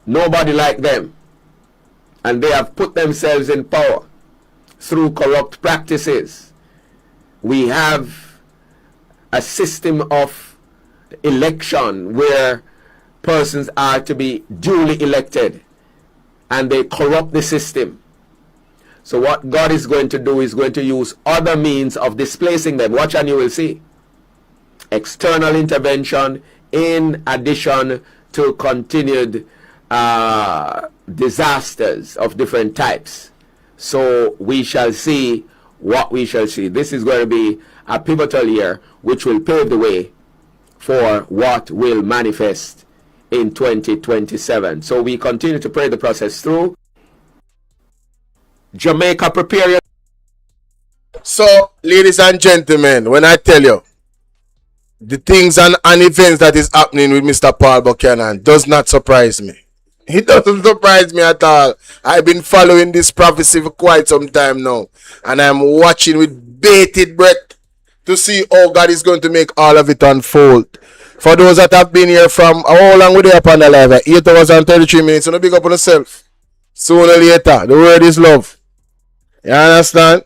nobody like them, and they have put themselves in power through corrupt practices, we have a system of election where persons are to be duly elected, and they corrupt the system. So what God is going to do is going to use other means of displacing them. Watch and you will see. External intervention in addition to continued disasters of different types. So we shall see what we shall see. This is going to be a pivotal year which will pave the way for what will manifest in 2027. So we continue to pray the process through. Jamaica, prepare your... So, ladies and gentlemen, when I tell you the things and events that is happening with Mr. Paul Buchanan does not surprise me. It doesn't surprise me at all. I've been following this prophecy for quite some time now, and I'm watching with bated breath to see how God is going to make all of it unfold. For those that have been here from how long we there upon the live? 8 hours and 33 minutes. So no big up on yourself. Sooner or later, the word is love. You understand?